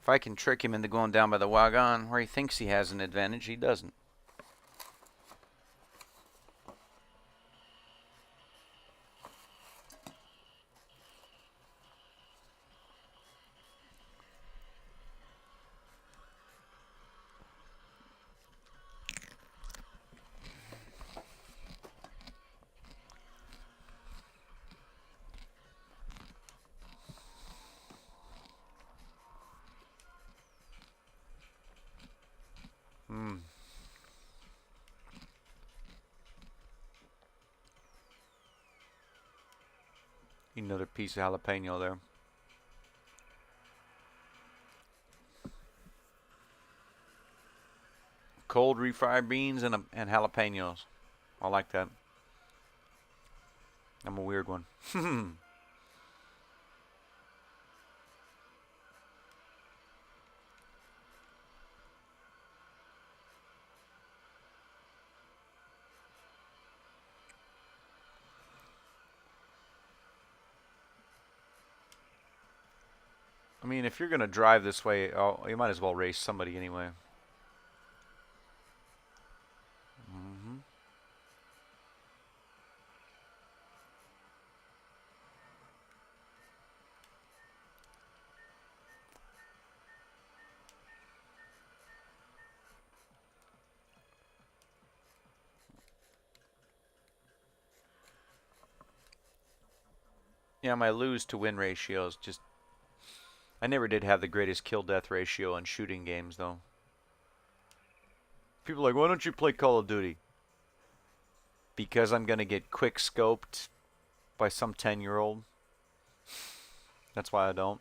If I can trick him into going down by the wagon where he thinks he has an advantage, he doesn't. Another piece of jalapeno there. Cold refried beans and jalapenos. I like that. I'm a weird one. I mean, if you're going to drive this way, you might as well race somebody anyway. Yeah, my lose to win ratio is just... I never did have the greatest kill-death ratio on shooting games, though. People are like, why don't you play Call of Duty? Because I'm going to get quick-scoped by some 10-year-old. That's why I don't.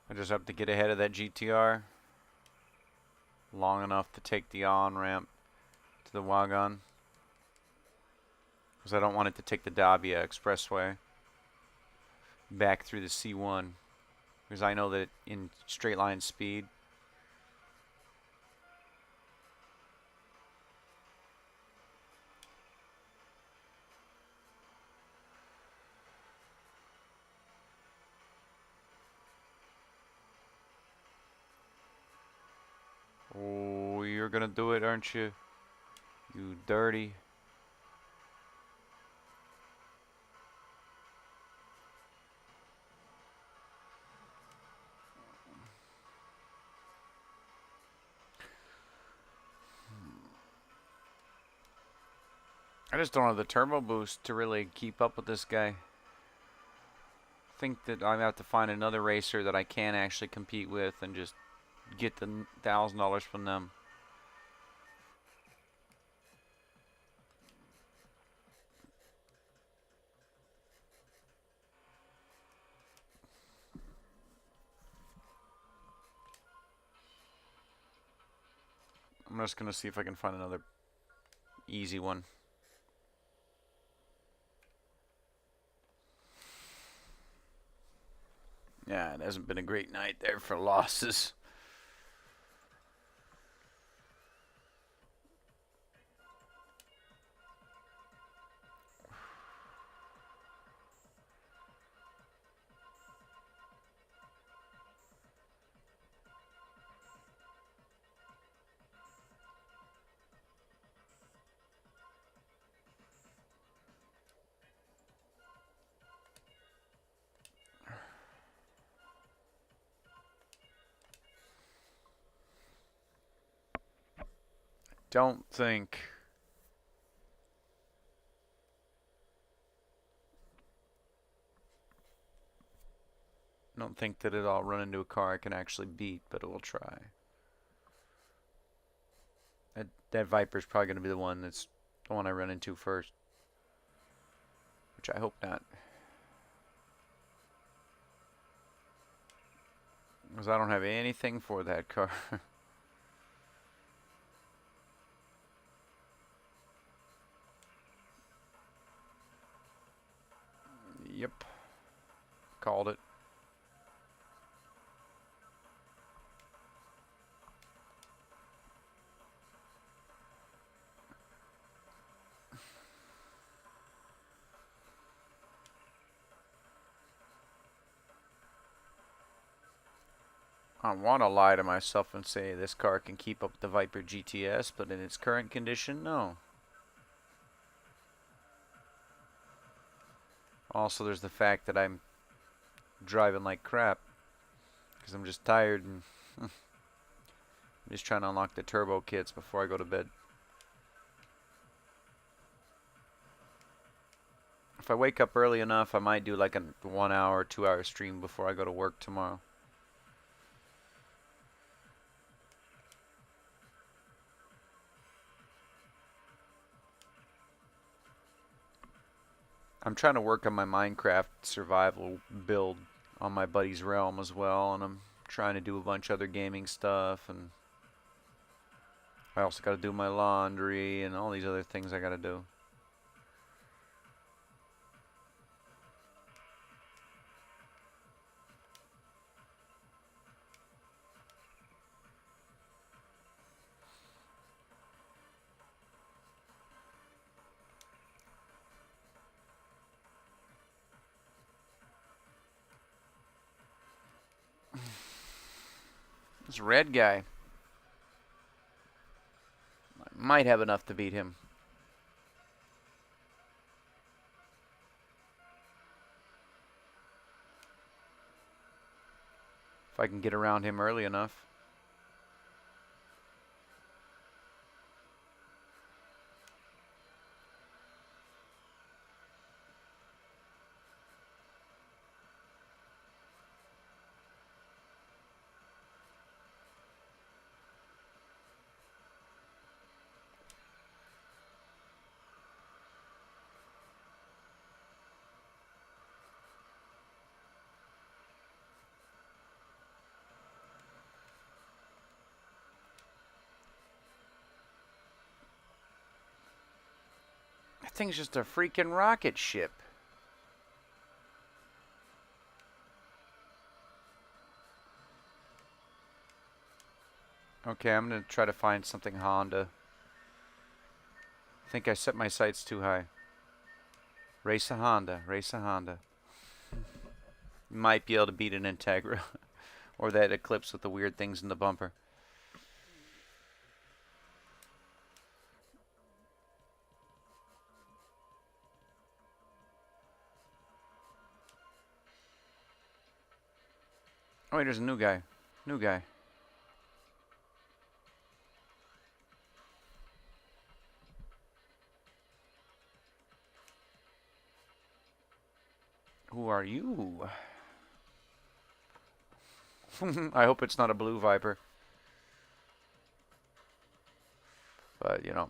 I just have to get ahead of that GTR long enough to take the on-ramp to the wagon. Because I don't want it to take the Davia Expressway back through the C1. Because I know that in straight line speed, oh, you're gonna do it, aren't you? You dirty. I just don't have the turbo boost to really keep up with this guy. I think that I have to find another racer that I can actually compete with and just get the $1,000 from them. I'm just gonna see if I can find another easy one. Yeah, it hasn't been a great night there for losses. Don't think that I'll run into a car I can actually beat, but it will try. That Viper's probably going to be the one I run into first. Which I hope not. Because I don't have anything for that car. Yep. Called it. I want to lie to myself and say this car can keep up with the Viper GTS, but in its current condition, no. Also, there's the fact that I'm driving like crap because I'm just tired and I'm just trying to unlock the turbo kits before I go to bed. If I wake up early enough, I might do like a 1 hour, 2 hour stream before I go to work tomorrow. I'm trying to work on my Minecraft survival build on my buddy's realm as well, and I'm trying to do a bunch of other gaming stuff, and I also got to do my laundry and all these other things I got to do. This red guy might have enough to beat him. If I can get around him early enough. That thing's just a freaking rocket ship. Okay, I'm going to try to find something Honda. I think I set my sights too high. Race a Honda. Race a Honda. Might be able to beat an Integra. Or that Eclipse with the weird things in the bumper. Oh, wait, there's a new guy. New guy. Who are you? I hope it's not a blue Viper. But, you know.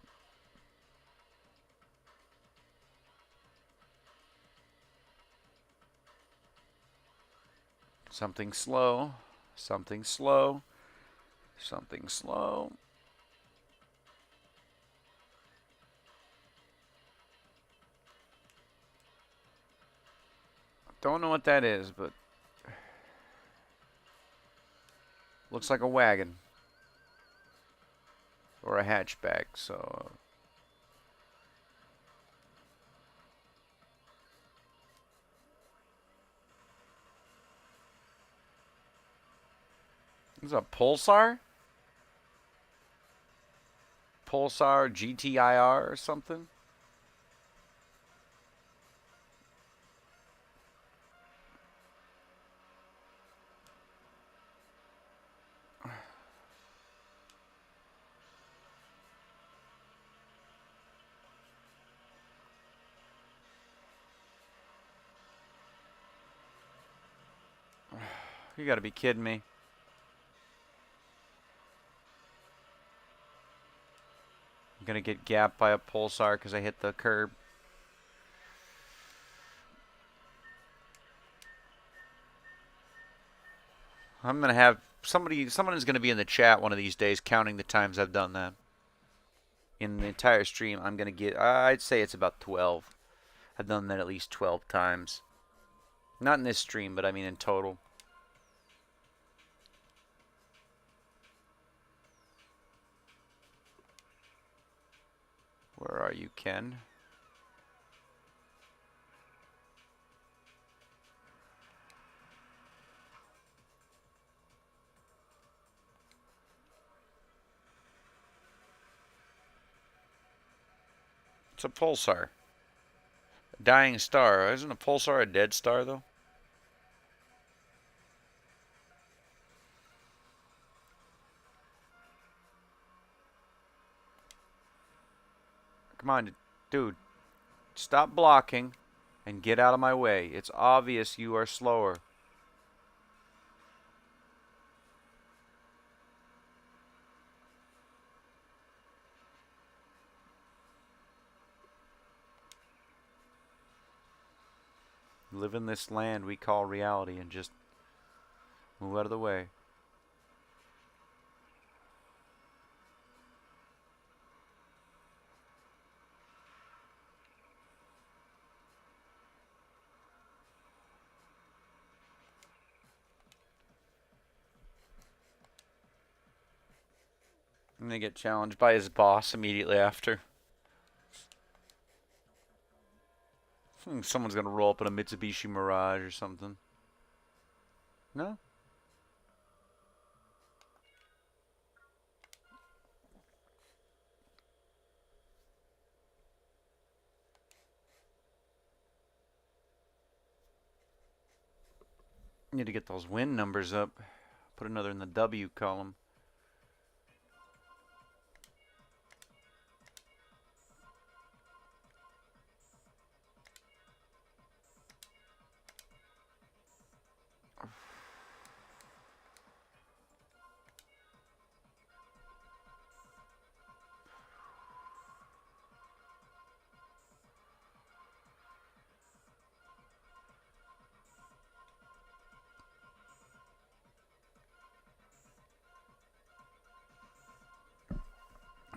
Something slow. Something slow. Something slow. Don't know what that is, but looks like a wagon or a hatchback, so this is a Pulsar? Pulsar GTIR or something? You gotta be kidding me. I'm gonna get gapped by a Pulsar because I hit the curb. I'm gonna have someone is gonna be in the chat one of these days counting the times I've done that. In the entire stream, I'm gonna get, I'd say it's about 12. I've done that at least 12 times. Not in this stream, but I mean in total. Where are you, Ken? It's a pulsar. A dying star. Isn't a pulsar a dead star, though? Come on, dude. Stop blocking and get out of my way. It's obvious you are slower. Live in this land we call reality and just move out of the way. And they get challenged by his boss immediately after. Someone's gonna roll up in a Mitsubishi Mirage or something. No? Need to get those win numbers up. Put another in the W column.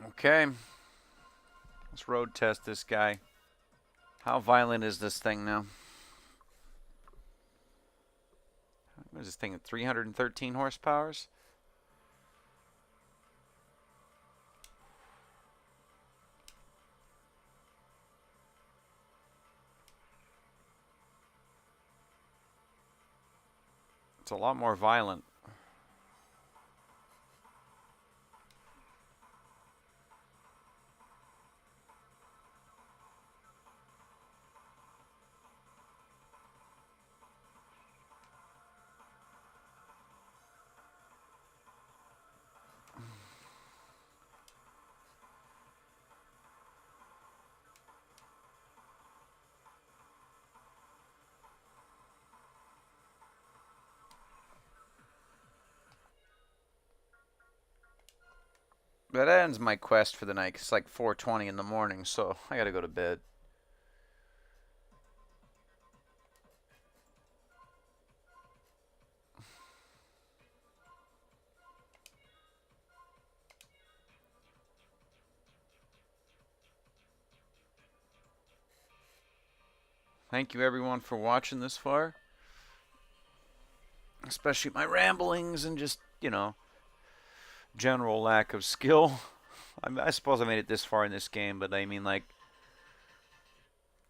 Okay. Let's road test this guy. How violent is this thing now? What is this thing at 313 horsepower? It's a lot more violent. That ends my quest for the night. It's like 4:20 in the morning, so I gotta go to bed. Thank you everyone for watching this far. Especially my ramblings and just, general lack of skill. I suppose I made it this far in this game, but I mean like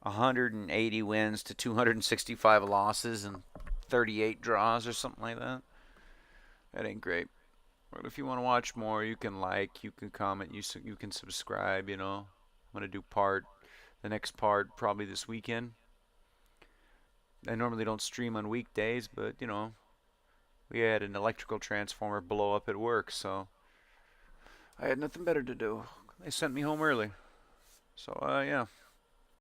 180 wins to 265 losses and 38 draws or something like that. That ain't great. But if you want to watch more, you can like, you can comment, you can subscribe, I'm going to do the next part probably this weekend. I normally don't stream on weekdays, but, we had an electrical transformer blow up at work, so I had nothing better to do. They sent me home early. So, yeah.